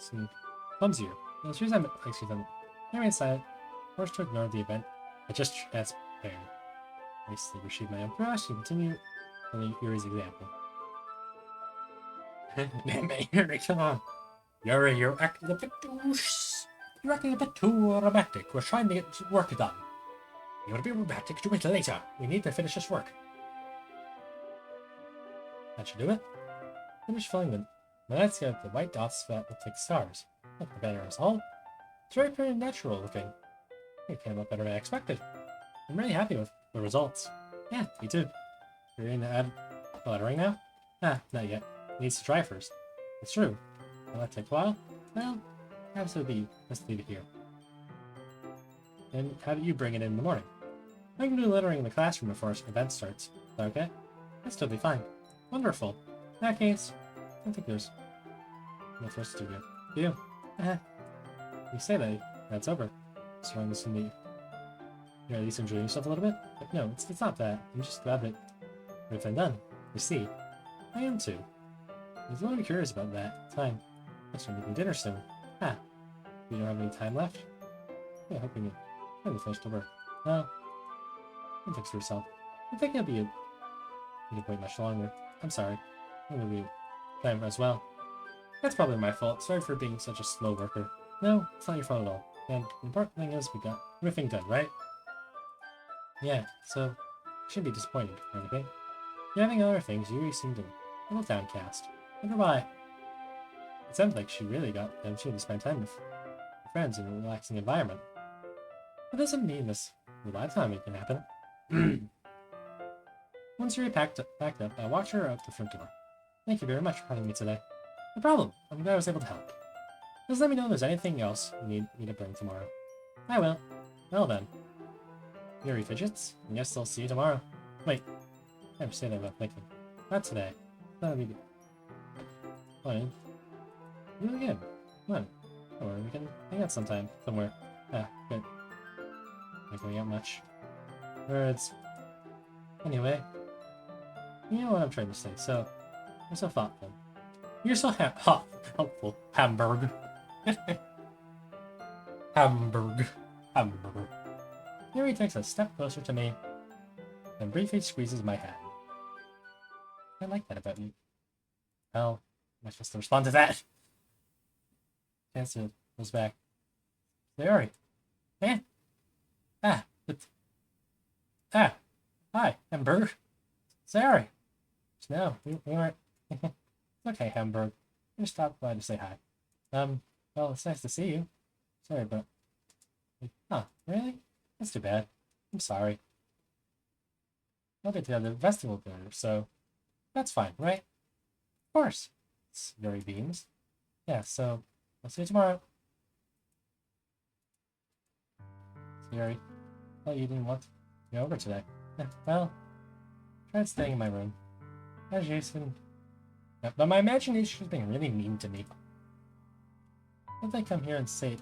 Some clumsier. No, excuse me. I remained silent, forced to ignore the event. I just transparent. I hastily retrieved my own brush and continue following Yuri's example. Yuri, come on. Yuri, you're acting a bit too romantic. We're trying to get work done. You want to be romantic? Do it later. We need to finish this work. That should do it. Finish filling them. My landscape, the white dots that look like stars. Look, the banner is all. It's very pretty natural looking. It came out better than I expected. I'm really happy with the results. Yeah, me too. You're going to add the lettering now? Ah, not yet. It needs to dry first. It's true. Will that take a while? Well, perhaps it would be best to leave it here. And how do you bring it in the morning? I can do lettering in the classroom before the event starts. Is that okay? That's totally fine. Wonderful. In that case, I don't think there's no first to do. You? You say that's over. So I'm assuming you're at least enjoying yourself a little bit? But no, it's not that. I'm just glad that everything done. You see, I am too. I was a little curious about that. Time. I should be making dinner soon. You don't have any time left? Yeah, hoping you haven't finished the work. No. You fix it yourself. I think it'll be you can wait much longer. I'm sorry. I'm gonna be time as well. That's probably my fault. Sorry for being such a slow worker. No, it's not your fault at all. And the important thing is we got everything done, right? Yeah, so you shouldn't be disappointed or anything. You're having other things, you seemed a little downcast. Wonder why. It sounds like she really got the opportunity to spend time with her friends in a relaxing environment. That doesn't mean this lifetime it can happen. Once you're packed up, I walked her out the front door. Thank you very much for having me today. No problem. I'm glad I was able to help. Just let me know if there's anything else you need me to bring tomorrow. I will. Well then. Yuri fidgets. I guess I'll see you tomorrow. Wait. I never say that without thinking. Not today. That'll be good. Fine. Really good. Come on. Or we can hang out sometime. Somewhere. Good. Not going out much. Words. Anyway. You know what I'm trying to say, so you're so thoughtful. You're so helpful. Hamburg. Hamburg. Yuri takes a step closer to me and briefly squeezes my hand. I like that about you. Well, am I supposed to respond to that? Chancellor goes back. Yuri. Eh? Hi, Hamburg. Sorry. No, we weren't. It's okay, Hamburg. I just stopped by to say hi. Well, it's nice to see you. Sorry, but... Huh, really? That's too bad. I'm sorry. I'll get to the festival dinner, so... That's fine, right? Of course. It's very beams. Yeah, so... I'll see you tomorrow. Sorry. Well, you didn't want to go over today. Well, tried staying in my room. As Jason. But my imagination is being really mean to me. What if I come here and see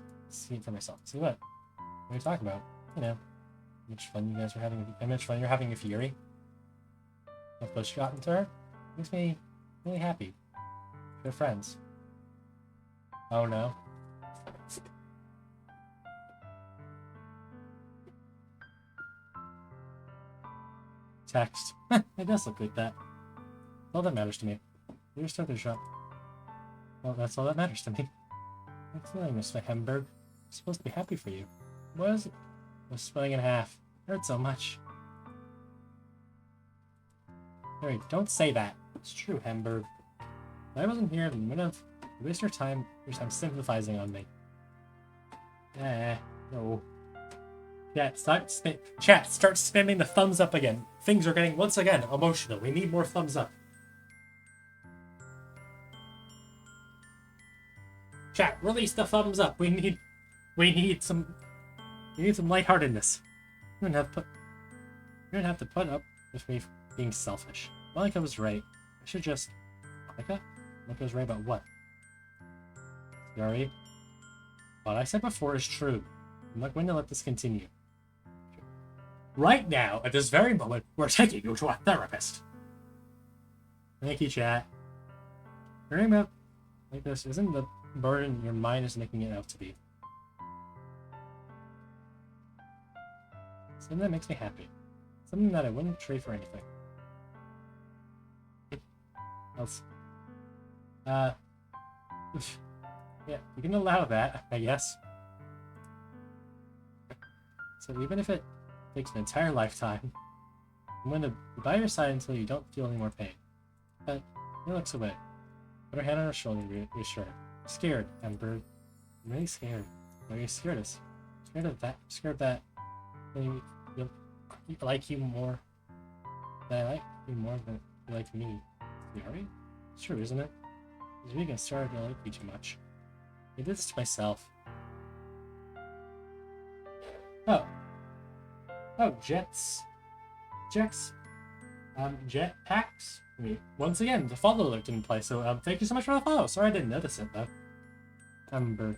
it for myself? See what? What are you talking about? You know, how much fun you guys are having. How much fun you're having with Yuri. How close you gotten to her? Makes me really happy. We're friends. Oh no. Text. It does look like that. All that matters to me. You just took the shot. Well, that's all that matters to me. I'm feeling Mr. Hamburg. I'm supposed to be happy for you. What is it? I was splitting in half. It hurt so much. Harry, don't say that. It's true, Hamburg. If I wasn't here, then you wouldn't have wasted your time sympathizing on me. No. Chat, start spamming the thumbs up again. Things are getting, once again, emotional. We need more thumbs up. Chat, release the thumbs up. We need some lightheartedness. You don't have to put up with me being selfish. Monica was right. I should just... Monica was right about what? Sorry. What I said before is true. I'm not going to let this continue. Right now, at this very moment, we're taking you to a therapist. Thank you, chat. Hearing about like this isn't the burden your mind is making it out to be. Something that makes me happy. Something that I wouldn't trade for anything. Else. Yeah, you can allow that, I guess. So even if it takes an entire lifetime, I'm going to be by your side until you don't feel any more pain. But he looks away. Put her hand on her shoulder, reassured. Scared, Ember. I'm really scared. Why are you scared? Scared of that? Scared that you like you more. That I like you more than you like me. Sorry? It's true, isn't it? This week I started to like you too much. I did this to myself. Oh, jets. Jetpacks? Once again, the follow alert didn't play, so thank you so much for the follow. Sorry I didn't notice it, though. Ember.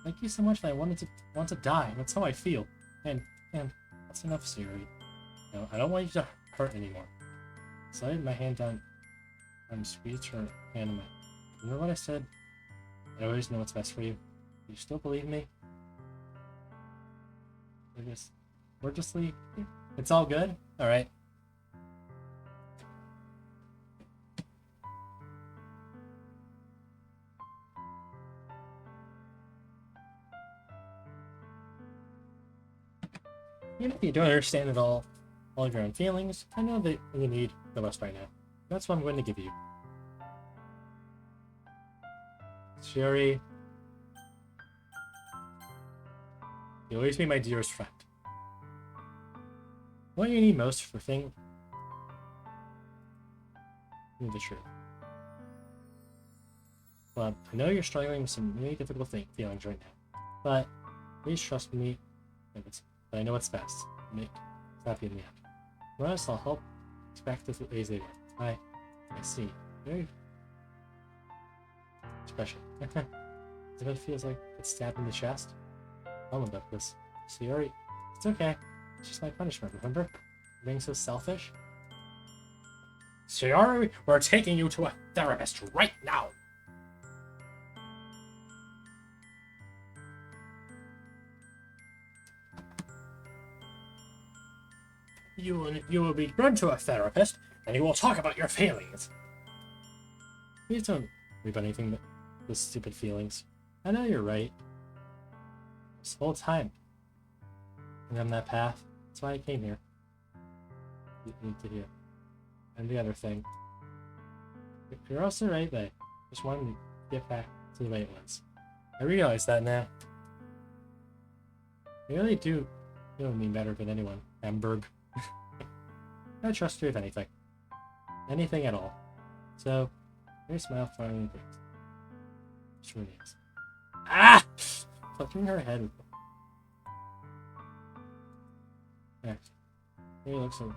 Thank you so much that I want to die. That's how I feel. And that's enough, Siri. No, I don't want you to hurt anymore. So I laid my hand down and squeezed her hand on my... Remember what I said? I always know what's best for you. Do you still believe me? We're just leave. It's all good? Alright. Even if you don't understand it all of your own feelings, I know that you need the most right now. That's what I'm going to give you. Sherry, you'll always be my dearest friend. What you need most for things? You need the truth. Well, I know you're struggling with some really difficult feelings right now, but please trust me. But I know what's best. Make happy in the end. For us, I'll help expect the ways they work. I see. Very special. If it feels like it's stabbed in the chest, tell them about this. Sayori, it's okay. It's just my punishment, remember? Being so selfish. Sayori, we're taking you to a therapist right now. You will be run to a therapist, and he will talk about your feelings. Please don't worry about anything but those stupid feelings. I know you're right. This whole time, I'm on that path. That's why I came here. You need to hear. And the other thing. You're also right that I just wanted to get back to the way it was. I realize that now. You really do know me better than anyone, Hamburg. I trust you with anything. Anything at all. So, your smile finally breaks. It really is. Ah! Touching her head. Next. Here looks so.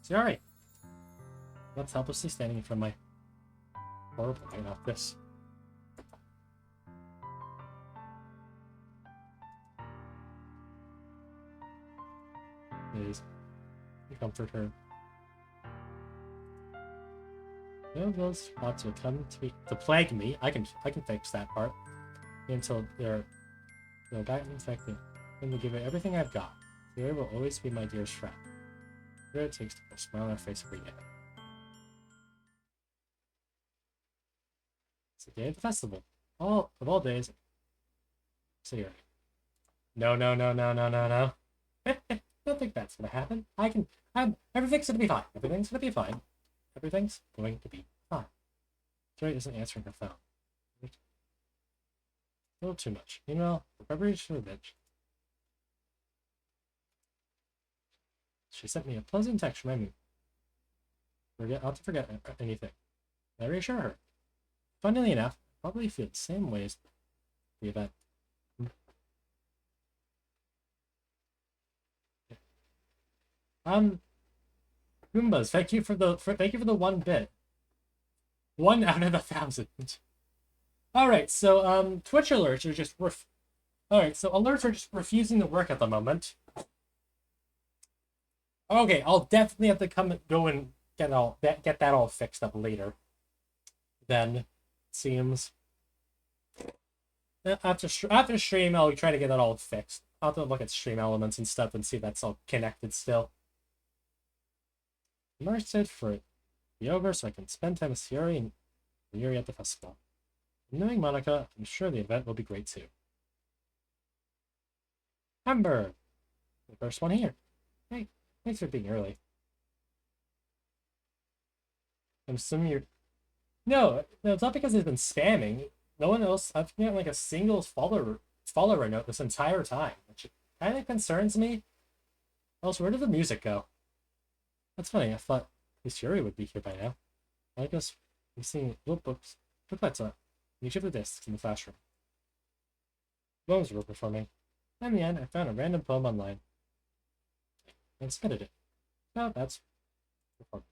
Sorry. Let's helplessly standing in front of my horrible thing off this. Please. You comfort her. No those thoughts will come to plague me. I can fix that part. Until they're back infected. I'm gonna give her everything I've got. Sarah will always be my dearest friend. Whatever it takes to put a smile on her face every day. It's the day of the festival. Of all days. Sarah. No. I don't think that's gonna happen. Everything's gonna be fine. Everything's gonna be fine. Everything's going to be fine. Joy isn't answering her phone. A little too much. Email, preparation for a bitch. She sent me a pleasant text reminding me not to forget anything. I reassure her. Funnily enough, I probably feel the same way as the event. Goombas, thank you for the 1 bit. 1 out of 1,000. Alright, so Twitch alerts are just alright, so alerts are just refusing to work at the moment. Okay, I'll definitely have to go and get that all fixed up later. Then, it seems. After stream, I'll try to get that all fixed. I'll have to look at stream elements and stuff and see if that's all connected still. I'm excited for it to be over so I can spend time with Yuri and Yuri at the festival. Knowing Monica, I'm sure the event will be great too. Amber! The first one here. Hey, thanks for being early. I'm assuming you're... No, it's not because they've been spamming. No one else... I've gotten like a single follower note this entire time, which kind of concerns me. Also, where did the music go? That's funny, I thought Miss Yuri would be here by now. I guess I'm seeing little booklets on each of the discs in the classroom. Poems were performing. In the end, I found a random poem online and submitted it. So that's performing.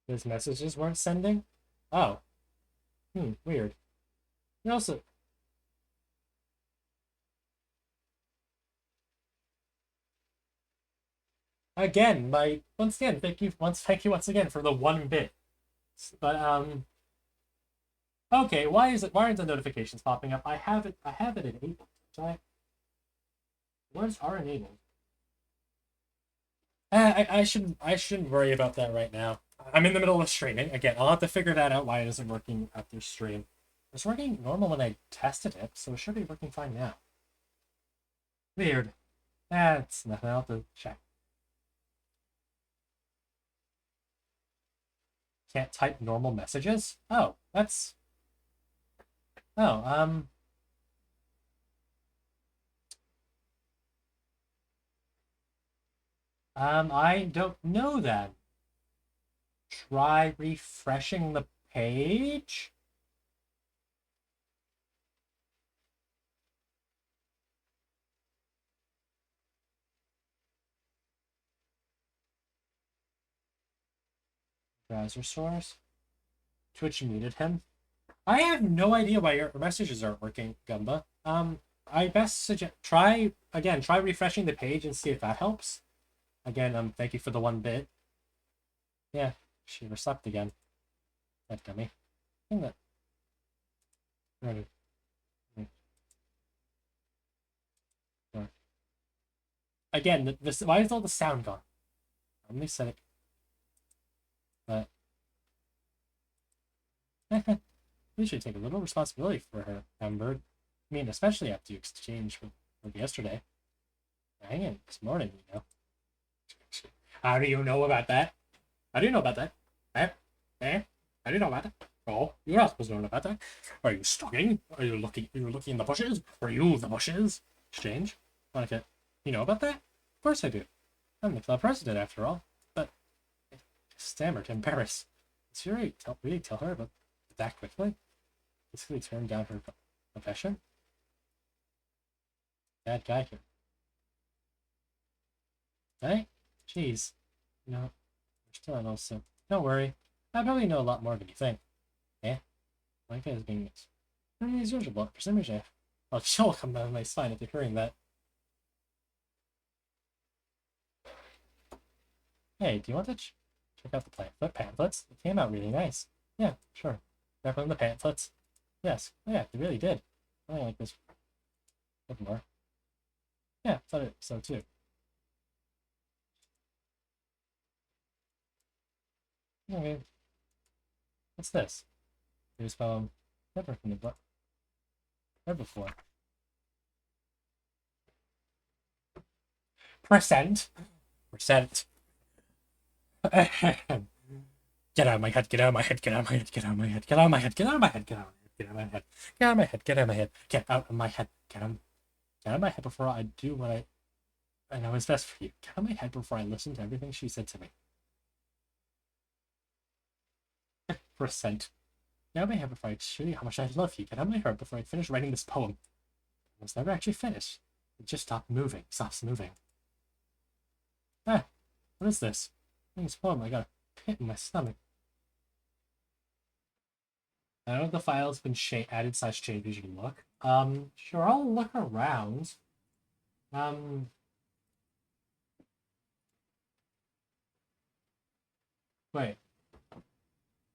Those messages weren't sending? Oh. Weird. You also... Again, once again, thank you once again for the 1 bit. But okay, why aren't the notifications popping up? I have it enabled. Words are enabled. I shouldn't worry about that right now. I'm in the middle of streaming. Again, I'll have to figure that out why it isn't working after stream. It was working normal when I tested it, so it should be working fine now. Weird. That's nothing. I'll have to check. Can't type normal messages? Oh, that's... Oh, I don't know then. Try refreshing the page? Browser source. Twitch muted him. I have no idea why your messages aren't working, Gumba. I best suggest try refreshing the page and see if that helps. Again, thank you for the 1 bit. Yeah, she overslept again. That dummy. That. Again, why is all the sound gone? Let me set it. But we should take a little responsibility for her, Amber. I mean, especially after you exchanged with yesterday. Hang in this morning, you know. How do you know about that? How do you know about that? How do you know about that? Oh, you're not supposed to know about that. Are you stalking? Are you looking in the bushes? Are you the bushes? Exchange? Monica, you know about that? Of course I do. I'm the club president after all. But I stammered, embarrassed. Did you really tell her about that quickly? Basically turned down her confession? Bad guy here. Hey? Jeez. No. We're still at also. Don't worry. I probably know a lot more than you think. Eh? My guy is being as usual, but for some reason, well, she'll come down my spine after hearing that. Hey, do you want to check out the pamphlets? It came out really nice. Yeah, sure. Back on the pamphlets. Yes. Oh, yeah, they really did. I like this a bit more. Yeah, thought it so too. Okay. What's this? Here's poem. Never from the book. Read before. Percent. Get out of my head, get out of my head, get out of my head, get out of my head, get out of my head, get out of my head, get out of my head, Get out of my head. Get out of my head. Get out of my head. Get out of my head. Get out of my head before I do what I know is best for you. Get out of my head before I listen to everything she said to me. Percent. Get out of my head before I show you how much I love you. Get out of my head before I finish writing this poem. It was never actually finished. It just stopped moving. Stops moving. Ah, what is this? This poem. I got a pit in my stomach. I don't know if the file's been added / changed as you can look. Sure, I'll look around. Wait.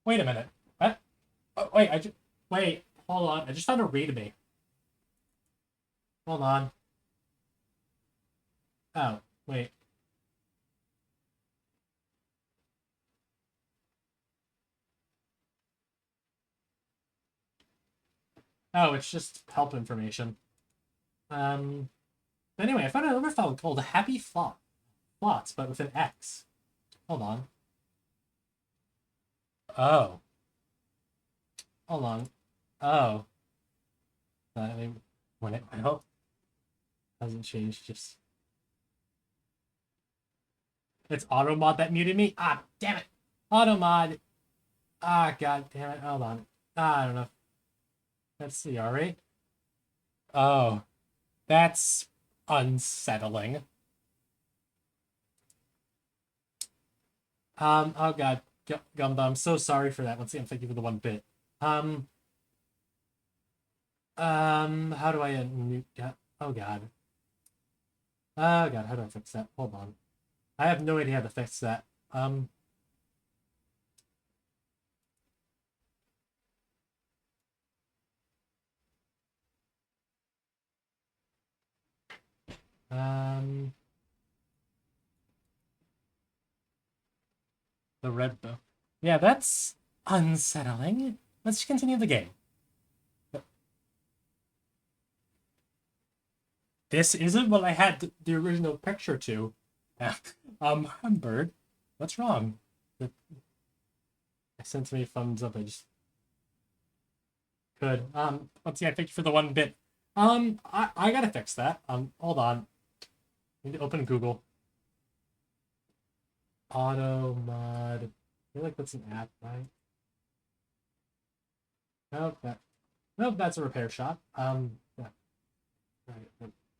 Wait a minute. What? Oh, wait, wait, hold on. I just found a readme. Hold on. Oh, wait. Oh, it's just help information. Anyway, I found another file called Happy Plots, but with an X. Hold on. Oh. Hold on. Oh. I mean, when it well, hasn't changed, just... It's AutoMod that muted me? Ah, damn it! AutoMod! Ah, god damn it. Hold on. Ah, I don't know. Let's see, alright? Oh. That's unsettling. Oh god. Gumba, I'm so sorry for that. Let's see, I'm thank you for the 1 bit. How do I unmute that? Oh god. Oh god, how do I fix that? Hold on. I have no idea how to fix that. The red bow. Yeah, that's unsettling. Let's continue the game. This isn't what I had the original picture to. Bird, what's wrong? I sent me thumbs up. I just could. Once again, thank you for the 1 bit. I gotta fix that. Hold on. I need to open Google. AutoMod. I feel like that's an app, right? Nope, that's a repair shop. Yeah. Right.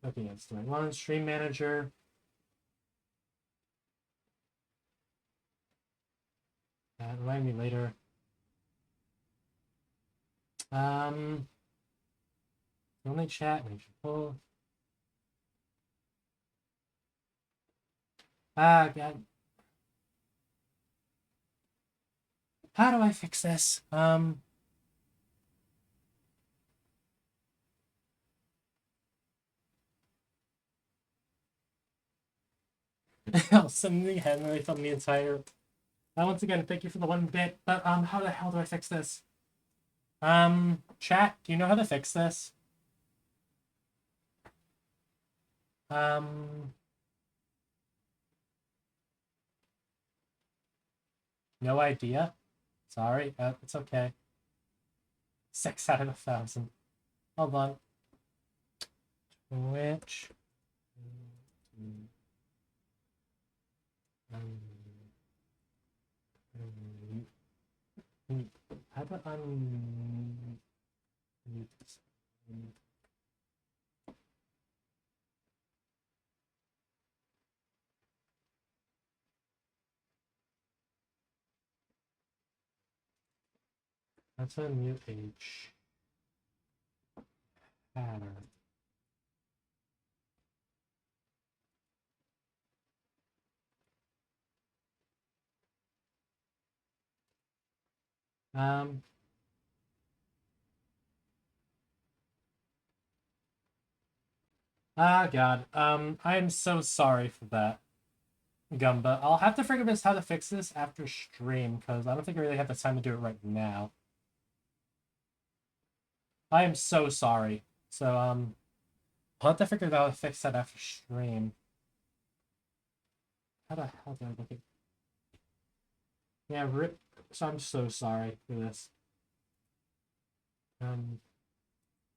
Okay, it's doing one. Stream manager. Remind me later. Only chat. Pull. Ah, God. How do I fix this? Something Henry from the entire. Once again, thank you for the 1 bit. But how the hell do I fix this? Chat, do you know how to fix this? No idea. Sorry, it's okay. 6 out of 1,000. Hold on. Twitch. How about mute this? Let's unmute H. Pattern. Ah, God. I am so sorry for that, Gumba. I'll have to figure out how to fix this after stream, because I don't think I really have the time to do it right now. I am so sorry. So, I'll have to figure out how to fix that after stream. How the hell do I look at... Yeah, rip. So I'm so sorry for this.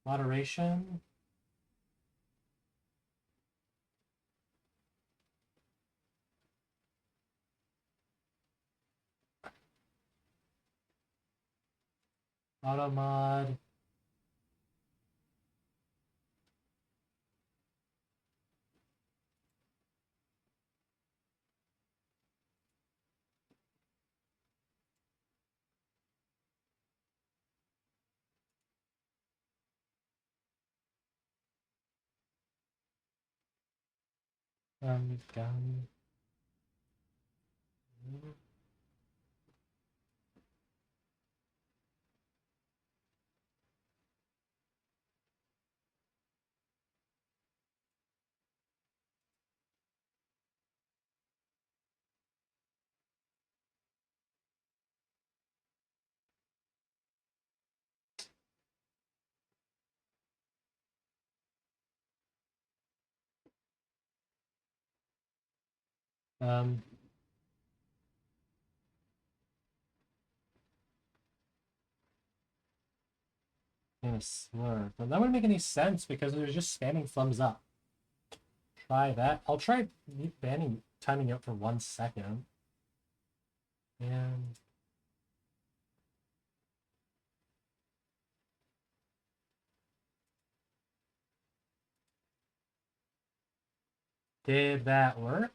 Moderation. Auto mod. Gun. Um, in a slur. But that wouldn't make any sense because it was just spamming thumbs up. Try that. I'll try banning timing out for 1 second. And did that work?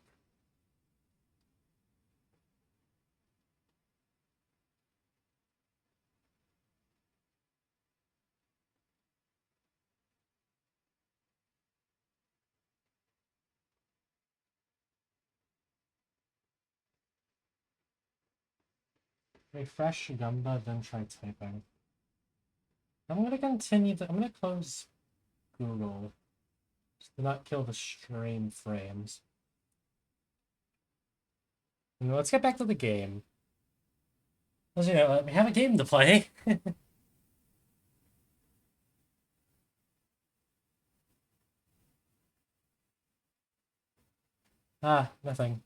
Refresh Gumba, then try typing. I'm gonna continue to, I'm gonna close Google just to not kill the stream frames. And let's get back to the game. As you know, we have a game to play. Nothing.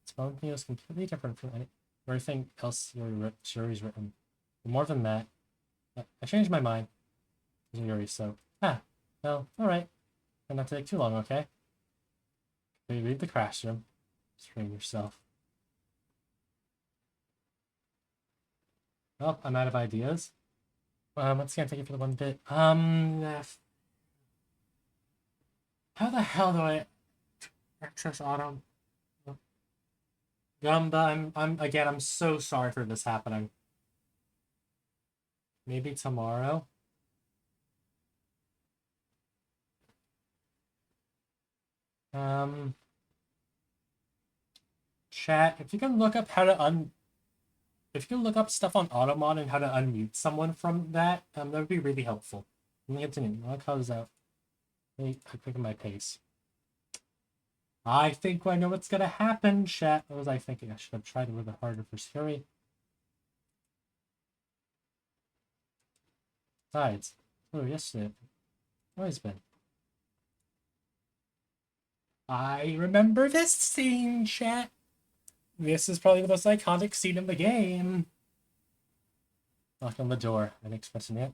Spelling is completely different from everything else Yuri's written. But more than that, I changed my mind. Yuri, so well, alright. Try not to take too long, okay? You leave the classroom. Scream yourself. Well, I'm out of ideas. Let's take it for the 1 bit. How the hell do I access Autumn? Gumba, I'm so sorry for this happening. Maybe tomorrow. Chat, if you can look up how to if you can look up stuff on Automod and how to unmute someone from that, that would be really helpful. Let me continue. I'll close out. Wait, I click on my pace. I think I know what's gonna happen, chat. What was I thinking? I should have tried a little bit harder for Fury. Besides, oh, yesterday. Always been. I remember this scene, chat. This is probably the most iconic scene in the game. Knock on the door. I'm expressing it.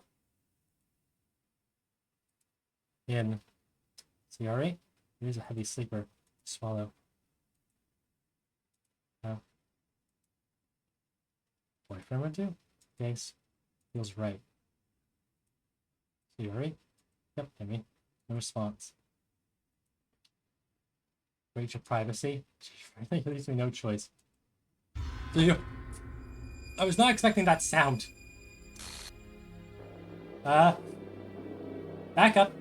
In. Ciari? Here's a heavy sleeper. Swallow. Oh. Boyfriend would do? Face. Feels right. Ciari? Yep, I mean. No response. Breach of privacy? I think it leaves me no choice. I was not expecting that sound. Back up.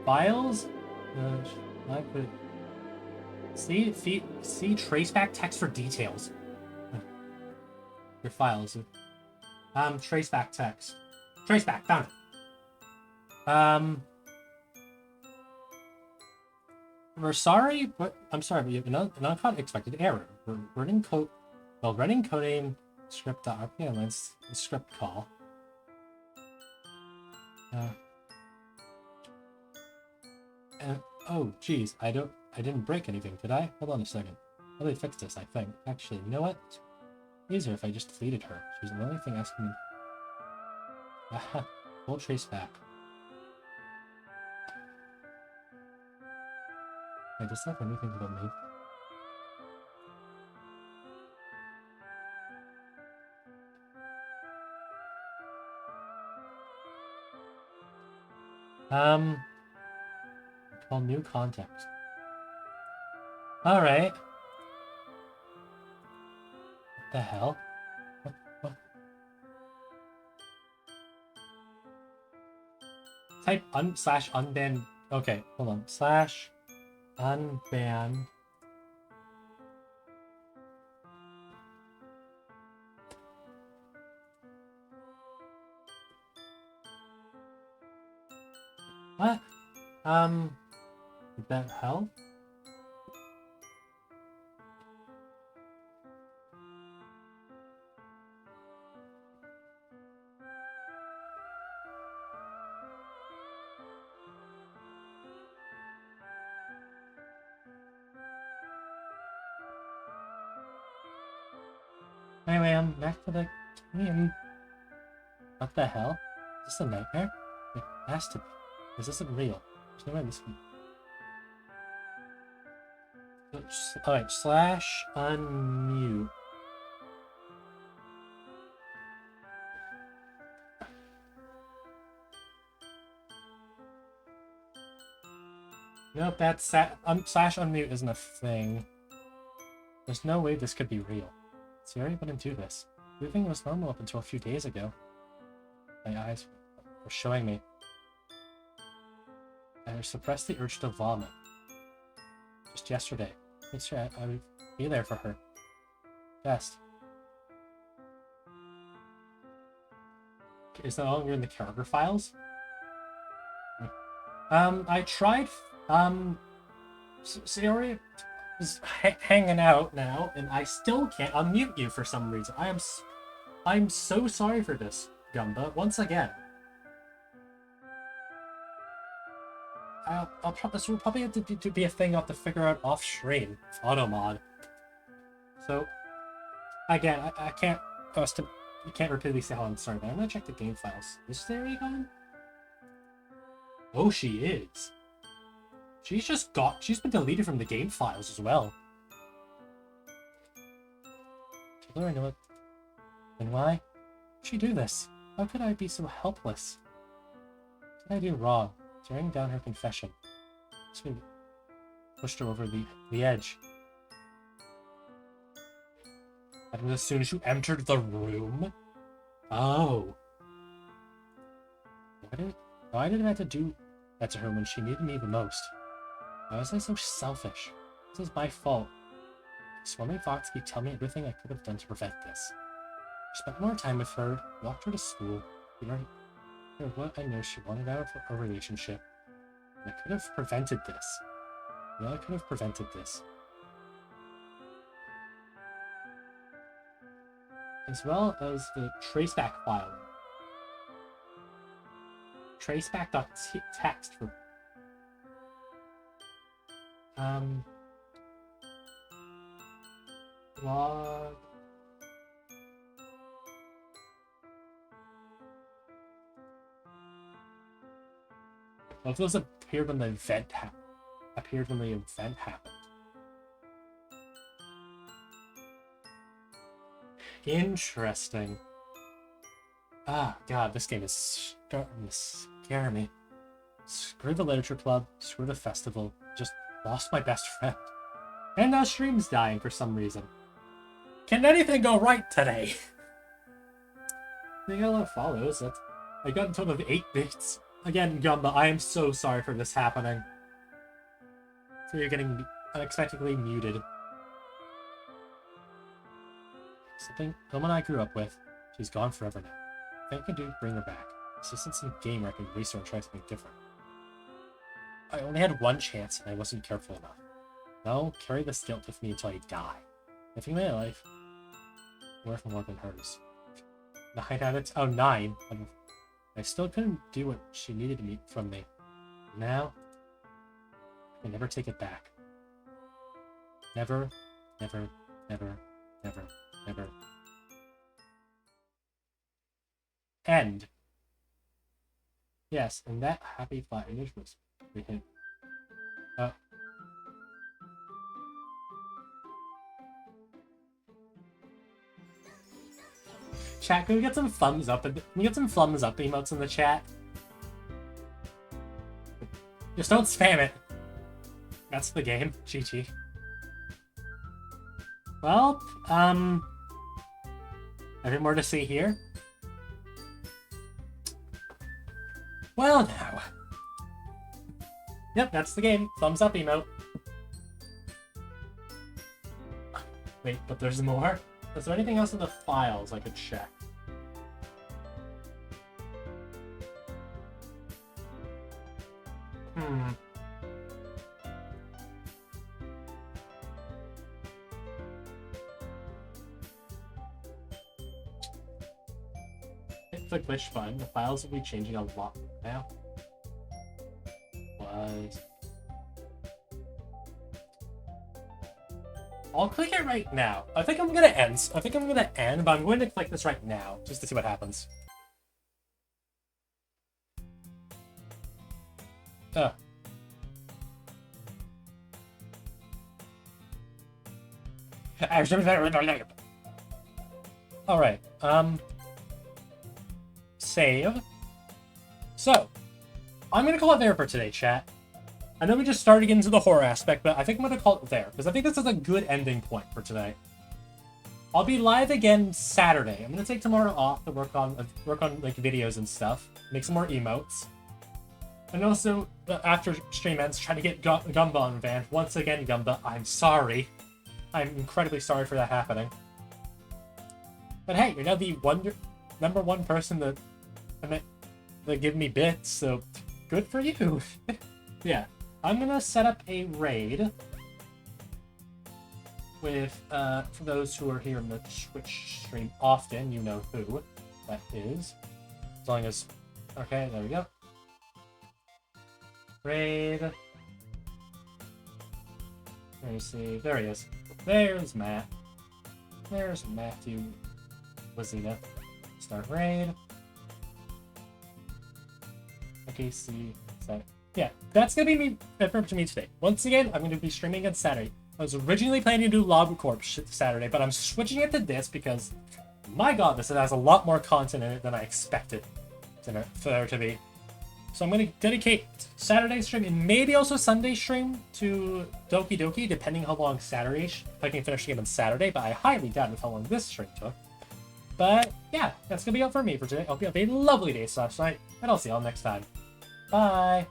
Files? I could see traceback text for details. Your files. Traceback text. Traceback, found it. We're sorry, but I'm sorry, but you have an unexpected error. We're running code name script.rpm lines script call. And oh geez, I I didn't break anything, did I? Hold on a second. How do I fix this, I think? Actually, you know what? Easier if I just deleted her. She's the only thing asking me. Aha. We'll trace back. I just have anything about me. Call new contact. Alright. What the hell? What? Type slash unban. Okay, hold on. Slash unban. What? Did that help? Anyway, I'm back to the game. What the hell? Is this a nightmare? It has to be. This isn't real. There's no way this can... Alright, slash unmute. Nope, that's slash unmute isn't a thing. There's no way this could be real. Siri wouldn't do this. Everything was normal up until a few days ago. My eyes were showing me. I suppressed the urge to vomit. Just yesterday. Make sure I would be there for her. Best. Is that all in the character files? I tried, Siri is hanging out now, and I still can't unmute you for some reason. I'm so sorry for this, Gumba, once again. This will probably have to be a thing I'll have to figure out off stream. Auto mod. So, again, I can't you can't repeatedly say how I'm sorry, but I'm gonna check the game files. Is Siri gone? Oh, she is. She's been deleted from the game files as well. Tell her I know it. And why? Why'd she do this? How could I be so helpless? What did I do wrong? Tearing down her confession. Just been pushed her over the edge. Happened as soon as you entered the room? Oh. Why did I have to do that to her when she needed me the most? Why was I so selfish? This is my fault. Swarming Fox keep telling me everything I could have done to prevent this. I spent more time with her, walked her to school, what I know she wanted out of a relationship. And I could have prevented this. I could have prevented this. As well as the traceback file. Traceback.txt for log. Both of those appeared when the event happened. Interesting. Ah, God, this game is starting to scare me. Screw the literature club, screw the festival, just lost my best friend. And now stream's dying for some reason. Can anything go right today? I got a lot of follows. I got a total of 8 bits. Again, Gumba, I am so sorry for this happening. For you getting unexpectedly muted. Someone I grew up with. She's gone forever now. Nothing I can do to bring her back. This isn't some game where I can race her and try something different. I only had one chance and I wasn't careful enough. Now I'll carry this guilt with me until I die. I think my life worth more than hers. 9 out of 9. I still couldn't do what she needed from me. Now, I can never take it back. Never, never, never, never, never. End. Yes, and that happy flat image was we hit. Chat, can we get some thumbs up? Can we get some thumbs up emotes in the chat? Just don't spam it. That's the game. GG. Well, nothing more to see here. Well, now. Yep, that's the game. Thumbs up emote. Wait, but there's more? Is there anything else in the files I could check? Hit the glitch button. The files will be changing a lot now. I'll click it right now. I think I'm gonna end. But I'm going to click this right now just to see what happens. Alright, save. So, I'm gonna call it there for today, chat. I know we just started getting into the horror aspect, but I think I'm gonna call it there, because I think this is a good ending point for today. I'll be live again Saturday. I'm gonna take tomorrow off to work on like videos and stuff, make some more emotes. And also, after stream ends, try to get Gumba on Van. Once again, Gumba, I'm sorry. I'm incredibly sorry for that happening. But hey, you're now the number one person that give me bits, so good for you. Yeah, I'm gonna set up a raid with, for those who are here in the Twitch stream often, you know who that is. As long as, okay, there we go. Raid. Let me see, there he is. There's Matt. There's Matthew Wazina. Start raid. Okay, see, set. Yeah, that's gonna be it for me today. Once again, I'm gonna be streaming on Saturday. I was originally planning to do Log Corp Saturday, but I'm switching it to this because, my god, this has a lot more content in it than I expected for there to be. So I'm going to dedicate Saturday stream and maybe also Sunday stream to Doki Doki, depending how long Saturday, if I can finish the game on Saturday, but I highly doubt with how long this stream took. But yeah, that's going to be all for me for today. I hope you have a lovely day / night, and I'll see y'all next time. Bye!